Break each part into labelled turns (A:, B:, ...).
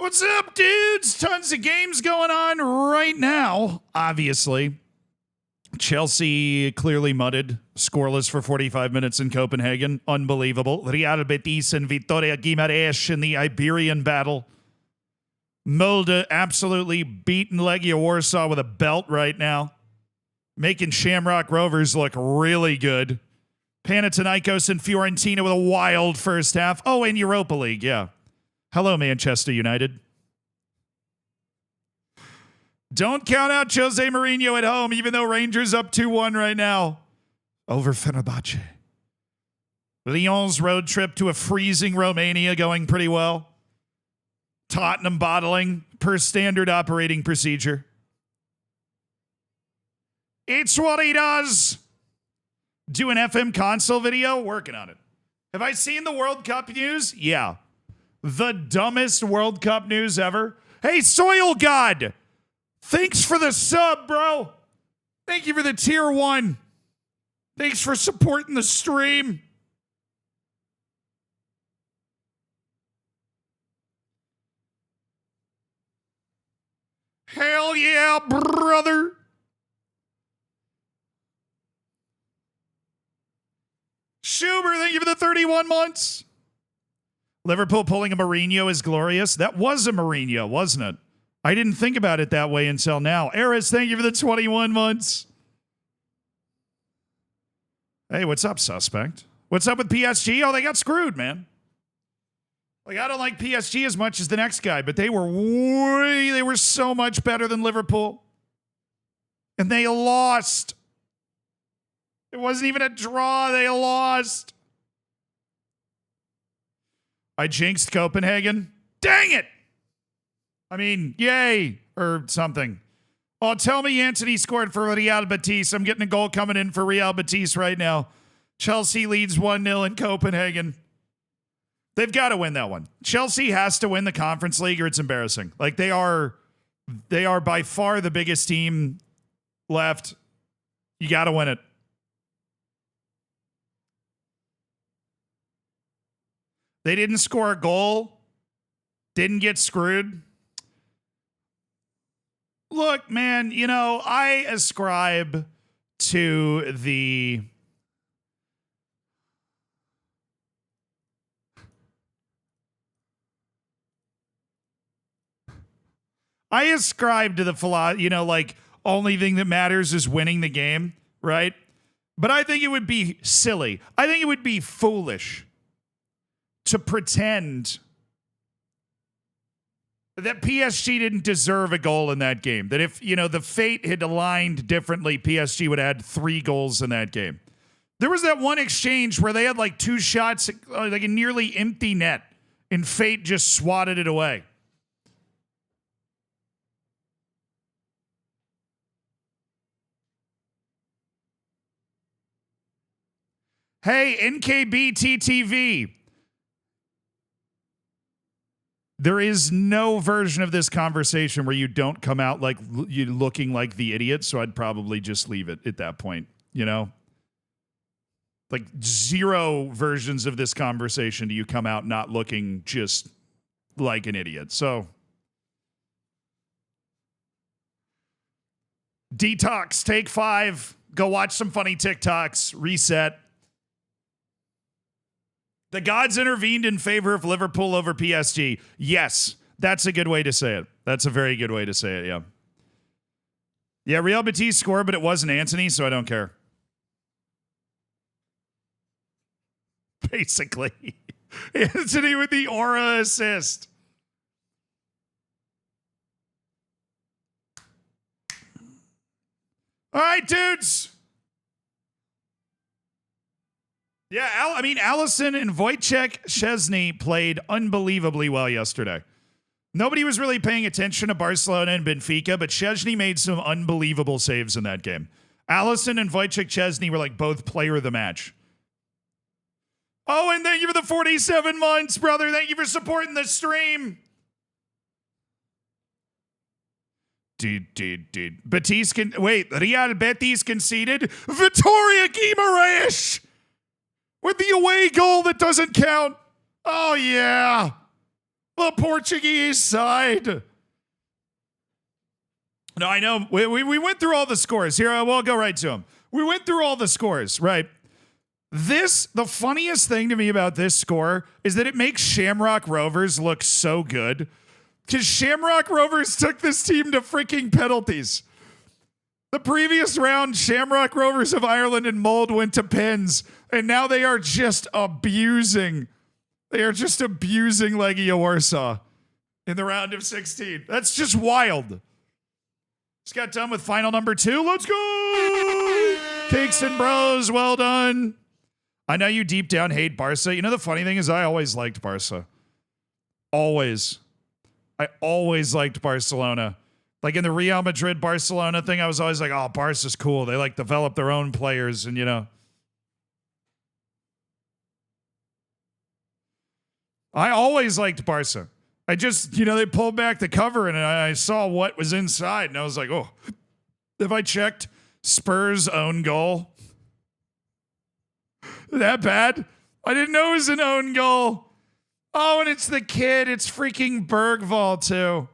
A: What's up, dudes? Tons of games going on right now, obviously. Chelsea clearly mudded, scoreless for 45 minutes in Copenhagen. Unbelievable. Real Betis and Vitoria Guimaraes in the Iberian battle. Molde absolutely beating Legia Warsaw with a belt right now. Making Shamrock Rovers look really good. Panathinaikos and Fiorentina with a wild first half. Oh, and Europa League, yeah. Hello, Manchester United. Don't count out Jose Mourinho at home, even though Rangers up 2-1 right now. Over Fenerbahce. Lyon's road trip to a freezing Romania going pretty well. Tottenham bottling per standard operating procedure. It's what he does. Do an FM console video? Working on it. Have I seen the World Cup news? Yeah. The dumbest World Cup news ever. Hey, Soil God. Thanks for the sub, bro. Thank you for the tier 1. Thanks for supporting the stream. Hell yeah, brother. Schuber, thank you for the 31 months. Liverpool pulling a Mourinho is glorious. That was a Mourinho, wasn't it? I didn't think about it that way until now. Eris, thank you for the 21 months. Hey, what's up, suspect? What's up with PSG? Oh, they got screwed, man. Like, I don't like PSG as much as the next guy, but they were so much better than Liverpool. And they lost. It wasn't even a draw. They lost. I jinxed Copenhagen. Dang it! I mean, yay, or something. Oh, tell me Anthony scored for Real Betis. I'm getting a goal coming in for Real Betis right now. Chelsea leads 1-0 in Copenhagen. They've got to win that one. Chelsea has to win the Conference League or it's embarrassing. Like, they are by far the biggest team left. You got to win it. They didn't score a goal. Didn't get screwed. Look, man, you know, I ascribe to the philosophy, you know, like, only thing that matters is winning the game, right? But I think it would be silly. I think it would be foolish to pretend that PSG didn't deserve a goal in that game. That if, you know, the fate had aligned differently, PSG would have had 3 goals in that game. There was that one exchange where they had like 2 shots, like a nearly empty net, and fate just swatted it away. Hey, NKBTTV. There is no version of this conversation where you don't come out like you looking like the idiot, so I'd probably just leave it at that point, you know? Like 0 versions of this conversation do you come out not looking just like an idiot. So detox, take 5, go watch some funny TikToks, reset. The gods intervened in favor of Liverpool over PSG. Yes, that's a good way to say it. That's a very good way to say it, yeah. Yeah, Real Betis scored, but it wasn't Anthony, so I don't care. Basically. Anthony with the aura assist. All right, dudes. Yeah, Allison and Wojciech Szczesny played unbelievably well yesterday. Nobody was really paying attention to Barcelona and Benfica, but Szczesny made some unbelievable saves in that game. Allison and Wojciech Szczesny were like both player of the match. Oh, and thank you for the 47 months, brother. Thank you for supporting the stream. Dude. Real Betis conceded. Vitoria Guimaraes with the away goal that doesn't count. Oh, yeah. The Portuguese side. No, I know. We went through all the scores. Here, we'll go right to them. We went through all the scores, right? The funniest thing to me about this score is that it makes Shamrock Rovers look so good. Because Shamrock Rovers took this team to freaking penalties. The previous round, Shamrock Rovers of Ireland and Mold went to pins. And now they are just abusing. They are just abusing Legia Warsaw in the round of 16. That's just wild. Just got done with final number 2. Let's go! Cakes and Bros, well done. I know you deep down hate Barca. You know, the funny thing is I always liked Barca. Always. I always liked Barcelona. Like in the Real Madrid Barcelona thing, I was always like, oh, Barca's cool. They like develop their own players and, you know. I always liked Barca. I just, you know, they pulled back the cover and I saw what was inside and I was like, oh, have I checked Spurs' own goal? That bad? I didn't know it was an own goal. Oh, and it's the kid. It's freaking Bergvall, too.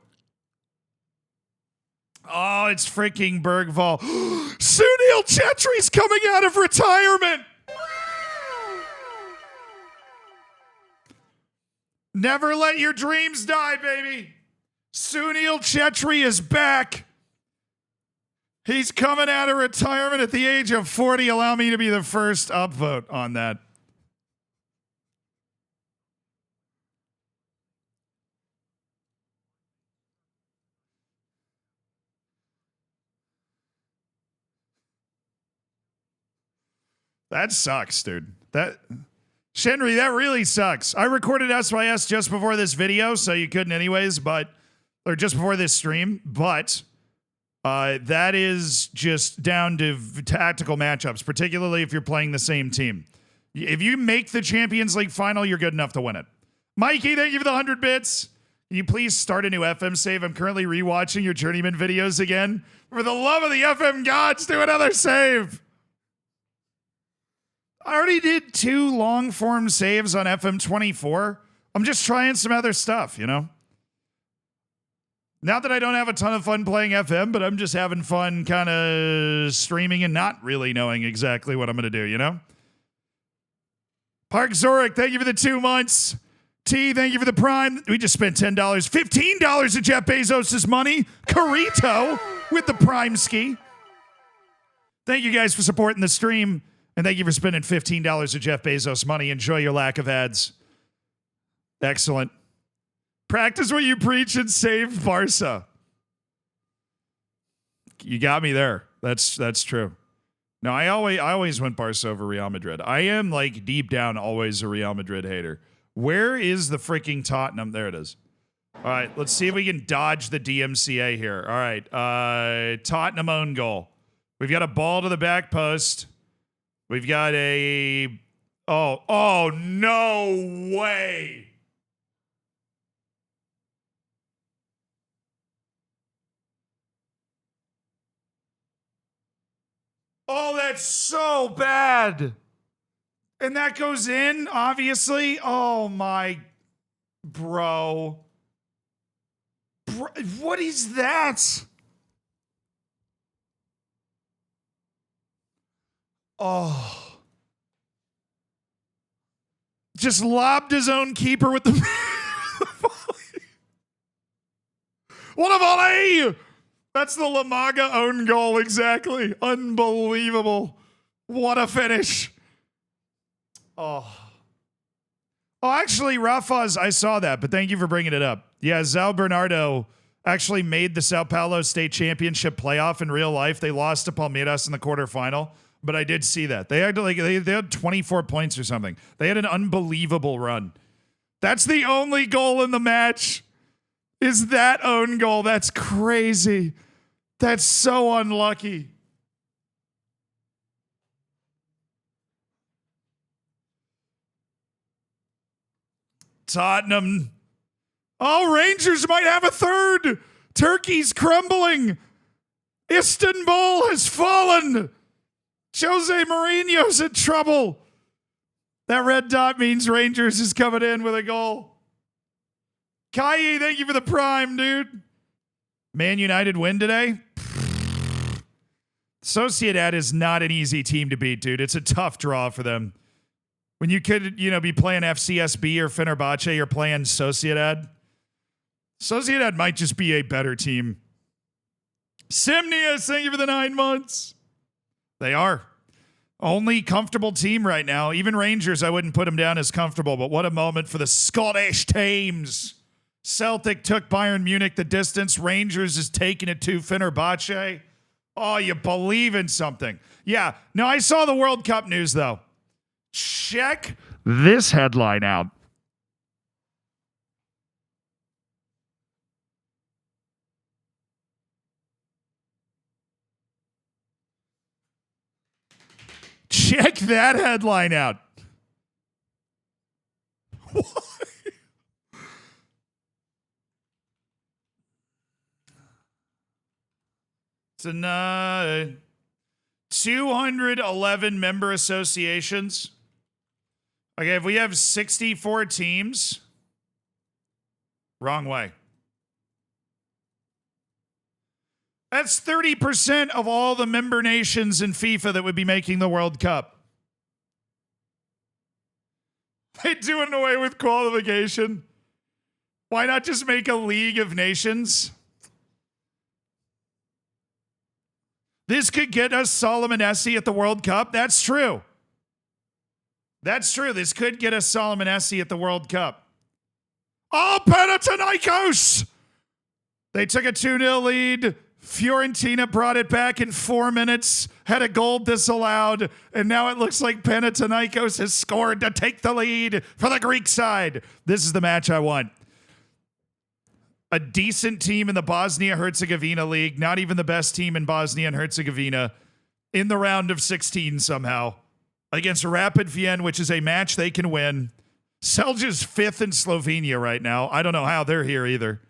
A: Oh, it's freaking Bergvall. Sunil Chetri's coming out of retirement. Never let your dreams die, baby. Sunil Chetri is back. He's coming out of retirement at the age of 40. Allow me to be the first upvote on that. That sucks, dude. Shenry, that really sucks. I recorded SYS just before this video, so you couldn't anyways, or just before this stream, but that is just down to tactical matchups, particularly if you're playing the same team. If you make the Champions League final, you're good enough to win it. Mikey, thank you for the 100 bits. Can you please start a new FM save? I'm currently rewatching your Journeyman videos again. For the love of the FM gods, do another save. I already did 2 long form saves on FM 24. I'm just trying some other stuff, you know? Not that I don't have a ton of fun playing FM, but I'm just having fun kind of streaming and not really knowing exactly what I'm going to do, you know? Park Zorik, thank you for the 2 months. T, thank you for the Prime. We just spent $10. $15 of Jeff Bezos' money. Carito with the Prime ski. Thank you guys for supporting the stream. And thank you for spending $15 of Jeff Bezos' money. Enjoy your lack of ads. Excellent. Practice what you preach and save Barca. You got me there. That's true. No, I always went Barca over Real Madrid. I am like deep down always a Real Madrid hater. Where is the freaking Tottenham? There it is. All right, let's see if we can dodge the DMCA here. All right, Tottenham own goal. We've got a ball to the back post. We've got a... Oh, no way. Oh, that's so bad. And that goes in, obviously. Oh, my... Bro. What is that? Oh. Just lobbed his own keeper with the... What a volley! That's the Lamaga own goal, exactly. Unbelievable. What a finish. Oh. Oh, actually, Rafa's, I saw that, but thank you for bringing it up. Yeah, Zao Bernardo actually made the Sao Paulo State Championship playoff in real life. They lost to Palmeiras in the quarterfinal. But I did see that. They had 24 points or something. They had an unbelievable run. That's the only goal in the match. Is that own goal. That's crazy. That's so unlucky. Tottenham. Oh, Rangers might have a third. Turkey's crumbling. Istanbul has fallen. Jose Mourinho's in trouble. That red dot means Rangers is coming in with a goal. Kai, thank you for the prime, dude. Man United win today? Sociedad is not an easy team to beat, dude. It's a tough draw for them. When you could, be playing FCSB or Fenerbahce, you're playing Sociedad. Sociedad might just be a better team. Simnius, thank you for the 9 months. They are. Only comfortable team right now. Even Rangers, I wouldn't put them down as comfortable, but what a moment for the Scottish teams. Celtic took Bayern Munich the distance. Rangers is taking it to Fenerbahce. Oh, you believe in something. Yeah. No, I saw the World Cup news, though. Check this headline out. Check that headline out. Why? It's an 211 member associations. Okay, if we have 64 teams, wrong way. That's 30% of all the member nations in FIFA that would be making the World Cup. They doing away with qualification. Why not just make a League of Nations? This could get us Solomon Essie at the World Cup. That's true. That's true. This could get us Solomon Essie at the World Cup. Oh, Panathinaikos! They took a 2-0 lead. Fiorentina brought it back in 4 minutes, had a goal disallowed, and now it looks like Panathinaikos has scored to take the lead for the Greek side. This is the match I want. A decent team in the Bosnia-Herzegovina League, not even the best team in Bosnia and Herzegovina, in the round of 16 somehow, against Rapid Vienna, which is a match they can win. Celje's 5th in Slovenia right now. I don't know how they're here either.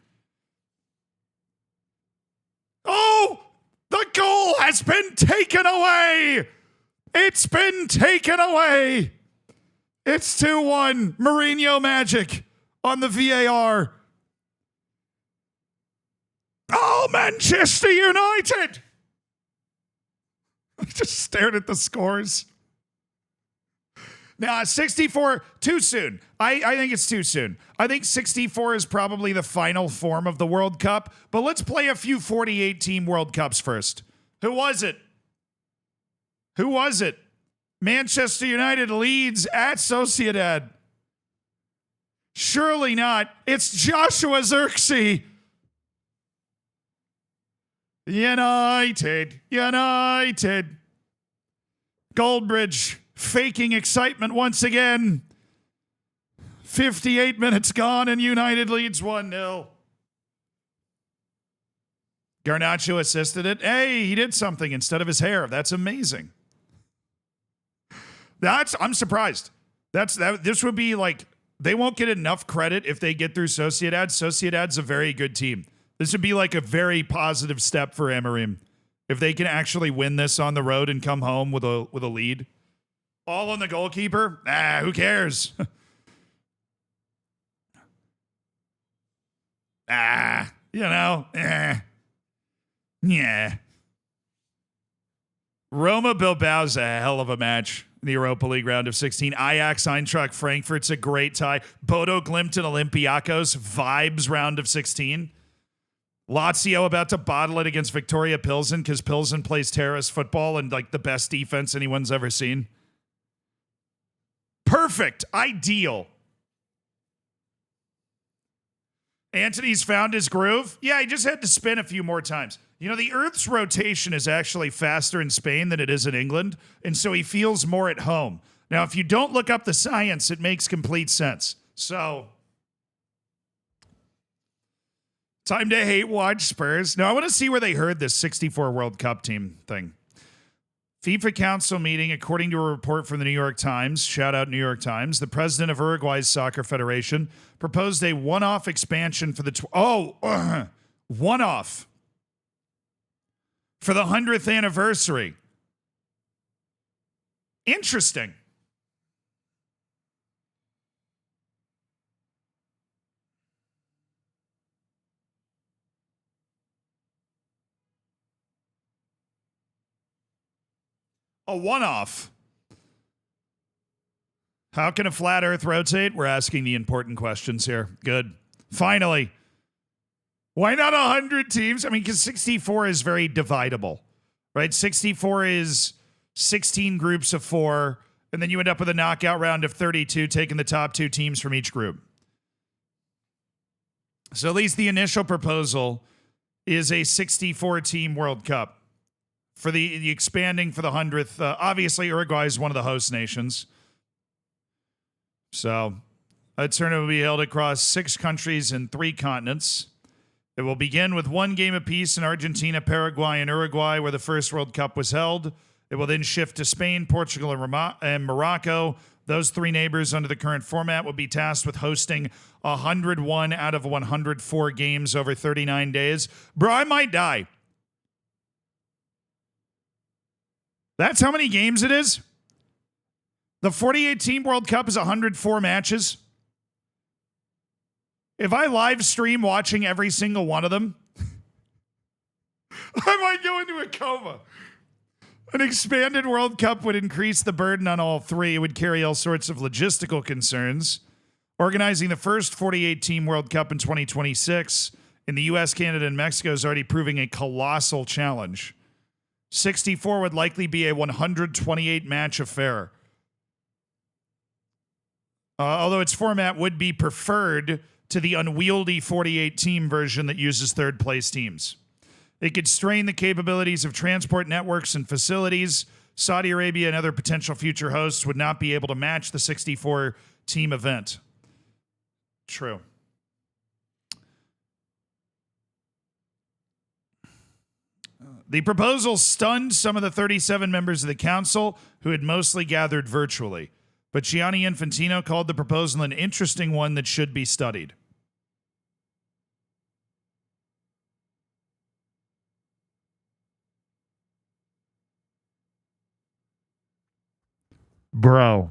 A: Oh, the goal has been taken away. It's been taken away. It's 2-1. Mourinho magic on the VAR. Oh, Manchester United. I just stared at the scores. Now, 64, too soon. I think it's too soon. I think 64 is probably the final form of the World Cup, but let's play a few 48-team World Cups first. Who was it? Who was it? Manchester United leads at Sociedad. Surely not. It's Joshua Zirkzee. United. Goldbridge faking excitement once again. 58 minutes gone and United leads 1-0. Garnacho assisted it. Hey, he did something instead of his hair. That's amazing. I'm surprised. This would be like, they won't get enough credit if they get through Sociedad. Sociedad's a very good team. This would be like a very positive step for Amorim if they can actually win this on the road and come home with a lead. All on the goalkeeper? Who cares? Yeah. Roma Bilbao's a hell of a match in the Europa League round of 16. Ajax Eintracht Frankfurt's a great tie. Bodo Glimt and Olympiacos vibes round of 16. Lazio about to bottle it against Victoria Pilsen because Pilsen plays terrorist football and like the best defense anyone's ever seen. Perfect. Ideal. Anthony's found his groove. Yeah, he just had to spin a few more times. You know, the Earth's rotation is actually faster in Spain than it is in England, and so he feels more at home. Now, if you don't look up the science, it makes complete sense. So, time to hate watch Spurs. Now, I want to see where they heard this 64 World Cup team thing. FIFA Council meeting, according to a report from the New York Times, shout out New York Times, the president of Uruguay's soccer federation proposed a one-off expansion for the one-off for the 100th anniversary. Interesting. A one-off. How can a flat Earth rotate? We're asking the important questions here. Good. Finally. Why not 100 teams? I mean, because 64 is very dividable, right? 64 is 16 groups of 4, and then you end up with a knockout round of 32, taking the top 2 teams from each group. So at least the initial proposal is a 64-team World Cup. For the expanding for the 100th, obviously Uruguay is one of the host nations. So that tournament will be held across 6 countries and 3 continents. It will begin with 1 game apiece in Argentina, Paraguay, and Uruguay, where the first World Cup was held. It will then shift to Spain, Portugal, and Morocco. Those 3 neighbors under the current format will be tasked with hosting 101 out of 104 games over 39 days. Bro, I might die. That's how many games it is? The 48-team World Cup is 104 matches. If I live stream watching every single one of them, I might go into a coma. An expanded World Cup would increase the burden on all 3. It would carry all sorts of logistical concerns. Organizing the first 48-team World Cup in 2026 in the U.S., Canada, and Mexico is already proving a colossal challenge. 64 would likely be a 128-match affair. Although its format would be preferred to the unwieldy 48-team version that uses third-place teams. It could strain the capabilities of transport networks and facilities. Saudi Arabia and other potential future hosts would not be able to match the 64-team event. True. The proposal stunned some of the 37 members of the council who had mostly gathered virtually. But Gianni Infantino called the proposal an interesting one that should be studied. Bro.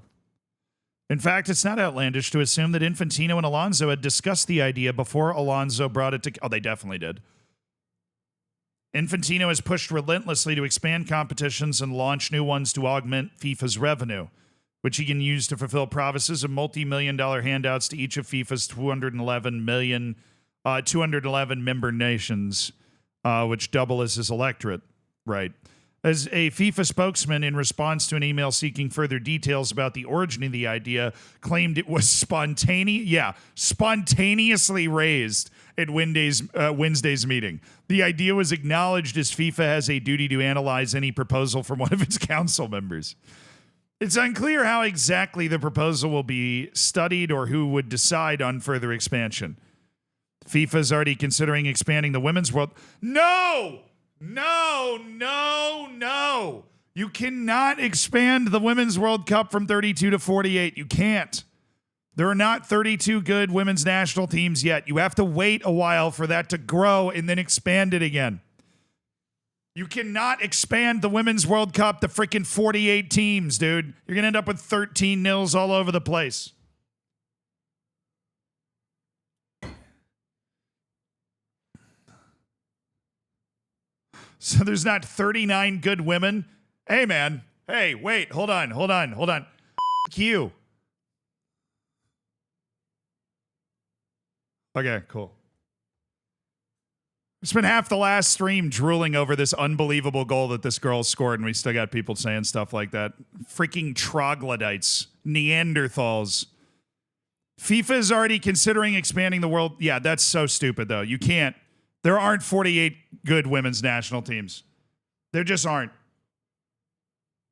A: In fact, it's not outlandish to assume that Infantino and Alonso had discussed the idea before Alonso brought it to... Oh, they definitely did. Infantino has pushed relentlessly to expand competitions and launch new ones to augment FIFA's revenue, which he can use to fulfill promises of multi-million-dollar handouts to each of FIFA's 211 member nations, which double as his electorate. Right. As a FIFA spokesman, in response to an email seeking further details about the origin of the idea, claimed it was spontaneously raised at Wednesday's meeting. The idea was acknowledged as FIFA has a duty to analyze any proposal from one of its council members. It's unclear how exactly the proposal will be studied or who would decide on further expansion. FIFA is already considering expanding the women's world. No! You cannot expand the Women's World Cup from 32 to 48. You can't. There are not 32 good women's national teams yet. You have to wait a while for that to grow and then expand it again. You cannot expand the Women's World Cup to freaking 48 teams, dude. You're going to end up with 13-0 all over the place. So there's not 39 good women. Hey, man. Hey, wait. Hold on. F*** you. Okay, cool. I spent half the last stream drooling over this unbelievable goal that this girl scored, and we still got people saying stuff like that. Freaking troglodytes. Neanderthals. FIFA is already considering expanding the world. Yeah, that's so stupid, though. You can't. There aren't 48 good women's national teams. There just aren't.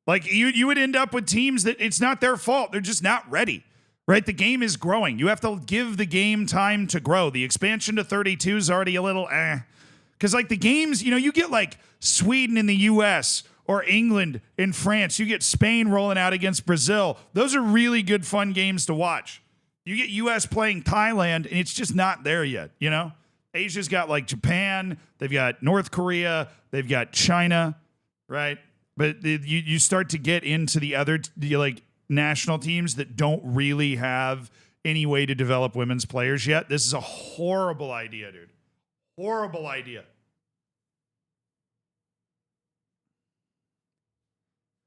A: Like, you would end up with teams that it's not their fault. They're just not ready, right? The game is growing. You have to give the game time to grow. The expansion to 32 is already a little Because, like, the games, you get, like, Sweden in the U.S. or England in France. You get Spain rolling out against Brazil. Those are really good, fun games to watch. You get U.S. playing Thailand, and it's just not there yet, Asia's got like Japan, they've got North Korea, they've got China, right? But you start to get into the other national teams that don't really have any way to develop women's players yet. This is a horrible idea, dude. Horrible idea.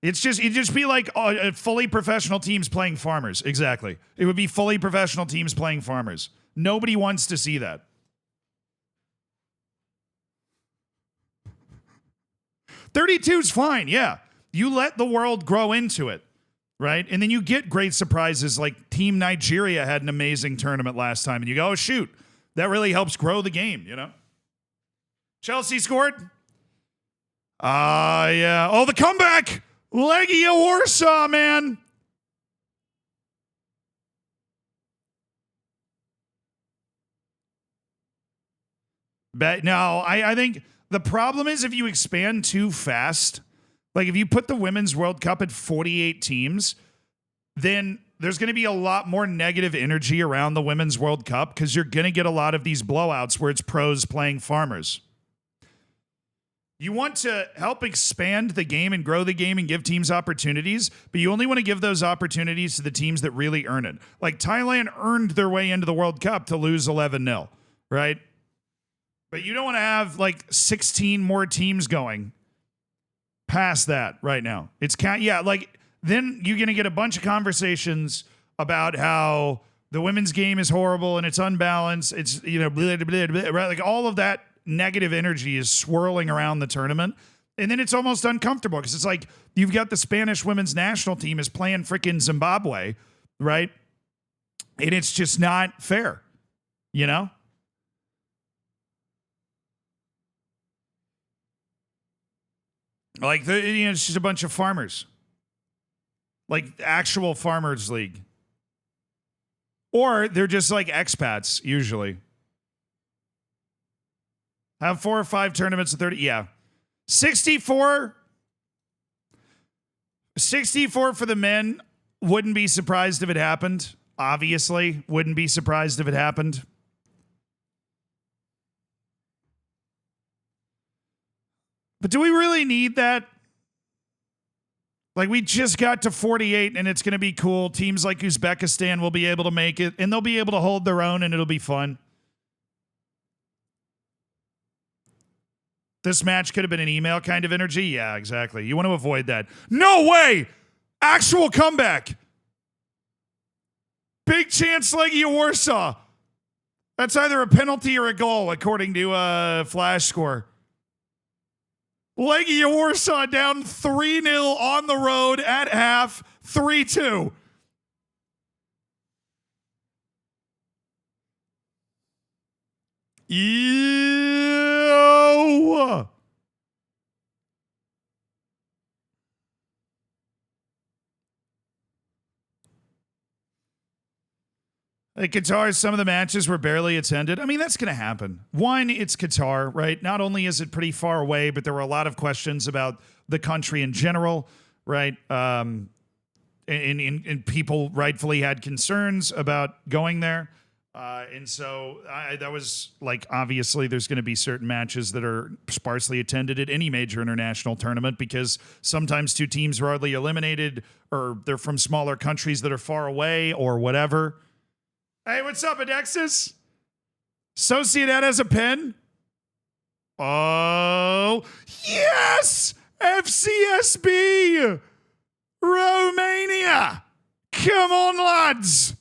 A: It'd just be like fully professional teams playing farmers. Exactly. It would be fully professional teams playing farmers. Nobody wants to see that. 32's fine, yeah. You let the world grow into it, right? And then you get great surprises like Team Nigeria had an amazing tournament last time, and you go, oh, shoot, that really helps grow the game, you know? Chelsea scored? Yeah. Oh, the comeback! Legia Warsaw, man! But no, I think the problem is if you expand too fast, like if you put the Women's World Cup at 48 teams, then there's going to be a lot more negative energy around the Women's World Cup because you're going to get a lot of these blowouts where it's pros playing farmers. You want to help expand the game and grow the game and give teams opportunities, but you only want to give those opportunities to the teams that really earn it. Like Thailand earned their way into the World Cup to lose 11-0, right? But you don't want to have like 16 more teams going past that right now. Then you're going to get a bunch of conversations about how the women's game is horrible and it's unbalanced. It's, blah, blah, blah, blah, right? Like all of that negative energy is swirling around the tournament. And then it's almost uncomfortable because it's like you've got the Spanish women's national team is playing freaking Zimbabwe, right? And it's just not fair, you know? Like, it's just a bunch of farmers. Like actual farmers league. Or they're just like expats, usually. Have 4 or 5 tournaments of 30. Yeah. 64 for the men. Wouldn't be surprised if it happened. Obviously, wouldn't be surprised if it happened. But do we really need that? Like, we just got to 48 and it's going to be cool. Teams like Uzbekistan will be able to make it and they'll be able to hold their own and it'll be fun. This match could have been an email kind of energy. Yeah, exactly. You want to avoid that. No way! Actual comeback. Big chance Legia Warsaw. That's either a penalty or a goal, according to Flash Score. Legia Warsaw down 3-0 on the road at half, 3-2. Yo! Like Qatar, some of the matches were barely attended. I mean, that's going to happen. One, it's Qatar, right? Not only is it pretty far away, but there were a lot of questions about the country in general, right? And people rightfully had concerns about going there. And so that was like, obviously, there's going to be certain matches that are sparsely attended at any major international tournament because sometimes 2 teams are hardly eliminated or they're from smaller countries that are far away or whatever. Hey, what's up, Adexis? Sociedad has a pen? Oh, yes! FCSB! Romania! Come on, lads!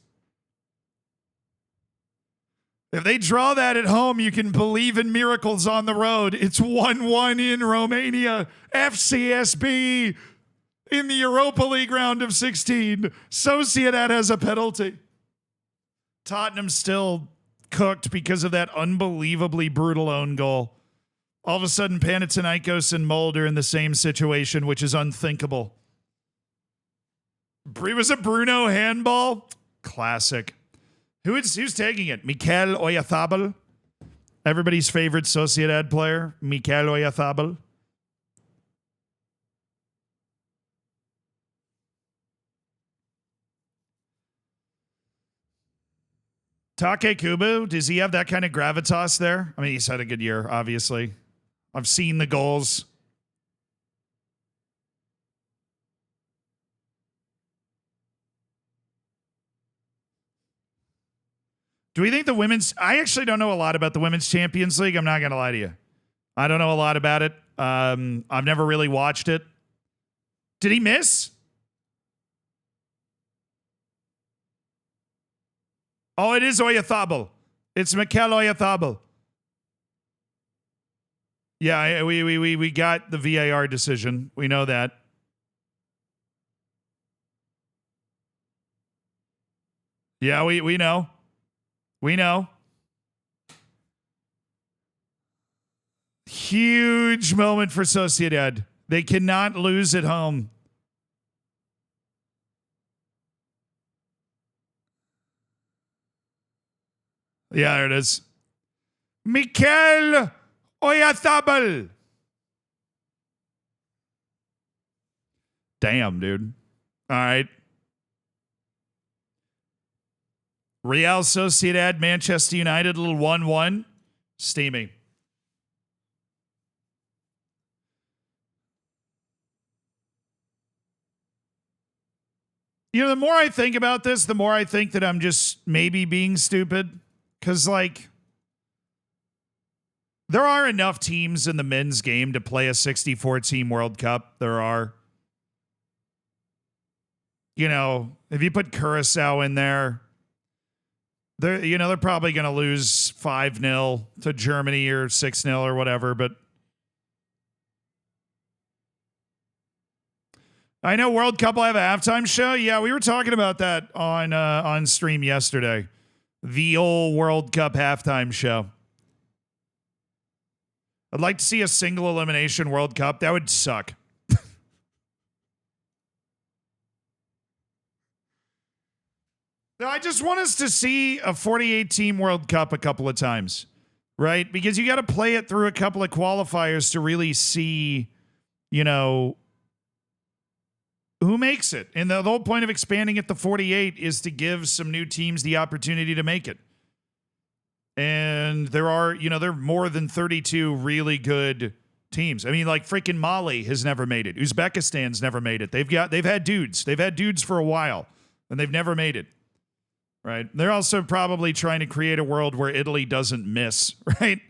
A: If they draw that at home, you can believe in miracles on the road. It's 1-1 in Romania. FCSB in the Europa League round of 16. Sociedad has a penalty. Tottenham still cooked because of that unbelievably brutal own goal. All of a sudden, Panathinaikos and Molde are in the same situation, which is unthinkable. Was it Bruno handball? Classic. Who's taking it? Mikel Oyarzabal? Everybody's favorite Sociedad player, Mikel Oyarzabal. Take Kubo, does he have that kind of gravitas there? I mean, he's had a good year, obviously. I've seen the goals. Do we think the women's... I actually don't know a lot about the Women's Champions League. I'm not going to lie to you. I don't know a lot about it. I've never really watched it. Did he miss? Oh, it is Oyarzabal. It's Mikel Oyarzabal. Yeah, we got the VAR decision. We know that. Yeah, we know. We know. Huge moment for Sociedad. They cannot lose at home. Yeah, there it is. Mikel Oyarzabal. Damn, dude. All right. Real Sociedad, Manchester United, a little 1-1. Steamy. You know, the more I think about this, the more I think that I'm just maybe being stupid. Because, like, there are enough teams in the men's game to play a 64-team World Cup. There are. You know, if you put Curacao in there, they're probably going to lose 5-0 to Germany or 6-0 or whatever. But I know World Cup will have a halftime show. Yeah, we were talking about that on stream yesterday. The old World Cup halftime show. I'd like to see a single elimination World Cup. That would suck. I just want us to see a 48-team World Cup a couple of times, right? Because you got to play it through a couple of qualifiers to really see, you know, who makes it. And the whole point of expanding it to 48 is to give some new teams the opportunity to make it. And there are more than 32 really good teams. I mean, like freaking Mali has never made it. Uzbekistan's never made it. They've had dudes. They've had dudes for a while, and they've never made it. Right. They're also probably trying to create a world where Italy doesn't miss, right?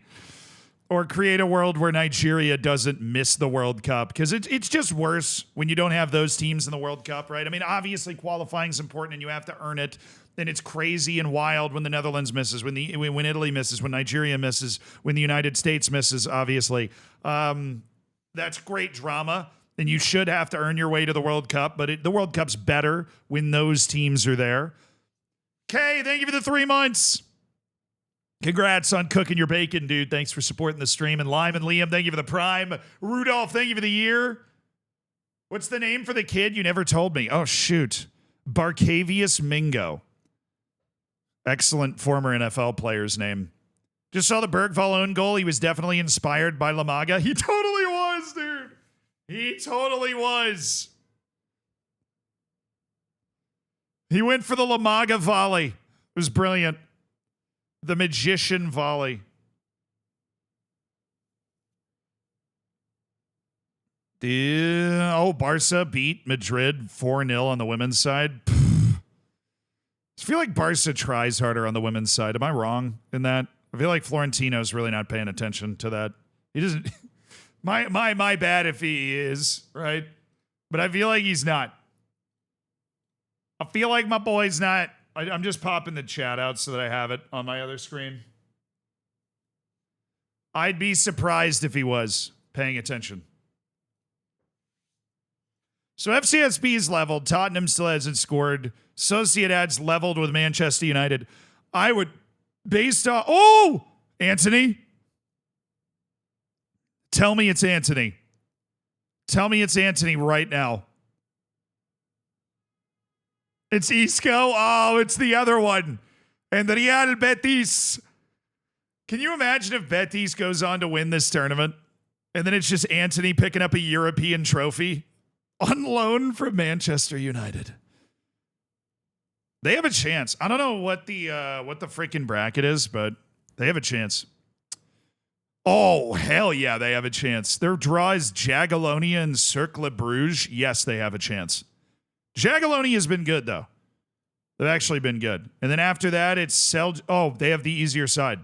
A: Or create a world where Nigeria doesn't miss the World Cup, because it's just worse when you don't have those teams in the World Cup, right? I mean, obviously qualifying is important and you have to earn it. And it's crazy and wild when the Netherlands misses, when Italy misses, when Nigeria misses, when the United States misses, obviously. That's great drama, and you should have to earn your way to the World Cup, but the World Cup's better when those teams are there. Kay, thank you for the 3 months. Congrats on cooking your bacon, dude. Thanks for supporting the stream. And Lyman Liam, thank you for the prime. Rudolph, thank you for the year. What's the name for the kid? You never told me. Oh, shoot. Barcavius Mingo. Excellent former NFL player's name. Just saw the Bergvall own goal. He was definitely inspired by Lamaga. He totally was, dude. He totally was. He went for the Lamaga volley. It was brilliant. The magician volley. Barca beat Madrid 4-0 on the women's side. I feel like Barca tries harder on the women's side. Am I wrong in that? I feel like Florentino's really not paying attention to that. He doesn't. My bad if he is, right? But I feel like he's not. I feel like my boy's not. I'm just popping the chat out so that I have it on my other screen. I'd be surprised if he was paying attention. So FCSB's leveled. Tottenham still hasn't scored. Sociedad's leveled with Manchester United. I would, based on... Oh! Anthony. Tell me it's Anthony. Tell me it's Anthony right now. It's Isco. Oh, it's the other one. And the Real Betis. Can you imagine if Betis goes on to win this tournament? And then it's just Anthony picking up a European trophy on loan from Manchester United. They have a chance. I don't know what the freaking bracket is, but they have a chance. Oh, hell yeah, they have a chance. Their draw is Jagiellonia and Cercle Bruges. Yes, they have a chance. Jagiellonia has been good, though. They've actually been good. And then after that, it's they have the easier side.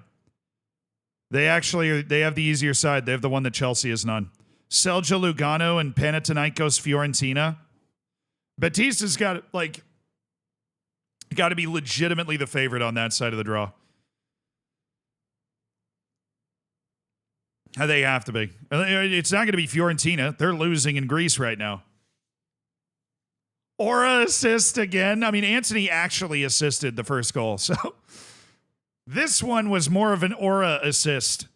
A: They have the easier side. They have the one that Chelsea isn't on. Celta Lugano and Panathinaikos Fiorentina. Batista's got to be legitimately the favorite on that side of the draw. They have to be. It's not going to be Fiorentina. They're losing in Greece right now. Aura assist again. I mean, Antony actually assisted the first goal. So this one was more of an aura assist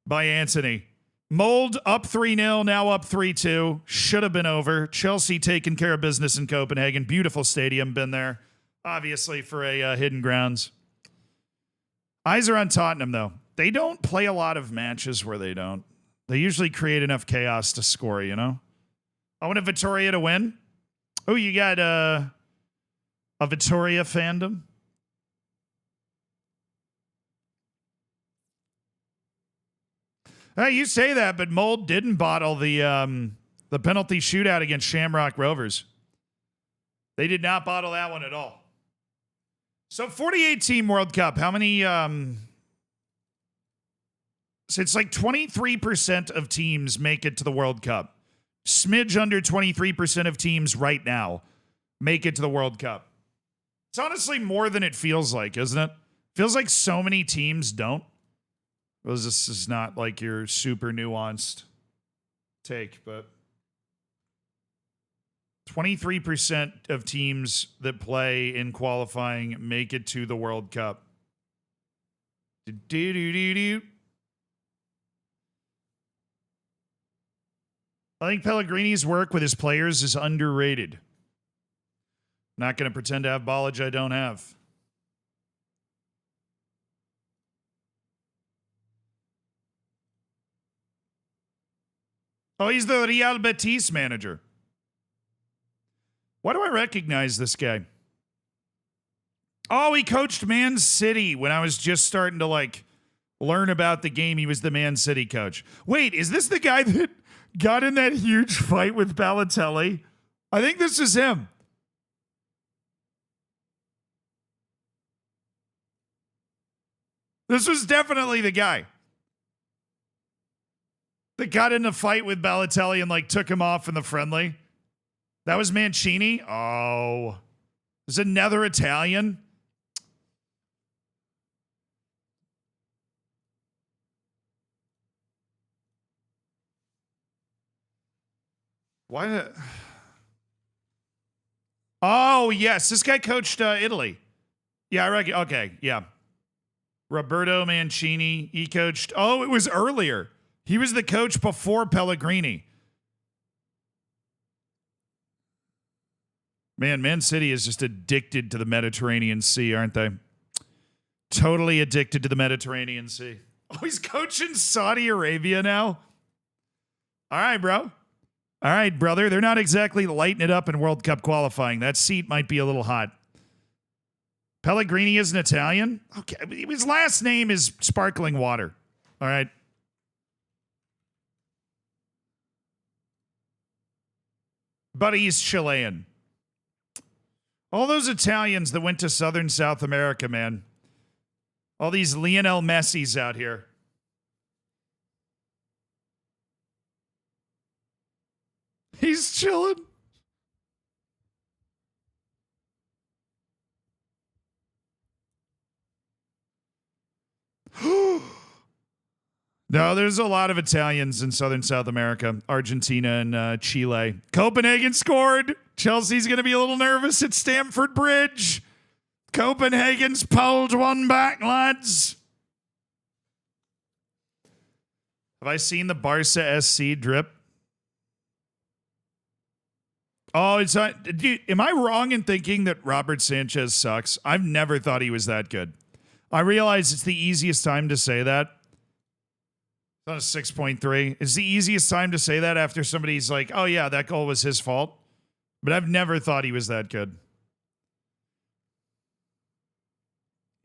A: by Antony. Mold up 3-0, now up 3-2. Should have been over. Chelsea taking care of business in Copenhagen. Beautiful stadium. Been there, obviously, for a hidden grounds. Eyes are on Tottenham, though. They don't play a lot of matches where they don't. They usually create enough chaos to score, you know? I want a Vittoria to win. Oh, you got a Vittoria fandom? You say that, but Mold didn't bottle the penalty shootout against Shamrock Rovers. They did not bottle that one at all. So 48-team World Cup, how many... So it's like 23% of teams make it to the World Cup. Smidge under 23% of teams right now make it to the World Cup. It's honestly more than it feels like, isn't it? Feels like so many teams don't. Because this is not like your super nuanced take, but 23% of teams that play in qualifying make it to the World Cup. Do-do-do-do-do. I think Pellegrini's work with his players is underrated. Not going to pretend to have knowledge I don't have. Oh, he's the Real Betis manager. Why do I recognize this guy? Oh, he coached Man City when I was just starting to learn about the game. He was the Man City coach. Wait, is this the guy that got in that huge fight with Balotelli? I think this is him. This was definitely the guy that got in a fight with Balotelli and took him off in the friendly. That was Mancini. Oh, there's another Italian. Why? Oh, yes. This guy coached Italy. Yeah, I reckon. Okay, yeah. Roberto Mancini. He coached. Oh, it was earlier. He was the coach before Pellegrini. Man City is just addicted to the Mediterranean Sea, aren't they? Totally addicted to the Mediterranean Sea. Oh, he's coaching Saudi Arabia now? All right, bro. All right, brother. They're not exactly lighting it up in World Cup qualifying. That seat might be a little hot. Pellegrini is an Italian? Okay. His last name is Sparkling Water. All right. But he's Chilean. All those Italians that went to Southern South America, man. All these Lionel Messis out here. He's chilling. No, there's a lot of Italians in Southern South America, Argentina and Chile. Copenhagen scored. Chelsea's going to be a little nervous at Stamford Bridge. Copenhagen's pulled one back, lads. Have I seen the Barca SC drip? Oh, it's not. Dude, am I wrong in thinking that Robert Sanchez sucks? I've never thought he was that good. I realize it's the easiest time to say that. It's on a 6.3. It's the easiest time to say that after somebody's like, oh, yeah, that goal was his fault. But I've never thought he was that good.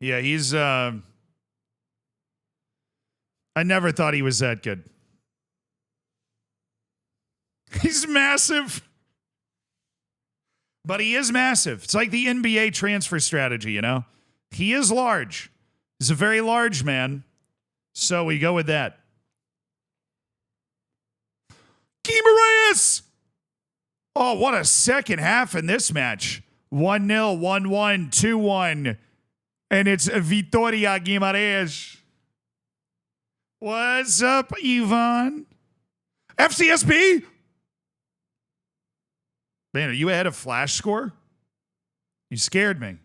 A: Yeah, he's... I never thought he was that good. He's massive. But he is massive. It's like the NBA transfer strategy, you know? He is large. He's a very large man. So we go with that. Guimaraes! Oh, what a second half in this match. 1-0, 1-1, 2-1. And it's Vitoria Guimaraes. What's up, Ivan? FCSB? Man, are you ahead of Flash score? You scared me.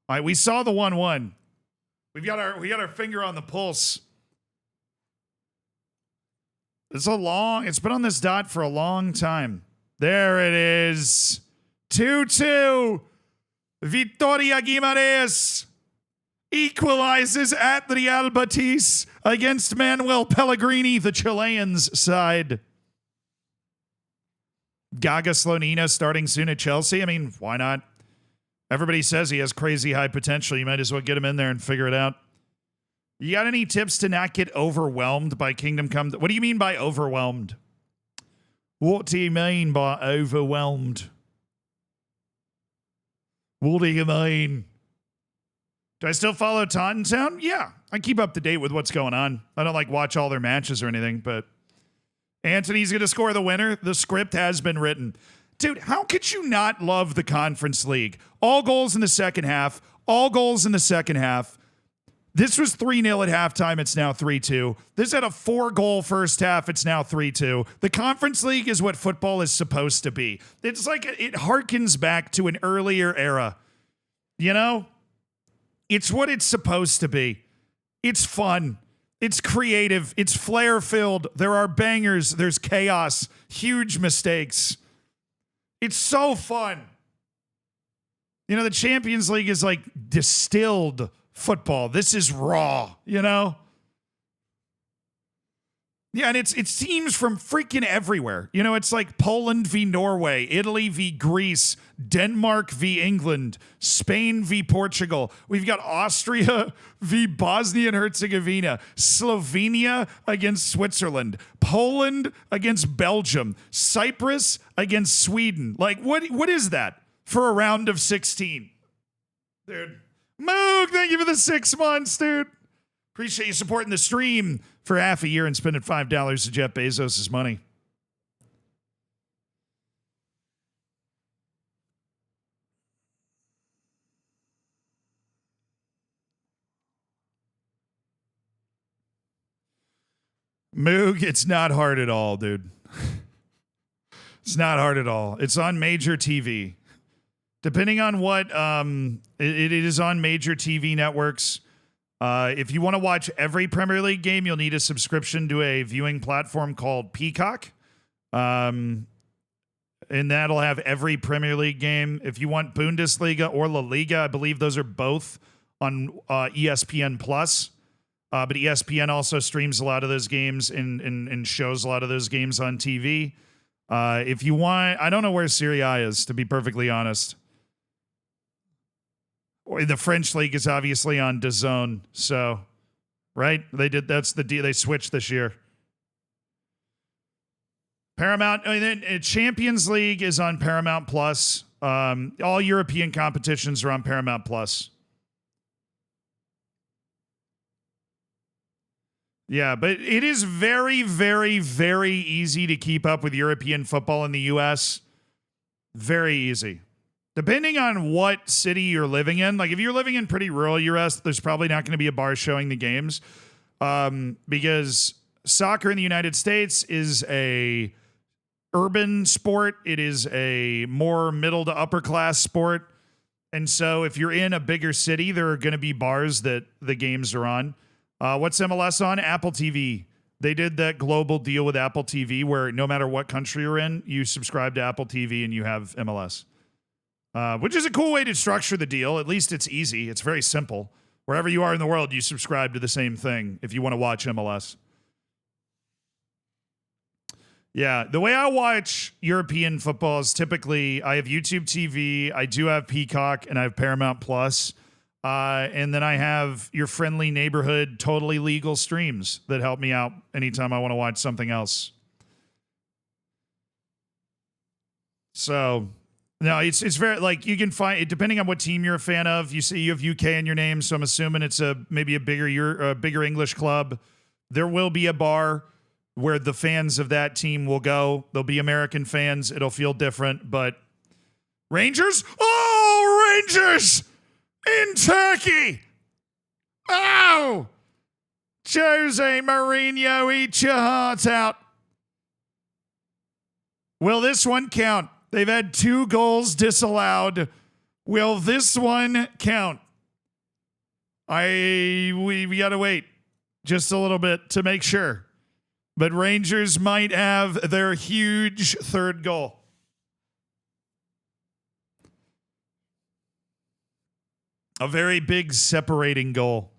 A: All right, we saw the 1-1. We got our finger on the pulse. It's been on this dot for a long time. There it is. 2-2. Vitoria Guimaraes equalizes at Real Betis against Manuel Pellegrini, the Chileans' side. Gaga Slonina starting soon at Chelsea. I mean, why not? Everybody says he has crazy high potential. You might as well get him in there and figure it out. You got any tips to not get overwhelmed by Kingdom Come? What do you mean by overwhelmed? What do you mean by overwhelmed? What do you mean? Do I still follow Tottenham? Yeah, I keep up to date with what's going on. I don't watch all their matches or anything, but Anthony's going to score the winner. The script has been written. Dude, how could you not love the Conference League? All goals in the second half. All goals in the second half. This was 3-0 at halftime. It's now 3-2. This had a 4-goal first half. It's now 3-2. The Conference League is what football is supposed to be. It's like it harkens back to an earlier era. You know? It's what it's supposed to be. It's fun. It's creative. It's flair-filled. There are bangers. There's chaos. Huge mistakes. It's so fun. You know, the Champions League is like distilled football. This is raw, you know? Yeah, and it's teams from freaking everywhere. You know, it's like Poland v. Norway, Italy v. Greece, Denmark v. England, Spain v. Portugal. We've got Austria v. Bosnia and Herzegovina, Slovenia against Switzerland, Poland against Belgium, Cyprus against Sweden. Like, what is that for a round of 16? Dude. Moog, thank you for the 6 months, dude. Appreciate you supporting the stream for half a year and spending $5 to Jeff Bezos' money. Moog, it's not hard at all, dude. It's not hard at all. It's on major TV. Depending on what, it is on major TV networks. If you want to watch every Premier League game, you'll need a subscription to a viewing platform called Peacock. And that'll have every Premier League game. If you want Bundesliga or La Liga, I believe those are both on ESPN Plus. But ESPN also streams a lot of those games and shows a lot of those games on TV. If you want, I don't know where Serie A is, to be perfectly honest. The French league is obviously on DAZN, so right? That's the deal. They switched this year. Paramount, and then Champions League is on Paramount Plus. All European competitions are on Paramount Plus. Yeah, but it is very, very, very easy to keep up with European football in the U.S. Very easy. Depending on what city you're living in, like if you're living in pretty rural U.S., there's probably not going to be a bar showing the games because soccer in the United States is a urban sport. It is a more middle to upper class sport. And so if you're in a bigger city, there are going to be bars that the games are on. What's MLS on? Apple TV. They did that global deal with Apple TV where no matter what country you're in, you subscribe to Apple TV and you have MLS. Which is a cool way to structure the deal. At least it's easy. It's very simple. Wherever you are in the world, you subscribe to the same thing if you want to watch MLS. Yeah, the way I watch European football is typically I have YouTube TV, I do have Peacock, and I have Paramount Plus. And then I have your friendly neighborhood, totally legal streams that help me out anytime I want to watch something else. So, no, it's very, like, you can find it depending on what team you're a fan of. You see you have UK in your name, so I'm assuming it's maybe a bigger English club. There will be a bar where the fans of that team will go. They'll be American fans. It'll feel different, but Rangers? Oh, Rangers in Turkey. Oh, Jose Mourinho, eat your heart out. Will this one count? They've had 2 goals disallowed. Will this one count? We got to wait just a little bit to make sure. But Rangers might have their huge 3rd goal. A very big separating goal.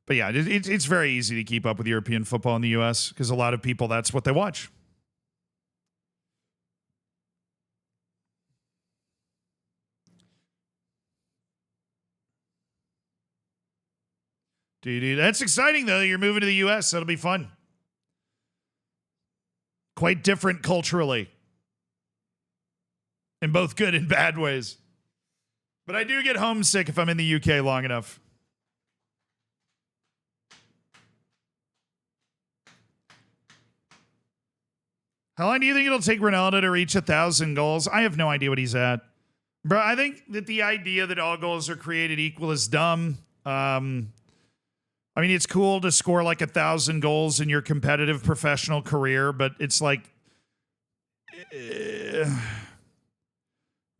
A: But yeah, it's very easy to keep up with European football in the U.S. because a lot of people, that's what they watch. Dude, that's exciting, though. You're moving to the U.S. That'll be fun. Quite different culturally. In both good and bad ways. But I do get homesick if I'm in the UK long enough. How long do you think it'll take Ronaldo to reach 1,000 goals? I have no idea what he's at. Bro, I think that the idea that all goals are created equal is dumb. I mean, it's cool to score like 1,000 goals in your competitive professional career, but it's like...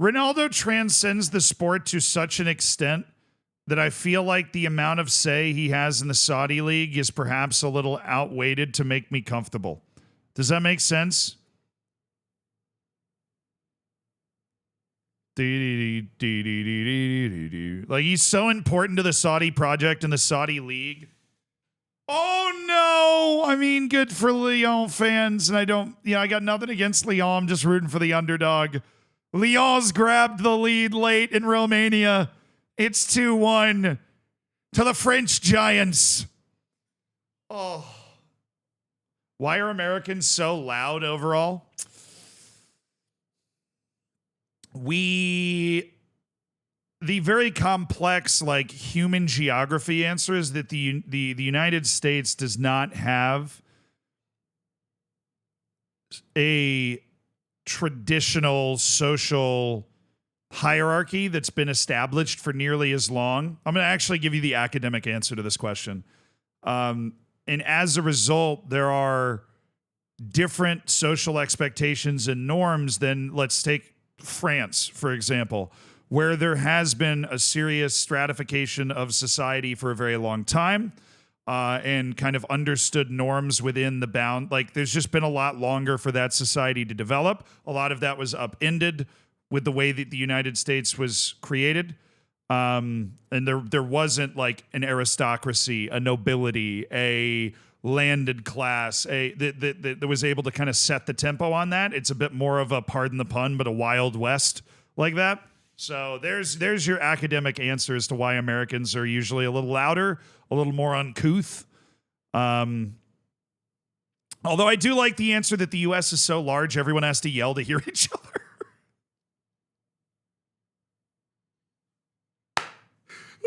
A: Ronaldo transcends the sport to such an extent that I feel like the amount of say he has in the Saudi League is perhaps a little outweighed to make me comfortable. Does that make sense? Like, he's so important to the Saudi project and the Saudi League. Oh, no. I mean, good for Lyon fans. And I got nothing against Lyon. I'm just rooting for the underdog. Lyon's grabbed the lead late in Romania. It's 2-1 to the French Giants. Oh. Why are Americans so loud overall? The very complex, like, human geography answer is that the United States does not have a traditional social hierarchy that's been established for nearly as long. I'm going to actually give you the academic answer to this question. And as a result, there are different social expectations and norms than, let's take France, for example, where there has been a serious stratification of society for a very long time, and kind of understood norms within the bound. Like, there's just been a lot longer for that society to develop. A lot of that was upended with the way that the United States was created. And there wasn't like an aristocracy, a nobility, a landed class, that was able to kind of set the tempo on that. It's a bit more of a, pardon the pun, but a Wild West like that. So there's your academic answer as to why Americans are usually a little louder, a little more uncouth. Although I do like the answer that the U.S. is so large, everyone has to yell to hear each other.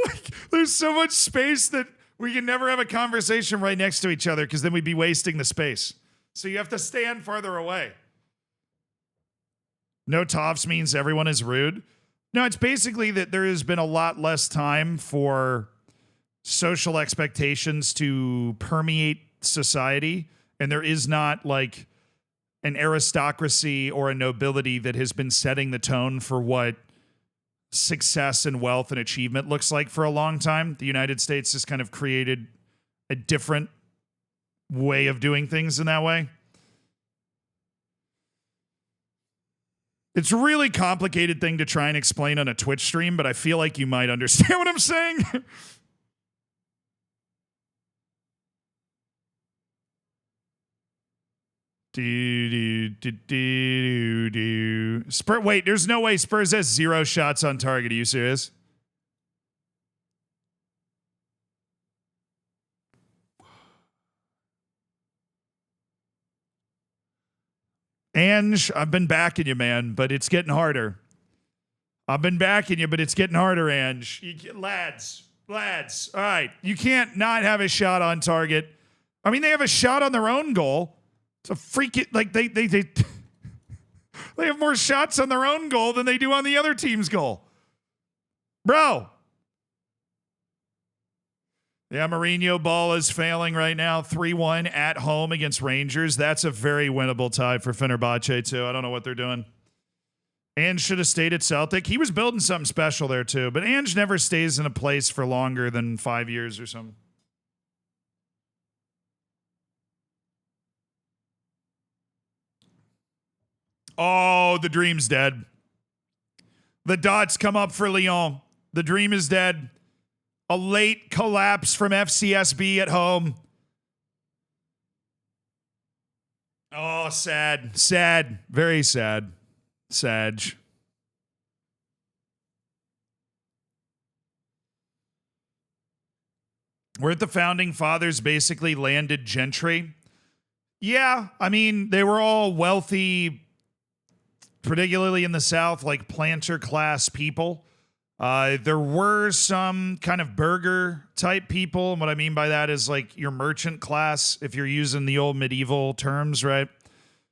A: Like, there's so much space that we can never have a conversation right next to each other because then we'd be wasting the space. So you have to stand farther away. No toffs means everyone is rude. No, it's basically that there has been a lot less time for social expectations to permeate society, and there is not like an aristocracy or a nobility that has been setting the tone for what success and wealth and achievement looks like for a long time. The United States has kind of created a different way of doing things in that way. It's a really complicated thing to try and explain on a Twitch stream, but I feel like you might understand what I'm saying. Wait, there's no way Spurs has 0 shots on target. Are you serious? Ange, I've been backing you, man, but it's getting harder. I've been backing you, but it's getting harder, Ange. Lads. All right. You can't not have a shot on target. I mean, they have a shot on their own goal. It's a freaking, like, they have more shots on their own goal than they do on the other team's goal. Bro. Yeah, Mourinho ball is failing right now. 3-1 at home against Rangers. That's a very winnable tie for Fenerbahce, too. I don't know what they're doing. Ange should have stayed at Celtic. He was building something special there, too. But Ange never stays in a place for longer than 5 years or something. Oh, the dream's dead. The dots come up for Lyon. The dream is dead. A late collapse from FCSB at home. Oh, sad. Sad. Very sad. Sag. Weren't the founding fathers basically landed gentry? Yeah, I mean, they were all wealthy, particularly in the South, like planter class people. There were some kind of burger type people. And what I mean by that is like your merchant class, if you're using the old medieval terms, right?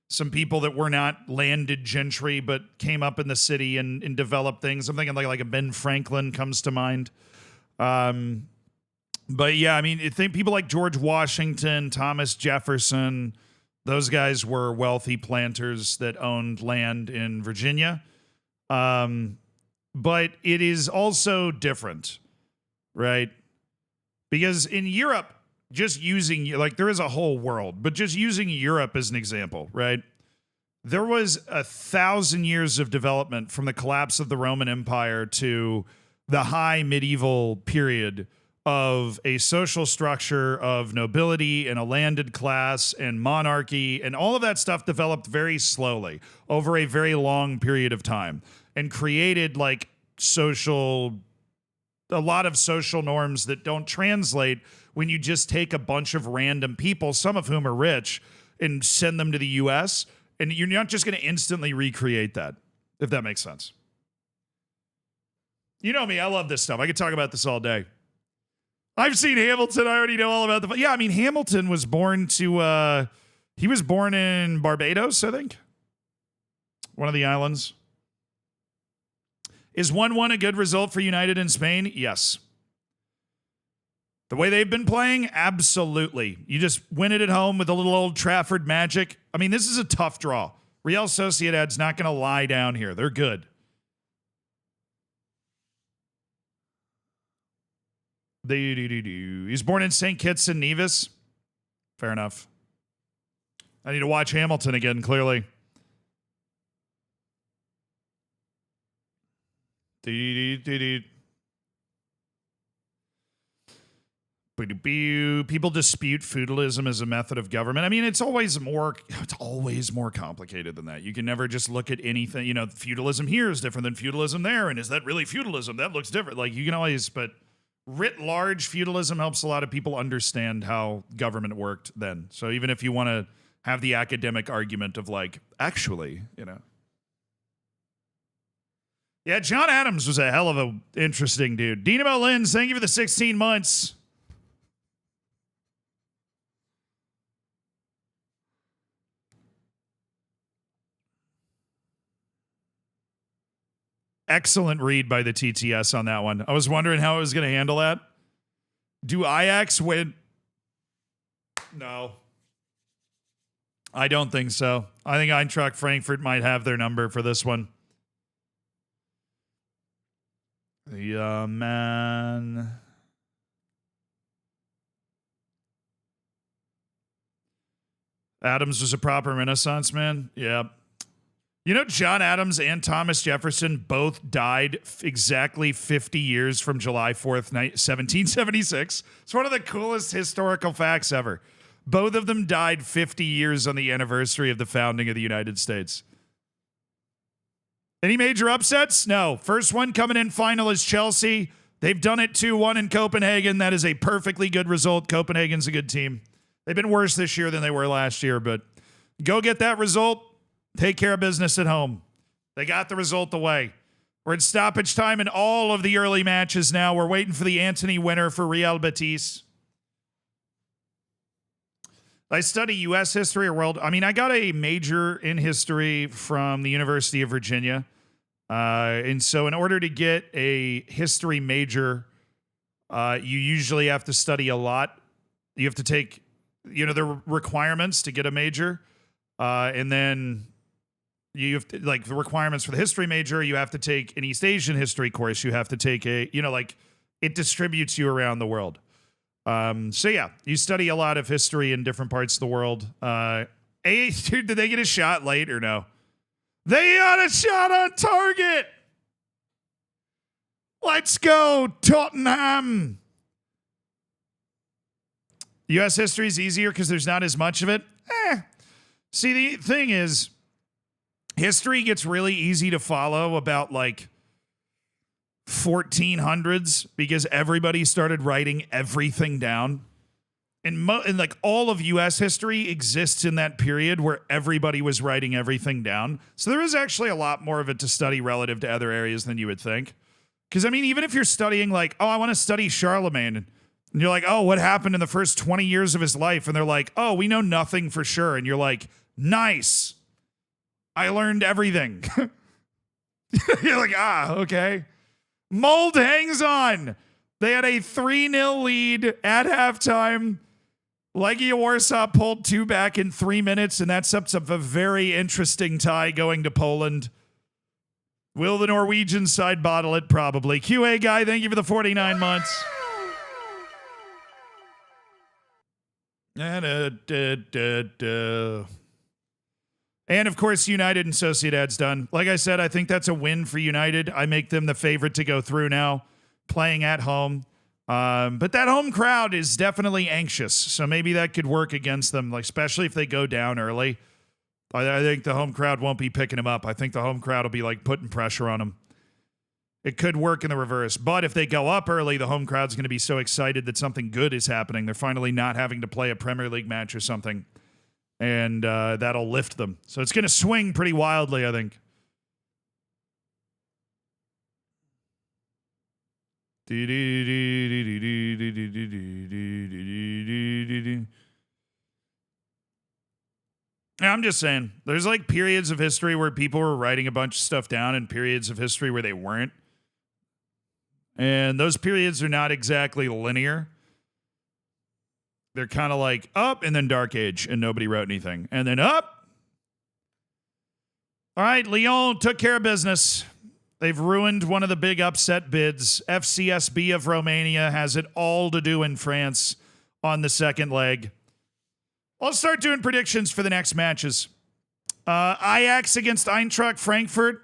A: Some people that were not landed gentry, but came up in the city and developed things. I'm thinking like a Ben Franklin comes to mind. But yeah, I mean, I think people like George Washington, Thomas Jefferson, those guys were wealthy planters that owned land in Virginia. But it is also different, right? Because in Europe, just using, like, there is a whole world, but just using Europe as an example, right? There was 1,000 years of development from the collapse of the Roman Empire to the high medieval period of a social structure of nobility and a landed class and monarchy, and all of that stuff developed very slowly over a very long period of time and created like a lot of social norms that don't translate when you just take a bunch of random people, some of whom are rich, and send them to the US, and you're not just going to instantly recreate that, if that makes sense. You know me, I love this stuff. I could talk about this all day. I've seen Hamilton. I already know all about the... Yeah, I mean, Hamilton was born to... he was born in Barbados, I think. One of the islands. Is 1-1 a good result for United in Spain? Yes. The way they've been playing? Absolutely. You just win it at home with a little Old Trafford magic. I mean, this is a tough draw. Real Sociedad's not going to lie down here. They're good. He's born in St. Kitts and Nevis. Fair enough. I need to watch Hamilton again, clearly. People dispute feudalism as a method of government. I mean, it's always more complicated than that. You can never just look at anything. You know, feudalism here is different than feudalism there. And is that really feudalism? That looks different. Like, you can always, but writ large, feudalism helps a lot of people understand how government worked then. So even if you want to have the academic argument of like, actually, you know. Yeah, John Adams was a hell of a interesting dude. Dynamo Lins, thank you for the 16 months. Excellent read by the TTS on that one. I was wondering how I was going to handle that. Do Ajax win? No. I don't think so. I think Eintracht Frankfurt might have their number for this one. Yeah, man. Adams was a proper Renaissance man. Yeah. You know, John Adams and Thomas Jefferson both died exactly 50 years from July 4th, 1776. It's one of the coolest historical facts ever. Both of them died 50 years on the anniversary of the founding of the United States. Any major upsets? No. First one coming in final is Chelsea. They've done it 2-1 in Copenhagen. That is a perfectly good result. Copenhagen's a good team. They've been worse this year than they were last year, but go get that result. Take care of business at home. They got the result away. We're at stoppage time in all of the early matches now. We're waiting for the Antony winner for Real Betis. I study U.S. history or world. I mean, I got a major in history from the University of Virginia. And so in order to get a history major, you usually have to study a lot. You have to take, the requirements to get a major. And then you have to, like, the requirements for the history major, you have to take an East Asian history course. You have to take it distributes you around the world. So yeah, you study a lot of history in different parts of the world. Dude, did they get a shot late or no? They got a shot on target. Let's go, Tottenham. U.S. history is easier because there's not as much of it. See, the thing is, history gets really easy to follow about like 1400s because everybody started writing everything down. And like all of U.S. history exists in that period where everybody was writing everything down. So there is actually a lot more of it to study relative to other areas than you would think. Because, I mean, even if you're studying like, I want to study Charlemagne, and you're like, what happened in the first 20 years of his life? And they're like, we know nothing for sure. And you're like, nice. I learned everything. You're like, okay. Mold hangs on. They had a 3-0 lead at halftime. Legia Warsaw pulled 2 back in 3 minutes, and that sets up a very interesting tie going to Poland. Will the Norwegian side bottle it? Probably. QA guy, thank you for the 49 months. And of course, United and Sociedad's done. Like I said, I think that's a win for United. I make them the favorite to go through now, playing at home. But that home crowd is definitely anxious, so maybe that could work against them, like especially if they go down early. I think the home crowd won't be picking them up. I think the home crowd will be like putting pressure on them. It could work in the reverse, but if they go up early, the home crowd's going to be so excited that something good is happening. They're finally not having to play a Premier League match or something, and that'll lift them. So it's going to swing pretty wildly, I think. I'm just saying, there's like periods of history where people were writing a bunch of stuff down and periods of history where they weren't. And those periods are not exactly linear. They're kind of like up and then Dark Age and nobody wrote anything. And then up. All right, Lyon took care of business. They've ruined one of the big upset bids. FCSB of Romania has it all to do in France on the second leg. I'll start doing predictions for the next matches. Ajax against Eintracht Frankfurt.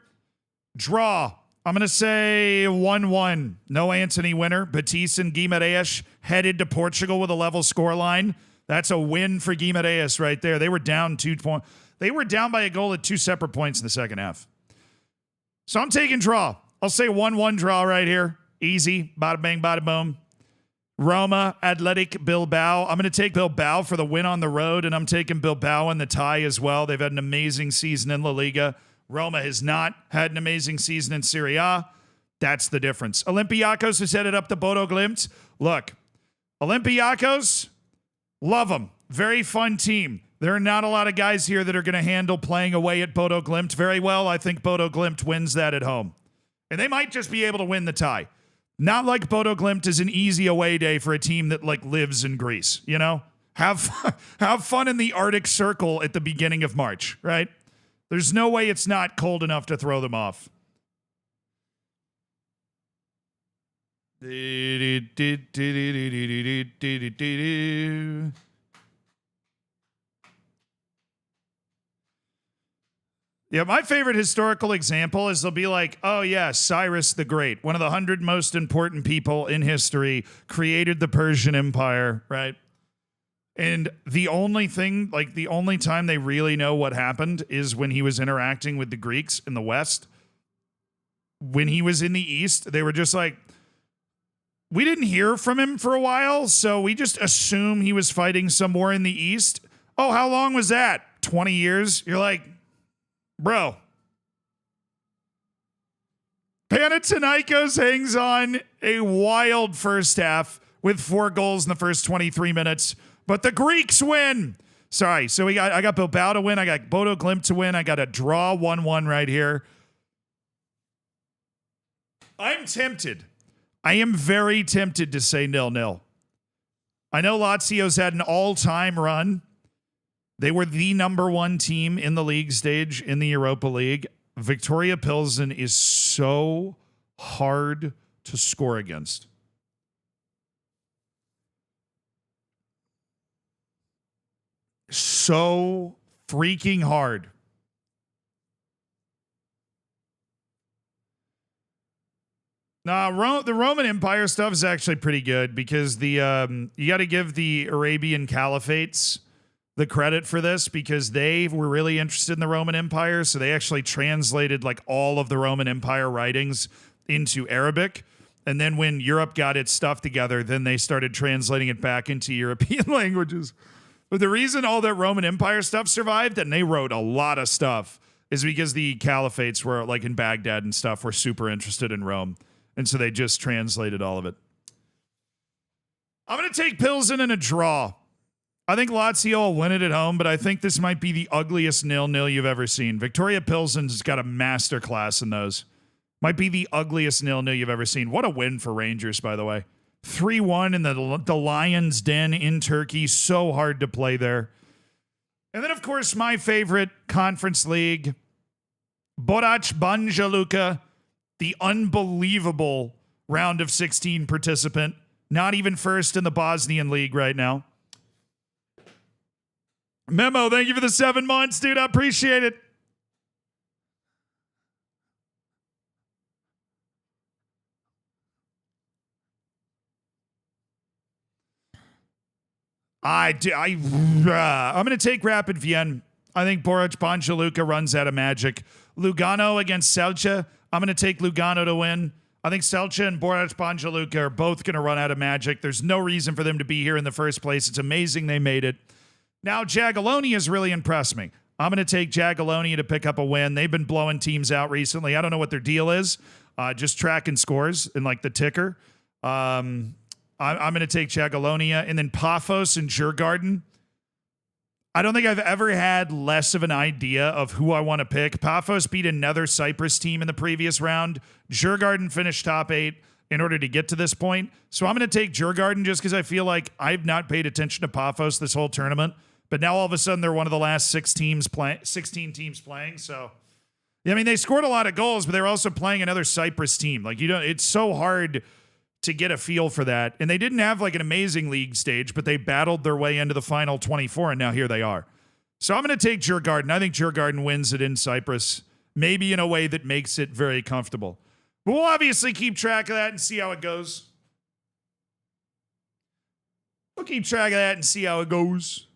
A: Draw. I'm going to say 1-1. No Anthony winner. Batiste and Guimaraes headed to Portugal with a level scoreline. That's a win for Guimaraes right there. They were down 2 points. They were down by a goal at 2 separate points in the second half. So I'm taking draw. I'll say 1-1 draw right here. Easy. Bada bang, bada boom. Roma, Athletic Bilbao. I'm going to take Bilbao for the win on the road, and I'm taking Bilbao in the tie as well. They've had an amazing season in La Liga. Roma has not had an amazing season in Serie A. That's the difference. Olympiacos has headed up to Bodo Glimt. Look, Olympiacos, love them. Very fun team. There are not a lot of guys here that are going to handle playing away at Bodo Glimt very well. I think Bodo Glimt wins that at home. And they might just be able to win the tie. Not like Bodo Glimt is an easy away day for a team that like lives in Greece, you know? Have fun in the Arctic Circle at the beginning of March, right? There's no way it's not cold enough to throw them off. Yeah, my favorite historical example is they'll be like, oh yeah, Cyrus the Great, one of the 100 most important people in history, created the Persian Empire, right? And the only thing, like the only time they really know what happened is when he was interacting with the Greeks in the West. When he was in the East, they were just like, we didn't hear from him for a while, so we just assume he was fighting some war in the East. Oh, how long was that? 20 years? You're like, bro. Panathinaikos hangs on a wild first half with 4 goals in the first 23 minutes, but the Greeks win. Sorry. So I got Bilbao to win. I got Bodo Glimt to win. I got a draw 1-1 right here. I'm tempted. I am very tempted to say 0-0. I know Lazio's had an all-time run. They were the number one team in the league stage in the Europa League. Victoria Pilsen is so hard to score against. So freaking hard. Nah, the Roman Empire stuff is actually pretty good because the you got to give the Arabian Caliphates the credit for this because they were really interested in the Roman Empire, so they actually translated like all of the Roman Empire writings into Arabic. And then when Europe got its stuff together, then they started translating it back into European languages. But the reason all that Roman Empire stuff survived, and they wrote a lot of stuff, is because the Caliphates were like in Baghdad and stuff were super interested in Rome. And so they just translated all of it. I'm going to take Pilsen in a draw. I think Lazio will win it at home, but I think this might be the ugliest 0-0 you've ever seen. Victoria Pilsen's got a master class in those. Might be the ugliest 0-0 you've ever seen. What a win for Rangers, by the way. 3-1 in the Lion's Den in Turkey. So hard to play there. And then, of course, my favorite Conference League, Borac Banja Luka, the unbelievable round of 16 participant. Not even first in the Bosnian League right now. Memo, thank you for the 7 months, dude. I appreciate it. I'm going to take Rapid Vienna. I think Borac Banja Luka runs out of magic. Lugano against Celje. I'm going to take Lugano to win. I think Celje and Borac Banja Luka are both going to run out of magic. There's no reason for them to be here in the first place. It's amazing they made it. Now, Jagielloniya has really impressed me. I'm going to take Jagielloniya to pick up a win. They've been blowing teams out recently. I don't know what their deal is. Just tracking scores in like the ticker. I'm going to take Jagielloniya. And then Paphos and Djurgården. I don't think I've ever had less of an idea of who I want to pick. Paphos beat another Cyprus team in the previous round. Djurgården finished top 8 in order to get to this point. So I'm going to take Djurgården just because I feel like I've not paid attention to Paphos this whole tournament. But now all of a sudden they're one of the last 16 teams playing. So, yeah, I mean, they scored a lot of goals, but they're also playing another Cyprus team. Like, it's so hard to get a feel for that. And they didn't have like an amazing league stage, but they battled their way into the final 24, and now here they are. So I'm going to take Djurgården. I think Djurgården wins it in Cyprus, maybe in a way that makes it very comfortable. But we'll obviously keep track of that and see how it goes. We'll keep track of that and see how it goes.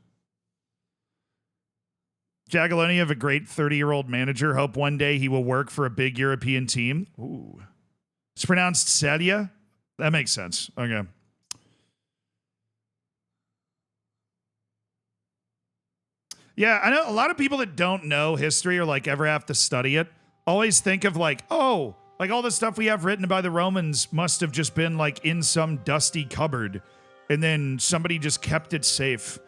A: Jagielloniya have a great 30-year-old manager. Hope one day he will work for a big European team. Ooh. It's pronounced Sadia. That makes sense. Okay. Yeah, I know a lot of people that don't know history or like ever have to study it always think of like, oh, like all the stuff we have written by the Romans must have just been like in some dusty cupboard and then somebody just kept it safe,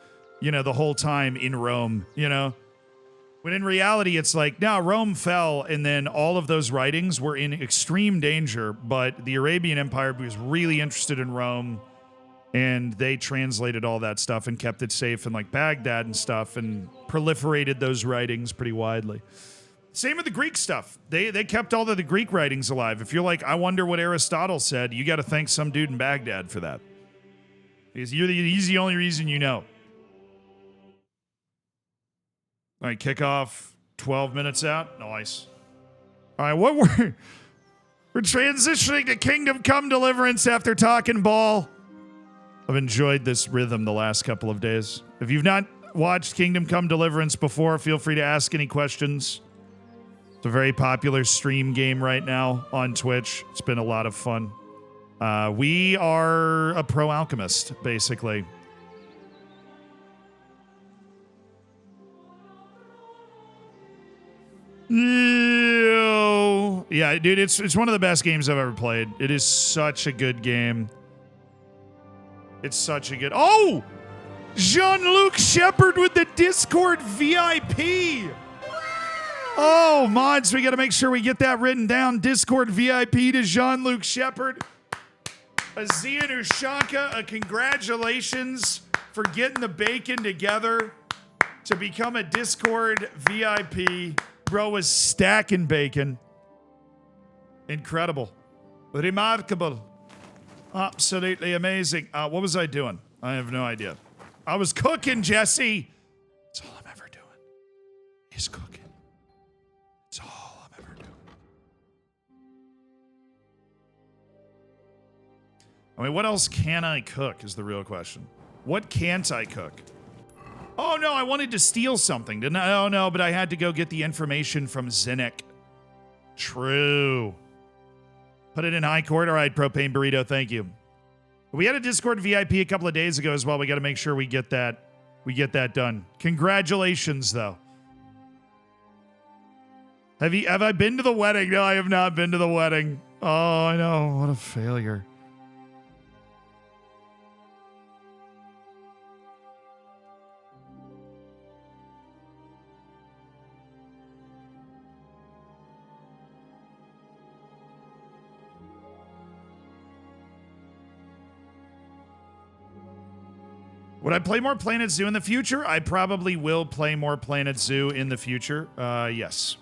A: the whole time in Rome, When in reality, it's like, no, Rome fell, and then all of those writings were in extreme danger, but the Arabian Empire was really interested in Rome, and they translated all that stuff and kept it safe in like Baghdad and stuff and proliferated those writings pretty widely. Same with the Greek stuff. They kept all of the Greek writings alive. If you're like, I wonder what Aristotle said, you got to thank some dude in Baghdad for that. Because he's the only reason you know. All right, kickoff, 12 minutes out. Nice. All right, we're transitioning to Kingdom Come Deliverance after talking ball. I've enjoyed this rhythm the last couple of days. If you've not watched Kingdom Come Deliverance before, feel free to ask any questions. It's a very popular stream game right now on Twitch. It's been a lot of fun. We are a pro alchemist, basically. Yeah, dude, it's one of the best games I've ever played. It is such a good game. It's such a good... Oh! Jean-Luc Shepard with the Discord VIP. Oh, mods, we got to make sure we get that written down. Discord VIP to Jean-Luc Shepard. Azia Ushanka, a congratulations for getting the bacon together to become a Discord VIP. Bro was stacking bacon. Incredible. Remarkable. Absolutely amazing. What was I doing? I have no idea. I was cooking, Jesse. That's all I'm ever doing. Is cooking. That's all I'm ever doing. I mean, what else can I cook is the real question. What can't I cook? Oh, no, I wanted to steal something, didn't I? Oh, no, but I had to go get the information from Zinnik. True. Put it in high court. All right, Propane Burrito, thank you. We had a Discord VIP a couple of days ago as well. We got to make sure we get that done. Congratulations, though. Have I been to the wedding? No, I have not been to the wedding. Oh, I know. What a failure. Would I play more Planet Zoo in the future? I probably will play more Planet Zoo in the future. Yes.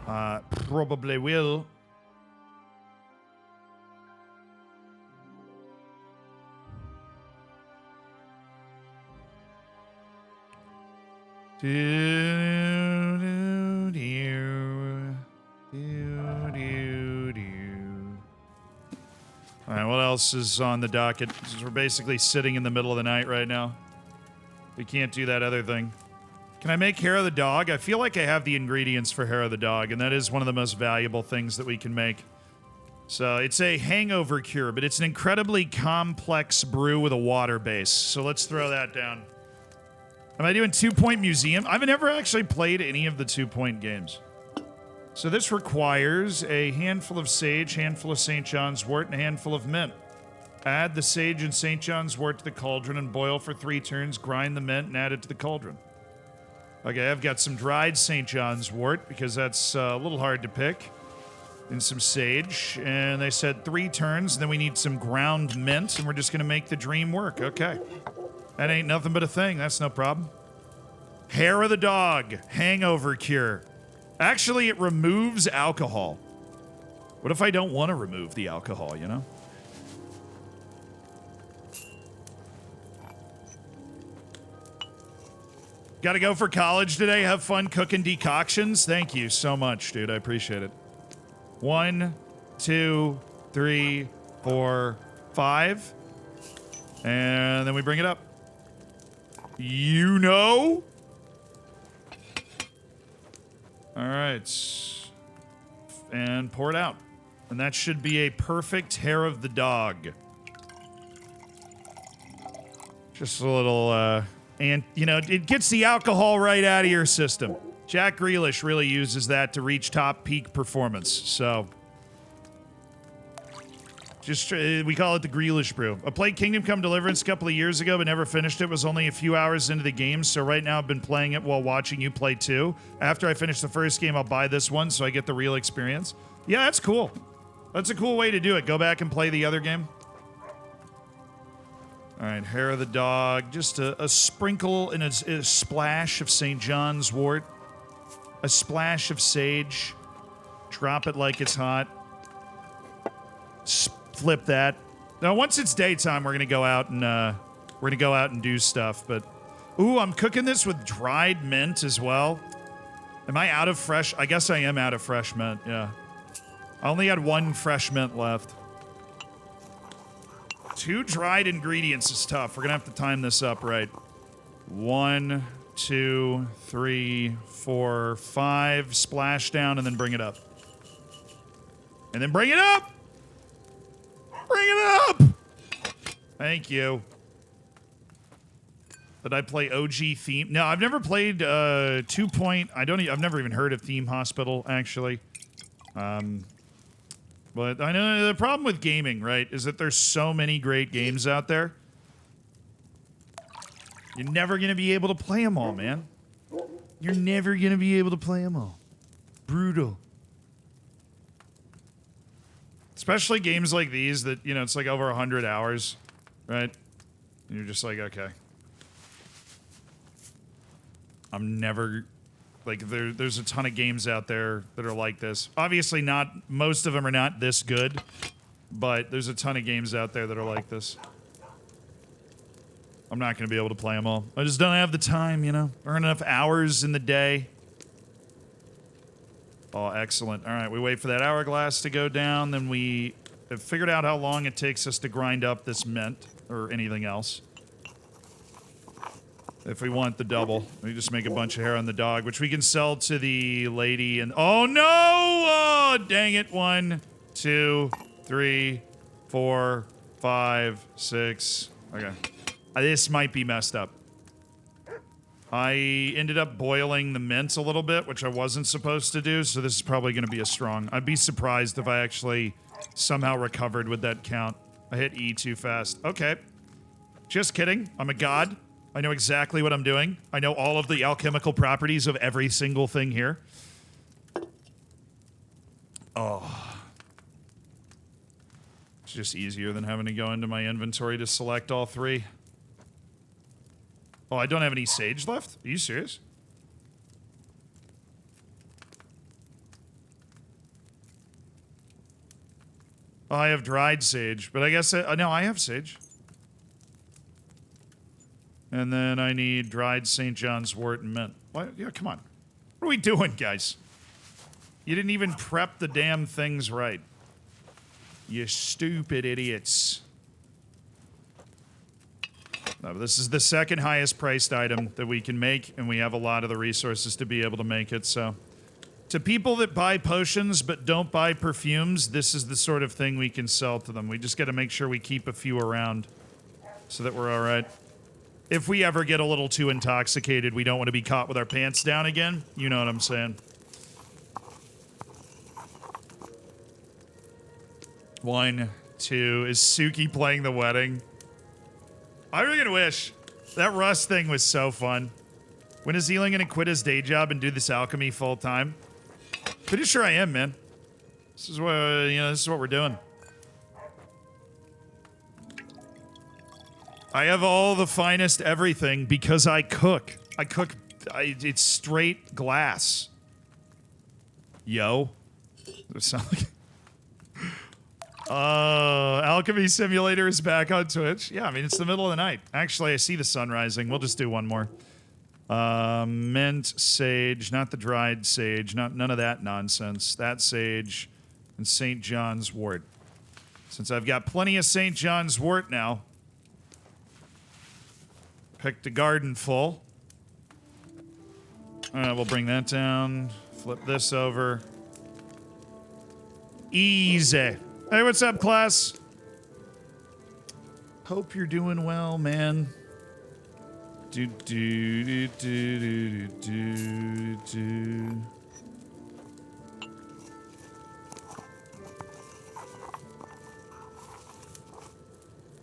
A: Probably will. All right, what else is on the docket? We're basically sitting in the middle of the night right now. We can't do that other thing. Can I make hair of the dog? I feel like I have the ingredients for hair of the dog, and that is one of the most valuable things that we can make. So it's a hangover cure, but it's an incredibly complex brew with a water base. So let's throw that down. Am I doing 2 Point Museum? I've never actually played any of the 2 Point games. So this requires a handful of sage, handful of St. John's wort, and a handful of mint. Add the sage and St. John's wort to the cauldron and boil for 3 turns. Grind the mint and add it to the cauldron. Okay, I've got some dried St. John's wort because that's a little hard to pick. And some sage. And they said 3 turns. And then we need some ground mint. And we're just going to make the dream work. Okay. That ain't nothing but a thing. That's no problem. Hair of the dog. Hangover cure. Actually, it removes alcohol. What if I don't want to remove the alcohol, you know? Got to go for college today. Have fun cooking decoctions. Thank you so much, dude. I appreciate it. 1, 2, 3, 4, 5. And then we bring it up. You know? All right. And pour it out. And that should be a perfect hair of the dog. Just a little, and, you know, it gets the alcohol right out of your system. Jack Grealish really uses that to reach top peak performance. So, just, we call it the Grealish brew. I played Kingdom Come Deliverance a couple of years ago, but never finished it. It was only a few hours into the game, so right now I've been playing it while watching you play too. After I finish the first game, I'll buy this one so I get the real experience. Yeah, that's cool. That's a cool way to do it. Go back and play the other game. All right, hair of the dog. Just a sprinkle and a splash of St. John's wort. A splash of sage. Drop it like it's hot. Flip that. Now, once it's daytime, we're gonna go out and do stuff. But, ooh, I'm cooking this with dried mint as well. Am I out of fresh? I guess I am out of fresh mint. Yeah, I only had 1 fresh mint left. 2 dried ingredients is tough. We're gonna have to time this up right. 1, 2, 3, 4, 5. Splash down and then bring it up. And then bring it up. Bring it up! Thank you. Did I play OG Theme? No, I've never played 2 Point. I've never even heard of Theme Hospital, actually. But I know the problem with gaming, right, is that there's so many great games out there. You're never going to be able to play them all, man. You're never going to be able to play them all. Brutal. Especially games like these that, you know, it's like over 100 hours, right? And you're just like, okay. I'm never... Like, there's a ton of games out there that are like this. Obviously not... Most of them are not this good, but there's a ton of games out there that are like this. I'm not going to be able to play them all. I just don't have the time, you know? There aren't enough hours in the day. Oh, excellent. All right, we wait for that hourglass to go down, then we have figured out how long it takes us to grind up this mint, or anything else. If we want the double, we just make a bunch of hair on the dog, which we can sell to the lady and... Oh, no! Oh, dang it. 1, 2, 3, 4, 5, 6. Okay. This might be messed up. I ended up boiling the mint a little bit, which I wasn't supposed to do, so this is probably going to be a strong. I'd be surprised if I actually somehow recovered with that count. I hit E too fast. Okay. Just kidding. I'm a god. I know exactly what I'm doing. I know all of the alchemical properties of every single thing here. Oh. It's just easier than having to go into my inventory to select all 3. Oh, I don't have any sage left? Are you serious? Oh, I have dried sage, but I guess... no, I have sage. And then I need dried St. John's wort and mint. What? Yeah, come on. What are we doing, guys? You didn't even prep the damn things right. You stupid idiots. No, this is the second highest priced item that we can make, and we have a lot of the resources to be able to make it, so... To people that buy potions but don't buy perfumes, this is the sort of thing we can sell to them. We just gotta make sure we keep a few around so that we're alright. If we ever get a little too intoxicated, we don't want to be caught with our pants down again. You know what I'm saying. 1, 2... Is Suki playing the wedding? I really wish. That Rust thing was so fun. When is Zealand gonna quit his day job and do this alchemy full time? Pretty sure I am, man. This is what, you know, this is what we're doing. I have all the finest everything because I cook. It's straight glass. Yo. Does it sound like... Alchemy Simulator is back on Twitch. Yeah, I mean, it's the middle of the night. Actually, I see the sun rising. We'll just do one more. Mint, sage, not the dried sage, none of that nonsense. That sage, and St. John's wort. Since I've got plenty of St. John's wort now, picked a garden full. We'll bring that down, flip this over. Easy. Hey, what's up, class? Hope you're doing well, man. Do do do do do do.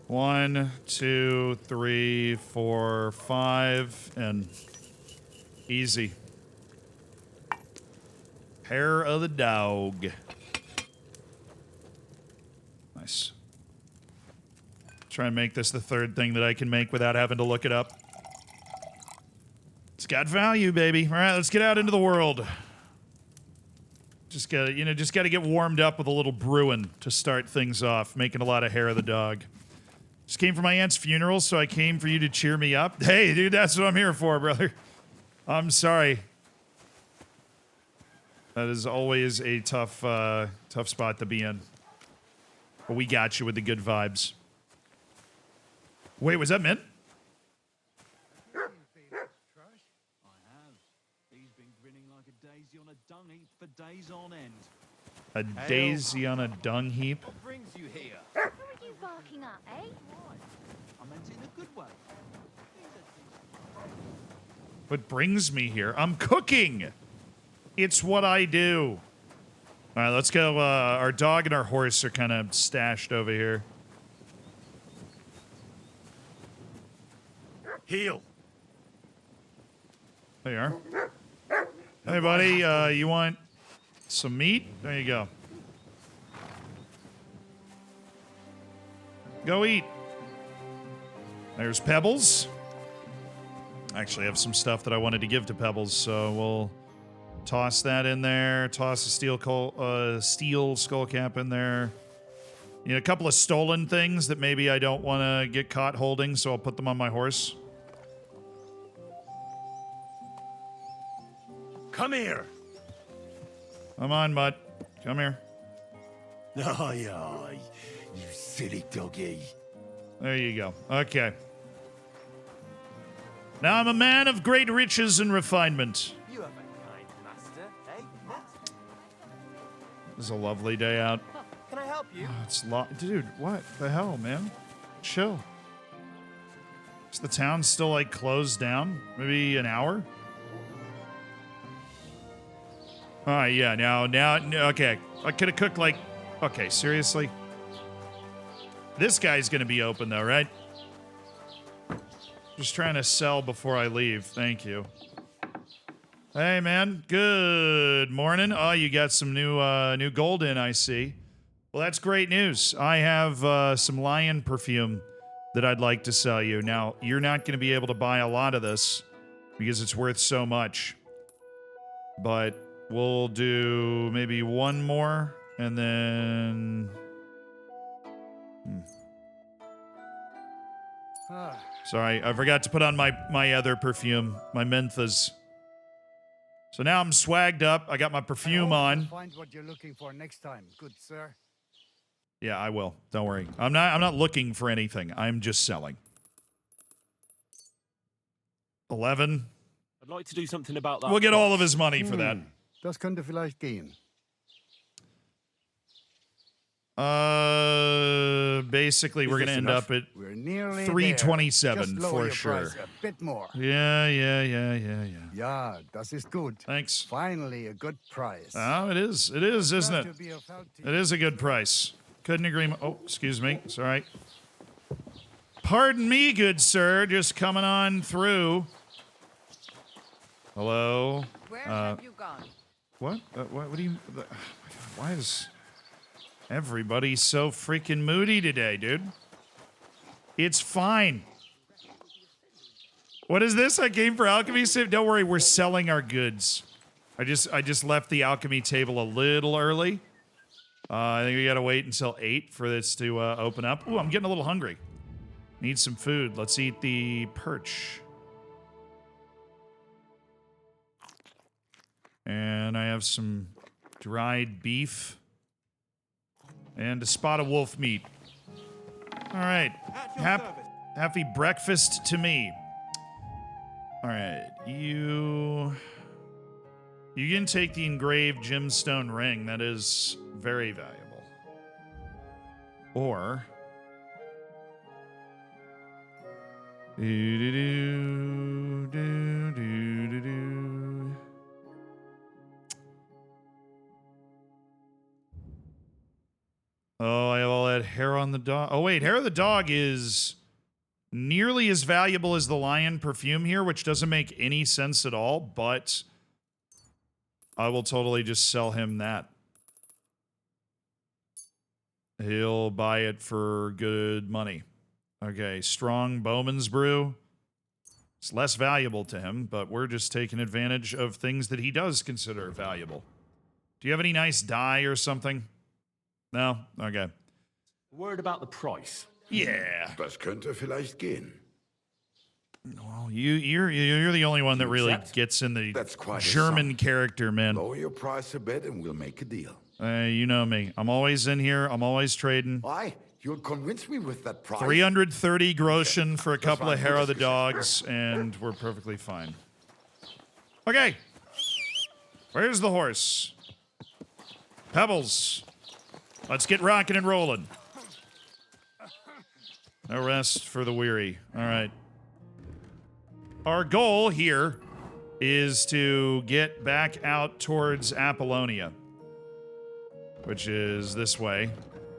A: One, 2, 3, 4, 5, and easy. Hair of the dog. Nice. Try and make this the third thing that I can make without having to look it up. It's got value, baby. All right, let's get out into the world. Just gotta, just gotta get warmed up with a little brewing to start things off, making a lot of hair of the dog. Just came from my aunt's funeral, so I came for you to cheer me up. Hey, dude, that's what I'm here for, brother. I'm sorry. That is always a tough spot to be in. But we got you with the good vibes. Wait, was that mint?
B: I have. He's been grinning like a daisy on a dung heap for days on end.
A: A daisy on a dung heap?
B: What brings you here?
C: Who are you barking at, eh?
B: Why? I meant it in a good way.
A: What brings me here? I'm cooking! It's what I do. All right, let's go. Our dog and our horse are kind of stashed over here.
D: Heal.
A: There you are. Hey, buddy, you want some meat? There you go. Go eat. There's Pebbles. I actually have some stuff that I wanted to give to Pebbles, so we'll toss that in there. Toss a steel skull cap in there. You know, a couple of stolen things that maybe I don't want to get caught holding, so I'll put them on my horse.
D: Come here.
A: Come on, bud. Come here.
D: Aye, aye, you silly doggy.
A: There you go. Okay. Now I'm a man of great riches and refinement.
D: You have a kind master, eh?
A: This is a lovely day out.
D: Can I help you?
A: It's dude, what the hell, man? Chill. Is the town still like closed down? Maybe an hour? All right, yeah, now, okay. I could have cooked like, okay, seriously? This guy's gonna be open though, right? Just trying to sell before I leave. Thank you. Hey, man. Good morning. Oh, you got some new gold in, I see. Well, that's great news. I have some lion perfume that I'd like to sell you. Now, you're not going to be able to buy a lot of this because it's worth so much. But we'll do maybe one more and then... Sorry, I forgot to put on my other perfume, my Menthas. So now I'm swagged up. I got my perfume on.
E: Find what you're looking for next time, good sir.
A: Yeah, I will. Don't worry. I'm not looking for anything. I'm just selling. 11.
F: I'd like to do something about that.
A: We'll get all of his money for that.
E: Das könnte vielleicht gehen.
A: Basically, we're gonna end up at
E: We're nearly
A: 327
E: there. Just lower
A: for
E: your
A: sure.
E: price a bit more.
A: Yeah.
E: Ja, das ist gut.
A: Thanks.
E: Finally, a good price.
A: Oh, it is, isn't
E: Glad
A: it?
E: to be of help to
A: It is a good price. Couldn't agree more. Oh, excuse me. Sorry. Pardon me, good sir. Just coming on through. Hello.
G: Where have you gone?
A: What? What do you? Oh my God, why is everybody so freaking moody today, dude? It's fine. What is this? I came for alchemy. Don't worry, we're selling our goods. I just left the alchemy table a little early. I think we gotta wait until 8 for this to open up. Ooh, I'm getting a little hungry. Need some food. Let's eat the perch. And I have some dried beef. And a spot of wolf meat. All right. Happy breakfast to me. All right. You can take the engraved gemstone ring. That is very valuable. Or... Oh, I have all that hair on the dog. Oh, wait, hair of the dog is nearly as valuable as the lion perfume here, which doesn't make any sense at all, but I will totally just sell him that. He'll buy it for good money. Okay, strong Bowman's brew. It's less valuable to him, but we're just taking advantage of things that he does consider valuable. Do you have any nice dye or something? No? Okay.
F: Word about the price.
A: Yeah.
H: Das könnte vielleicht gehen.
A: Well, you're the only one that really
F: accept?
A: gets in the
H: That's quite a
A: German
H: sum.
A: character, man.
H: Lower your price a bit and we'll make a deal.
A: You know me. I'm always in here. I'm always trading.
H: Why? You'll convince me with that price.
A: 330 Groschen for a couple
H: war
A: of
H: ein
A: hair of the
H: gutes
A: dogs, and we're perfectly fine. Okay. Where's the horse? Pebbles. Let's get rocking and rolling. No rest for the weary. All right. Our goal here is to get back out towards Apollonia, which is this way.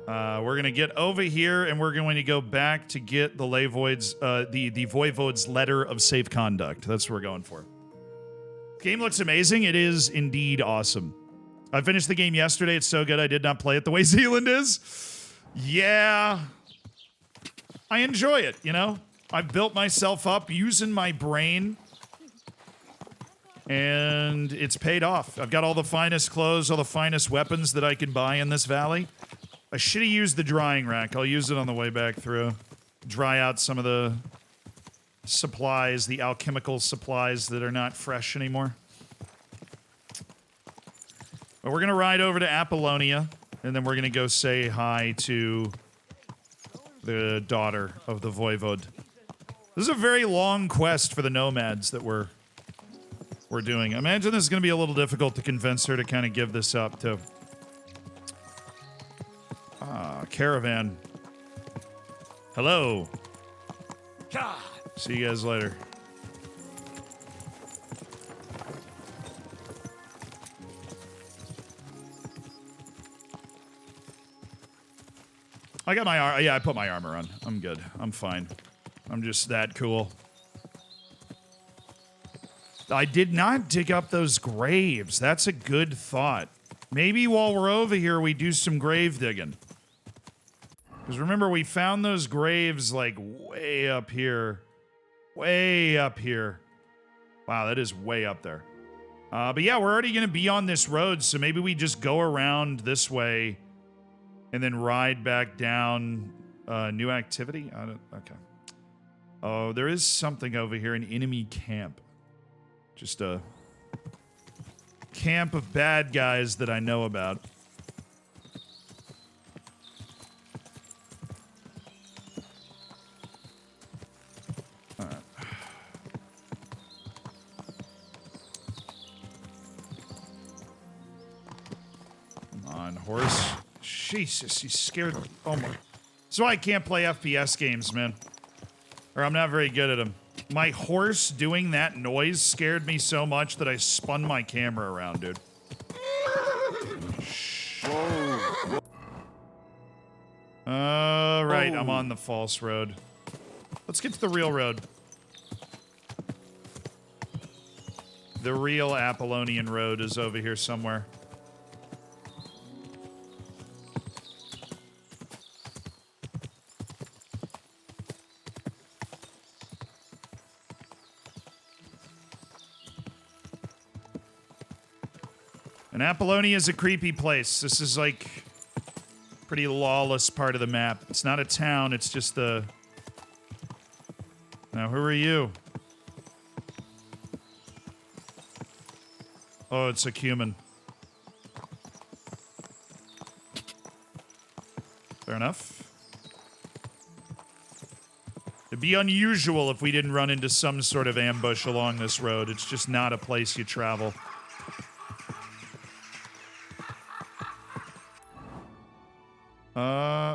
A: We're going to get over here, and we're going to go back to get the Voivode's letter of safe conduct. That's what we're going for. Game looks amazing. It is indeed awesome. I finished the game yesterday. It's so good I did not play it the way Zealand is. Yeah. I enjoy it, you know? I've built myself up using my brain. And it's paid off. I've got all the finest clothes, all the finest weapons that I can buy in this valley. I should have used the drying rack. I'll use it on the way back through. Dry out some of the supplies, the alchemical supplies that are not fresh anymore. But we're going to ride over to Apollonia, and then we're going to go say hi to the daughter of the Voivode. This is a very long quest for the nomads that we're doing. I imagine this is going to be a little difficult to convince her to kind of give this up, too. Ah, caravan. Hello. See you guys later. I got my yeah, I put my armor on. I'm good. I'm fine. I'm just that cool. I did not dig up those graves. That's a good thought. Maybe while we're over here, we do some grave digging. Because remember, we found those graves, like, way up here. Way up here. Wow, that is way up there. But yeah, we're already going to be on this road, so maybe we just go around this way and then ride back down. New activity? I don't... Okay. Oh, there is something over here, an enemy camp. Just a camp of bad guys that I know about. All right. Come on, horse. Jesus, he's scared. Oh my. That's why I can't play FPS games, man. Or I'm not very good at them. My horse doing that noise scared me so much that I spun my camera around, dude. Right, I'm on the false road. Let's get to the real road. The real Apollonian road is over here somewhere. And Apollonia is a creepy place. This is like pretty lawless part of the map. It's not a town, it's just the... Now, who are you? Oh, it's a cumin. Fair enough. It'd be unusual if we didn't run into some sort of ambush along this road. It's just not a place you travel.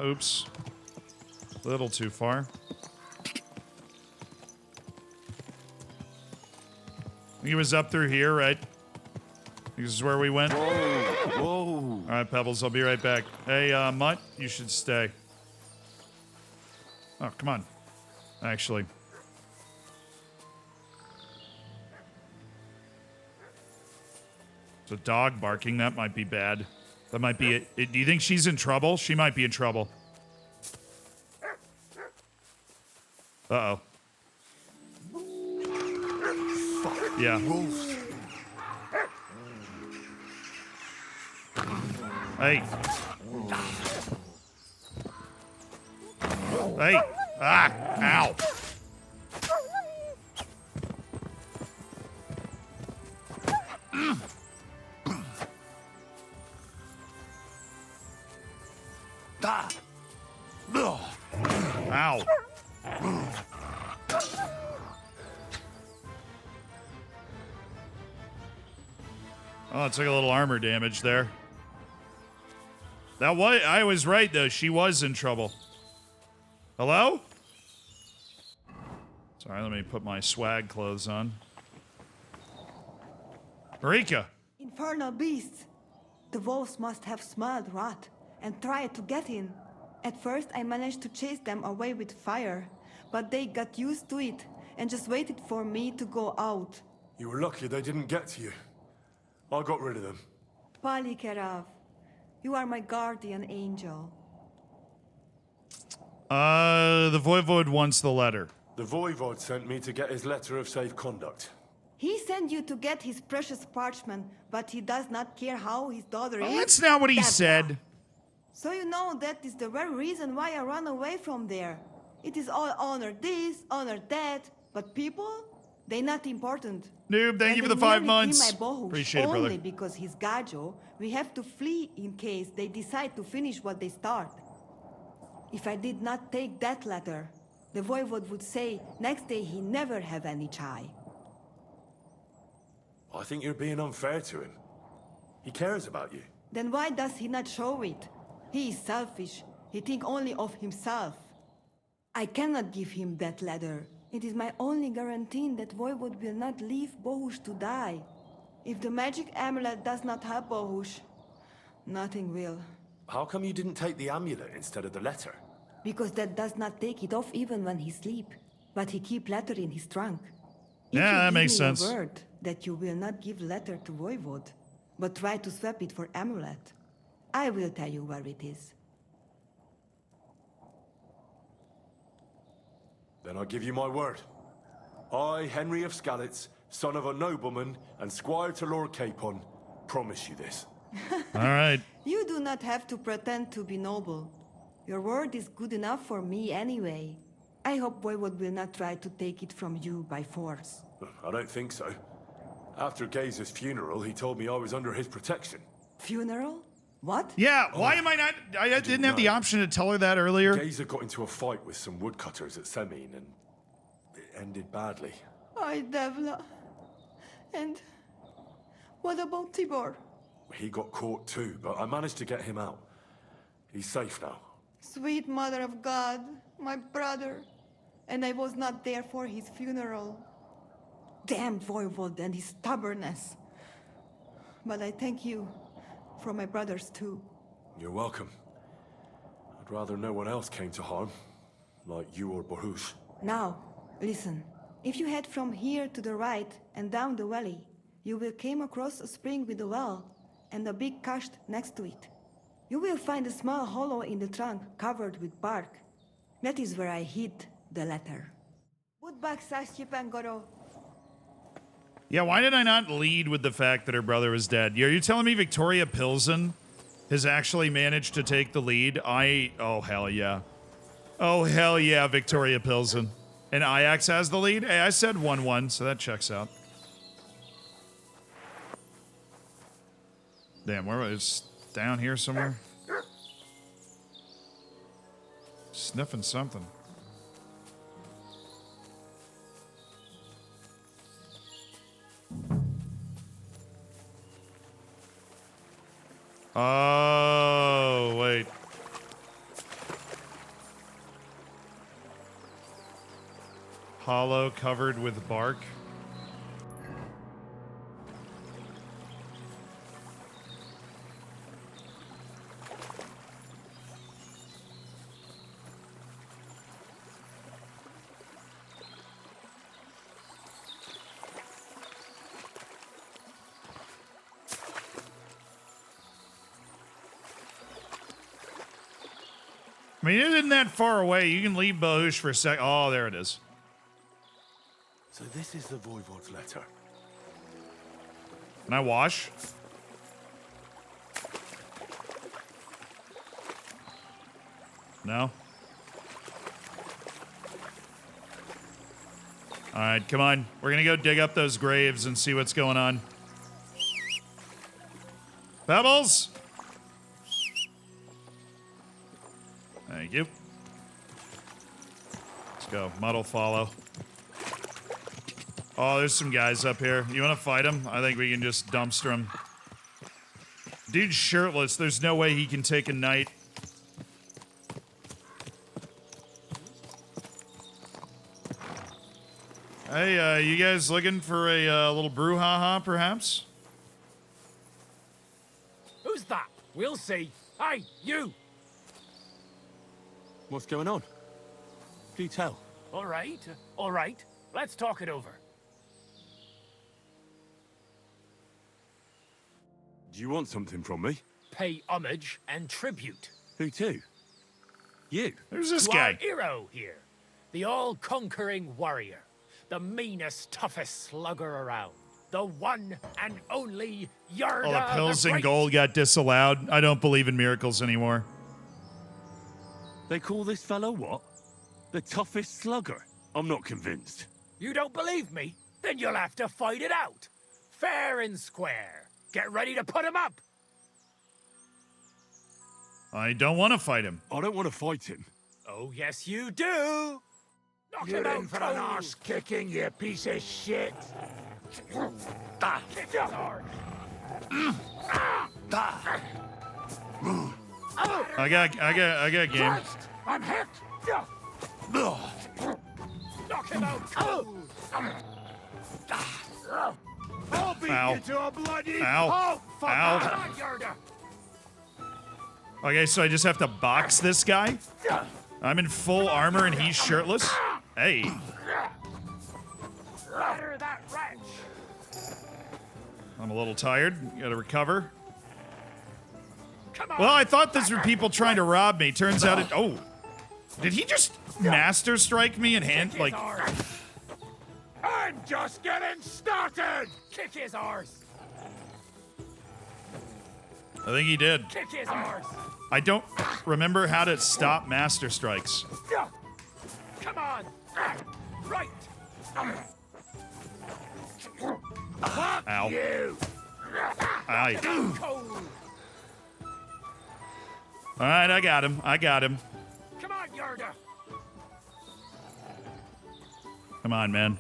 A: Oops. A little too far. I think it was up through here, right? This is where we went.
F: Whoa.
A: All right, Pebbles, I'll be right back. Hey, Mutt, you should stay. Oh, come on. Actually. It's a dog barking. That might be bad. That might be it. Do you think she's in trouble? She might be in trouble. Uh-oh. Yeah. Hey. Hey. Ah. Ow. Ow. Oh, it took a little armor damage there. That was, I was right though. She was in trouble. Hello? Sorry, let me put my swag clothes on. Marika.
G: Infernal beasts! The wolves must have smelled rat and tried to get in. At first I managed to chase them away with fire, but they got used to it and just waited for me to go out.
I: You were lucky they didn't get to you. I got rid of them.
G: Polykerov, you are my guardian angel.
A: The Voivode wants the letter.
I: The Voivod sent me to get his letter of safe conduct.
G: He sent you to get his precious parchment, but he does not care how his daughter
A: Well,
G: is.
A: that's not what he
G: That's
A: said.
G: why. So you know that is the very reason why I run away from there. It is all honor this, honor that, but people, they not important.
A: Noob, thank
G: And
A: you for
G: they
A: the 5
G: nearly
A: months.
G: kill my Bohush.
A: Appreciate it, brother.
G: Only because he's Gajo, we have to flee in case they decide to finish what they start. If I did not take that letter, the Voivode would say next day he never have any chai.
I: I think you're being unfair to him. He cares about you.
G: Then why does he not show it? He is selfish. He think only of himself. I cannot give him that letter. It is my only guarantee that Voivode will not leave Bohush to die. If the magic amulet does not help Bohush, nothing will.
I: How come you didn't take the amulet instead of the letter?
G: Because that does not take it off even when he sleep. But he keep letter in his trunk. If
A: Yeah,
G: you
A: that
G: give
A: makes
G: me
A: sense.
G: a word that you will not give letter to Voivode, but try to swap it for amulet, I will tell you where it is.
I: Then I give you my word. I, Henry of Skalitz, son of a nobleman and squire to Lord Capon, promise you this.
A: All right.
G: You do not have to pretend to be noble. Your word is good enough for me anyway. I hope Voivode will not try to take it from you by force.
I: I don't think so. After Gaze's funeral, he told me I was under his protection.
G: Funeral? What?
A: Yeah, why am I not? I didn't have the option to tell her that earlier.
I: Gaze got into a fight with some woodcutters at Semine, and it ended badly.
G: Ay, Devla. And what about Tibor?
I: He got caught too, but I managed to get him out. He's safe now.
G: Sweet Mother of God, my brother. And I was not there for his funeral. Damn Voivode and his stubbornness. But I thank you for my brothers too.
I: You're welcome. I'd rather no one else came to harm, like you or Bohush.
G: Now, listen. If you head from here to the right and down the valley, you will come across a spring with a well and a big kasht next to it. You will find a small hollow in the trunk covered with bark. That is where I hid the letter. Budbak Sashipangoro.
A: Yeah, why did I not lead with the fact that her brother was dead? Are you telling me Victoria Pilsen has actually managed to take the lead? Oh, hell yeah. Oh, hell yeah, Victoria Pilsen. And Ajax has the lead? Hey, I said 1-1, so that checks out. Damn, where was it? Down here somewhere? Sniffing something. Oh, wait. Hollow covered with bark. I mean, it isn't that far away. You can leave Bohush for a sec. Oh, there it is.
I: So this is the Voivod's letter.
A: Can I wash? No? All right, come on. We're going to go dig up those graves and see what's going on. Pebbles! Thank you. Let's go. Muddle follow. Oh, there's some guys up here. You want to fight them? I think we can just dumpster them. Dude's shirtless. There's no way he can take a knight. Hey, you guys looking for a little brouhaha, perhaps?
F: Who's that? We'll see. Hey, you!
I: What's going on? Do tell.
F: All right. Let's talk it over.
I: Do you want something from me?
F: Pay homage and tribute
I: Who to? You?
A: Who's this
F: to
A: guy?
F: our hero here. The all-conquering warrior. The meanest, toughest slugger around. The one and only Yarda
A: All the pills
F: the
A: and
F: Great.
A: gold got disallowed. I don't believe in miracles anymore.
I: They call this fellow what? The toughest slugger? I'm not convinced.
F: You don't believe me? Then you'll have to fight it out. Fair and square. Get ready to put him up.
A: I don't want to fight him.
I: I don't want to fight him.
F: Oh, yes, you do. Knock him out cold.
D: kicking, you piece of shit.
F: Kick his arse.
A: I got game.
F: I'm hit. Knock him out cold.
D: I'll beat
A: Ow.
D: you to a bloody
A: Ow.
D: pulp, fucker.
A: Ow.
F: Come on, Yarda.
A: Okay, so I just have to box this guy? I'm in full armor and he's shirtless? Hey.
F: Batter that wretch.
A: I'm a little tired. Gotta recover.
F: Come on.
A: Well, I thought these were people trying to rob me. Turns out it... Oh. Did he just master strike me and hand...
F: Kick
A: Like...
F: his arse.
D: I'm just getting started.
F: Kick his arse.
A: I think he did.
F: Kick his arse.
A: I don't remember how to stop master strikes.
F: Come on. Right.
A: Ow.
D: You.
A: Aye.
F: Cold.
A: Alright, I got him. I got him.
F: Come on, Yarda.
A: Come on, man.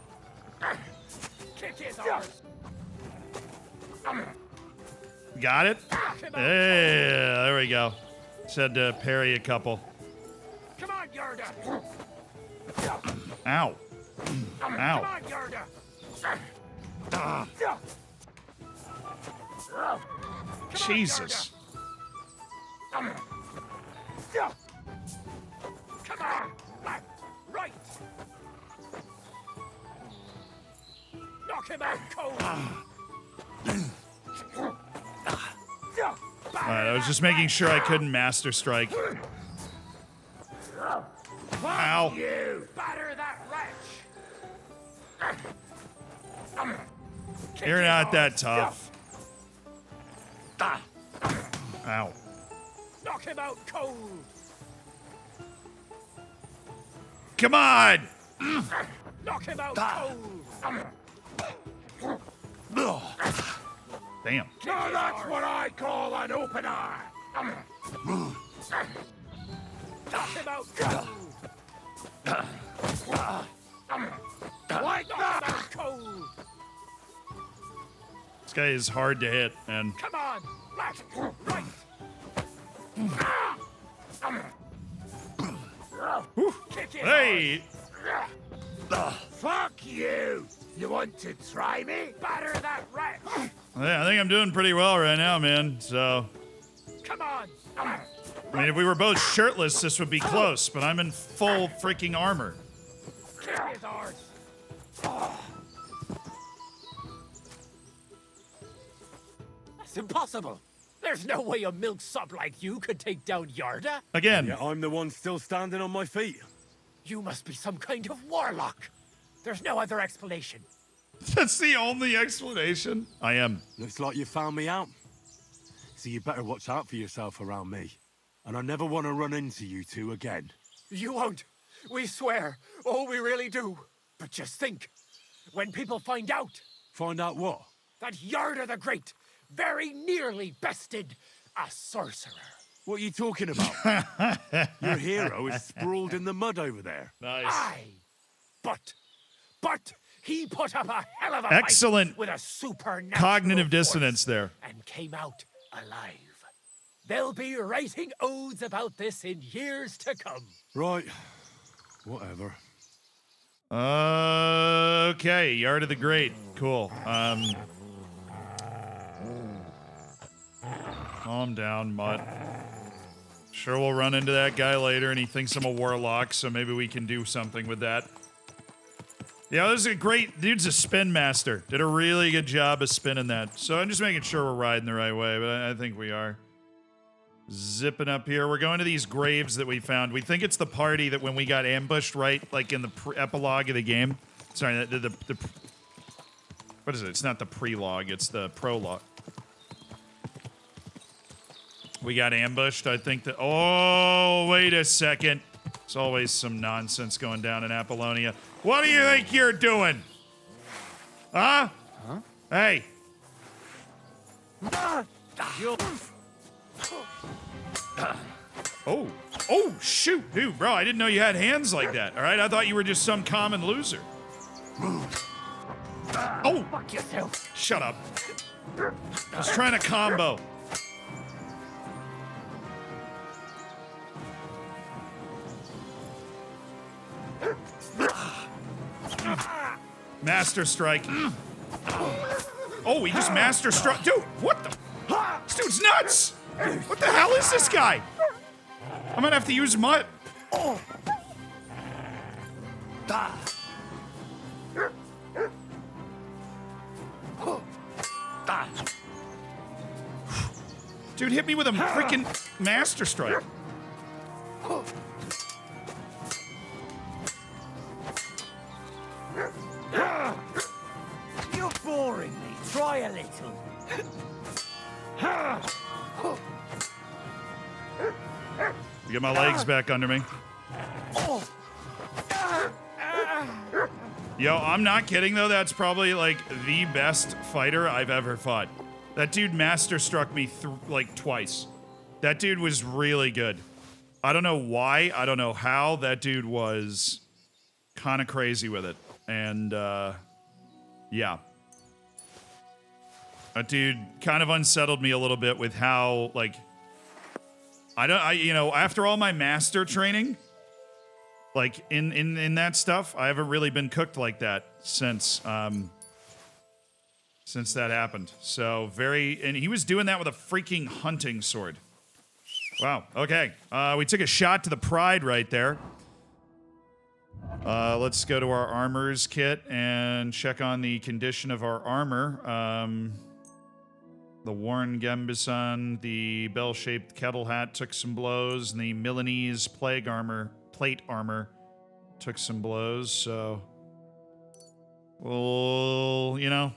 F: Kick his arse.
A: Got it?
F: Come on.
A: Yeah, there we go. Just had to parry a couple.
F: Come on, Yarda.
A: Ow.
F: Come
A: Ow.
F: on, Yarda.
A: Jesus.
F: Come on. Left. Right. Knock him out cold.
A: Alright, I was just making sure I couldn't master strike. Ow.
F: You batter that wretch. Kick
A: You're
F: his
A: not
F: arse.
A: that tough. Ow.
F: Knock him out cold.
A: Come on!
F: Knock him out cold.
A: Damn.
D: Now that's what I call an opener.
F: Knock him out cold.
D: Like
F: Knock
D: that.
F: him out cold.
A: This guy is hard to hit, and
F: Come on. Left. Right. Kick his
A: hey!
D: Fuck you. You want to try me?
F: arse. Batter that wretch.
A: Yeah, I think I'm doing pretty well right now, man. So,
F: Come on.
A: I mean, if we were both shirtless, this would be close, but I'm in full freaking armor.
F: Kick his arse. That's impossible. There's no way a milksop like you could take down Yarda.
A: Again,
I: Yeah, I'm the one still standing on my feet.
F: You must be some kind of warlock. There's no other explanation.
A: that's the only explanation. I am.
I: Looks like you found me out. So you better watch out for yourself around me. And I never want to run into you two again.
F: You won't. We swear. Oh, we really do. But just think. When people find out
I: Find out what?
F: that Yarda the Great very nearly bested a sorcerer.
I: What are you talking about? Your hero is sprawled in the mud over there.
A: Nice.
F: Aye. But he put up a hell of a
A: Excellent
F: fight with a supernatural
A: Cognitive
F: force
A: dissonance there.
F: and came out alive. They'll be writing odes about this in years to come.
I: Right. Whatever.
A: Okay, Yarda the Great. Cool. Calm down, Mutt. Sure, we'll run into that guy later, and he thinks I'm a warlock, so maybe we can do something with that. Yeah, this is a great... Dude's a spin master. Did a really good job of spinning that. So I'm just making sure we're riding the right way, but I think we are. Zipping up here. We're going to these graves that we found. We think it's the party that when we got ambushed, right? Like in the epilogue of the game. Sorry, the what is it? It's not the prelogue. It's the prologue. We got ambushed. I think that... Oh, wait a second. There's always some nonsense going down in Apollonia. What do you think you're doing? Huh? Huh? Hey. Oh. Oh, shoot. Dude, bro, I didn't know you had hands like that. All right? I thought you were just some common loser. Oh.
F: Fuck yourself.
A: Shut up. I was trying to combo. Master strike. Oh, he just master struck. Dude, what the? This dude's nuts. What the hell is this guy? I'm gonna have to use my... Oh. Dude hit me with a freaking master strike.
F: You're boring me. Try a little.
A: Get my legs back under me. Yo, I'm not kidding though. That's probably like the best fighter I've ever fought. That dude master struck me like twice. That dude was really good. I don't know why. I don't know how. That dude was kind of crazy with it. And yeah. That dude kind of unsettled me a little bit with how, like, you know, after all my master training, like in that stuff, I haven't really been cooked like that since that happened. So and he was doing that with a freaking hunting sword. Wow. Okay. We took a shot to the pride right there. Let's go to our armor's kit and check on the condition of our armor. The worn Gambison, the bell-shaped kettle hat took some blows, and the Milanese plate armor took some blows, so we'll, you know,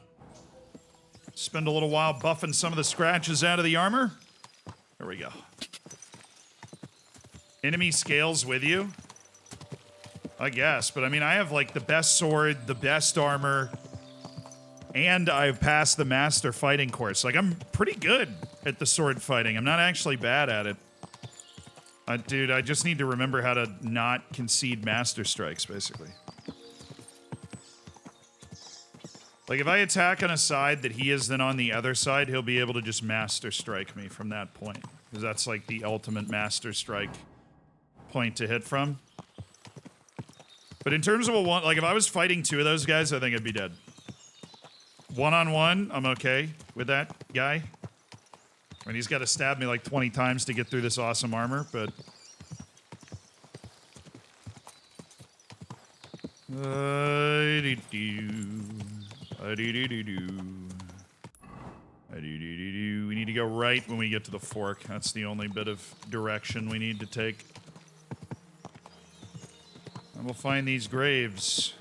A: spend a little while buffing some of the scratches out of the armor. There we go. Enemy scales with you? I guess, but I mean, I have like the best sword, the best armor, and I've passed the master fighting course. Like, I'm pretty good at the sword fighting. I'm not actually bad at it. Dude, I just need to remember how to not concede master strikes, basically. Like, if I attack on a side that he is then on the other side, he'll be able to just master strike me from that point. Because that's like the ultimate master strike point to hit from. But in terms of a one, like if I was fighting two of those guys, I think I'd be dead. One-on-one, I'm okay with that guy. I mean, he's got to stab me like 20 times to get through this awesome armor, but... We need to go right when we get to the fork. That's the only bit of direction we need to take. And we'll find these graves.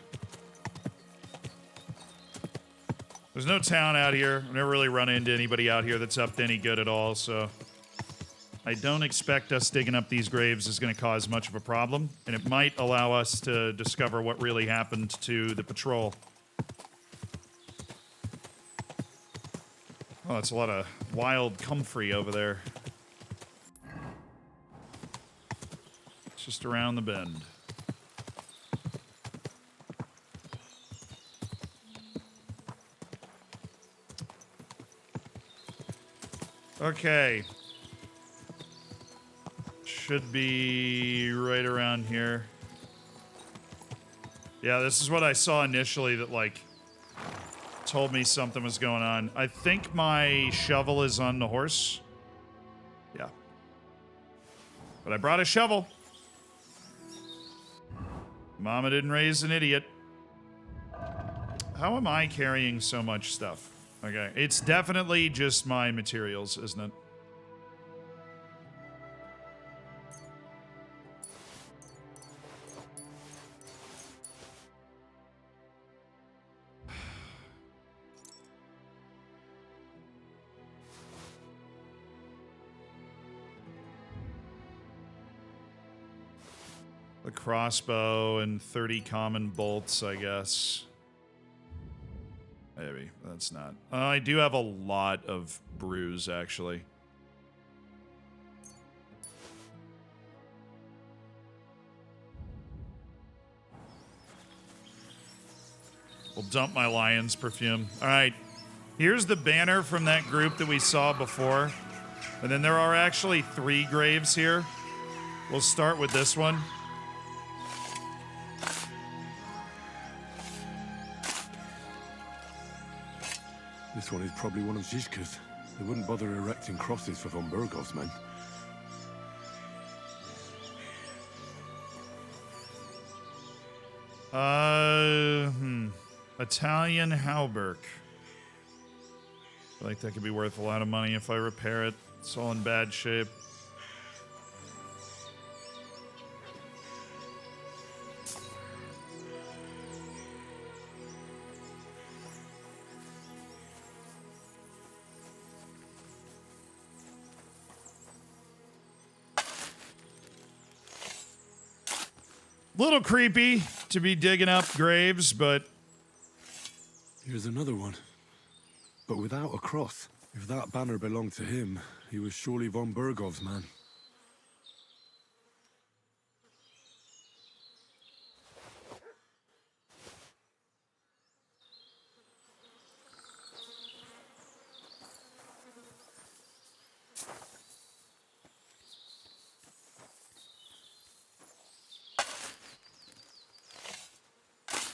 A: There's no town out here. I've never really run into anybody out here that's up to any good at all, so... I don't expect us digging up these graves is going to cause much of a problem, and it might allow us to discover what really happened to the patrol. Oh, that's a lot of wild comfrey over there. It's just around the bend. Okay. Should be right around here. Yeah, this is what I saw initially that, like, told me something was going on. I think my shovel is on the horse. Yeah. But I brought a shovel. Mama didn't raise an idiot. How am I carrying so much stuff? Okay, it's definitely just my materials, isn't it? The crossbow and 30 common bolts, I guess. Maybe. That's not. I do have a lot of brews, actually. We'll dump my lion's perfume. All right. Here's the banner from that group that we saw before. And then there are actually 3 graves here. We'll start with this one.
I: This one is probably one of Zizka's. They wouldn't bother erecting crosses for von Burgov's men.
A: Italian Hauberk. I feel like that could be worth a lot of money if I repair it. It's all in bad shape. Little creepy to be digging up graves, but...
I: Here's another one. But without a cross. If that banner belonged to him, he was surely von Burgov's man.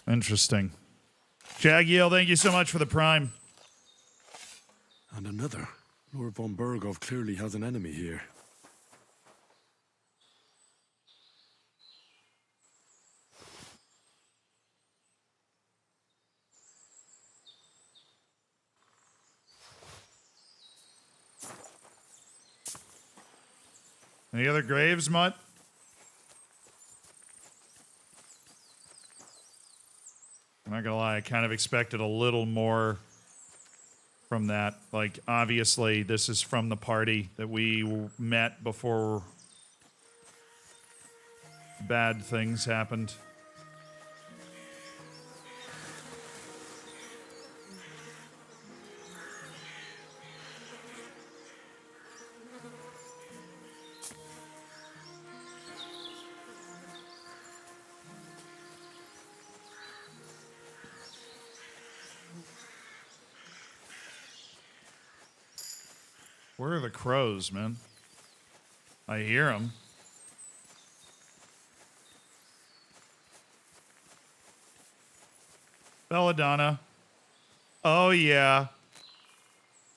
A: Interesting. Jagiel, thank you so much for the prime.
I: And another. Lord von Burgov clearly has an enemy here.
A: Any other graves, Mutt? I'm not gonna lie, I kind of expected a little more from that. Like, obviously, this is from the party that we met before bad things happened. Where are the crows, man? I hear them. Belladonna. Oh, yeah.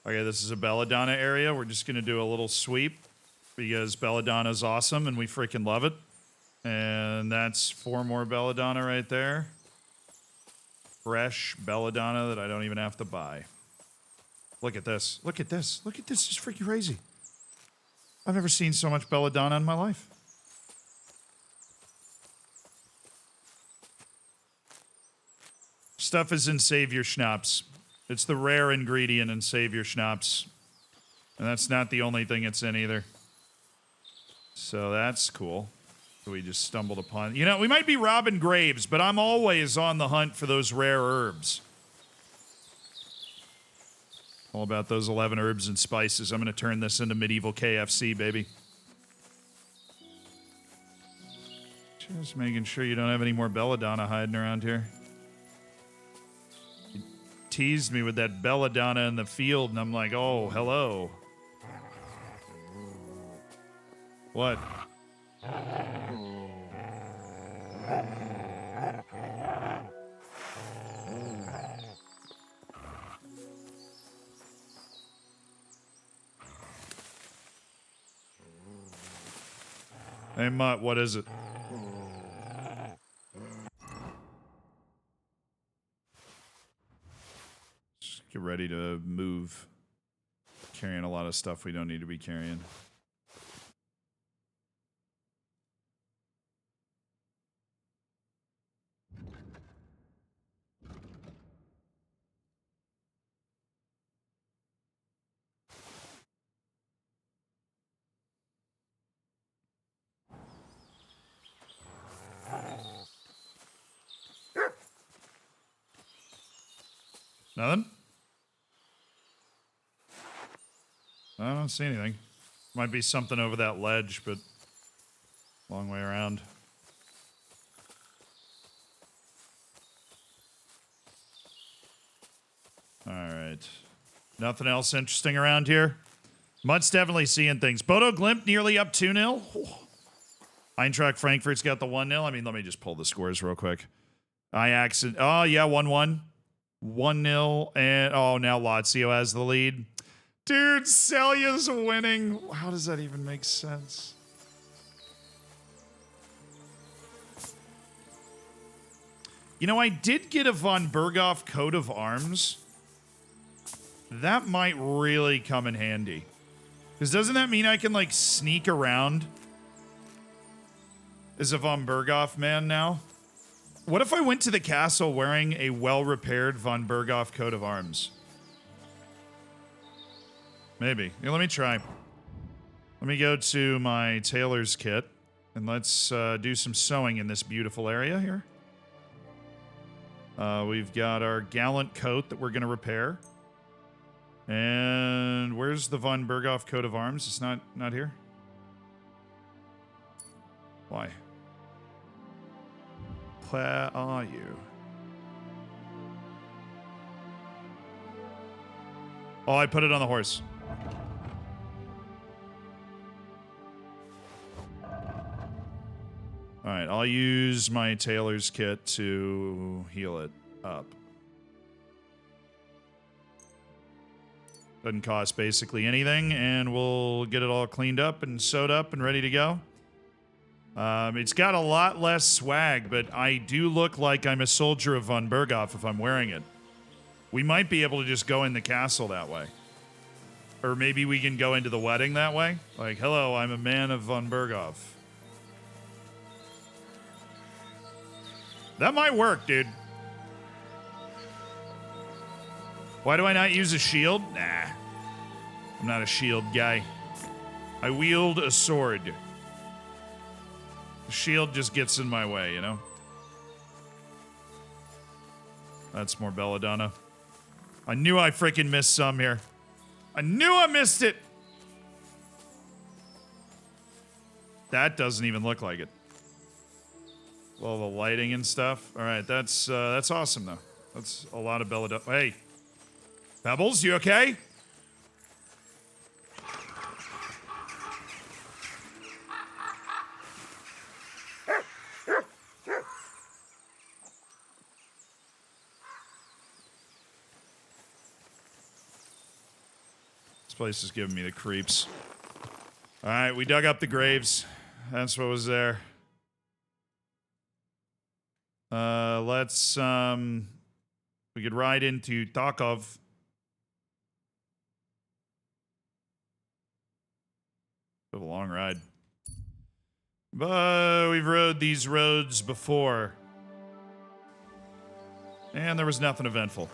A: Okay, this is a Belladonna area. We're just going to do a little sweep because Belladonna's awesome and we freaking love it. And that's 4 more Belladonna right there. Fresh Belladonna that I don't even have to buy. Look at this. Look at this. Look at this. It's freaking crazy. I've never seen so much Belladonna in my life. Stuff is in Savior Schnapps. It's the rare ingredient in Savior Schnapps. And that's not the only thing it's in either. So that's cool. We just stumbled upon. You know, we might be robbing graves, but I'm always on the hunt for those rare herbs. All about those 11 herbs and spices. I'm going to turn this into medieval KFC, baby. Just making sure you don't have any more Belladonna hiding around here. You teased me with that Belladonna in the field, and I'm like, oh, hello. What? Hey, Mutt, what is it? Carrying a lot of stuff we don't need to be carrying. Nothing? I don't see anything. Might be something over that ledge, but long way around. All right. Nothing else interesting around here? Mutt's definitely seeing things. Bodo Glimp nearly up 2-0. Eintracht Frankfurt's got the 1-0. I mean, let me just pull the scores real quick. Ajax, oh yeah, 1-1. 1-0, and oh, now Lazio has the lead. Dude, Celya's winning. How does that even make sense? You know, I did get a von Berghoff coat of arms. That might really come in handy. Because doesn't that mean I can, like, sneak around as a von Berghoff man now? What if I went to the castle wearing a well-repaired von Berghoff coat of arms? Maybe. Here, let me try. Let me go to my tailor's kit, and let's do some sewing in this beautiful area here. We've got our gallant coat that we're going to repair. And where's the von Berghoff coat of arms? It's not here? Why? Where are you? Oh, I put it on the horse. All right, I'll use my tailor's kit to heal it up. Doesn't cost basically anything, and we'll get it all cleaned up and sewed up and ready to go. It's got a lot less swag, but I do look like I'm a soldier of von Berghoff if I'm wearing it. We might be able to just go in the castle that way. Or maybe we can go into the wedding that way. Like, hello, I'm a man of von Berghoff. That might work, dude. Why do I not use a shield? Nah. I'm not a shield guy. I wield a sword. The shield just gets in my way, you know? That's more belladonna. I knew I freaking missed some here. I knew I missed it! That doesn't even look like it. All the lighting and stuff. All right, that's awesome, though. That's a lot of belladonna. Hey. Pebbles, you okay? This place is giving me the creeps. All right, we dug up the graves. That's what was there. Let's, we could ride into Tarkov. Bit of a long ride. But we've rode these roads before. And there was nothing eventful.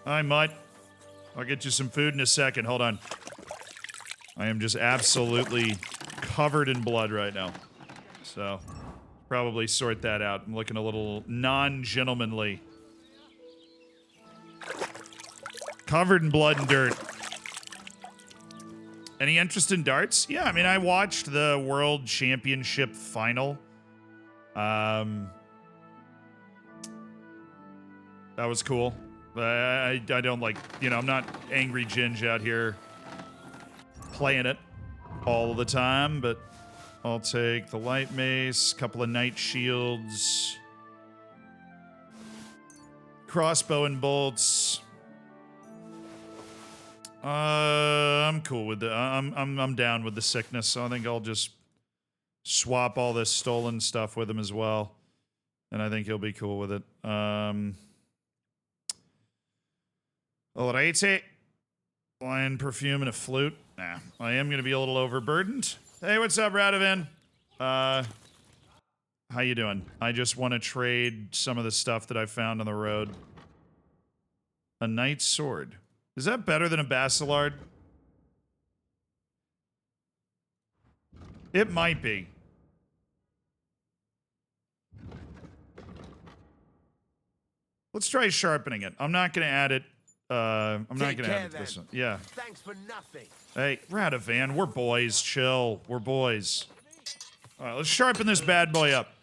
A: Hi, Mutt. I'll get you some food in a second. Hold on. I am just absolutely covered in blood right now. So, probably sort that out. I'm looking a little non-gentlemanly. Covered in blood and dirt. Any interest in darts? Yeah, I mean, I watched the World Championship final. That was cool. I don't like, you know, I'm not angry Ginge out here playing it all the time, but I'll take the light mace, couple of night shields, crossbow and bolts. I'm cool with it. I'm down with the sickness, so I think I'll just swap all this stolen stuff with him as well, and I think he'll be cool with it. Alrighty. Lion perfume and a flute. Nah, I am gonna be a little overburdened. Hey, what's up, Radovan? How you doing? I just want to trade some of the stuff that I found on the road. A knight's sword. Is that better than a Basilard? It might be. Let's try sharpening it. I'm not going to add it. I'm not going to add it to this one. Yeah.
D: Thanks for nothing.
A: Hey, Radovan, we're boys. Chill. We're boys. All right, let's sharpen this bad boy up.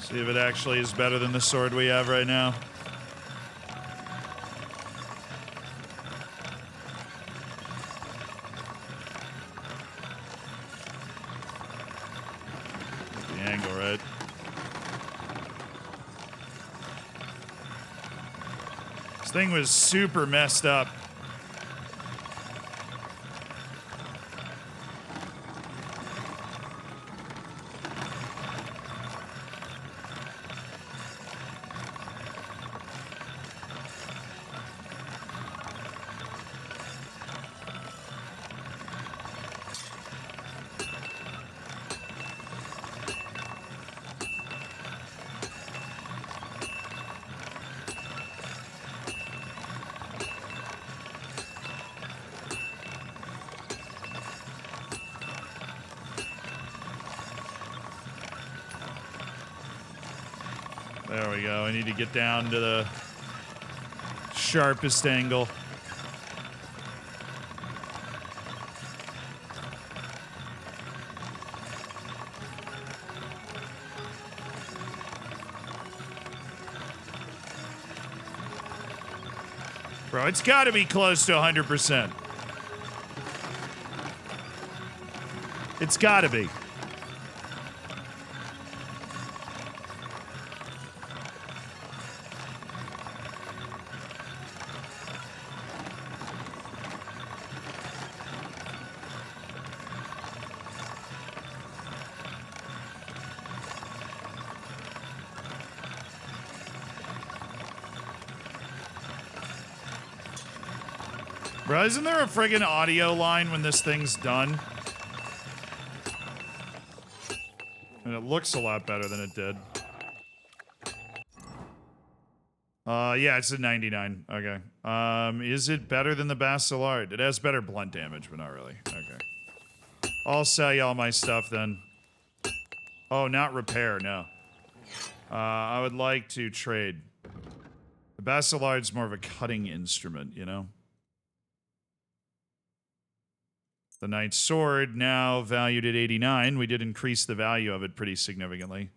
A: See if it actually is better than the sword we have right now. The angle, right? This thing was super messed up. There we go. I need to get down to the sharpest angle. Bro, it's got to be close to 100%. It's got to be. Bro, isn't there a friggin' audio line when this thing's done? And it looks a lot better than it did. Yeah, it's a 99. Okay. Is it better than the Basilard? It has better blunt damage, but not really. Okay. I'll sell you all my stuff then. Oh, not repair, no. I would like to trade. The Basilard's more of a cutting instrument, you know? The Knight's Sword, now valued at 89. We did increase the value of it pretty significantly.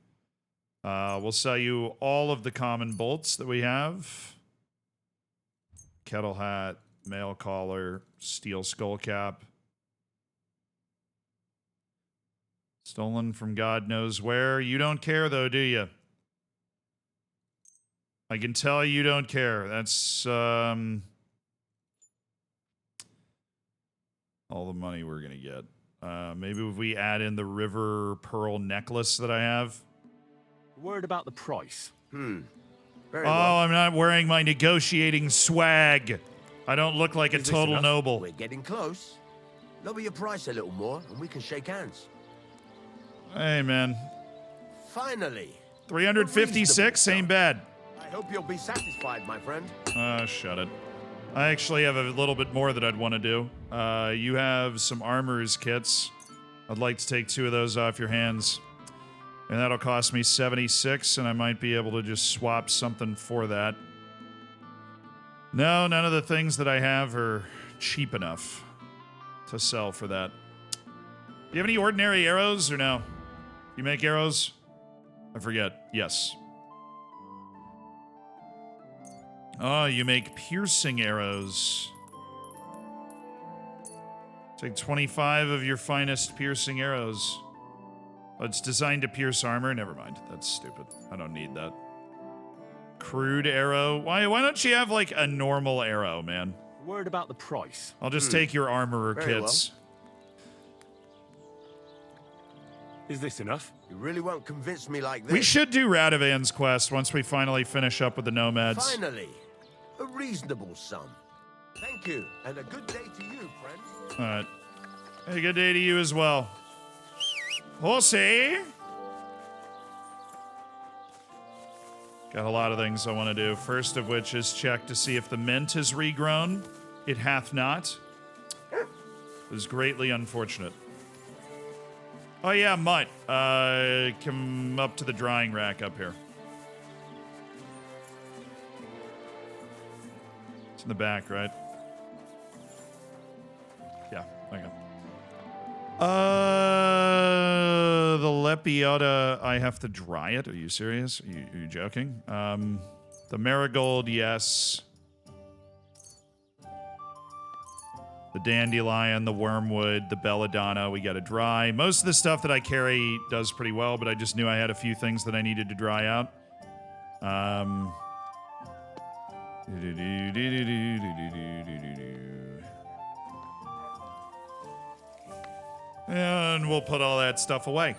A: We'll sell you all of the common bolts that we have. Kettle hat, mail collar, steel skull cap. Stolen from God knows where. You don't care though, do you? I can tell you don't care. That's, all the money we're gonna get. Maybe if we add in the river pearl necklace that I have.
B: Worried about the price?
D: Very
A: Oh,
D: well.
A: I'm not wearing my negotiating swag. I don't look like a
D: Is this
A: total
D: enough?
A: noble.
D: We're getting close. Lower your price a little more, and we can shake hands.
A: Hey, man.
D: Finally.
A: 356 ain't bad.
D: I hope you'll be satisfied, my friend.
A: Shut it. I actually have a little bit more that I'd want to do. You have some armor's kits. I'd like to take 2 of those off your hands. And that'll cost me 76, and I might be able to just swap something for that. No, none of the things that I have are cheap enough to sell for that. Do you have any ordinary arrows, or no? You make arrows? I forget. Yes. Oh, you make piercing arrows. Take 25 of your finest piercing arrows. Oh, it's designed to pierce armor. Never mind. That's stupid. I don't need that. Crude arrow. Why don't you have like a normal arrow, man?
I: Word about the price.
A: I'll just take your armorer
D: Very
A: kits.
I: Is this enough?
D: You really won't convince me like this.
A: We should do Radovan's quest once we finally finish up with the nomads.
D: Finally, a reasonable sum. Thank you, and a good day to you, friend.
A: All right. Hey, good day to you as well. Horsey! Got a lot of things I want to do. First of which is check to see if the mint has regrown. It hath not. It is greatly unfortunate. Oh yeah, Mutt. Come up to the drying rack up here. It's in the back, right? Yeah, okay. The Lepiota, I have to dry it. Are you serious? Are you joking? The Marigold, yes. The Dandelion, the Wormwood, the Belladonna, we gotta dry. Most of the stuff that I carry does pretty well, but I just knew I had a few things that I needed to dry out. And we'll put all that stuff away.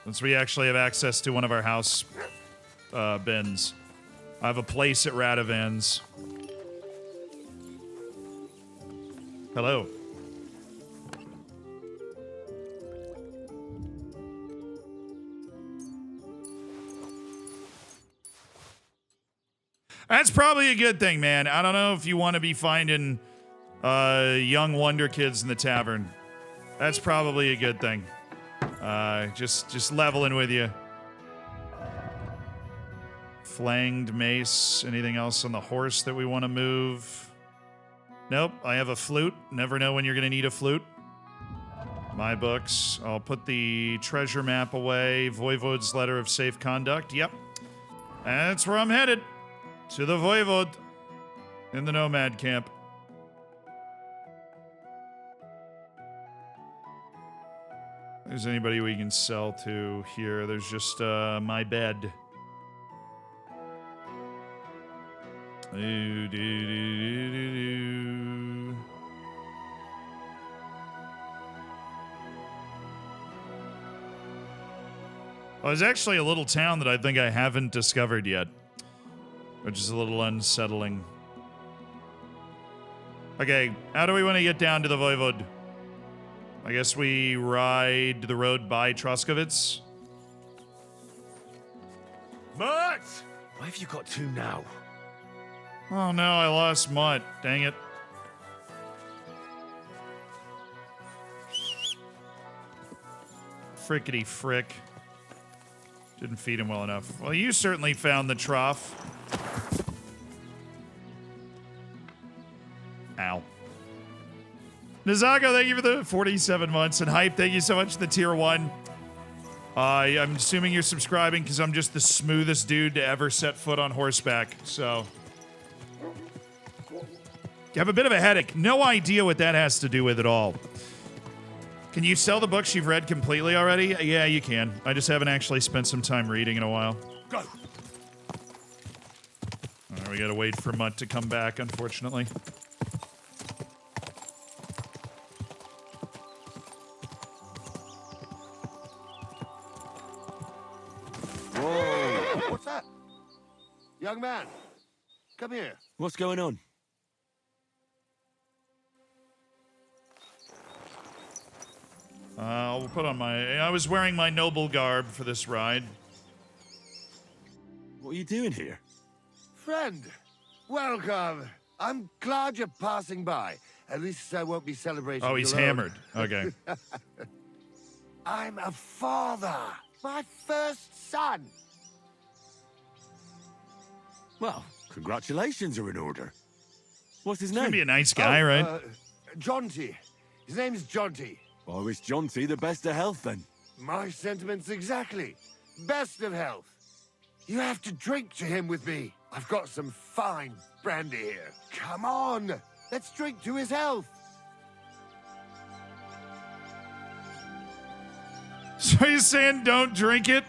A: Once we actually have access to one of our house bins. I have a place at Radovan's. Hello. That's probably a good thing, man. I don't know if you want to be finding young wonder kids in the tavern. That's probably a good thing. Just leveling with you. Flanged mace. Anything else on the horse that we want to move? Nope. I have a flute. Never know when you're going to need a flute. My books. I'll put the treasure map away. Voivode's letter of safe conduct. Yep. That's where I'm headed. To the Voivode. In the nomad camp. There's anybody we can sell to here. There's just my bed. Well, there's actually a little town that I think I haven't discovered yet, which is a little unsettling. Okay, how do we want to get down to the Voivode? I guess we ride the road by Troskovitz.
I: Mutt! Why have you got two now?
A: Oh no, I lost Mutt. Dang it. Frickety frick. Didn't feed him well enough. Well, you certainly found the trough. Ow. Nizago, thank you for the 47 months. And Hype, thank you so much for the tier 1. I'm assuming you're subscribing because I'm just the smoothest dude to ever set foot on horseback. So, you have a bit of a headache. No idea what that has to do with it all. Can you sell the books you've read completely already? Yeah, you can. I just haven't actually spent some time reading in a while.
I: Go!
A: All right, we gotta wait for Mutt to come back, unfortunately.
D: Whoa! What's that? Young man, come here.
I: What's going on?
A: I'll put on I was wearing my noble garb for this ride.
I: What are you doing here?
E: Friend, welcome. I'm glad you're passing by. At least I won't be celebrating.
A: Oh, he's
E: alone.
A: hammered. Okay.
E: I'm a father. My first son.
I: Well, congratulations are in order. What's his
A: He's gonna
I: name?
A: be a nice guy, right?
E: Jonty. His name's Jonty.
I: I wish Jonty the best of health then.
E: My sentiments exactly. Best of health. You have to drink to him with me. I've got some fine brandy here. Come on, let's drink to his health.
A: So you're saying don't drink it?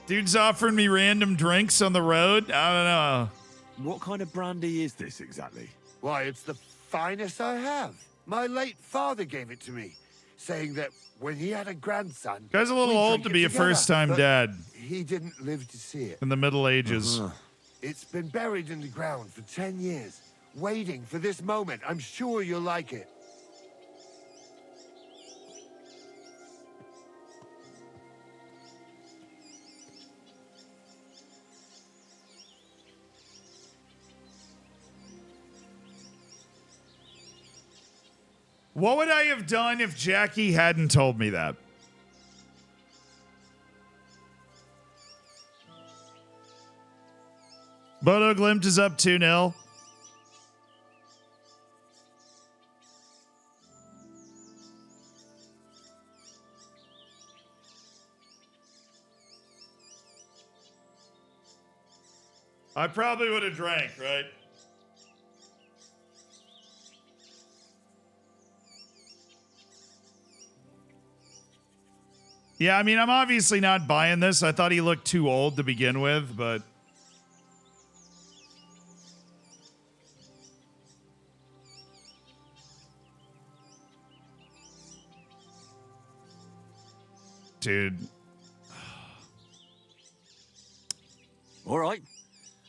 A: Dude's offering me random drinks on the road? I don't know.
B: What kind of brandy is this exactly?
E: Why, it's the finest I have. My late father gave it to me, saying that when he had a grandson...
A: Guy's a little
E: we
A: old
E: drank
A: to
E: it
A: be a
E: together,
A: first-time
E: but
A: dad
E: he didn't live to see it.
A: in the Middle Ages.
E: It's been buried in the ground for 10 years, waiting for this moment. I'm sure you'll like it.
A: What would I have done if Jackie hadn't told me that? Bodo Glimt is up 2-0. I probably would have drank, right? Yeah, I mean, I'm obviously not buying this. I thought he looked too old to begin with, but... Dude.
B: All right.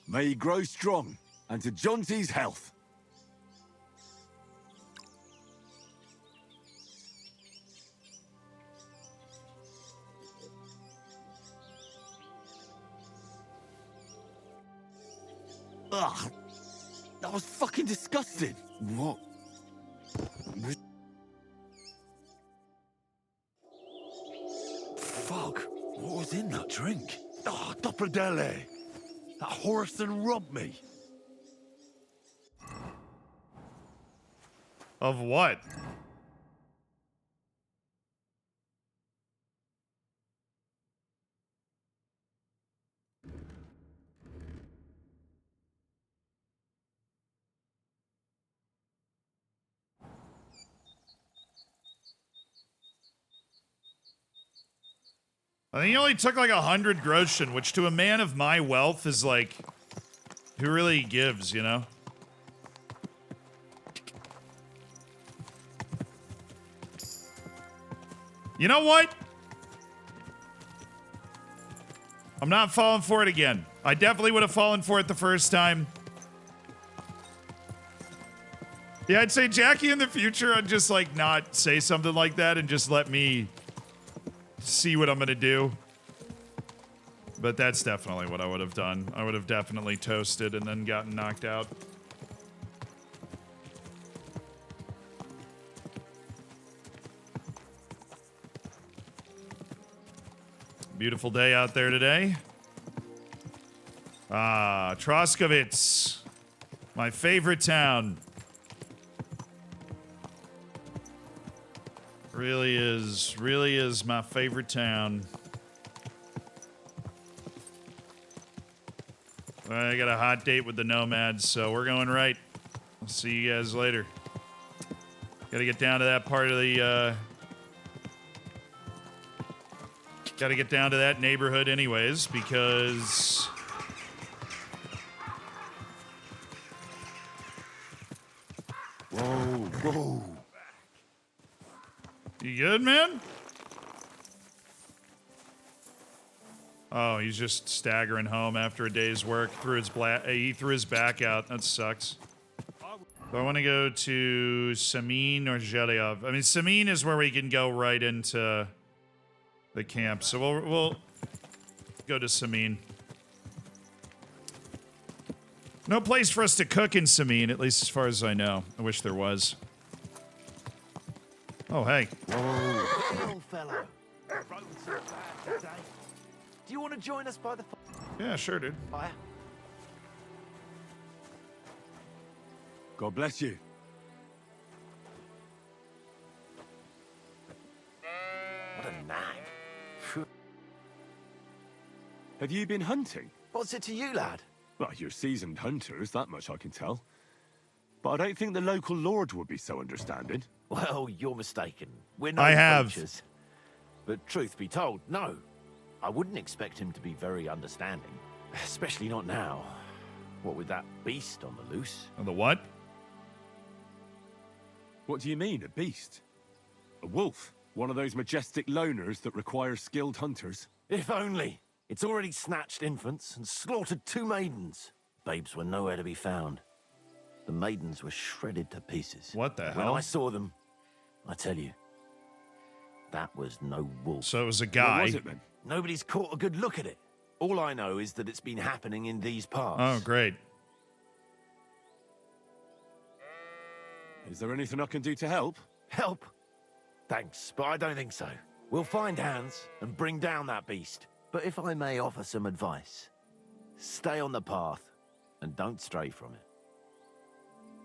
B: May he grow strong, and to Johnsie's health. Ugh. That was fucking disgusting.
E: What?
B: Fuck. What was in that drink? Oh, Dopperdelle. That horse and robbed me.
A: Of what? I think he only took like 100 groschen, which to a man of my wealth is like, who really gives, you know? You know what? I'm not falling for it again. I definitely would have fallen for it the first time. Yeah, I'd say Jackie in the future, I'd just like not say something like that and just let me see what I'm gonna do. But that's definitely what I would have done. I would have definitely toasted and then gotten knocked out. Beautiful day out there today. Ah, Troskowitz. My favorite town. Really is my favorite town. I got a hot date with the Nomads, so we're going right. I'll see you guys later. Gotta get down to that part of the, gotta get down to that neighborhood anyways, because...
B: Whoa.
A: You good, man? Oh, he's just staggering home after a day's work. He threw his back out. That sucks. So I want to go to Samin or Zhelyov. I mean, Samin is where we can go right into the camp. So we'll go to Samin. No place for us to cook in Samin, at least as far as I know. I wish there was. Oh, hey.
J: Old fellow. The roads are bad today. Do you want to join us by the
A: Yeah, sure, dude.
J: fire?
B: God bless you.
J: What a nag.
B: Have you been hunting?
J: What's it to you, lad?
I: Well, you're seasoned hunters, that much I can tell. But I don't think the local lord would be so understanding.
J: Well, you're mistaken. We're no
A: I have.
J: poachers. But truth be told, no. I wouldn't expect him to be very understanding. Especially not now. What with that beast on the loose?
A: The what?
I: What do you mean, a beast? A wolf? One of those majestic loners that require skilled hunters?
J: If only. It's already snatched infants and slaughtered 2 maidens. Babes were nowhere to be found. The maidens were shredded to pieces.
A: What the
J: When
A: hell?
J: I saw them, I tell you, that was no wolf.
A: So it was a
I: What
A: guy.
I: was it then?
J: Nobody's caught a good look at it. All I know is that it's been happening in these parts.
A: Oh, great.
I: Is there anything I can do to help?
J: Help? Thanks, but I don't think so. We'll find Hans and bring down that beast. But if I may offer some advice, stay on the path and don't stray from it.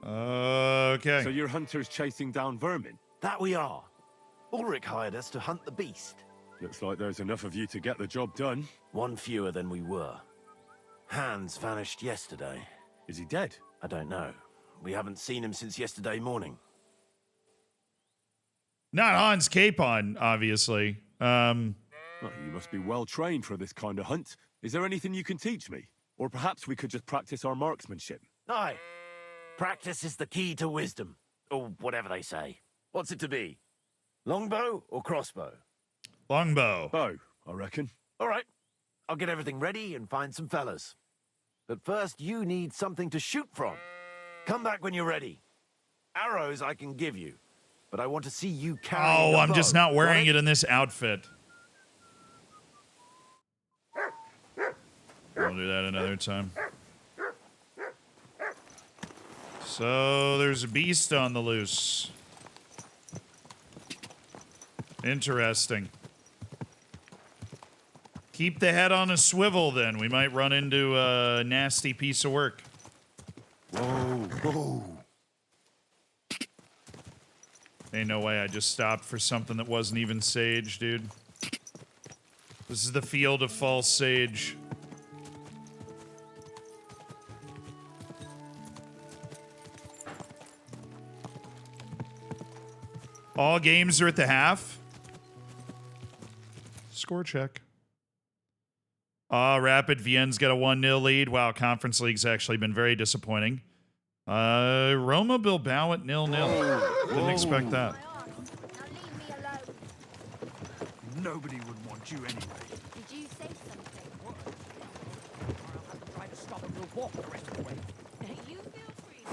A: Okay.
I: So you're hunters chasing down vermin?
J: That we are. Ulrich hired us to hunt the beast.
I: Looks like there's enough of you to get the job done.
J: 1 fewer than we were. Hans vanished yesterday.
I: Is he dead?
J: I don't know. We haven't seen him since yesterday morning.
A: Not Hans Capon, obviously.
I: Well, you must be well trained for this kind of hunt. Is there anything you can teach me? Or perhaps we could just practice our marksmanship.
J: Aye. Practice is the key to wisdom. Or whatever they say. What's it to be? Longbow or crossbow?
A: Longbow.
I: Bow, I reckon.
J: All right. I'll get everything ready and find some fellas. But first, you need something to shoot from. Come back when you're ready. Arrows I can give you, but I want to see you carry.
A: Oh, I'm just not wearing it in this outfit. I'll do that another time. So there's a beast on the loose. Interesting. Keep the head on a swivel, then. We might run into a nasty piece of work.
J: Whoa, whoa.
A: Ain't no way I just stopped for something that wasn't even sage, dude. This is the field of false sage. All games are at the half. Score check. Rapid Vienne's got a 1-0 lead. Wow, Conference League's actually been very disappointing. Roma Bilbao at 0-0. Didn't expect that.
C: Now leave me alone.
B: Nobody would want you anyway.
C: Did you say something?
F: I'll try to stop and we'll walk the rest of the way.
C: You feel free.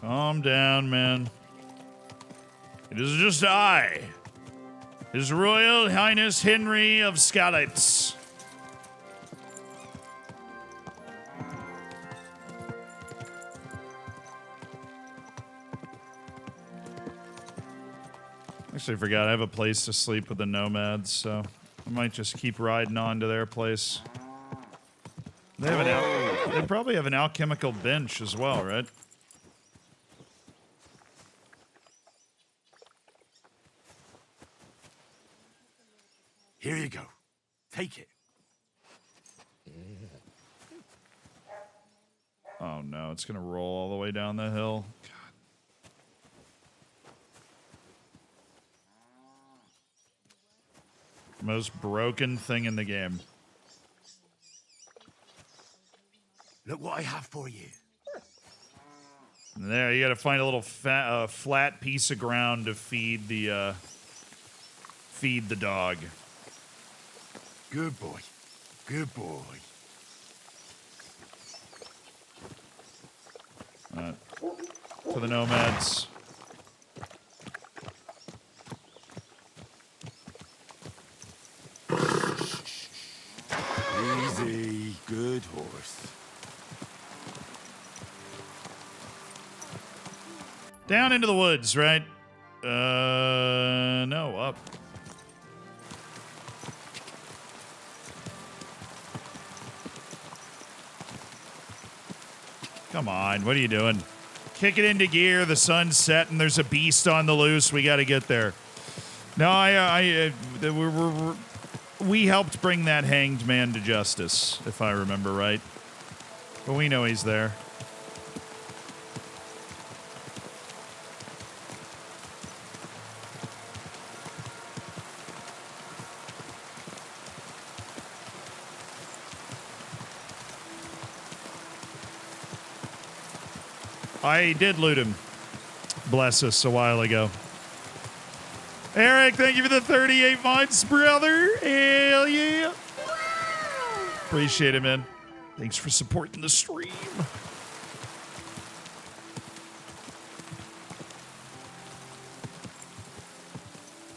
A: Calm down, man. It is just I, His Royal Highness Henry of Skalitz. Actually, I forgot I have a place to sleep with the nomads, so I might just keep riding on to their place. They have they probably have an alchemical bench as well, right?
B: Here you go. Take it.
A: Oh no, it's gonna roll all the way down the hill. God. Most broken thing in the game.
B: Look what I have for you.
A: And there, you gotta find a little flat piece of ground to feed the dog.
B: Good boy. Good boy.
A: To the nomads.
B: Easy. Good horse.
A: Down into the woods, right? No, up. Come on, what are you doing? Kick it into gear, the sun's setting, there's a beast on the loose, we gotta get there. No, we helped bring that hanged man to justice, if I remember right. But we know he's there. I did loot him. Bless us, a while ago. Eric, thank you for the 38 months, brother. Hell yeah. Appreciate it, man. Thanks for supporting the stream.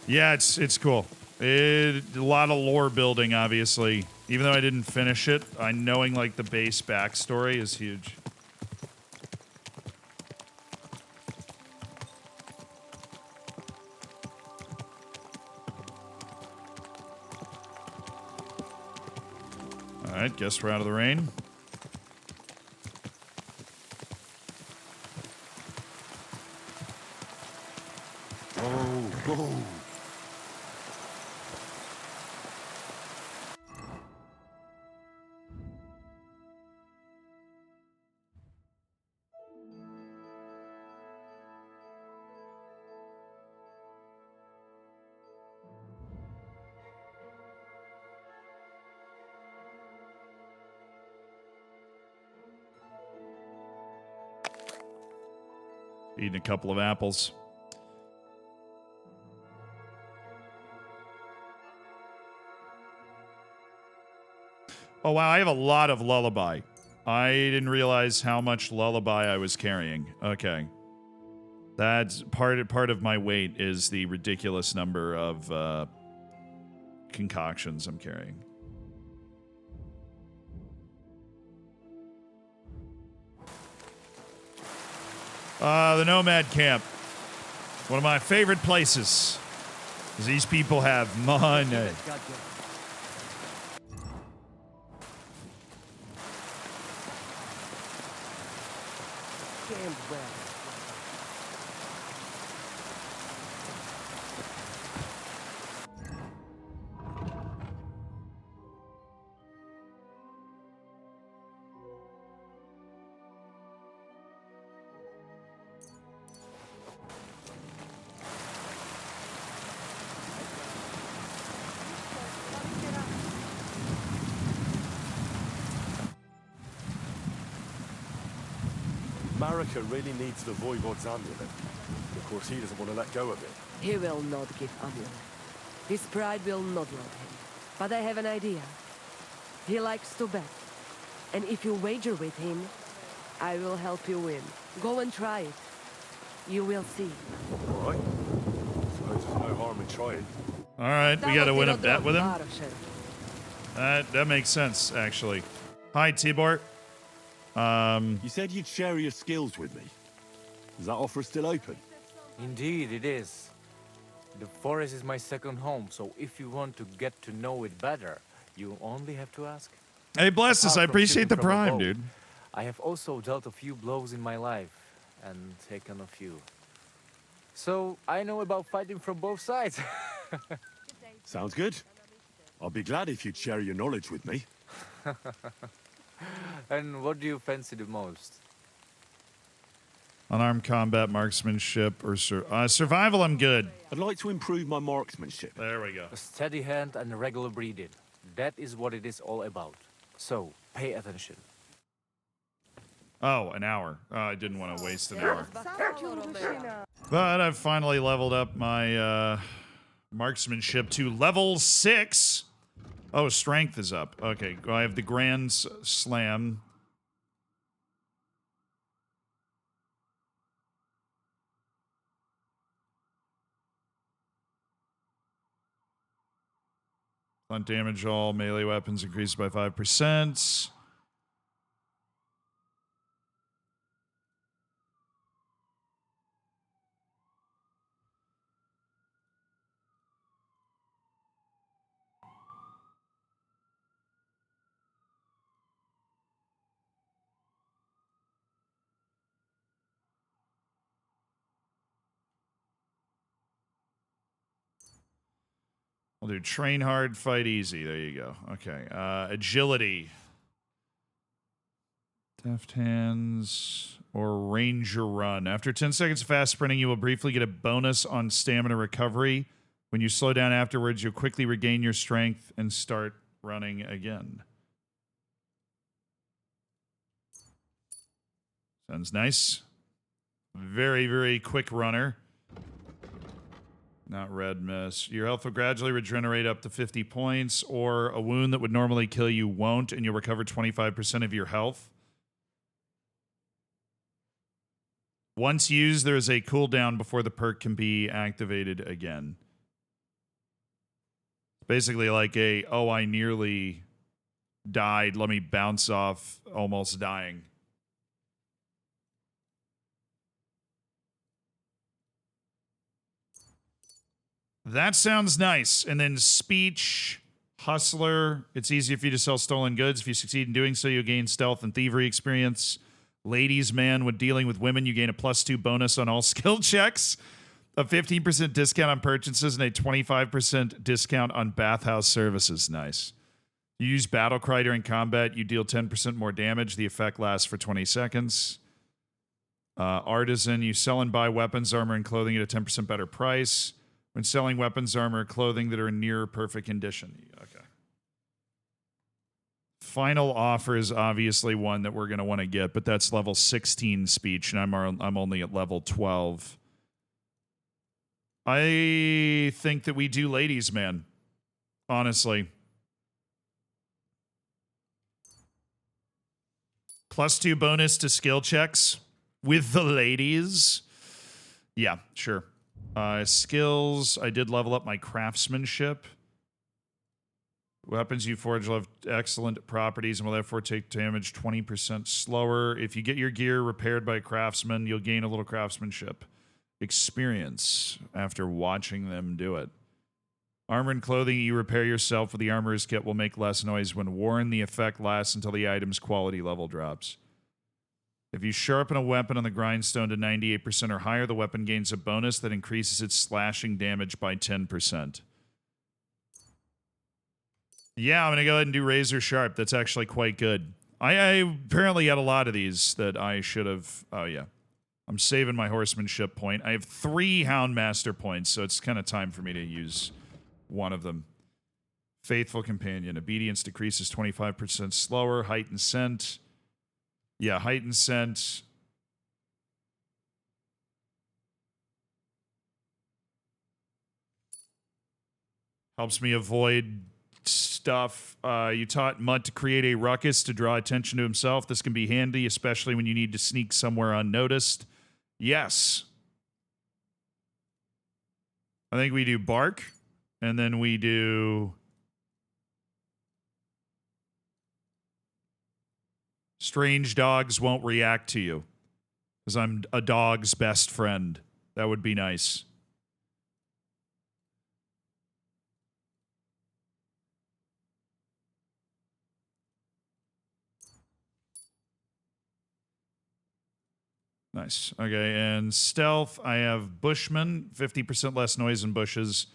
A: Yeah, it's cool. A lot of lore building, obviously. Even though I didn't finish it, knowing like the base backstory is huge. All right, guess we're out of the rain.
B: Oh.
A: Eating a couple of apples. Oh, wow, I have a lot of lullaby. I didn't realize how much lullaby I was carrying. Okay. That's part of my weight is the ridiculous number of concoctions I'm carrying. The Nomad Camp. One of my favorite places. Because these people have money.
I: Marika really needs the Voivod's amulet. Of course, he doesn't want to let go of it.
K: He will not give amulet. His pride will not let him. But I have an idea. He likes to bet. And if you wager with him, I will help you win. Go and try it. You will see.
I: All right. Suppose there's no harm in trying.
A: All right, we got to win a bet with him. That makes sense, actually. Hi, Tibor.
B: You said you'd share your skills with me. Is that offer still open?
L: Indeed, it is. The forest is my second home, so if you want to get to know it better, you only have to ask.
A: Hey, bless us. I appreciate the prime, dude.
L: I have also dealt a few blows in my life and taken a few. So I know about fighting from both sides.
B: Sounds good. I'll be glad if you'd share your knowledge with me.
L: And what do you fancy the most?
A: Unarmed combat, marksmanship, or survival, I'm good.
B: I'd like to improve my marksmanship.
A: There we go.
L: A steady hand and a regular breathing. That is what it is all about. So, pay attention.
A: Oh, an hour. I didn't want to waste an hour. But I've finally leveled up my marksmanship to level 6. Oh, strength is up. Okay, I have the Grand Slam. Blunt damage, all melee weapons increased by 5%. I'll do train hard, fight easy. There you go. Okay. Agility. Deft hands or ranger run. After 10 seconds of fast sprinting, you will briefly get a bonus on stamina recovery. When you slow down afterwards, you'll quickly regain your strength and start running again. Sounds nice. Very, very quick runner. Not red miss. Your health will gradually regenerate up to 50 points, or a wound that would normally kill you won't, and you'll recover 25% of your health. Once used, there is a cooldown before the perk can be activated again. Basically like a, oh, I nearly died, let me bounce off almost dying. That sounds nice. And then speech, hustler. It's easier for you to sell stolen goods. If you succeed in doing so, you'll gain stealth and thievery experience. Ladies man, when dealing with women, you gain a +2 bonus on all skill checks, a 15% discount on purchases, and a 25% discount on bathhouse services. Nice. You use battle cry during combat, you deal 10% more damage. The effect lasts for 20 seconds. Artisan, you sell and buy weapons, armor, and clothing at a 10% better price. When selling weapons, armor, or clothing that are in near perfect condition. Okay. Final offer is obviously one that we're going to want to get, but that's level 16 speech, and I'm only at level 12. I think that we do ladies, man. Honestly. +2 bonus to skill checks with the ladies. Yeah, sure. Skills, I did level up my craftsmanship. Weapons you forge will have excellent properties and will therefore take damage 20% slower. If you get your gear repaired by a craftsman, you'll gain a little craftsmanship experience after watching them do it. Armor and clothing you repair yourself with the armorer's kit will make less noise when worn. The effect lasts until the item's quality level drops. If you sharpen a weapon on the grindstone to 98% or higher, the weapon gains a bonus that increases its slashing damage by 10%. Yeah, I'm going to go ahead and do Razor Sharp. That's actually quite good. I apparently had a lot of these that I should have... Oh, yeah. I'm saving my horsemanship point. I have 3 Houndmaster points, so it's kind of time for me to use one of them. Faithful Companion. Obedience decreases 25% slower. Heightened Scent. Yeah, Heightened Scent. Helps me avoid stuff. You taught Mutt to create a ruckus to draw attention to himself. This can be handy, especially when you need to sneak somewhere unnoticed. Yes. I think we do Bark, and then we do... Strange dogs won't react to you, because I'm a dog's best friend. That would be nice. Nice. Okay, and stealth, I have Bushman, 50% less noise in bushes.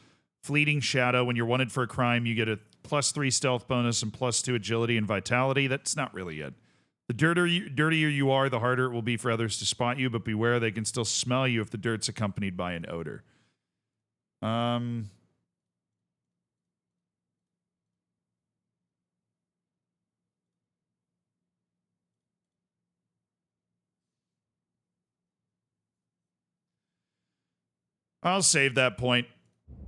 A: Fleeting Shadow, when you're wanted for a crime, you get a +3 stealth bonus and +2 agility and vitality. That's not really it. The dirtier you are, the harder it will be for others to spot you, but beware, they can still smell you if the dirt's accompanied by an odor. I'll save that point.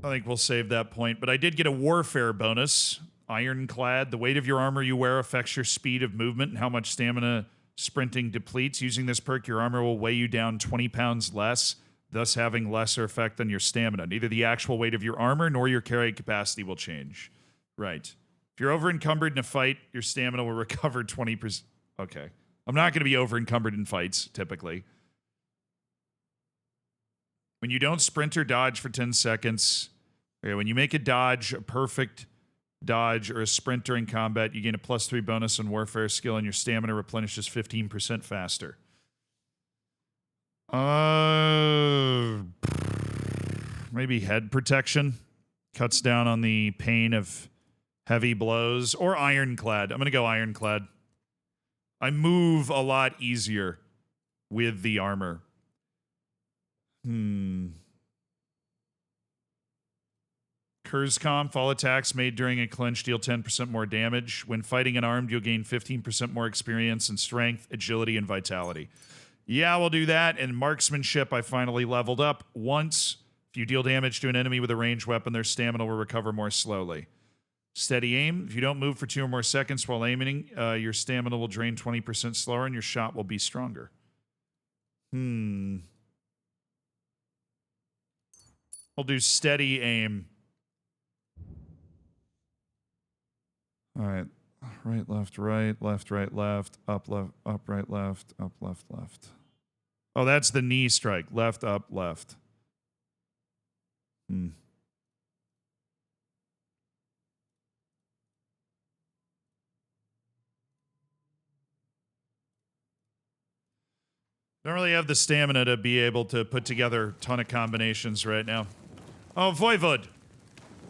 A: I think we'll save that point, but I did get a warfare bonus. Ironclad, the weight of your armor you wear affects your speed of movement and how much stamina sprinting depletes. Using this perk, your armor will weigh you down 20 pounds less, thus having lesser effect on your stamina. Neither the actual weight of your armor nor your carrying capacity will change. Right. If you're over-encumbered in a fight, your stamina will recover 20%. Okay. I'm not going to be over-encumbered in fights, typically. When you don't sprint or dodge for 10 seconds, okay, when you make a dodge, a perfect dodge, or a sprint during combat, you gain a +3 bonus on warfare skill, and your stamina replenishes 15% faster. Maybe head protection. Cuts down on the pain of heavy blows. Or ironclad. I'm going to go ironclad. I move a lot easier with the armor. Kurzkampf, all attacks made during a clinch deal 10% more damage. When fighting unarmed, you'll gain 15% more experience and strength, agility, and vitality. Yeah, we'll do that. And marksmanship, I finally leveled up once. If you deal damage to an enemy with a ranged weapon, their stamina will recover more slowly. Steady aim. If you don't move for 2 or more seconds while aiming, your stamina will drain 20% slower and your shot will be stronger. We'll do steady aim. All right. Right, left, right, left, right, left, up, right, left, up, left, left. Oh, that's the knee strike. Left, up, left. Don't really have the stamina to be able to put together a ton of combinations right now. Oh, Voivod.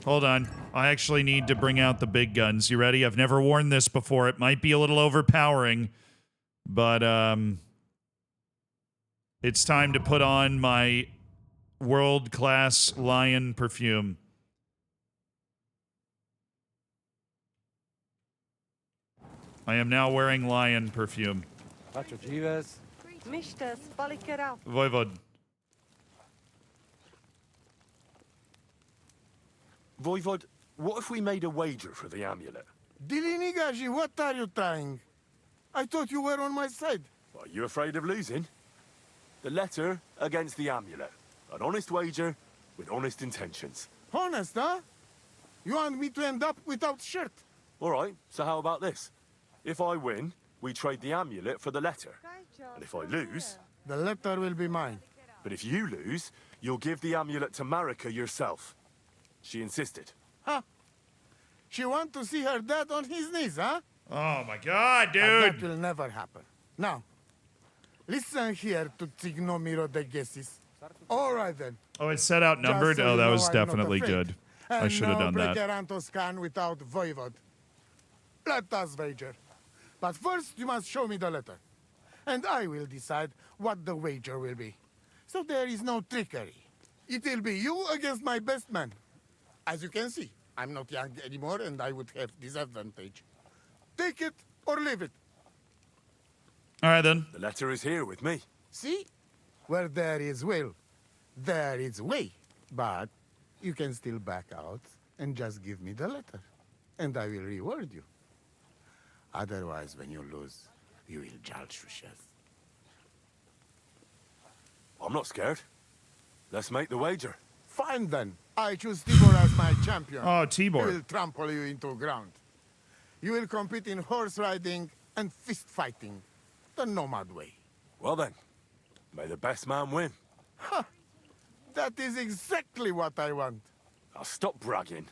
A: Hold on. I actually need to bring out the big guns. You ready? I've never worn this before. It might be a little overpowering, but it's time to put on my world-class lion perfume. I am now wearing lion perfume. Voivod.
I: Voivod, what if we made a wager for the amulet?
E: Dilinigaji, what are you trying? I thought you were on my side.
I: Are you afraid of losing? The letter against the amulet. An honest wager with honest intentions.
E: Honest, huh? You want me to end up without shirt?
I: All right, so how about this? If I win, we trade the amulet for the letter. And if I lose...
E: The letter will be mine.
I: But if you lose, you'll give the amulet to Marika yourself. She insisted.
E: Huh? She want to see her dad on his knees, huh?
A: Oh my god, dude!
E: And that will never happen. Now, listen here to Tignomiro de Gessis. All right then.
A: Oh, it said outnumbered?
E: Just so
A: Oh, that
E: you
A: was
E: know I'm not
A: definitely
E: afraid.
A: good. I should have done that.
E: And no can without Voivod. Let us wager. But first, you must show me the letter. And I will decide what the wager will be. So there is no trickery. It will be you against my best man. As you can see, I'm not young anymore and I would have disadvantage. Take it or leave it.
A: All right, then.
I: The letter is here with me.
E: See? Where there is will, there is way. But you can still back out and just give me the letter. And I will reward you. Otherwise, when you lose, you will judge Rushes.
I: I'm not scared. Let's make the wager.
E: Fine then. I choose Tibor as my champion.
A: Oh, Tibor.
E: He will trample you into ground. You will compete in horse riding and fist fighting. The nomad way.
I: Well then, may the best man win.
E: Ha! That is exactly what I want.
I: Now stop bragging.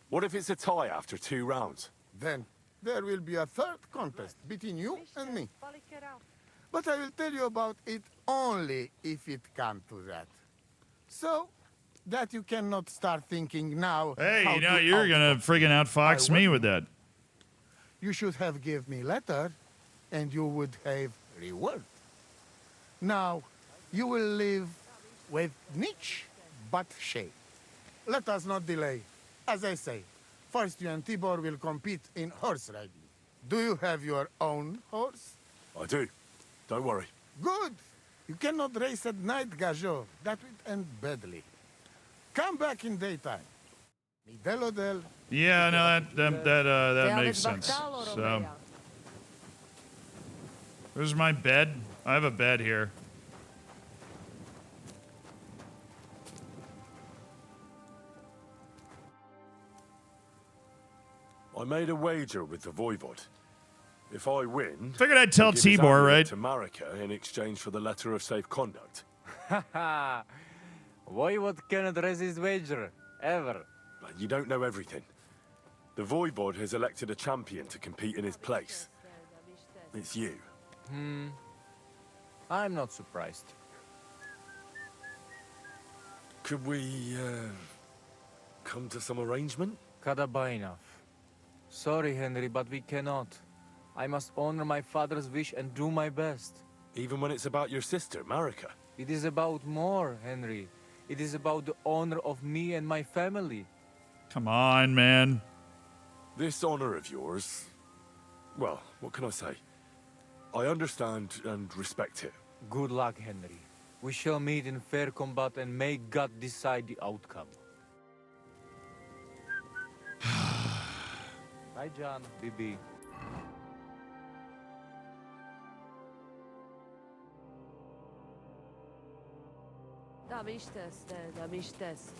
I: What if it's a tie after 2 rounds?
E: Then there will be a third contest between you and me. But I will tell you about it only if it comes to that. So that you cannot start thinking now.
A: Hey,
E: how
A: you know,
E: to
A: you're going to friggin' outfox me with that.
E: You should have give me letter, and you would have reward. Now, you will live with niche but shame. Let us not delay. As I say, first you and Tibor will compete in horse riding. Do you have your own horse?
I: I do. Don't worry.
E: Good. You cannot race at night, Gajo. That would end badly. Come back in daytime. Midelo del.
A: Yeah, no, that makes sense. So, where's my bed? I have a bed here.
I: I made a wager with the Voivod. If I win,
A: figured I'd tell
I: he'll give his
A: Tibor,
I: amulet
A: right?
I: to Marika in exchange for the letter of safe conduct.
L: Haha. Voivod cannot resist wager, ever.
I: But you don't know everything. The Voivod has elected a champion to compete in his place. It's you.
L: I'm not surprised.
I: come to some arrangement?
L: Kadabainov. Sorry, Henry, but we cannot. I must honor my father's wish and do my best.
I: Even when it's about your sister, Marika?
L: It is about more, Henry. It is about the honor of me and my family.
A: Come on, man.
I: This honor of yours... Well, what can I say? I understand and respect it.
L: Good luck, Henry. We shall meet in fair combat and may God decide the outcome. Bye, John. BB.
K: Tam istes.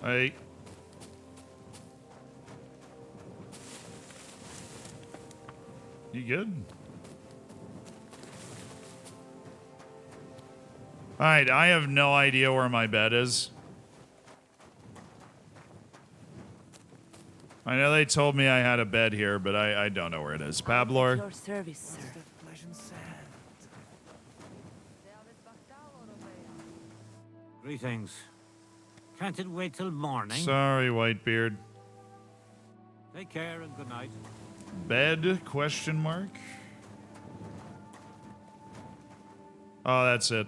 A: Hey. You good? All right, I have no idea where my bed is. I know they told me I had a bed here, but I don't know where it is. Pablor?
K: Your service, sir.
M: Greetings. Can't it wait till morning?
A: Sorry, Whitebeard.
M: Take care and good night.
A: Bed? Question mark? Oh, that's it.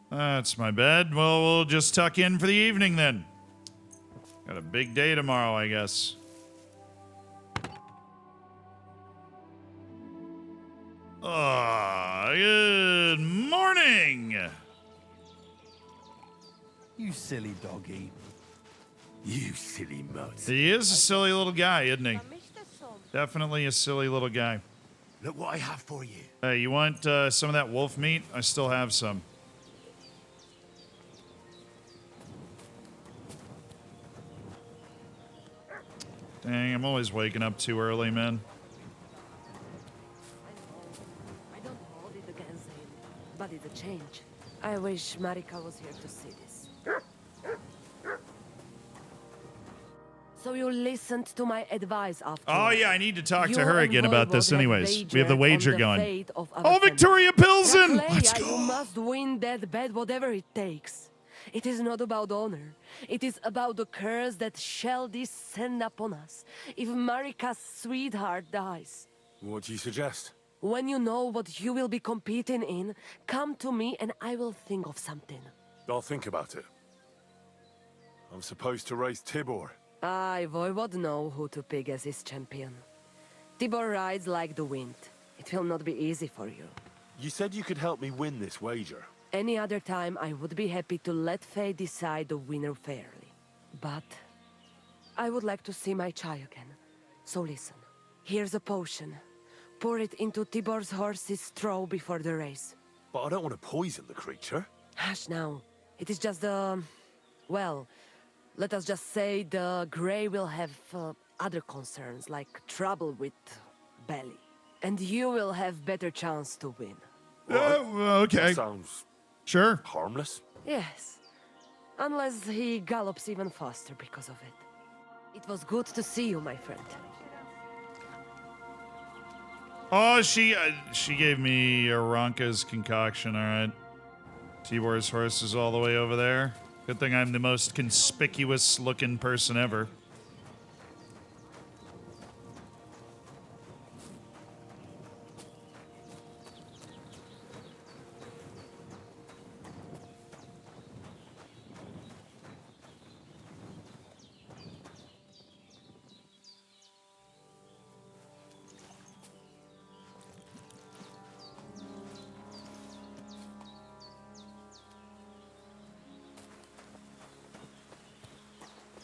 A: That's my bed. Well, we'll just tuck in for the evening then. Got a big day tomorrow, I guess. Good morning!
B: You silly doggy. You silly mutt.
A: He is a silly little guy, isn't he? Definitely a silly little guy.
B: Look what I have for you.
A: Hey, you want some of that wolf meat? I still have some. Dang, I'm always waking up too early, man.
K: I don't hold it against him, but it's a change. I wish Marika was here to see this. So you listened to my advice after
A: Oh,
K: all.
A: yeah, I need to talk
K: You
A: to her
K: and
A: again about
K: Voivod
A: this
K: have
A: anyways. We have the
K: wagered
A: wager
K: on
A: going.
K: fate of our
A: Oh,
K: family.
A: Victoria Pilsen!
K: Playa,
A: Let's go!
K: You must win that bet, whatever it takes. It is not about honor. It is about the curse that shall descend upon us if Marika's sweetheart dies.
I: What do you suggest?
K: When you know what you will be competing in, come to me and I will think of something.
I: I'll think about it. I'm supposed to race Tibor.
K: I, Voivod, know who to pick as his champion. Tibor rides like the wind. It will not be easy for you.
I: You said you could help me win this wager.
K: Any other time, I would be happy to let fate decide the winner fairly. But I would like to see my Chai again. So listen. Here's a potion. Pour it into Tibor's horse's straw before the race.
I: But I don't want to poison the creature.
K: Hush now. It is just well, let us just say the Grey will have other concerns, like trouble with belly. And you will have better chance to win.
A: Okay.
I: That sounds...
A: Sure.
I: harmless?
K: Yes. Unless he gallops even faster because of it. It was good to see you, my friend.
A: Oh, she gave me Aranka's concoction, all right. Tibor's horse is all the way over there. Good thing I'm the most conspicuous looking person ever.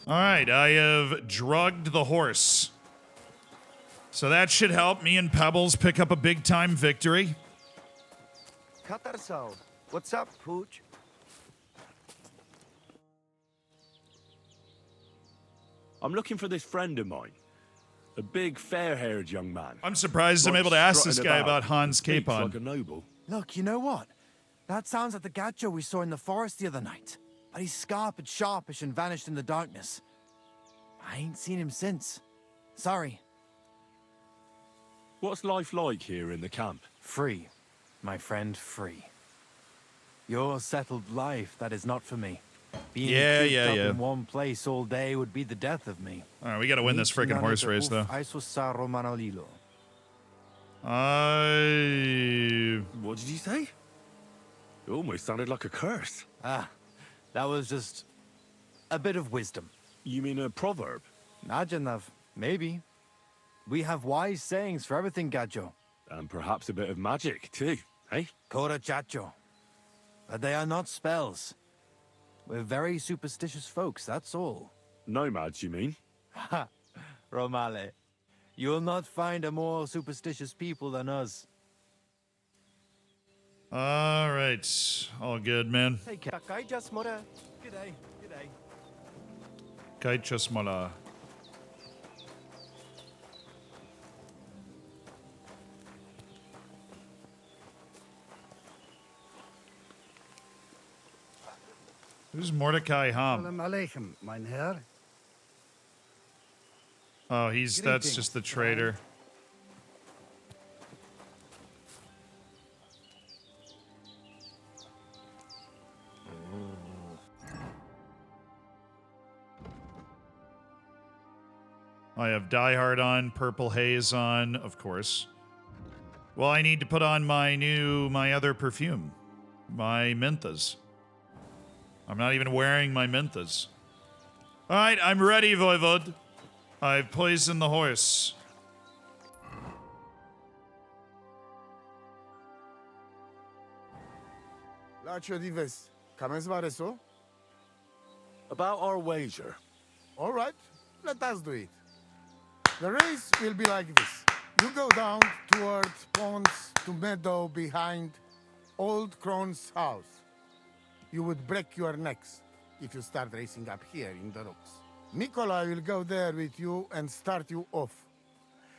A: All right, I have drugged the horse. So that should help me and Pebbles pick up a big-time victory.
D: Katarso, what's up, Pooch?
B: I'm looking for this friend of mine. A big, fair-haired young man.
A: I'm surprised I'm able to ask this guy about Hans
B: Speaks
A: Capon.
B: like a noble.
N: Look, you know what? That sounds like the gacho we saw in the forest the other night. But he's scarp and sharpish and vanished in the darkness. I ain't seen him since. Sorry.
I: What's life like here in the camp?
N: Free, my friend, free. Your settled life, that is not for me. Being cooped up in one place all day would be the death of me.
A: All right, we got to win this freaking horse race, though.
I: What did you say? It almost sounded like a curse.
N: Ah, that was just a bit of wisdom.
I: You mean a proverb?
N: Najanav, maybe. We have wise sayings for everything, Gajo.
I: And perhaps a bit of magic, too, eh?
N: Kora Chacho. But they are not spells. We're very superstitious folks, that's all.
I: Nomads, you mean?
N: Ha! Romale. You'll not find a more superstitious people than us.
A: All right. All good, man.
N: Take care. G'day. G'day.
A: Kaichasmala. Who's Mordecai Ham?
O: Salam alaikum, mein Herr.
A: Oh, that's just the trader. I have Die Hard on, Purple Haze on, of course. Well, I need to put on my other perfume. My Minthas. I'm not even wearing my Minthas. Alright, I'm ready, Voivod. I've poisoned the horse.
E: Lacho dives. Kames vareso?
I: About our wager.
E: All right, let us do it. The race will be like this. You go down towards ponds to meadow behind Old Crone's house. You would break your necks if you start racing up here in the rocks. Nikolai will go there with you and start you off.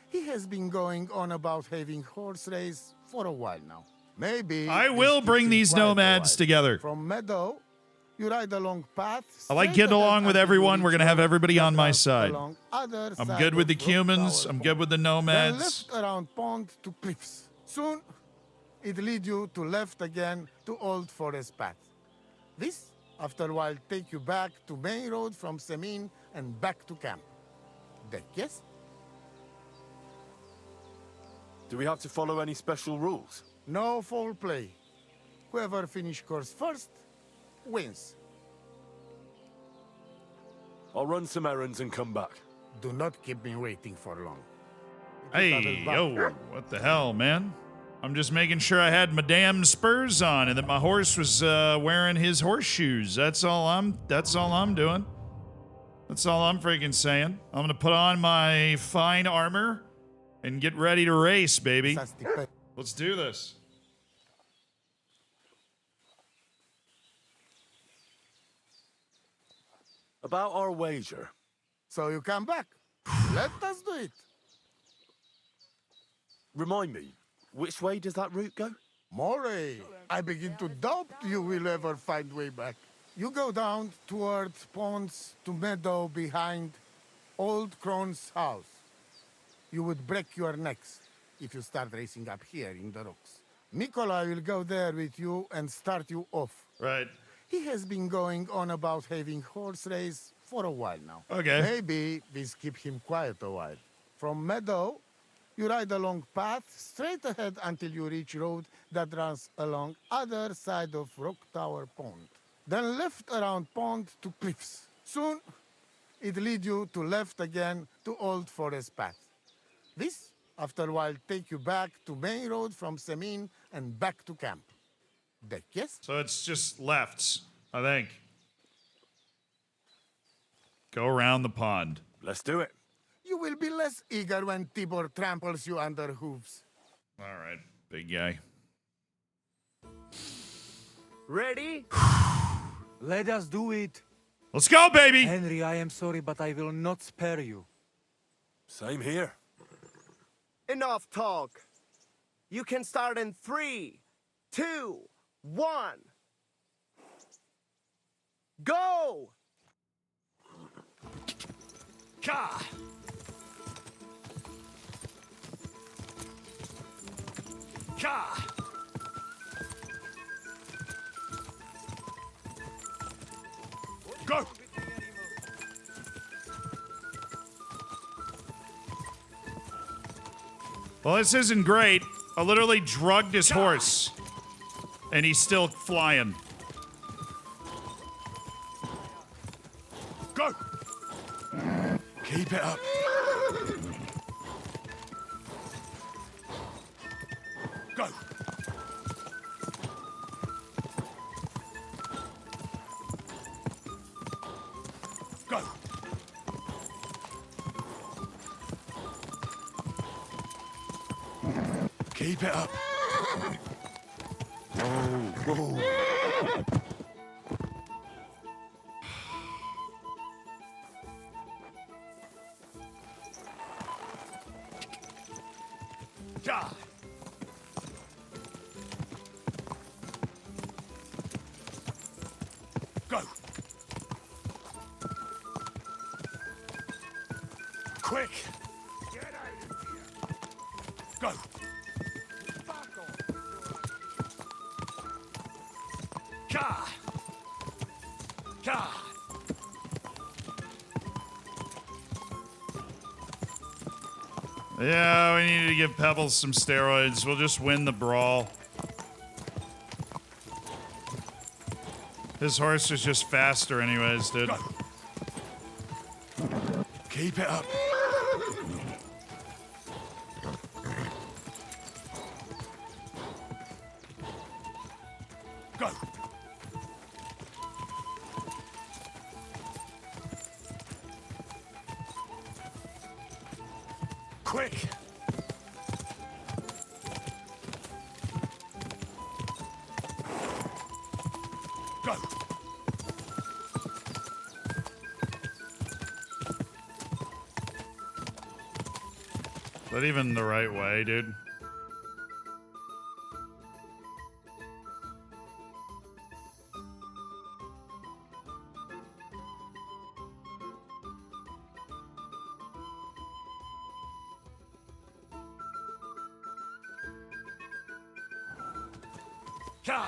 E: He has been going on about having horse race for a while now. Maybe
A: I will bring these nomads together.
E: From meadow, you ride along path.
A: I like getting along with everyone. We're going to have everybody on my side. I'm good with the humans. I'm good with the
E: Then
A: nomads.
E: left around pond to cliffs. Soon, it lead you to left again to Old Forest Path. This, after a while, take you back to main road from Semin and back to camp. That yes?
I: Do we have to follow any special rules?
E: No foul play. Whoever finish course first, wins.
I: I'll run some errands and come back.
E: Do not keep me waiting for long.
A: Hey, yo, what the hell, man? I'm just making sure I had my damn spurs on and that my horse was wearing his horseshoes. That's all I'm doing. That's all I'm freaking saying. I'm gonna put on my fine armor and get ready to race, baby. Let's do this.
I: About our wager.
E: So you come back. Let us do it.
I: Remind me, which way does that route go?
E: Moray, I begin to doubt you will ever find way back. You go down towards ponds to meadow behind Old Crone's house. You would break your necks if you start racing up here in the rocks. Nikolai will go there with you and start you off.
A: Right.
E: He has been going on about having horse race for a while now.
A: Okay.
E: Maybe this keep him quiet a while. From meadow, you ride along path straight ahead until you reach road that runs along other side of Rock Tower Pond. Then left around pond to cliffs. Soon, it lead you to left again to Old Forest Path. This, after a while, take you back to main road from Semin and back to camp. That yes?
A: So it's just lefts, I think. Go around the pond.
I: Let's do it.
E: You will be less eager when Tibor tramples you under hooves.
A: All right, big guy.
L: Ready? Let us do it.
A: Let's go, baby!
L: Henry, I am sorry, but I will not spare you.
I: Same here.
P: Enough talk. You can start in 3, 2, 1. Go!
F: Ka!
I: Go!
A: Well, this isn't great. I literally drugged his horse. And he's still flying.
I: Go! Keep it up. Go! Go! Keep it up. Whoa. Ja. Go. Quick. Get out of here. Go. Ja. Ja.
A: Yeah, we need to give Pebbles some steroids. We'll just win the brawl. His horse is just faster anyways, dude.
I: Keep it up. Go. Quick. Go.
A: Is that even the right way, dude?
I: Ja.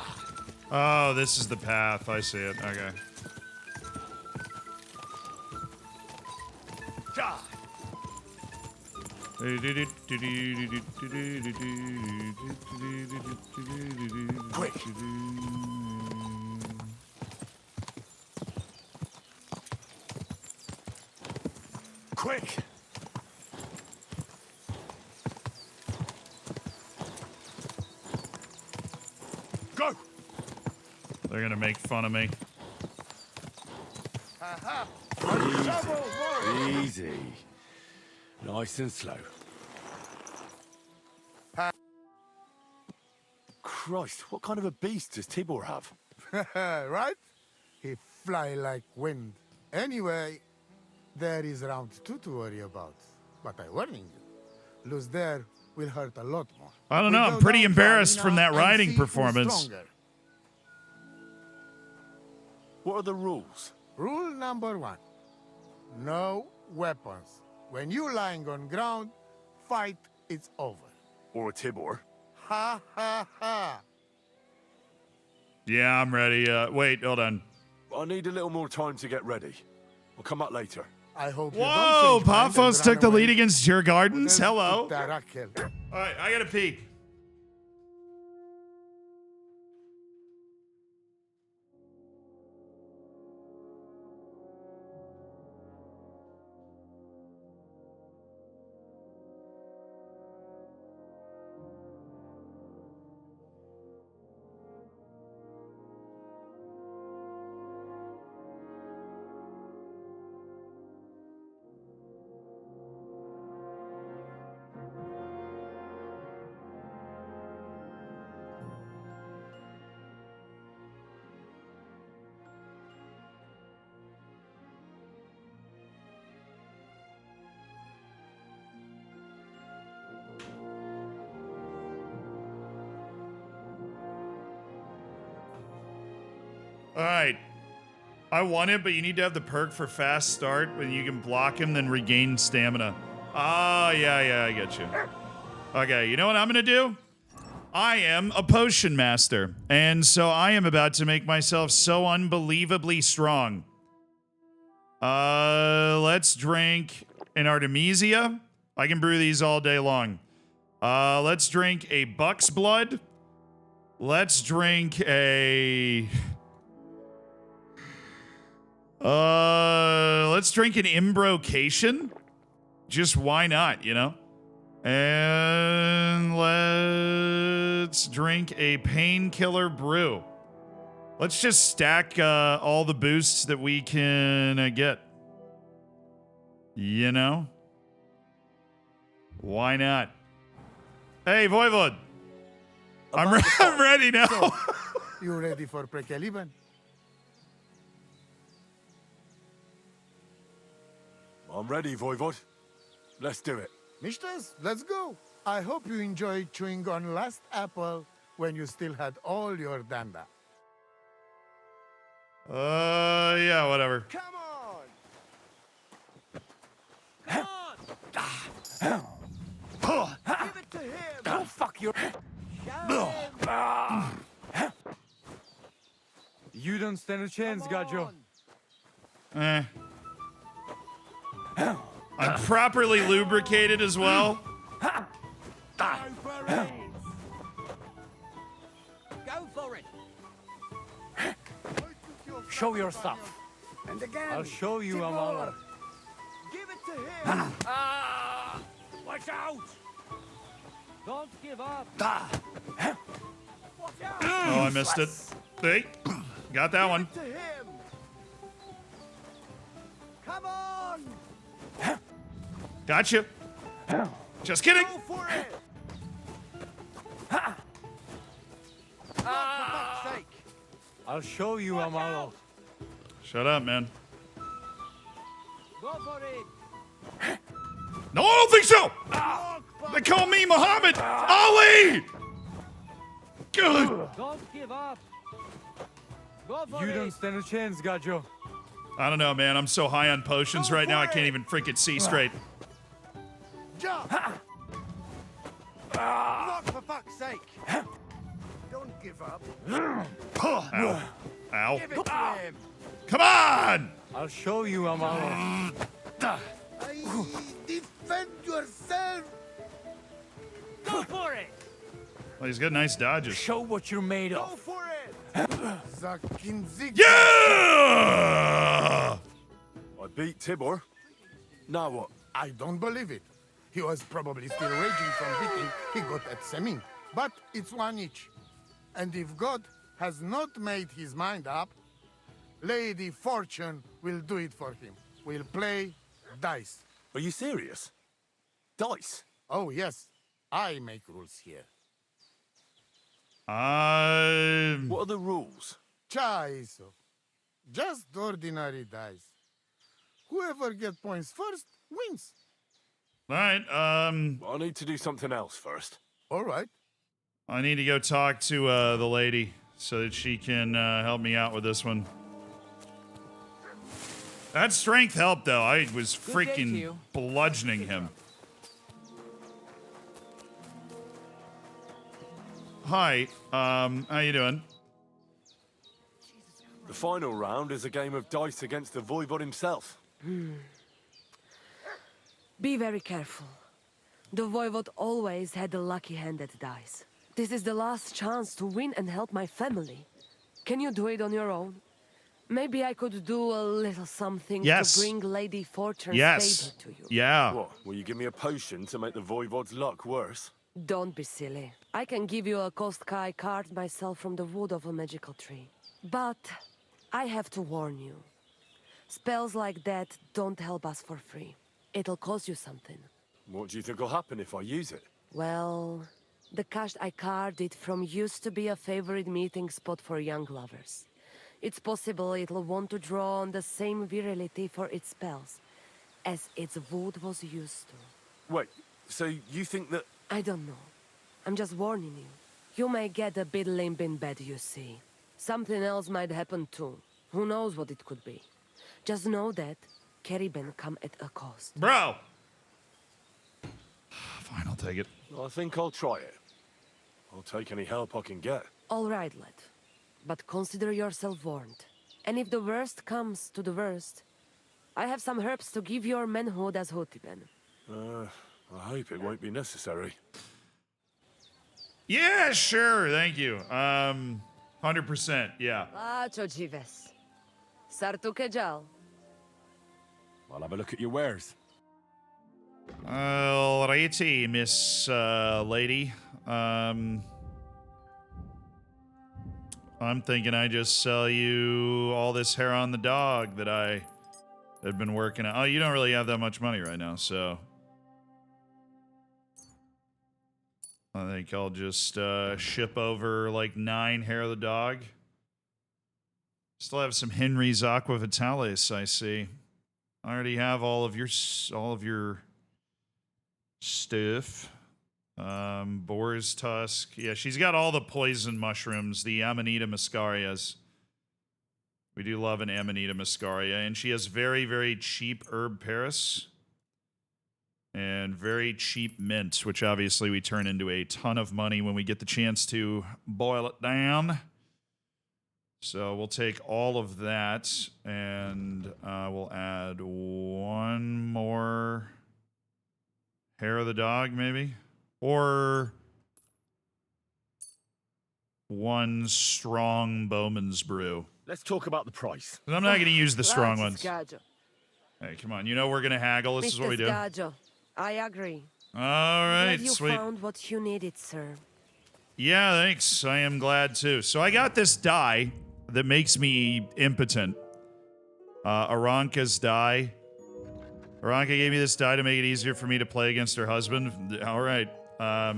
A: Oh, this is the path. I see it. Okay.
I: Ja. Quick. Quick. Go.
A: They're gonna make fun of me.
I: Easy. Nice and slow. Christ, what kind of a beast does Tibor have?
E: Right? He fly like wind. Anyway, there is round 2 to worry about. But I warning you, lose there will hurt a lot more.
A: I don't know. I'm pretty embarrassed from that riding performance.
I: What are the rules?
E: Rule number 1. No weapons. When you lying on ground, fight, it's over.
I: Or a Tibor.
E: Ha ha ha.
A: Yeah, I'm ready. Wait, hold on.
I: I need a little more time to get ready. I'll come up later.
E: I hope
A: Whoa,
E: you don't change mind and
A: Paphos took the
E: run away.
A: lead against your gardens.
E: Well,
A: Hello.
E: Tarakel.
A: All right, I gotta pee. All right. I won it, but you need to have the perk for fast start when you can block him, then regain stamina. Ah, yeah, I get you. Okay, you know what I'm gonna do? I am a potion master, and so I am about to make myself so unbelievably strong. Let's drink an Artemisia. I can brew these all day long. Let's drink a buck's blood. Let's drink a... let's drink an imbrocation. Just why not, you know? And let's drink a painkiller brew. Let's just stack all the boosts that we can get. You know? Why not? Hey, Voivod. I'm ready now.
E: So, you ready for Prekeliban?
I: I'm ready, Voivod. Let's do it.
E: Mistress, let's go. I hope you enjoyed chewing on last apple when you still had all your danda.
A: Yeah, whatever.
P: Come on! Give it to him!
L: Go fuck your... You don't stand a chance, Gajo.
A: I'm properly lubricated as well.
P: Go for it!
L: Show yourself.
P: And again!
L: I'll show you,
P: Timur.
L: Amalo.
P: Give it to him!
M: Watch out! Don't give up.
P: Watch out!
A: Oh, I missed it. Hey, got that one.
P: To him! Come on!
A: Gotcha. Just kidding.
P: Go for it! For fuck's sake!
L: I'll show you, Amalo.
A: Shut up, man.
P: Go for it!
A: No, I don't think so. They call me Muhammad Ali. Good.
M: Don't give up. Go for
L: You
M: it.
L: don't stand a chance, Gajo.
A: I don't know, man. I'm so high on potions right now, I can't even freaking see straight.
P: Jump! Look, for fuck's sake! Don't give up.
A: Ow. Ow.
P: Give it to him!
A: Come on.
L: I'll show you, Amalo.
E: Defend yourself!
M: Go for it.
A: Well, he's got nice dodges.
L: Show what you're made
P: Go
L: of.
P: for it!
E: Zakinzig.
A: Yeah!
I: I beat Tibor. Now what?
E: I don't believe it. He was probably still raging from beating he got at Semin. But it's one each. And if God has not made his mind up, Lady Fortune will do it for him. We'll play dice.
I: Are you serious? Dice?
E: Oh, yes. I make rules here.
I: What are the rules?
E: Chaiso. Just ordinary dice. Whoever gets points first wins.
A: All right.
I: I need to do something else first.
E: All right.
A: I need to go talk to the lady so that she can help me out with this one. That strength helped, though. I was freaking bludgeoning him. Hi. How you doing?
I: The final round is a game of dice against the Voivod himself.
K: Be very careful. The Voivod always had the lucky hand at dice. This is the last chance to win and help my family. Can you do it on your own? Maybe I could do a little something
A: Yes.
K: to bring Lady Fortune's
A: Yes.
K: favor to you.
A: Yeah.
I: What? Will you give me a potion to make the Voivod's luck worse?
K: Don't be silly. I can give you a Kostka card myself from the wood of a magical tree. But I have to warn you. Spells like that don't help us for free. It'll cost you something.
I: What do you think will happen if I use it?
K: Well, the cached I carved from used to be a favorite meeting spot for young lovers. It's possible it'll want to draw on the same virility for its spells as its wood was used to.
I: Wait, so you think that...
K: I don't know. I'm just warning you. You may get a bit limp in bed, you see. Something else might happen too. Who knows what it could be. Just know that Kerriben come at a cost.
A: Bro! Fine, I'll take it.
I: I think I'll try it. I'll take any help I can get.
K: All right, lad. But consider yourself warned. And if the worst comes to the worst, I have some herbs to give your manhood as Hotiben.
I: I hope it won't be necessary.
A: Yeah, sure. Thank you. 100%. Yeah.
K: Ah, Chojives. Sartukejal.
I: I'll have a look at your wares.
A: Alrighty, Miss Lady. I'm thinking I just sell you all this hair on the dog that I had been working on. Oh, you don't really have that much money right now, so I think I'll just ship over like 9 hair of the dog. Still have some Henry's Aqua Vitalis, I see. I already have all of your stuff. Boar's tusk. Yeah, she's got all the poison mushrooms, the Amanita muscarias. We do love an Amanita muscaria. And she has very, very cheap herb Paris. And very cheap mint, which obviously we turn into a ton of money when we get the chance to boil it down. So we'll take all of that, and we'll add 1 more hair of the dog, maybe? Or 1 strong Bowman's brew.
I: Let's talk about the price.
A: I'm not going to use the strong
K: Right,
A: ones.
K: Scaggio.
A: Hey, come on. You know we're going to haggle. This is what we do.
K: Scaggio, I agree.
A: All right,
K: Glad you
A: sweet.
K: found what you needed, sir.
A: Yeah, thanks. I am glad too. So I got this dye that makes me impotent. Aranka's dye. Aranka gave me this dye to make it easier for me to play against her husband. All right. I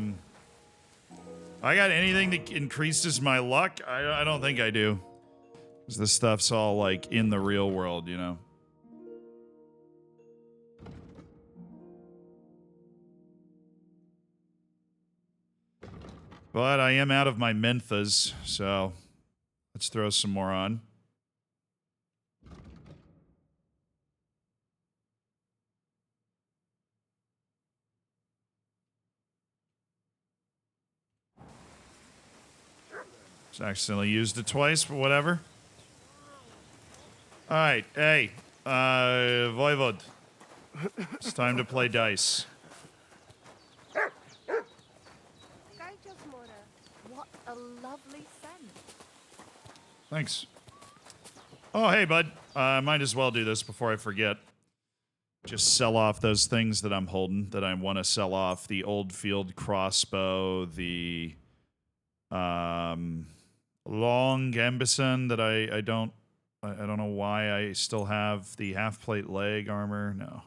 A: got anything that increases my luck? I don't think I do. Because this stuff's all like in the real world, you know? But I am out of my menthas, so let's throw some more on. Just accidentally used it twice, but whatever. All right, hey, Voivod. It's time to play dice.
C: What a lovely scent.
A: Thanks. Oh, hey, bud. I might as well do this before I forget. Just sell off those things that I'm holding that I want to sell off. The old field crossbow, the long gambeson that I don't know why I still have, the half plate leg armor. No.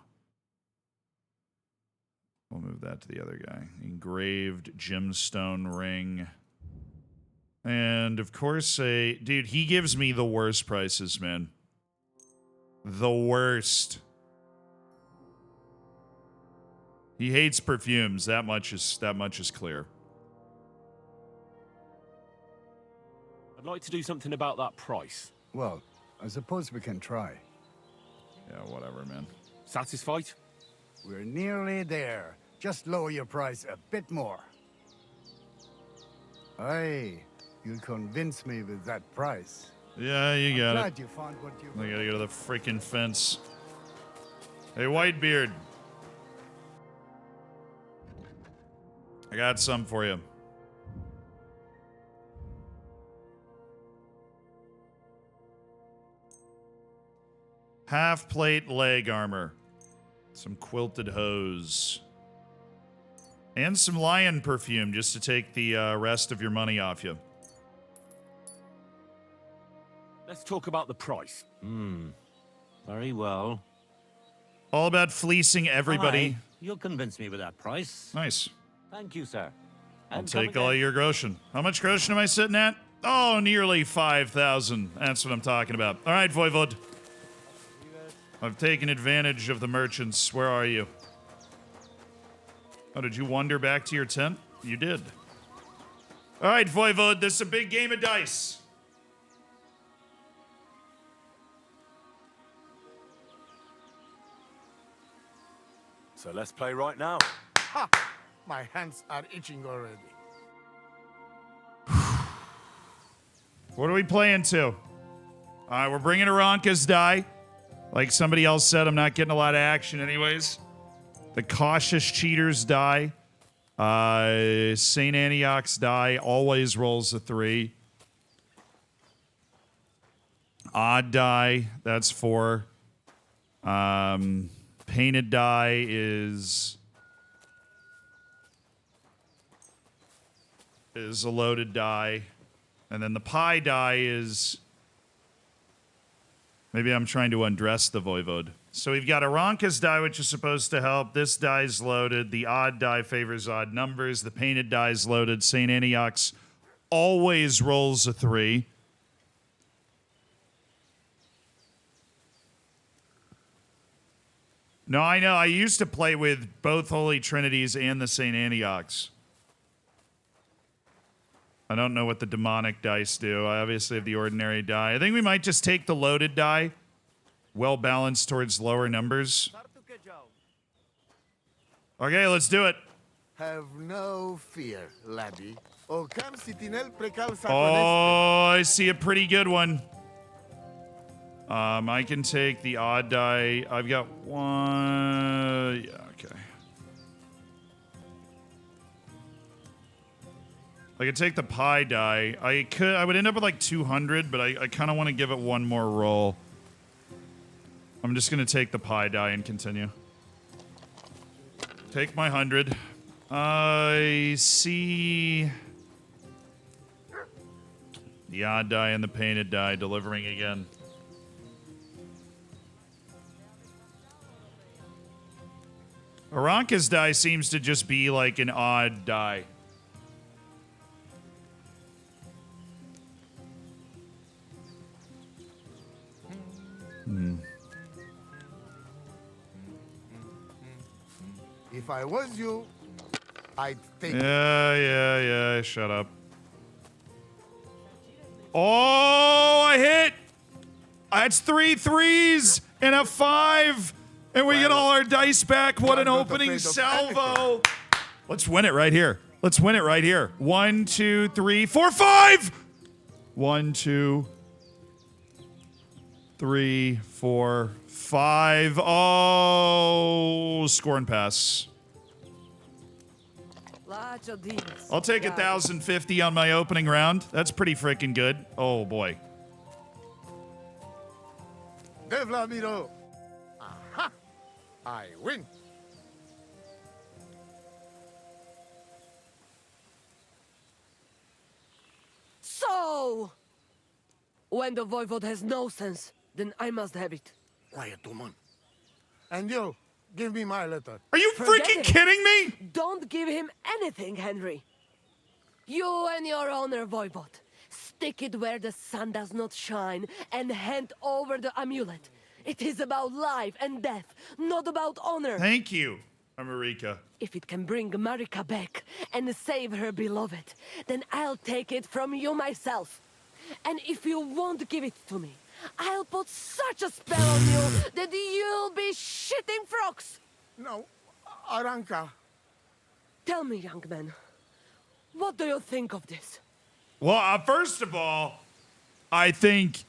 A: We'll move that to the other guy. Engraved gemstone ring. And of course, dude, he gives me the worst prices, man. The worst. He hates perfumes. That much is clear.
I: I'd like to do something about that price.
O: Well, I suppose we can try.
A: Yeah, whatever, man.
I: Satisfied?
O: We're nearly there. Just lower your price a bit more. Aye, you convince me with that price.
A: Yeah, you got
O: glad
A: it.
O: you found what you...
A: I gotta go to the freaking fence. Hey, Whitebeard. I got some for you. Half plate leg armor. Some quilted hose. And some lion perfume just to take the rest of your money off you.
I: Let's talk about the price.
Q: Very well.
A: All about fleecing everybody.
Q: Aye, you'll convince me with that price.
A: Nice.
Q: Thank you, sir.
A: I'll
Q: And come
A: take all
Q: again.
A: your groschen. How much groschen am I sitting at? Oh, nearly 5,000. That's what I'm talking about. All right, Voivod. I've taken advantage of the merchants. Where are you? Oh, did you wander back to your tent? You did. All right, Voivod, this is a big game of dice.
I: So let's play right now.
E: Ha! My hands are itching already.
A: What are we playing to? All right, we're bringing Aranka's die. Like somebody else said, I'm not getting a lot of action anyways. The Cautious Cheaters die. St. Antioch's die always rolls a 3. Odd die, that's 4. Painted die is a loaded die. And then the pie die is... Maybe I'm trying to undress the Voivode. So we've got Aranka's die, which is supposed to help. This die's loaded. The odd die favors odd numbers. The painted die is loaded. St. Antioch's always rolls a 3. No, I know. I used to play with both Holy Trinities and the St. Antiochs. I don't know what the demonic dice do. I obviously have the ordinary die. I think we might just take the loaded die. Well balanced towards lower numbers. Okay, let's do it.
E: Have no fear, laddie. O cam sitinel precal saconest.
A: Oh, I see a pretty good one. I can take the odd die. I've got one. Yeah, okay. I could take the pie die. I would end up with like 200, but I kind of want to give it one more roll. I'm just going to take the pie die and continue. Take my 100. I see the odd die and the painted die delivering again. Aranka's die seems to just be like an odd die.
E: If I was you, I'd take
A: Yeah, shut up. Oh, I hit! That's 3 3s and a 5. And we get all our dice back. What an opening salvo. Let's win it right here. Let's win it right here. 1, 2, 3, 4, 5! 1, 2, 3, 4, 5. Oh, score and pass. I'll take 1,050 on my opening round. That's pretty freaking good. Oh, boy.
E: Devlamiro. Aha! I win.
K: So, when the Voivode has no sense, then I must have it.
E: Quiet, woman. And you, give me my letter.
A: Are you freaking kidding me?
K: Don't give him anything, Henry. You and your honor, Voivode. Stick it where the sun does not shine and hand over the amulet. It is about life and death, not about honor.
A: Thank you, America.
K: If it can bring Marika back and save her beloved, then I'll take it from you myself. And if you won't give it to me, I'll put such a spell on you that you'll be shitting frogs.
E: No, Aranka.
K: Tell me, young man, what do you think of this?
A: Well, first of all, I think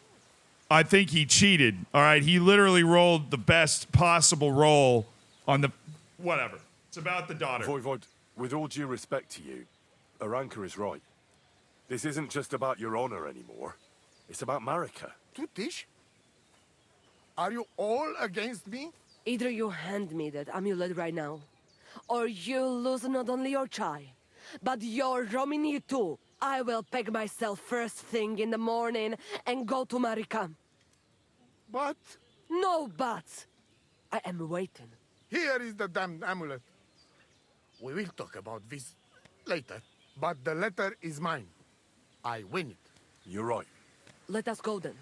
A: he cheated. All right, he literally rolled the best possible roll on the whatever. It's about the daughter.
I: Voivode, with all due respect to you, Aranka is right. This isn't just about your honor anymore. It's about Marika.
E: Tutish? Are you all against me?
K: Either you hand me that amulet right now, or you lose not only your chai, but your Romini too. I will pack myself first thing in the morning and go to Marika.
E: But...
K: No buts. I am waiting.
E: Here is the damned amulet. We will talk about this later, but the letter is mine. I win it.
I: You're right.
K: Let us go then.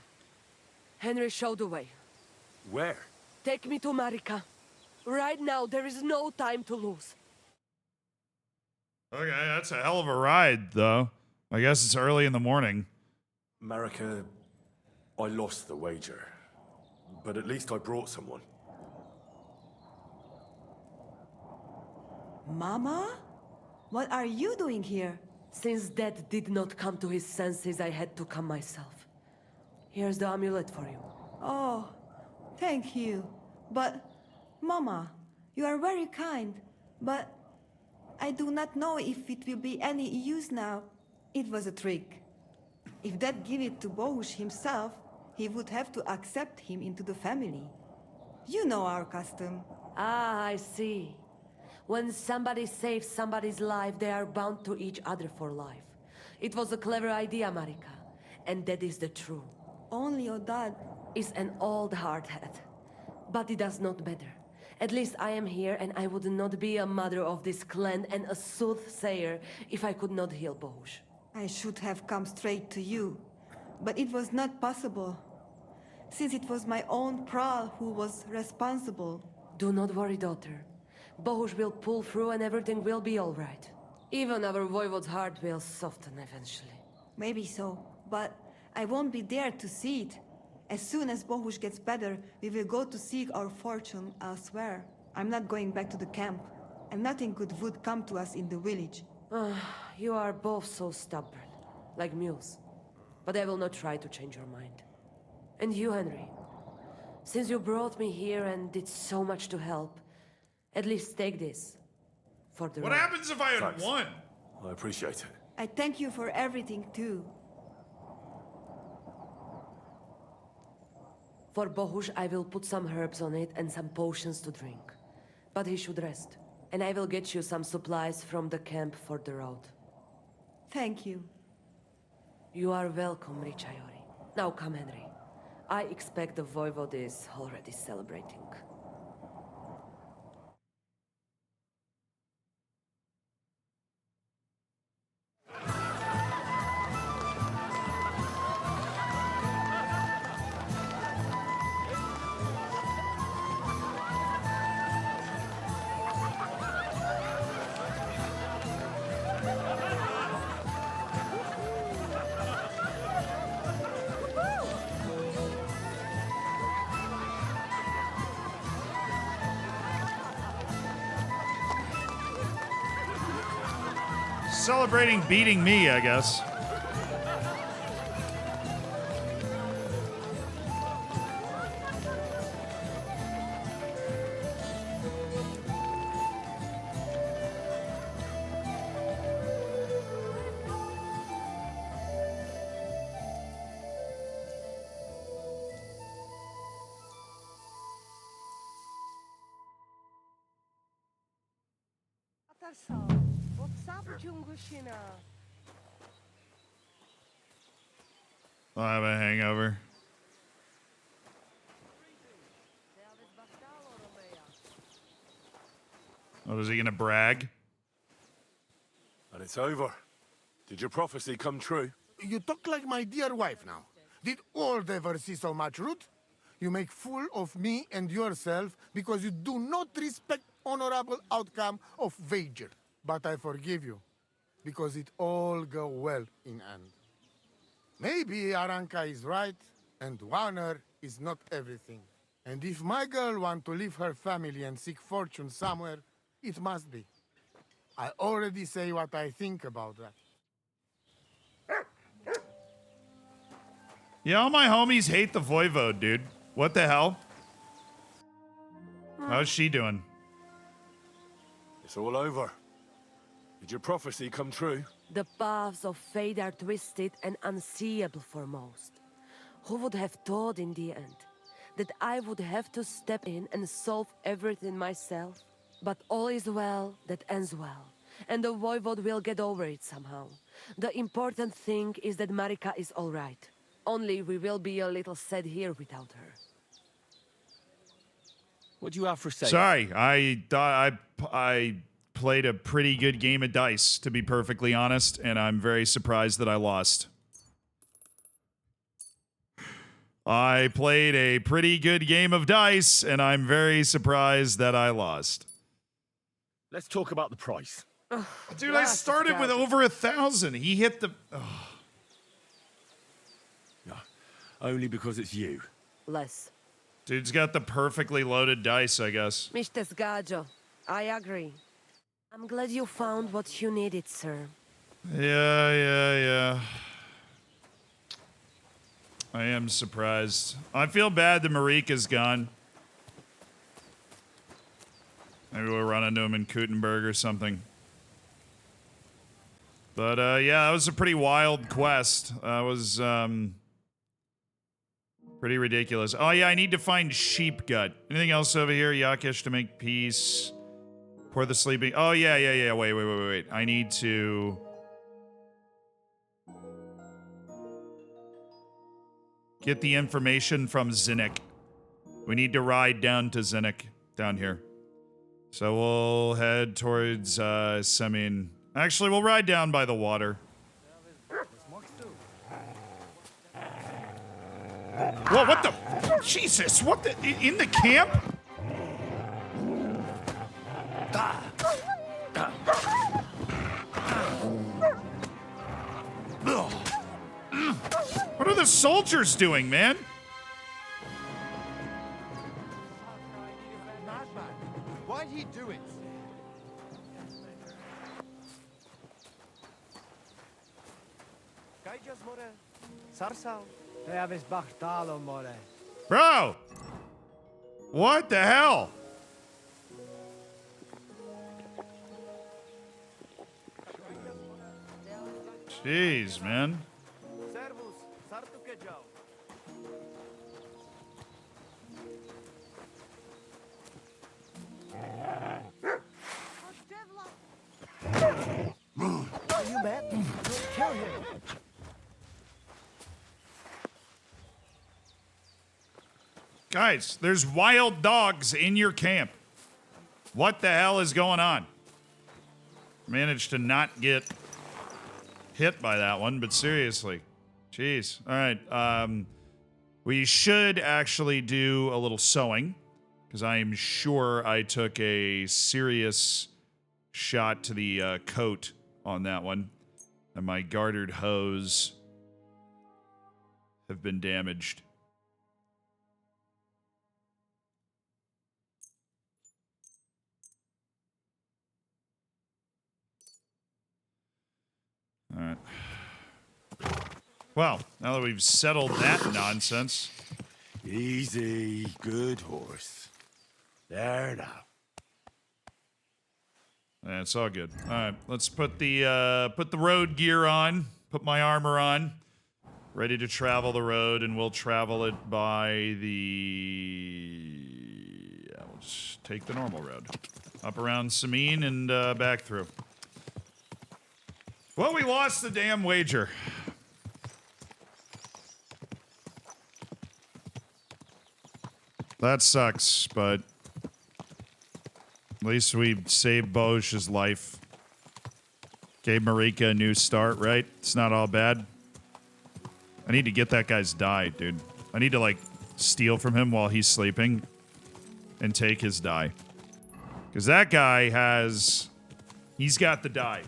K: Henry showed the way.
I: Where?
K: Take me to Marika. Right now, there is no time to lose.
A: Okay, that's a hell of a ride, though. I guess it's early in the morning.
I: Marika, I lost the wager. But at least I brought someone.
G: Mama? What are you doing here?
K: Since Dad did not come to his senses, I had to come myself. Here's the amulet for you.
G: Oh, thank you. But, Mama, you are very kind. But I do not know if it will be any use now. It was a trick. If Dad gave it to Bohush himself, he would have to accept him into the family. You know our custom.
K: Ah, I see. When somebody saves somebody's life, they are bound to each other for life. It was a clever idea, Marika. And that is the truth.
G: Only your dad
K: is an old hardhead. But it does not matter. At least I am here, and I would not be a mother of this clan and a soothsayer if I could not heal Bohush.
G: I should have come straight to you. But it was not possible. Since it was my own Pral who was responsible.
K: Do not worry, daughter. Bohush will pull through and everything will be all right. Even our voivode's heart will soften eventually.
G: Maybe so, but I won't be there to see it. As soon as Bohush gets better, we will go to seek our fortune elsewhere. I'm not going back to the camp, and nothing good would come to us in the village.
K: You are both so stubborn, like mules. But I will not try to change your mind. And you, Henry, since you brought me here and did so much to help, at least take this. For the
A: What
K: road.
A: happens if I had won?
I: I appreciate it.
G: I thank you for everything, too.
K: For Bohush, I will put some herbs on it and some potions to drink. But he should rest. And I will get you some supplies from the camp for the road.
G: Thank you.
K: You are welcome, Richayori. Now come, Henry. I expect the voivode is already celebrating.
A: Celebrating beating me, I guess. I have a hangover. Oh, is he gonna brag?
I: And it's over. Did your prophecy come true?
E: You talk like my dear wife now. Did old ever see so much root? You make fool of me and yourself because you do not respect honorable outcome of wager. But I forgive you, because it all go well in end. Maybe Aranka is right, and honor is not everything. And if my girl want to leave her family and seek fortune somewhere, it must be. I already say what I think about that.
A: Yeah, all my homies hate the voivode, dude. What the hell? How's she doing?
I: It's all over. Did your prophecy come true?
K: The paths of fate are twisted and unseeable for most. Who would have thought in the end that I would have to step in and solve everything myself? But all is well that ends well, and the voivode will get over it somehow. The important thing is that Marika is all right. Only we will be a little sad here without her.
Q: What do you have for sale?
A: Sorry, I played a pretty good game of dice, to be perfectly honest, and I'm very surprised that I lost. I played a pretty good game of dice, and I'm very surprised that I lost.
Q: Let's talk about the price.
A: Dude, I started with over 1,000. He hit the...
I: Only because it's you.
K: Less.
A: Dude's got the perfectly loaded dice, I guess.
K: Mr. Sgaggio, I agree. I'm glad you found what you needed, sir.
A: Yeah. I am surprised. I feel bad that Marika's gone. Maybe we'll run into him in Kuttenberg or something. But, yeah, that was a pretty wild quest. That was, pretty ridiculous. Oh, yeah, I need to find sheep gut. Anything else over here? Yakish to make peace. Pour the sleeping... Oh, yeah. Wait. I need to... get the information from Zinnik. We need to ride down to Zinnik down here. So we'll head towards Semin. Actually, we'll ride down by the water. Whoa, what the? Jesus, what the? In the camp? What are the soldiers doing, man?
P: Madman, why'd he do it?
A: Bro! What the hell? Jeez, man.
P: You man, kill him.
A: Guys, there's wild dogs in your camp. What the hell is going on? Managed to not get hit by that one, but seriously. Jeez. All right. We should actually do a little sewing, because I am sure I took a serious shot to the coat on that one, and my gartered hose have been damaged. All right. Well, now that we've settled that nonsense.
B: Easy, good horse. There now.
A: Yeah, it's all good. All right, let's put the road gear on. Put my armor on. Ready to travel the road, and we'll travel it by the... Yeah, we'll just take the normal road. Up around Samin and back through. Well, we lost the damn wager. That sucks, but at least we saved Bosch's life. Gave Marika a new start, right? It's not all bad. I need to get that guy's die, dude. I need to, like, steal from him while he's sleeping and take his die. Because that guy has... He's got the die.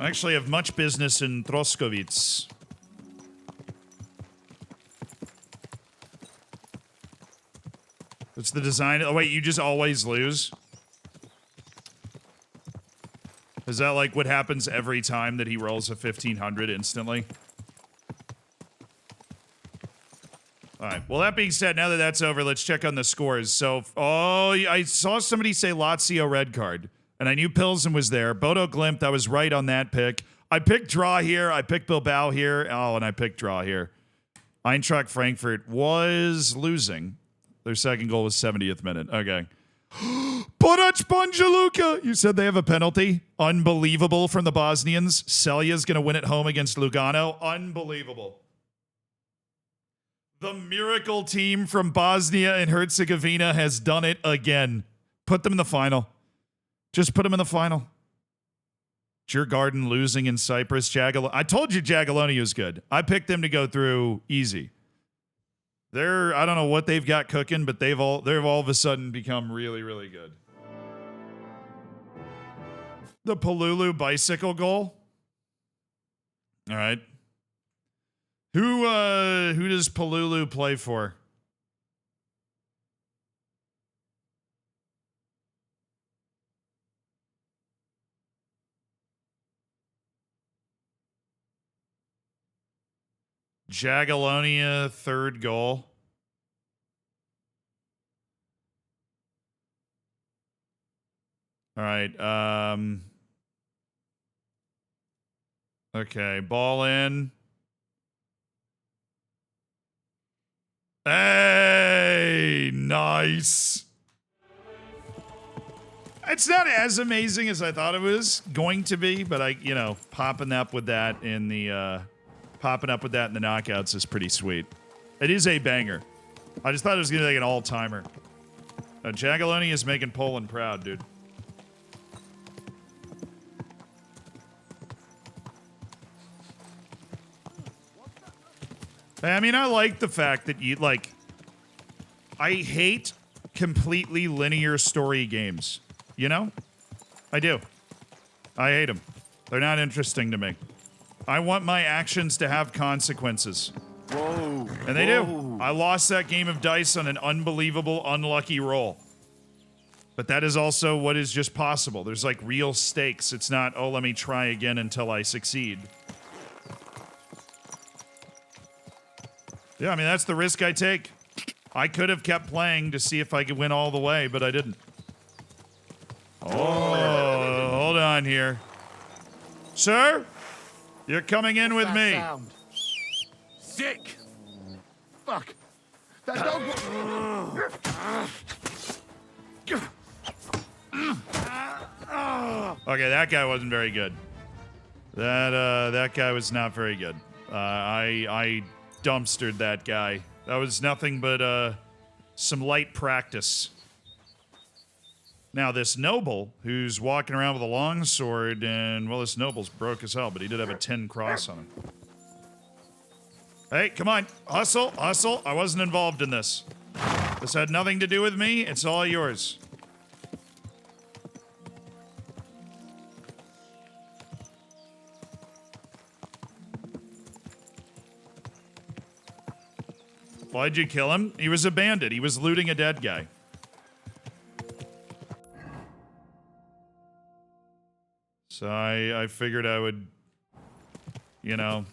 A: I actually have much business in Troskowitz. It's the design. Oh, wait, you just always lose? Is that like what happens every time that he rolls a 1500 instantly? All right. Well, that being said, now that that's over, let's check on the scores. So, oh, I saw somebody say Lazio red card, and I knew Pilsen was there. Bodo Glimt, I was right on that pick. I picked draw here. I picked Bilbao here. Oh, and I picked draw here. Eintracht Frankfurt was losing. Their second goal was 70th minute. Okay. Borac Banja You said they have a penalty. Unbelievable from the Bosnians. Celja's going to win at home against Lugano. Unbelievable. The miracle team from Bosnia and Herzegovina has done it again. Put them in the final. Just put them in the final. Djurgården losing in Cyprus. I told you Jagiellonian was good. I picked them to go through easy. I don't know what they've got cooking, but they've all of a sudden become really, really good. The Palulu bicycle goal. All right. Who does Palulu play for? Jagalonia, third goal. All right. Okay, ball in. Hey, nice. It's not as amazing as I thought it was going to be, but popping up with that in the knockouts is pretty sweet. It is a banger. I just thought it was gonna be like an all-timer. Jagaloni is making Poland proud, dude. I mean, I like the fact that I hate completely linear story games. You know? I do. I hate them. They're not interesting to me. I want my actions to have consequences.
J: Whoa.
A: And they do. I lost that game of dice on an unbelievable, unlucky roll. But that is also what is just possible. There's like real stakes. It's not, oh, let me try again until I succeed. Yeah, I mean, that's the risk I take. I could have kept playing to see if I could win all the way, but I didn't. Oh, hold on here. Sir, you're coming in with me.
P: Sound? Sick. Fuck. That dog.
A: Okay, that guy wasn't very good. That guy was not very good. I dumpstered that guy. That was nothing but some light practice. Now, this noble, who's walking around with a longsword, and, well, this noble's broke as hell, but he did have a 10 cross on him. Hey, come on. Hustle, hustle. I wasn't involved in this. This had nothing to do with me. It's all yours. Why'd you kill him? He was a bandit. He was looting a dead guy. So I figured I would, you know...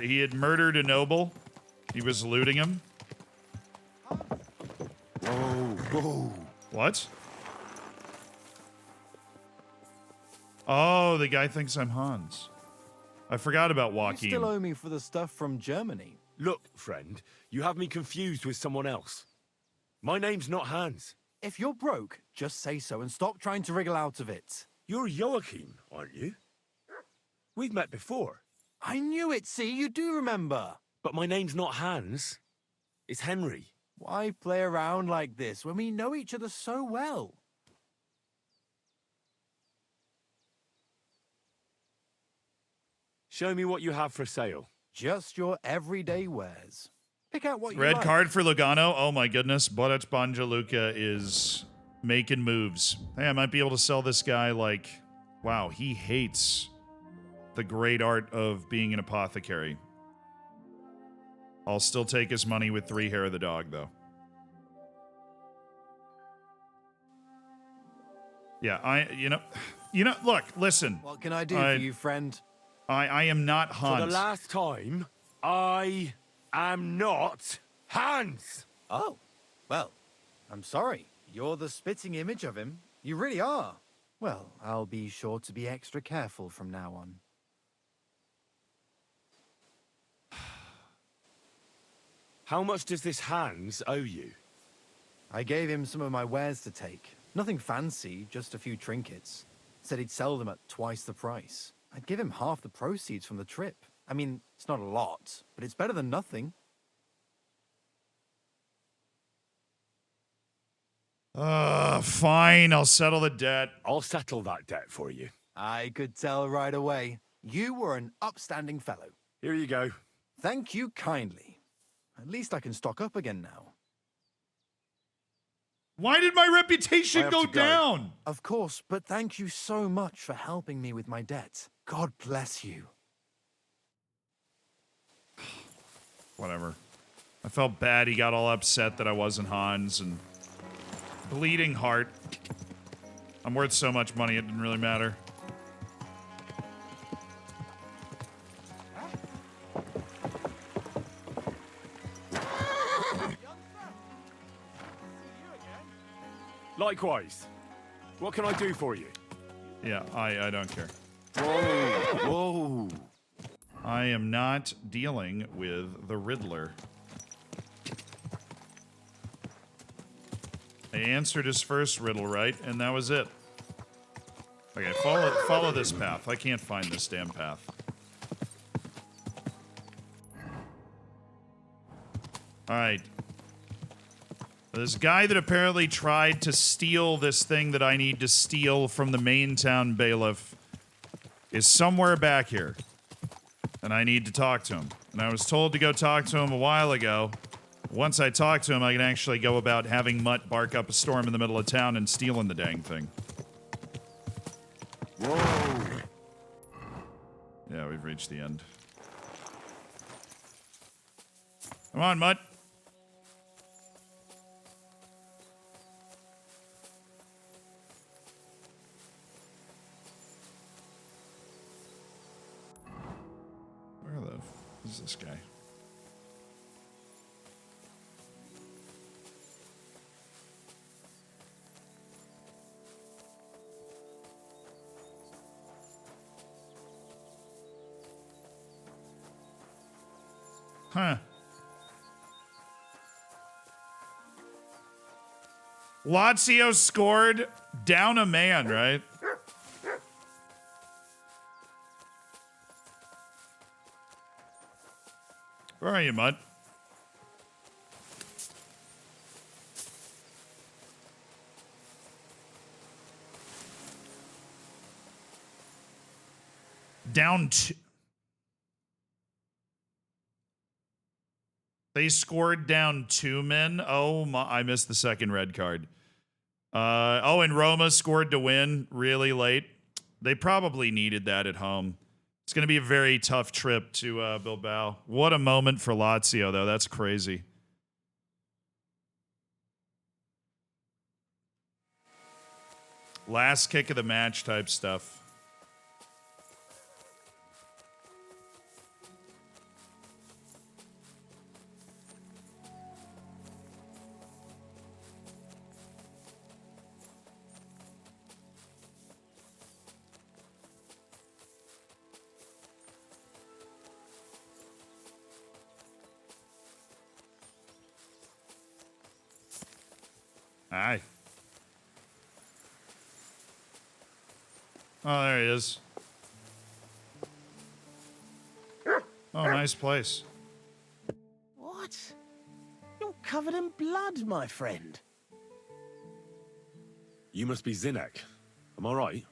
A: he had murdered a noble. He was looting him.
J: Whoa.
A: What? Oh, the guy thinks I'm Hans. I forgot about Joaquin.
N: You still owe me for the stuff from Germany.
Q: Look, friend, you have me confused with someone else. My name's not Hans.
N: If you're broke, just say so and stop trying to wriggle out of it.
Q: You're Joachim, aren't you? We've met before.
N: I knew it, see? You do remember.
Q: But my name's not Hans. It's Henry.
N: Why play around like this when we know each other so well?
Q: Show me what you have for sale.
N: Just your everyday wares. Pick out what you
A: Red
N: like.
A: card for Lugano. Oh my goodness. Borec Banja Luka is making moves. Hey, I might be able to sell this guy like... Wow, he hates the great art of being an apothecary. I'll still take his money with 3 hair of the dog, though. Yeah, look, listen.
N: What can I do for you, friend?
A: I am not Hans.
Q: For the last time, I am not Hans.
N: Oh, well, I'm sorry. You're the spitting image of him. You really are. Well, I'll be sure to be extra careful from now on.
Q: How much does this Hans owe you?
N: I gave him some of my wares to take. Nothing fancy, just a few trinkets. Said he'd sell them at twice the price. I'd give him half the proceeds from the trip. I mean, it's not a lot, but it's better than nothing.
A: Fine, I'll settle the debt.
Q: I'll settle that debt for you.
N: I could tell right away. You were an upstanding fellow.
Q: Here you go.
N: Thank you kindly. At least I can stock up again now.
A: Why did my reputation go down?
N: Of course, but thank you so much for helping me with my debt. God bless you.
A: Whatever. I felt bad he got all upset that I wasn't Hans, and... Bleeding heart. I'm worth so much money, it didn't really matter.
I: Likewise. What can I do for you?
A: Yeah, I don't care.
J: Whoa, whoa.
A: I am not dealing with the Riddler. I answered his first riddle right, and that was it. Okay, follow this path. I can't find this damn path. Alright. This guy that apparently tried to steal this thing that I need to steal from the main town bailiff is somewhere back here. And I need to talk to him. And I was told to go talk to him a while ago. Once I talk to him, I can actually go about having Mutt bark up a storm in the middle of town and stealing the dang thing.
J: Whoa.
A: Yeah, we've reached the end. Come on, Mutt. Where the f is this guy? Huh. Lazio scored down a man, right? Where are you, Mutt? Down two. They scored down 2 men. Oh my! I missed the second red card. Oh, and Roma scored to win really late. They probably needed that at home. It's going to be a very tough trip to Bilbao. What a moment for Lazio, though. That's crazy. Last kick of the match type stuff. Aye. Oh, there he is. Oh, nice place.
J: What? You're covered in blood, my friend.
I: You must be Zinnek. Am I right?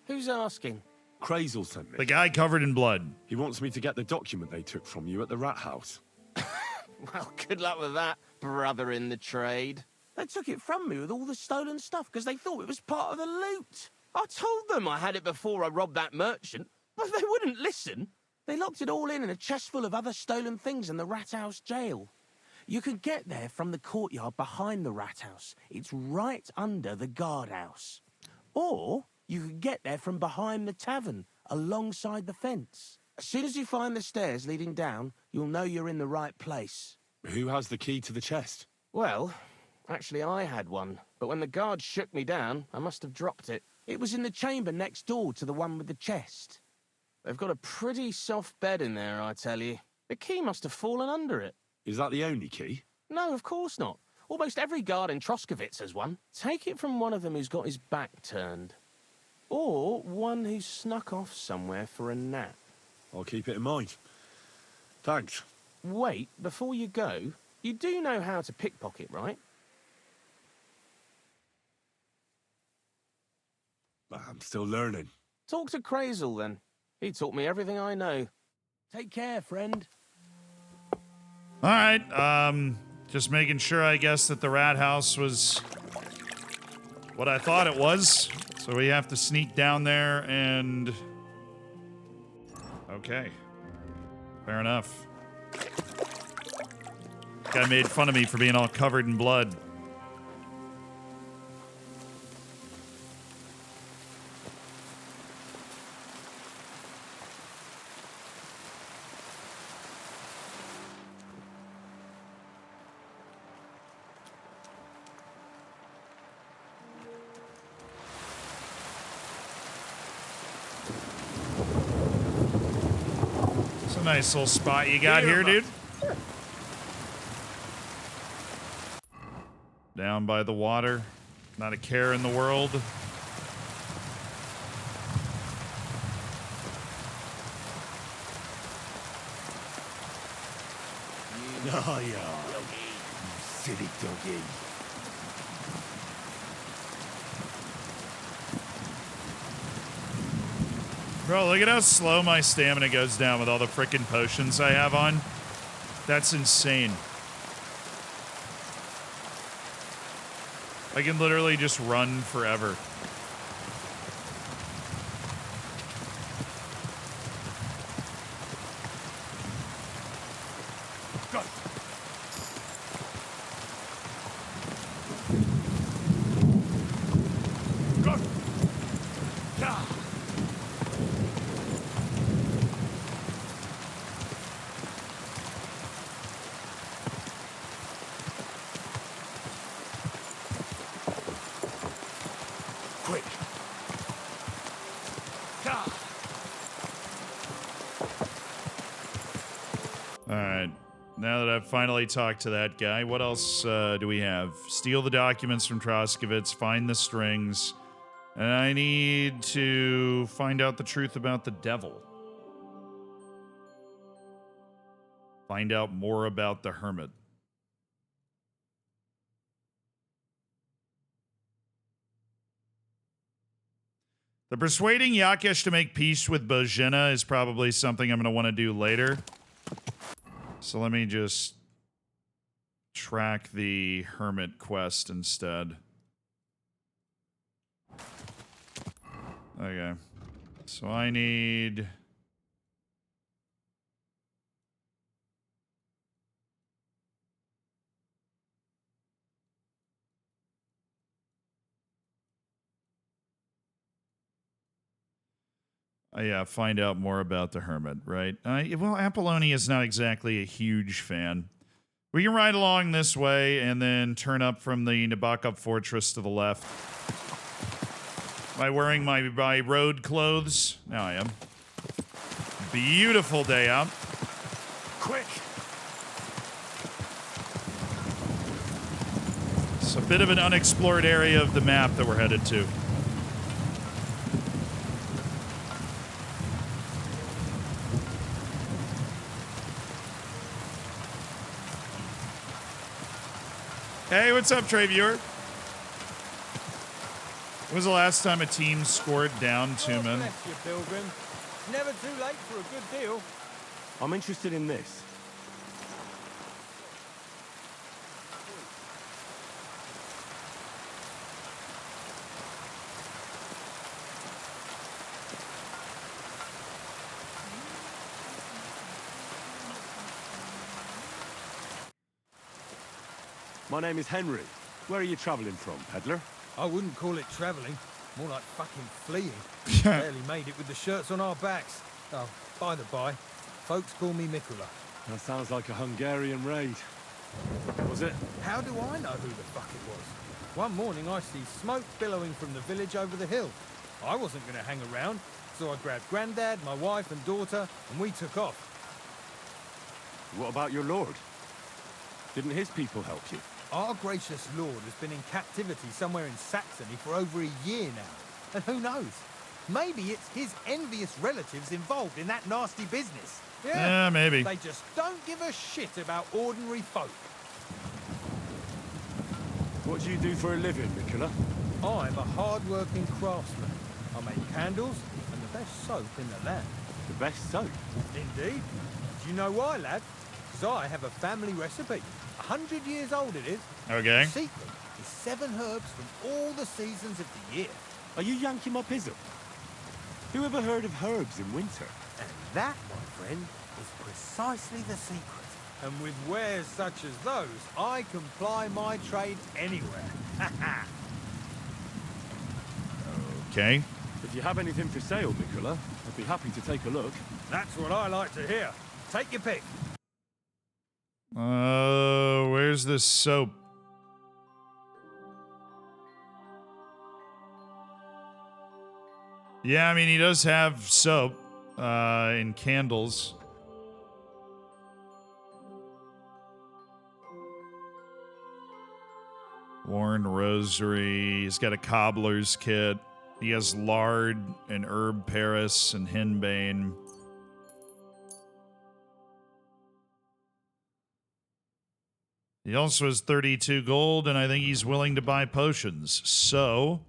J: Who's asking?
I: Crazel sent me.
A: The guy covered in blood.
I: He wants me to get the document they took from you at the rat house.
J: Well, good luck with that, brother in the trade. They took it from me with all the stolen stuff because they thought it was part of the loot. I told them I had it before I robbed that merchant, but they wouldn't listen. They locked it all in a chest full of other stolen things in the rat house jail. You can get there from the courtyard behind the rat house. It's right under the guardhouse. Or you can get there from behind the tavern, alongside the fence. As soon as you find the stairs leading down, you'll know you're in the right place.
I: Who has the key to the chest?
J: Well, actually I had one, but when the guards shook me down, I must have dropped it. It was in the chamber next door to the one with the chest. They've got a pretty soft bed in there, I tell you. The key must have fallen under it.
I: Is that the only key?
J: No, of course not. Almost every guard in Troskowitz has one. Take it from one of them who's got his back turned. Or one who snuck off somewhere for a nap.
I: I'll keep it in mind. Thanks.
J: Wait, before you go, you do know how to pickpocket, right?
I: I'm still learning.
J: Talk to Crazel, then. He taught me everything I know. Take care, friend.
A: All right, just making sure, I guess, that the rat house was what I thought it was. So we have to sneak down there and... Okay. Fair enough. Guy made fun of me for being all covered in blood. a nice little spot you got here, dude. Down by the water. Not a care in the world.
B: Oh, yeah. You silly doggy.
A: Bro, look at how slow my stamina goes down with all the freaking potions I have on. That's insane. I can literally just run forever.
B: Go. Go. Yeah. Quick. Yeah.
A: All right. Now that I've finally talked to that guy, what else do we have? Steal the documents from Troskovitz, find the strings, and I need to find out the truth about the devil. Find out more about the hermit. The persuading Yakesh to make peace with Bozhena is probably something I'm going to want to do later. So let me just track the hermit quest instead. Okay. So I need... yeah, find out more about the hermit, right? Well, Apollonia is not exactly a huge fan. We can ride along this way and then turn up from the Nabokov Fortress to the left. Am I wearing my road clothes? Now I am. Beautiful day out.
B: Quick.
A: It's a bit of an unexplored area of the map that we're headed to. Hey, what's up, Trey Viewer? When was the last time a team scored down two men?
M: Bless you, Pilgrim. It's never too late for a good deal.
Q: I'm interested in this. My name is Henry. Where are you traveling from, peddler?
M: I wouldn't call it travelling. More like fucking fleeing. Barely made it with the shirts on our backs. Oh, by the by, folks call me Mikula.
Q: That sounds like a Hungarian raid. Was it?
M: How do I know who the fuck it was? One morning I see smoke billowing from the village over the hill. I wasn't going to hang around, so I grabbed Grandad, my wife and daughter, and we took off.
Q: What about your lord? Didn't his people help you?
M: Our gracious lord has been in captivity somewhere in Saxony for over a year now. And who knows? Maybe it's his envious relatives involved in that nasty business.
A: Yeah, maybe.
M: They just don't give a shit about ordinary folk.
Q: What do you do for a living, Mikula?
M: I'm a hard-working craftsman. I make candles and the best soap in the land.
Q: The best soap?
M: Indeed. Do you know why, lad? Because I have a family recipe. 100 years old it is.
A: Okay.
M: The secret is 7 herbs from all the seasons of the year.
Q: Are you yanking my pizzle? Who ever heard of herbs in winter?
M: And that, my friend, is precisely the secret. And with wares such as those, I can ply my trade anywhere.
A: Okay.
Q: If you have anything for sale, Mikula, I'd be happy to take a look.
M: That's what I like to hear. Take your pick.
A: Where's this soap? Yeah, I mean, he does have soap and candles. Worn rosary. He's got a cobbler's kit. He has lard and herb Paris and henbane. He also has 32 gold, and I think he's willing to buy potions. So,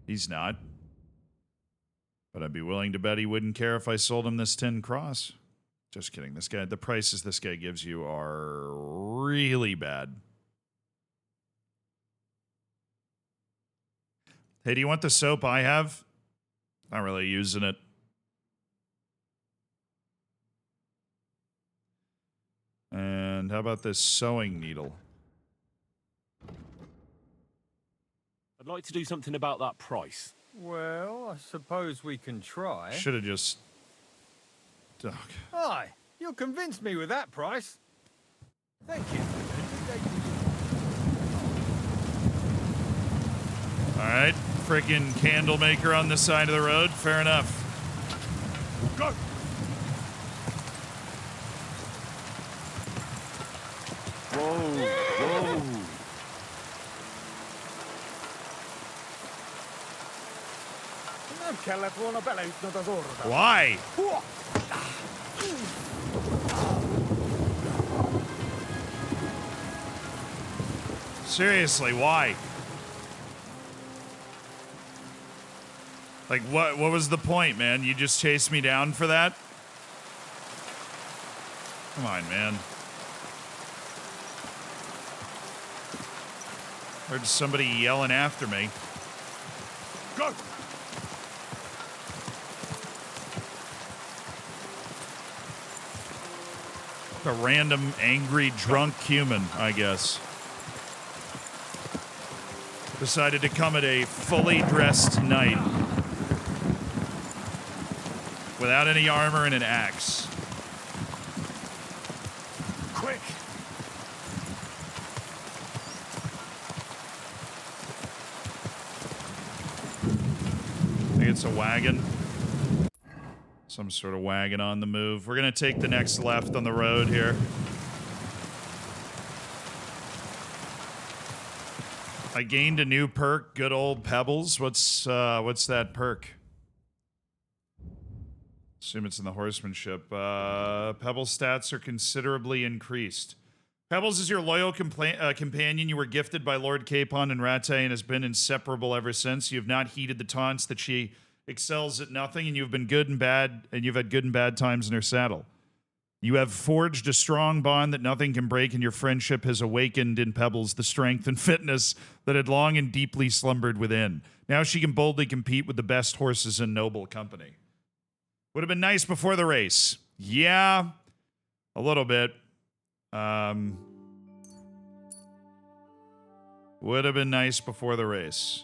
A: he's not. But I'd be willing to bet he wouldn't care if I sold him this 10 cross. Just kidding. This guy, the prices this guy gives you are really bad. Hey, do you want the soap I have? Not really using it. And how about this sewing needle?
Q: I'd like to do something about that price.
M: Well, I suppose we can try.
A: Should have just... Ugh.
M: Aye, you'll convince me with that price. Thank you.
A: Alright, freaking candle maker on the side of the road. Fair enough.
I: Go!
J: Whoa, whoa.
A: Why? Seriously, why? Like, what was the point, man? You just chased me down for that? Come on, man. Heard somebody yelling after me.
I: Go!
A: A random angry drunk human, I guess. Decided to come at a fully dressed knight. Without any armor and an axe.
I: Quick!
A: I think it's a wagon. Some sort of wagon on the move. We're gonna take the next left on the road here. I gained a new perk, good old Pebbles. What's that perk? Assume it's in the horsemanship. Pebbles stats are considerably increased. Pebbles is your loyal companion. You were gifted by Lord Capon and Rate and has been inseparable ever since. You have not heeded the taunts that she excels at nothing, and you've been good and bad, and you've had good and bad times in her saddle. You have forged a strong bond that nothing can break, and your friendship has awakened in Pebbles the strength and fitness that had long and deeply slumbered within. Now she can boldly compete with the best horses in noble company. Would have been nice before the race. Yeah, a little bit. Would have been nice before the race.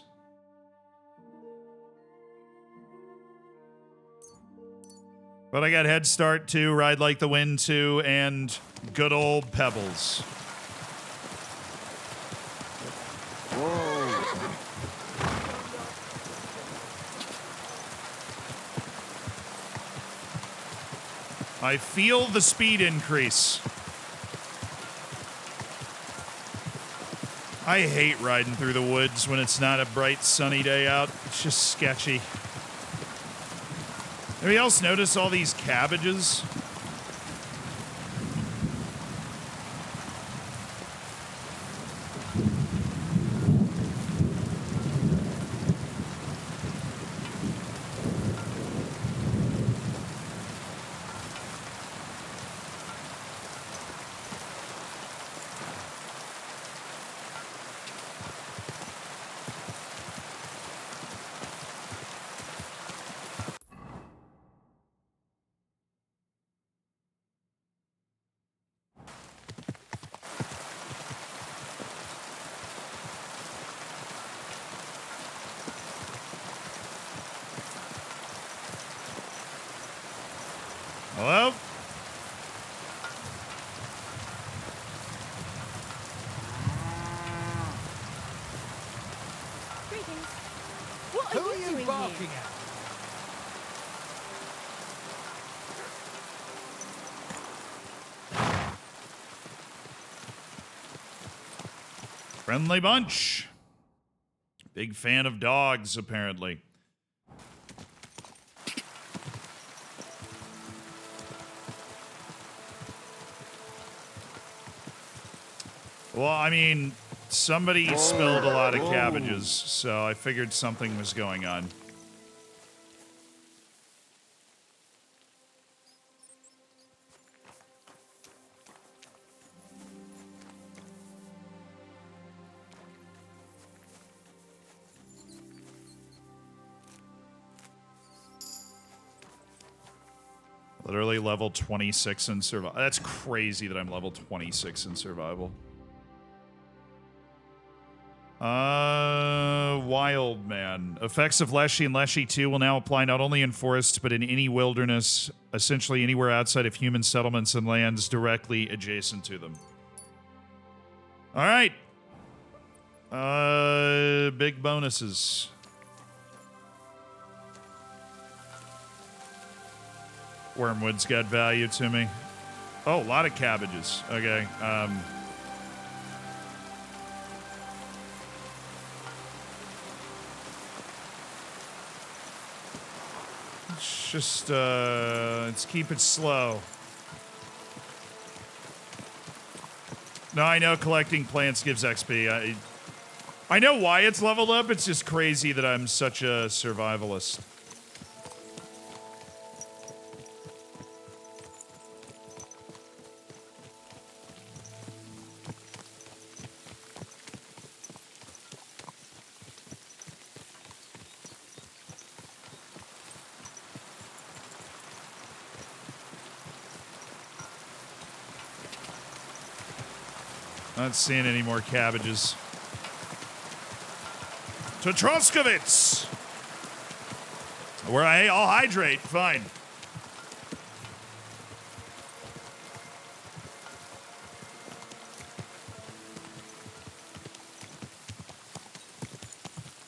A: But I got Head Start 2, Ride Like the Wind 2, and good old Pebbles.
J: Whoa.
A: I feel the speed increase. I hate riding through the woods when it's not a bright, sunny day out. It's just sketchy. Anybody else notice all these cabbages? Hello?
C: Greetings. What
M: Who
C: are
M: are
C: you
M: you
C: doing
M: barking
C: here?
M: at?
A: Friendly bunch. Big fan of dogs, apparently. Well, I mean, somebody spilled a lot of cabbages, so I figured something was going on. Literally level 26 in survival. That's crazy that I'm level 26 in survival. Wild man. Effects of Leshy and Leshy 2 will now apply not only in forests, but in any wilderness, essentially anywhere outside of human settlements and lands directly adjacent to them. All right. Big bonuses. Wormwood's got value to me. Oh, a lot of cabbages. Okay. Let's just, let's keep it slow. No, I know collecting plants gives XP. I know why it's leveled up. It's just crazy that I'm such a survivalist. Not seeing any more cabbages. To Troskowitz! Where I'll hydrate, fine.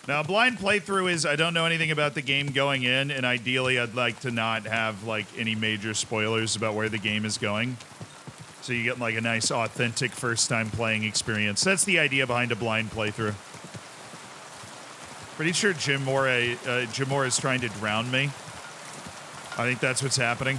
A: Now, blind playthrough is I don't know anything about the game going in, and ideally I'd like to not have like any major spoilers about where the game is going. So you get like a nice, authentic first-time playing experience. That's the idea behind a blind playthrough. Pretty sure Jim Moore is trying to drown me. I think that's what's happening.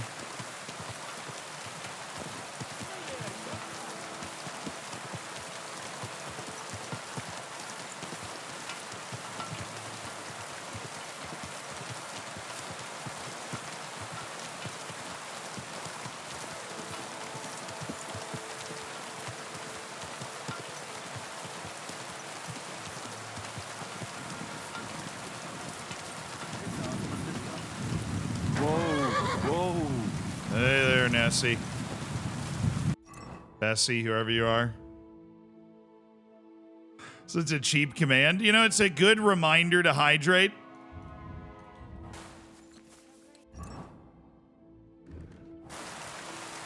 A: Bessie, whoever you are. So it's a cheap command. You know, it's a good reminder to hydrate.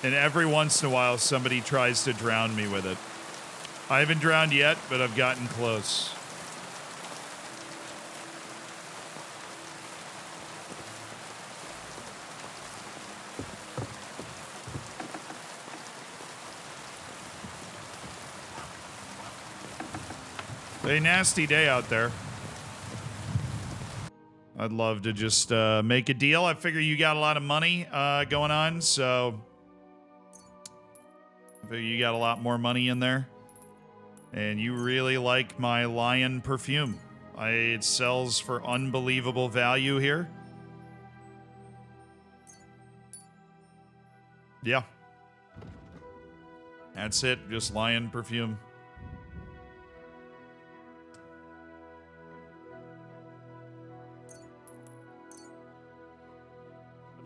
A: And every once in a while, somebody tries to drown me with it. I haven't drowned yet, but I've gotten close. A nasty day out there. I'd love to just make a deal. I figure you got a lot of money going on, so I figure you got a lot more money in there. And you really like my lion perfume. It sells for unbelievable value here. Yeah. That's it, just lion perfume.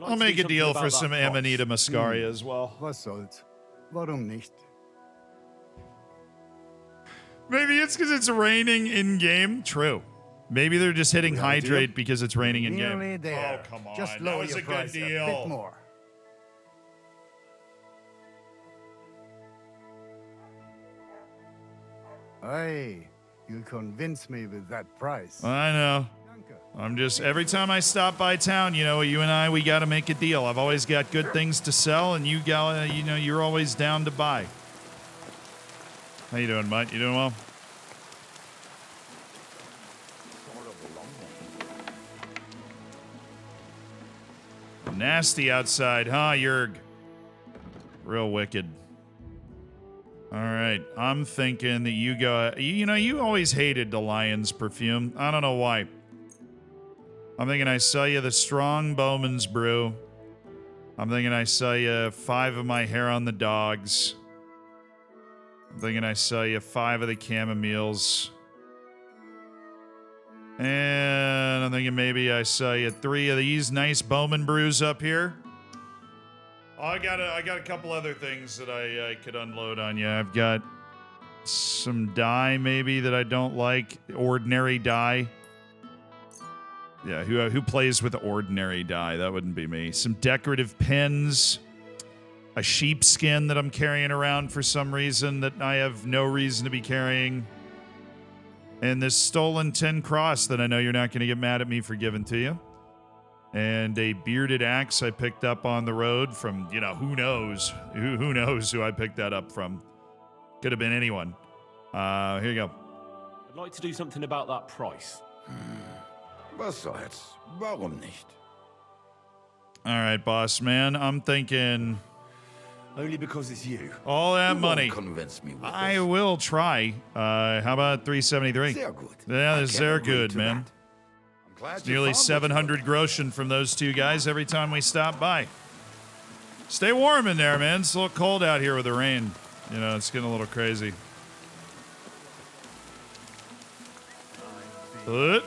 A: I'll make a deal for some Amanita Muscaria as well.
O: Was soll's? Warum nicht?
A: Maybe it's because it's raining in-game. True. Maybe they're just hitting hydrate because it's raining in-game.
O: Nearly there.
A: Oh, come on.
O: Just
A: That
O: lower
A: was
O: your
A: a good
O: price
A: deal.
O: a bit more. Hey, you'll convince me with that price.
A: I know. I'm just, every time I stop by town, you know, you and I, we got to make a deal. I've always got good things to sell, and you got, you know, you're always down to buy. How you doing, Mike? You doing well? Nasty outside, huh, Yerg? Real wicked. All right, I'm thinking that you go... You know, you always hated the lion's perfume. I don't know why. I'm thinking I sell you the strong Bowman's brew. I'm thinking I sell you 5 of my hair on the dogs. I'm thinking I sell you 5 of the chamomiles. And I'm thinking maybe I sell you 3 of these nice Bowman brews up here. Oh, I got a couple other things that I could unload on you. I've got some dye maybe that I don't like. Ordinary dye. Yeah, who plays with ordinary dye? That wouldn't be me. Some decorative pins. A sheepskin that I'm carrying around for some reason that I have no reason to be carrying. And this stolen tin cross that I know you're not going to get mad at me for giving to you. And a bearded axe I picked up on the road from, you know, who knows? Who knows who I picked that up from? Could have been anyone. Here you go.
Q: I'd like to do something about that price.
H: Was soll's? Warum nicht?
A: All right, boss man. I'm thinking...
Q: Only because it's you.
A: All that
H: You
A: money.
H: won't convince me with
A: I
H: this.
A: will try. How about 373?
H: Sehr gut.
A: Yeah,
H: I
A: that's
H: can
A: very
H: agree
A: good,
H: to
A: man.
H: that. I'm glad
A: It's
H: you
A: nearly
H: found what
A: 700 groschen from those two guys every time we stop by. Stay warm in there, man. It's a little cold out here with the rain. You know, it's getting a little crazy.
C: You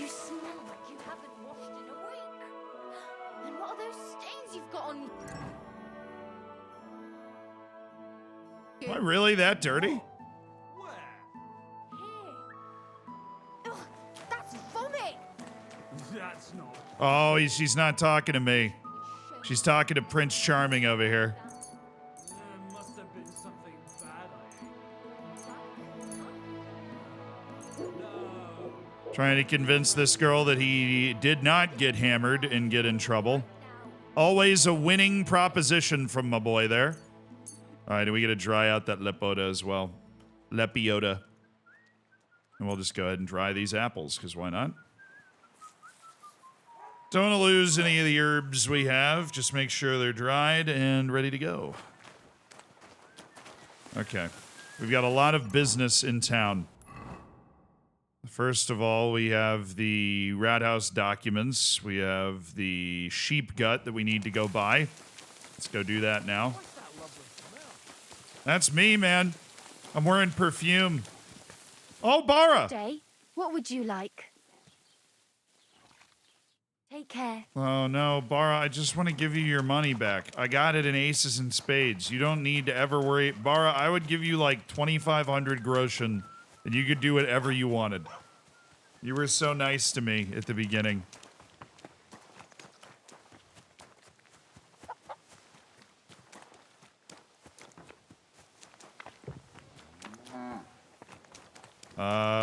C: smell like you haven't washed in a week. And what are those stains you've got on you?
A: Am I really that dirty?
C: Here. Ugh, that's vomit.
I: That's not.
A: Oh, she's not talking to me. She's talking to Prince Charming over here.
I: There must have been something bad I ate.
A: Trying to convince this girl that he did not get hammered and get in trouble. Always a winning proposition from my boy there. All right, we got to dry out that Lepoda as well. Lepiota. And we'll just go ahead and dry these apples, because why not? Don't want to lose any of the herbs we have. Just make sure they're dried and ready to go. Okay. We've got a lot of business in town. First of all, we have the rat house documents. We have the sheep gut that we need to go buy. Let's go do that now. That's me, man. I'm wearing perfume. Oh, Bara!
C: Day, what would you like? Take care.
A: Oh, no, Bara, I just want to give you your money back. I got it in aces and spades. You don't need to ever worry. Bara, I would give you like 2,500 groschen, and you could do whatever you wanted. You were so nice to me at the beginning.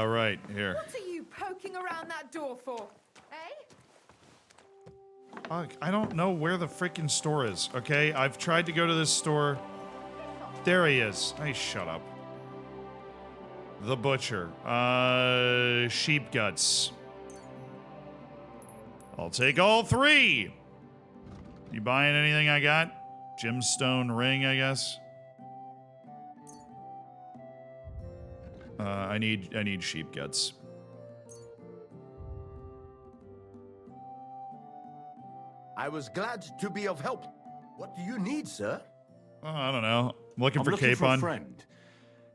A: Right, here.
R: What are you poking around that door for? Eh?
A: Fuck, I don't know where the freaking store is, okay? I've tried to go to this store. There he is. Hey, shut up. The butcher. Sheep guts. I'll take all 3. You buying anything I got? Gemstone ring, I guess. I need sheep guts.
D: I was glad to be of help. What do you need, sir?
A: Oh, I don't know. I'm looking for
Q: looking for a
A: Capon.
Q: friend.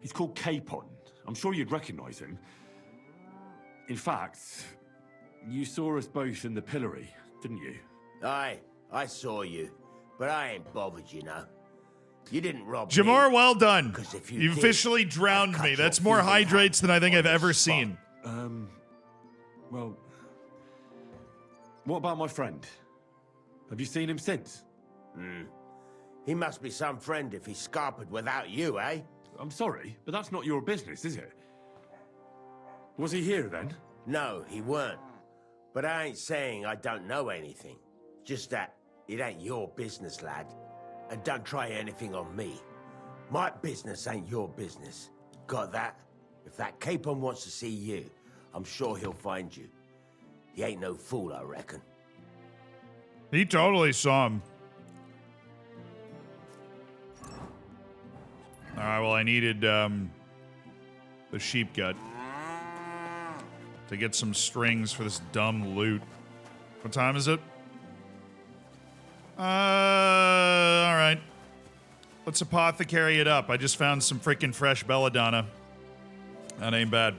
Q: He's called Capon. I'm sure you'd recognize him. In fact, you saw us both in the pillory, didn't you?
D: Aye, I saw you. But I ain't bothered, you know. You didn't rob
A: Jamar,
D: me.
A: well done.
D: If you
A: You've
D: did,
A: officially drowned me. That's more hydrates than I think I've ever seen.
Q: Well, what about my friend? Have you seen him since?
D: He must be some friend if he's scarpered without you, eh?
Q: I'm sorry, but that's not your business, is it? Was he here then?
D: No, he weren't. But I ain't saying I don't know anything. Just that it ain't your business, lad. And don't try anything on me. My business ain't your business. Got that? If that Capon wants to see you, I'm sure he'll find you. He ain't no fool, I reckon.
A: He totally saw him. All right, well, I needed the sheep gut to get some strings for this dumb loot. What time is it? All right. Let's apothecary it up. I just found some freaking fresh belladonna. That ain't bad.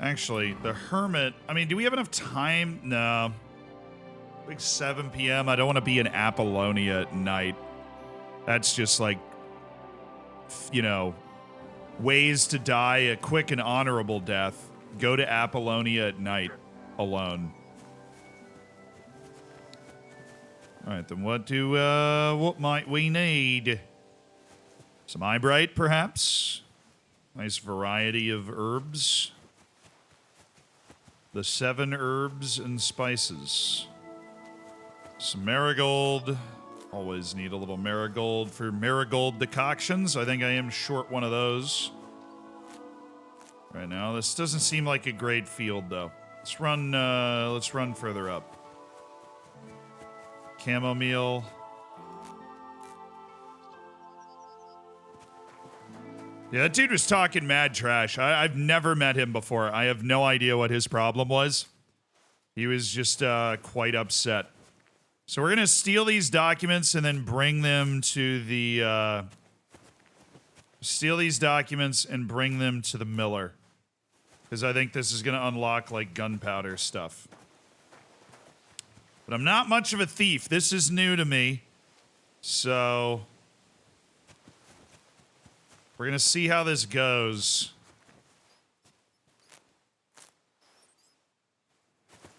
A: Actually, the hermit, I mean, do we have enough time? No. Like 7 p.m. I don't want to be in Apollonia at night. That's just like, you know, ways to die a quick and honorable death. Go to Apollonia at night alone. All right, then what might we need? Some eyebright, perhaps? Nice variety of herbs. The 7 herbs and spices. Some marigold. Always need a little marigold for marigold decoctions. I think I am short one of those right now. This doesn't seem like a great field, though. Let's run further up. Chamomile. Yeah, that dude was talking mad trash. I've never met him before. I have no idea what his problem was. He was just quite upset. So we're going to steal these documents and then bring them to the... steal these documents and bring them to the miller. Because I think this is going to unlock, like, gunpowder stuff. But I'm not much of a thief. This is new to me. So... we're going to see how this goes.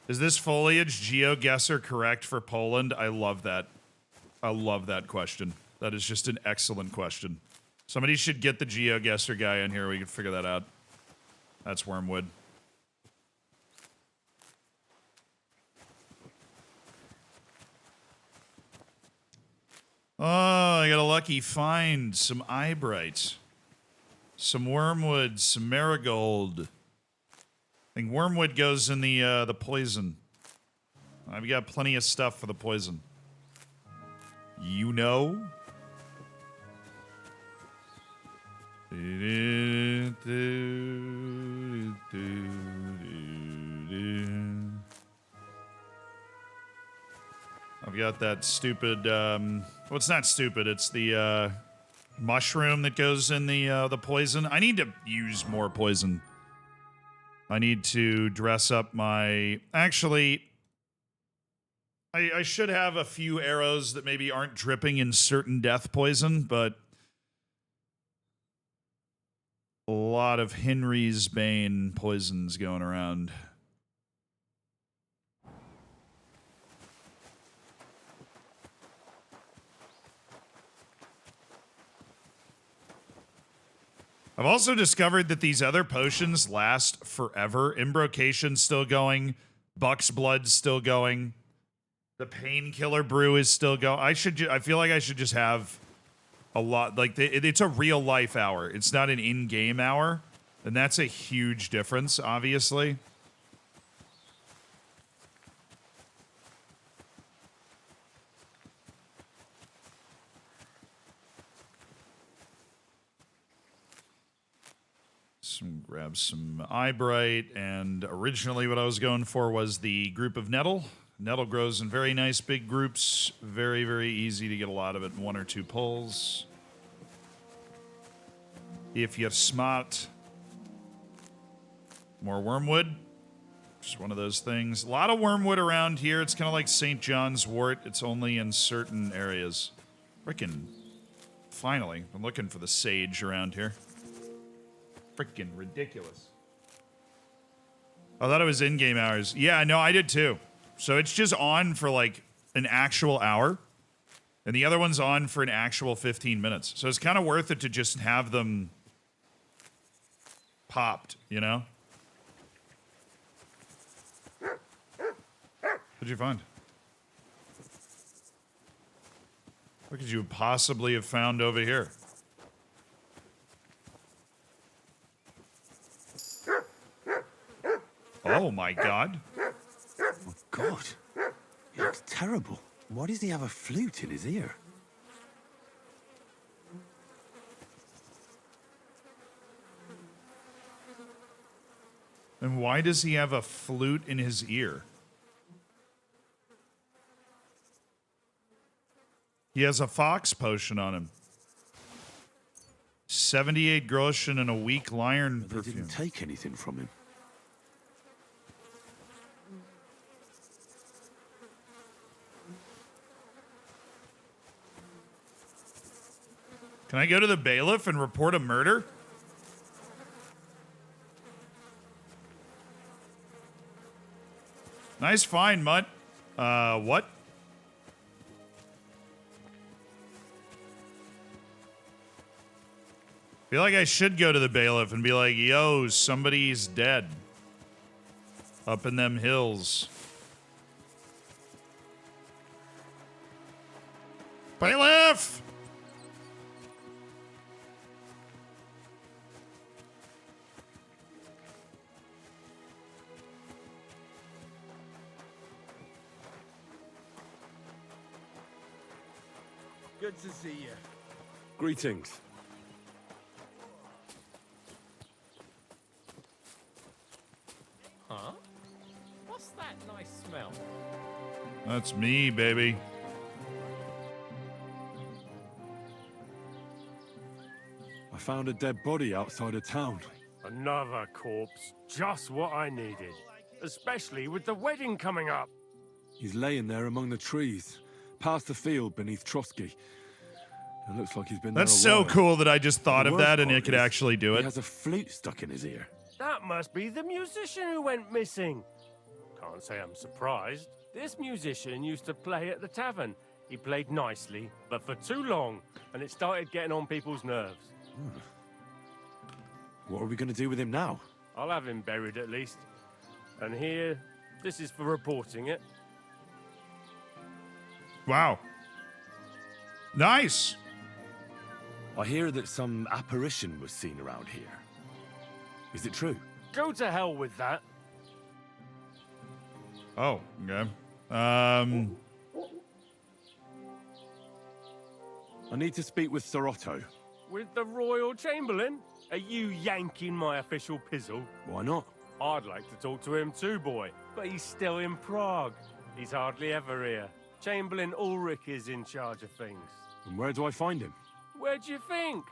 A: Is this foliage GeoGuessr correct for Poland? I love that. I love that question. That is just an excellent question. Somebody should get the GeoGuessr guy in here. We can figure that out. That's wormwood. Oh, I got a lucky find. Some eyebright. Some wormwood, some marigold. I think wormwood goes in the poison. I've got plenty of stuff for the poison. You know? I've got that stupid, well, it's not stupid, it's the, mushroom that goes in the poison. I need to use more poison. I need to dress up my... Actually, I should have a few arrows that maybe aren't dripping in certain death poison, but a lot of Henry's Bane poisons going around. I've also discovered that these other potions last forever. Imbrocation's still going. Buck's Blood's still going. The Painkiller Brew is still going. I feel like I should just have a lot. Like, it's a real life hour. It's not an in-game hour. And that's a huge difference, obviously. Grab some eyebright, and originally what I was going for was the group of nettle. Nettle grows in very nice big groups. Very, very easy to get a lot of it in 1 or 2 pulls. If you're smart. More wormwood. Just one of those things. A lot of wormwood around here. It's kind of like St. John's wort. It's only in certain areas. Frickin' finally. I'm looking for the sage around here. Freaking ridiculous. I thought it was in-game hours. Yeah, no, I did too. So it's just on for like an actual hour, and the other one's on for an actual 15 minutes. So it's kind of worth it to just have them popped, you know? What'd you find? What could you possibly have found over here? Oh my god.
B: Oh, God. He looks terrible. Why does he have a flute in his ear?
A: And why does he have a flute in his ear? He has a fox potion on him. 78 groschen and a weak iron
B: They
A: perfume.
B: didn't take anything from him.
A: Can I go to the bailiff and report a murder? Nice find, Mutt. What? Feel like I should go to the bailiff and be like, yo, somebody's dead. Up in them hills. Bailiff!
P: Good to see you.
I: Greetings.
L: Huh? What's that nice smell?
A: That's me, baby.
Q: I found a dead body outside of town.
S: Another corpse. Just what I needed. Especially with the wedding coming up.
Q: He's laying there among the trees, past the field beneath Trotsky. It looks like he's been
A: That's
Q: there a
A: so
Q: while.
A: cool that I just thought
Q: The
A: of
Q: worst
A: that and
Q: part
A: it could
Q: is
A: actually do
Q: He
A: it.
Q: has a flute stuck in his ear.
S: That must be the musician who went missing. Can't say I'm surprised. This musician used to play at the tavern. He played nicely, but for too long, and it started getting on people's nerves.
Q: What are we going to do with him now?
S: I'll have him buried at least. And here, this is for reporting it.
A: Wow. Nice.
Q: I hear that some apparition was seen around here. Is it true?
S: Go to hell with that.
A: Oh, okay.
Q: I need to speak with Sir Otto.
S: With the Royal Chamberlain? Are you yanking my official pizzle?
Q: Why not?
S: I'd like to talk to him too, boy. But he's still in Prague. He's hardly ever here. Chamberlain Ulrich is in charge of things.
Q: And where do I find him?
S: Where do you think?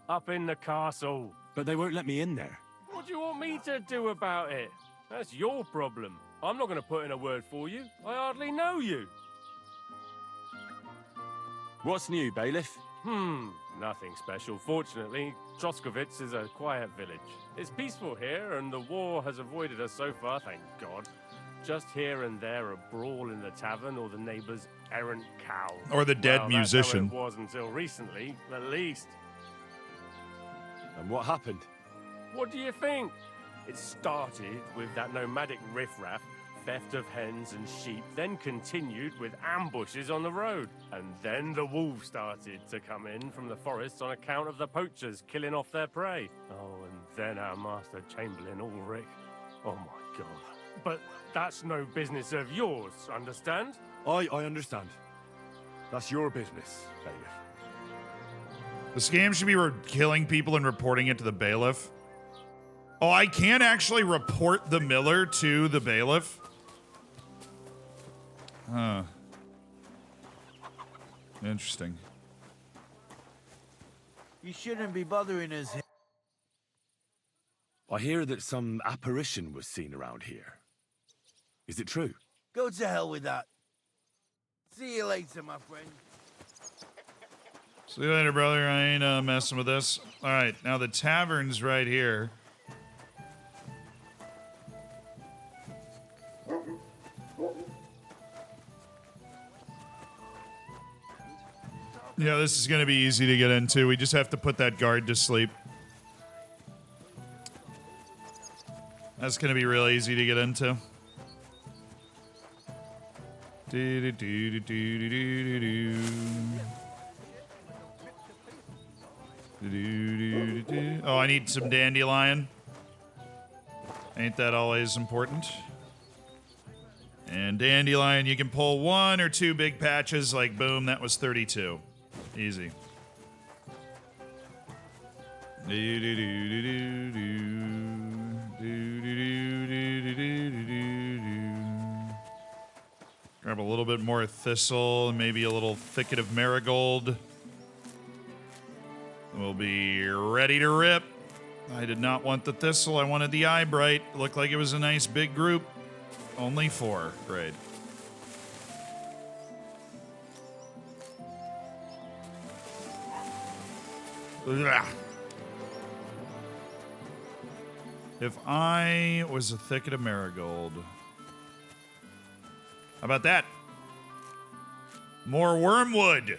S: Up in the castle.
Q: But they won't let me in there.
S: What do you want me to do about it? That's your problem. I'm not going to put in a word for you. I hardly know you.
Q: What's new, bailiff?
S: Nothing special. Fortunately, Troskowitz is a quiet village. It's peaceful here, and the war has avoided us so far, thank God. Just here and there a brawl in the tavern or the neighbor's errant cow.
A: Or the dead musician.
S: That's how it was until recently, at least.
Q: And what happened?
S: What do you think? It started with that nomadic riffraff, theft of hens and sheep, then continued with ambushes on the road. And then the wolves started to come in from the forests on account of the poachers killing off their prey. Oh, and then our master Chamberlain Ulrich. Oh my God. But that's no business of yours, understand?
Q: I understand. That's your business, bailiff.
A: This game should be killing people and reporting it to the bailiff. Oh, I can't actually report the miller to the bailiff? Huh. Interesting.
P: You shouldn't be bothering us.
Q: I hear that some apparition was seen around here. Is it true?
P: Go to hell with that. See you later, my friend.
A: See you later, brother. I ain't messing with this. All right, now the tavern's right here. Yeah, this is going to be easy to get into. We just have to put that guard to sleep. That's going to be real easy to get into. Oh, I need some dandelion. Ain't that always important? And Dandelion, you can pull 1 or 2 big patches, like boom, that was 32. Easy. Grab a little bit more thistle, and maybe a little thicket of marigold. We'll be ready to rip. I did not want the thistle, I wanted the eye bright. Looked like it was a nice big group. Only 4. Great. Ugh. If I was a thicket of marigold. How about that? More wormwood.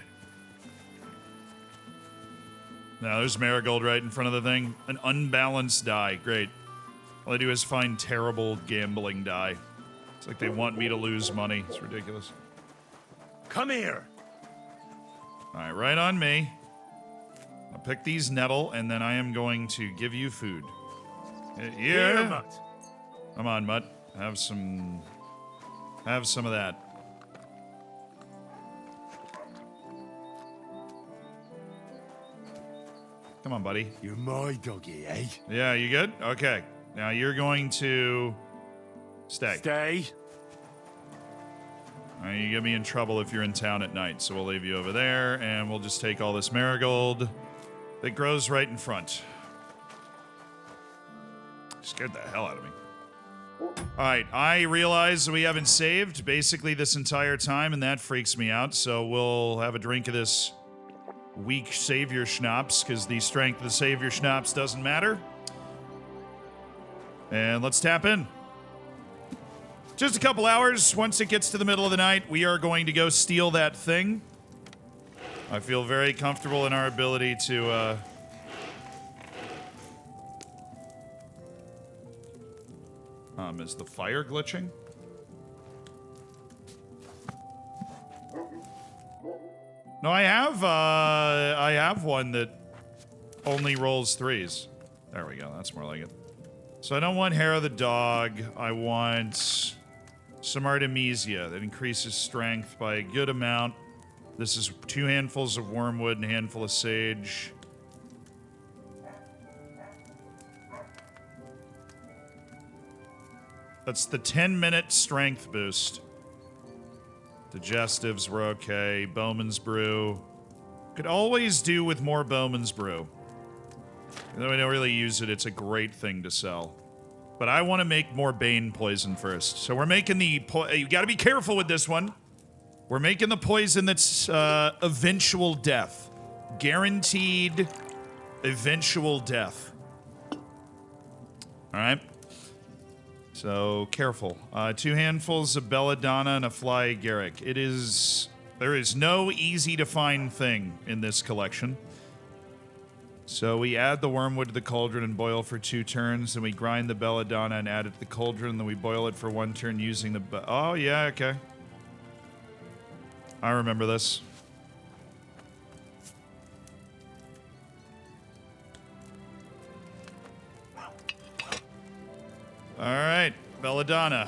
A: Now there's marigold right in front of the thing. An unbalanced die. Great. All I do is find terrible gambling die. It's like they want me to lose money. It's ridiculous.
J: Come here.
A: All right, right on me. I'll pick these nettle, and then I am going to give you food. Yeah.
J: Here, Mutt.
A: Come on, Mutt. Have some of that. Come on, buddy.
J: You're my doggy, eh?
A: Yeah, you good? Okay. Now you're going to stay.
J: Stay.
A: All right, you get me in trouble if you're in town at night, so we'll leave you over there, and we'll just take all this marigold that grows right in front. Scared the hell out of me. All right, I realize we haven't saved basically this entire time, and that freaks me out, so we'll have a drink of this weak savior schnapps, because the strength of the savior schnapps doesn't matter. And let's tap in. Just a couple hours. Once it gets to the middle of the night, we are going to go steal that thing. I feel very comfortable in our ability to, is the fire glitching? No, I have one that only rolls 3s. There we go. That's more like it. So I don't want hair of the dog. I want some Artemisia that increases strength by a good amount. This is 2 handfuls of wormwood and a handful of sage. That's the 10-minute strength boost. Digestives were okay. Bowman's Brew. Could always do with more Bowman's Brew. Even though we don't really use it, it's a great thing to sell. But I want to make more Bane poison first. So we're making the... you gotta be careful with this one. We're making the poison that's eventual death. Guaranteed eventual death. Alright? So, careful. 2 handfuls of belladonna and a fly agaric. There is no easy to find thing in this collection. So we add the wormwood to the cauldron and boil for 2 turns, then we grind the belladonna and add it to the cauldron, and then we boil it for 1 turn using the... oh, yeah, okay. I remember this. All right, belladonna.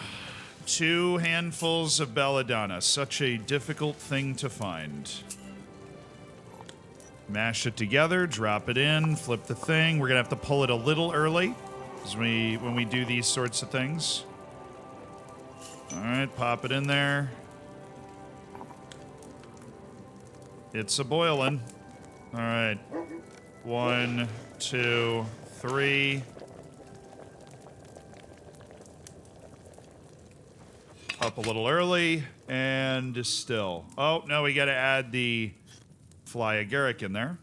A: 2 handfuls of belladonna. Such a difficult thing to find. Mash it together, drop it in, flip the thing. We're gonna have to pull it a little early when we do these sorts of things. All right, pop it in there. It's a boiling. All right. 1, 2, 3. Up a little early and distill. Oh, no, we got to add the fly agaric in there.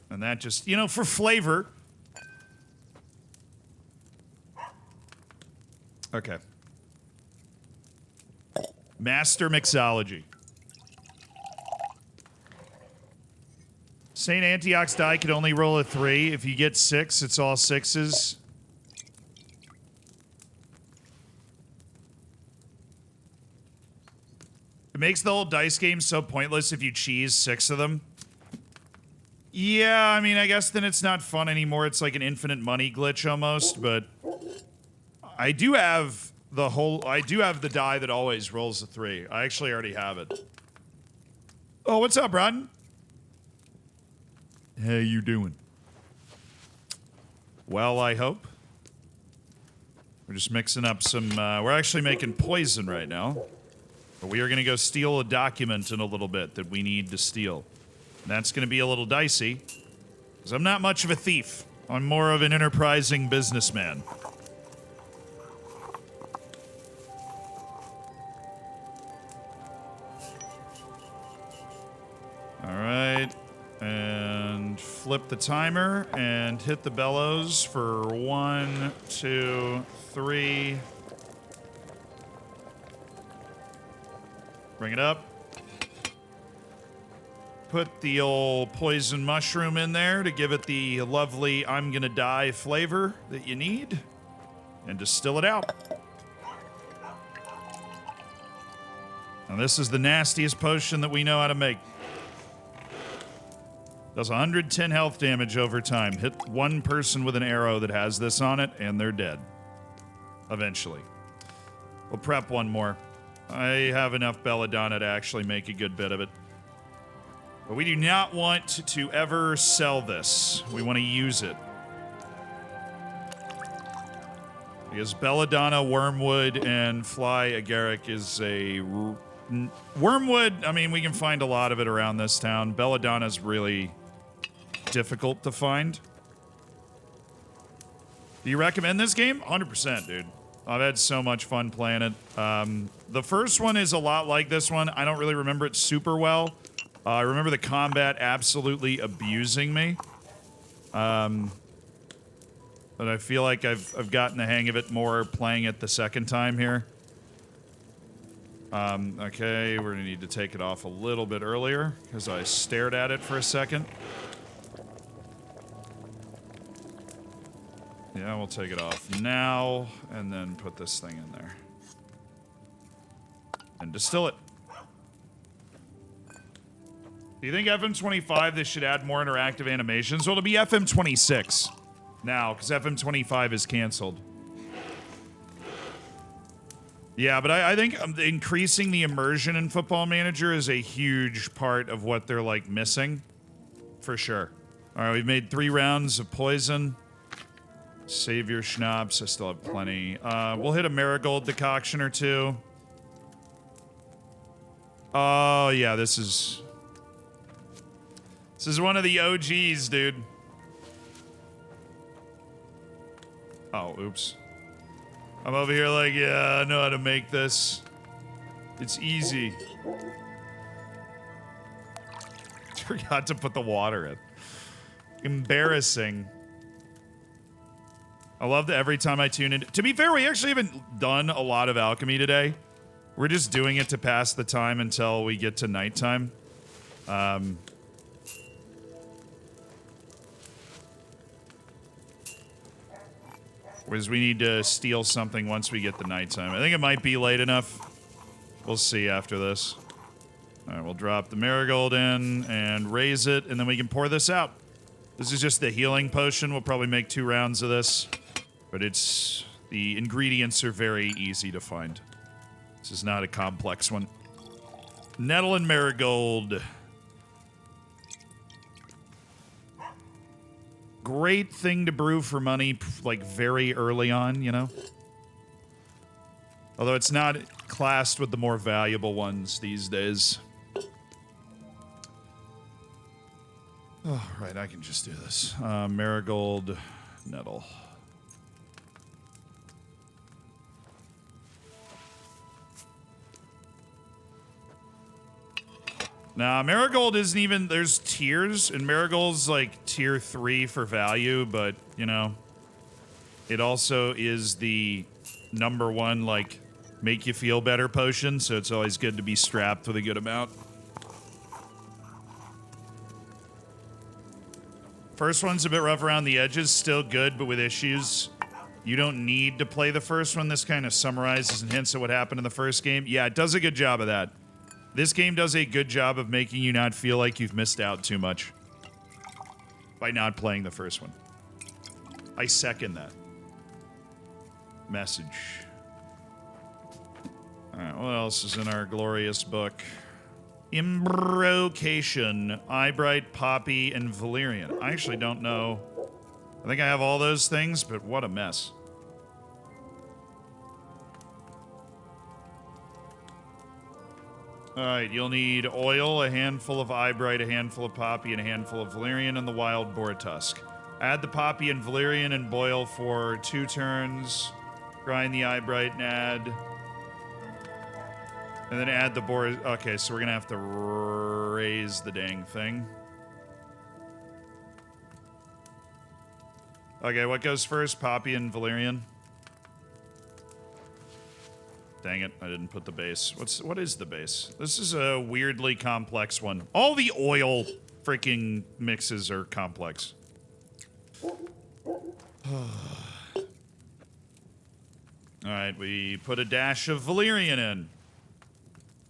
A: And that just, for flavor. Okay. Master mixology. St. Antioch's die can only roll a 3. If you get 6, it's all 6s. It makes the whole dice game so pointless if you cheese 6 of them. Yeah, I mean, I guess then it's not fun anymore. It's like an infinite money glitch almost, but I do have the die that always rolls a 3. I actually already have it. Oh, what's up, Ron? How you doing? Well, I hope. We're just mixing up some, we're actually making poison right now. But we are going to go steal a document in a little bit that we need to steal. And that's going to be a little dicey, because I'm not much of a thief. I'm more of an enterprising businessman. All right. And flip the timer and hit the bellows for 1, 2, 3. Bring it up. Put the old poison mushroom in there to give it the lovely I'm gonna die flavor that you need. And distill it out. Now this is the nastiest potion that we know how to make. Does 110 health damage over time. Hit one person with an arrow that has this on it, and they're dead. Eventually. We'll prep one more. I have enough belladonna to actually make a good bit of it. But we do not want to ever sell this. We want to use it. Because belladonna, wormwood, and fly agaric is a... Wormwood, I mean, we can find a lot of it around this town. Belladonna is really difficult to find. Do you recommend this game? 100%, dude. I've had so much fun playing it. The first one is a lot like this one. I don't really remember it super well. I remember the combat absolutely abusing me. But I feel like I've gotten the hang of it more playing it the second time here. Okay, we're gonna need to take it off a little bit earlier because I stared at it for a second. Yeah, we'll take it off now and then put this thing in there. And distill it. Do you think FM25, they should add more interactive animations? Well, it'll be FM26 now because FM25 is canceled. Yeah, but I think increasing the immersion in Football Manager is a huge part of what they're, like, missing. For sure. All right, we've made 3 rounds of poison. Save your schnapps. I still have plenty. We'll hit a marigold decoction or 2. Oh, yeah, this is one of the OGs, dude. Oh, oops. I'm over here like, yeah, I know how to make this. It's easy. Forgot to put the water in. Embarrassing. I love that every time I tune in. To be fair, we actually haven't done a lot of alchemy today. We're just doing it to pass the time until we get to nighttime. Whereas we need to steal something once we get the nighttime. I think it might be late enough. We'll see after this. All right, we'll drop the marigold in and raise it, and then we can pour this out. This is just the healing potion. We'll probably make 2 rounds of this. But it's... the ingredients are very easy to find. This is not a complex one. Nettle and marigold. Great thing to brew for money, like, very early on, you know? Although it's not classed with the more valuable ones these days. Oh, right, I can just do this. Marigold, nettle. Now, marigold isn't even... there's tiers, and marigold's like tier 3 for value, but, you know, it also is the #1, like, make you feel better potion, so it's always good to be strapped with a good amount. First one's a bit rough around the edges, still good, but with issues. You don't need to play the first one. This kind of summarizes and hints at what happened in the first game. Yeah, it does a good job of that. This game does a good job of making you not feel like you've missed out too much by not playing the first one. I second that. Message. Alright, what else is in our glorious book? Imbrocation, Eyebright, Poppy, and Valerian. I actually don't know. I think I have all those things, but what a mess. Alright, you'll need oil, a handful of Eyebright, a handful of Poppy, and a handful of Valerian, and the wild boar tusk. Add the Poppy and Valerian and boil for 2 turns. Grind the Eyebright and add... And then add the boar... Okay, so we're gonna have to raise the dang thing. Okay, what goes first? Poppy and Valerian? Dang it, I didn't put the base. What is the base? This is a weirdly complex one. All the oil freaking mixes are complex. Alright, we put a dash of Valerian in.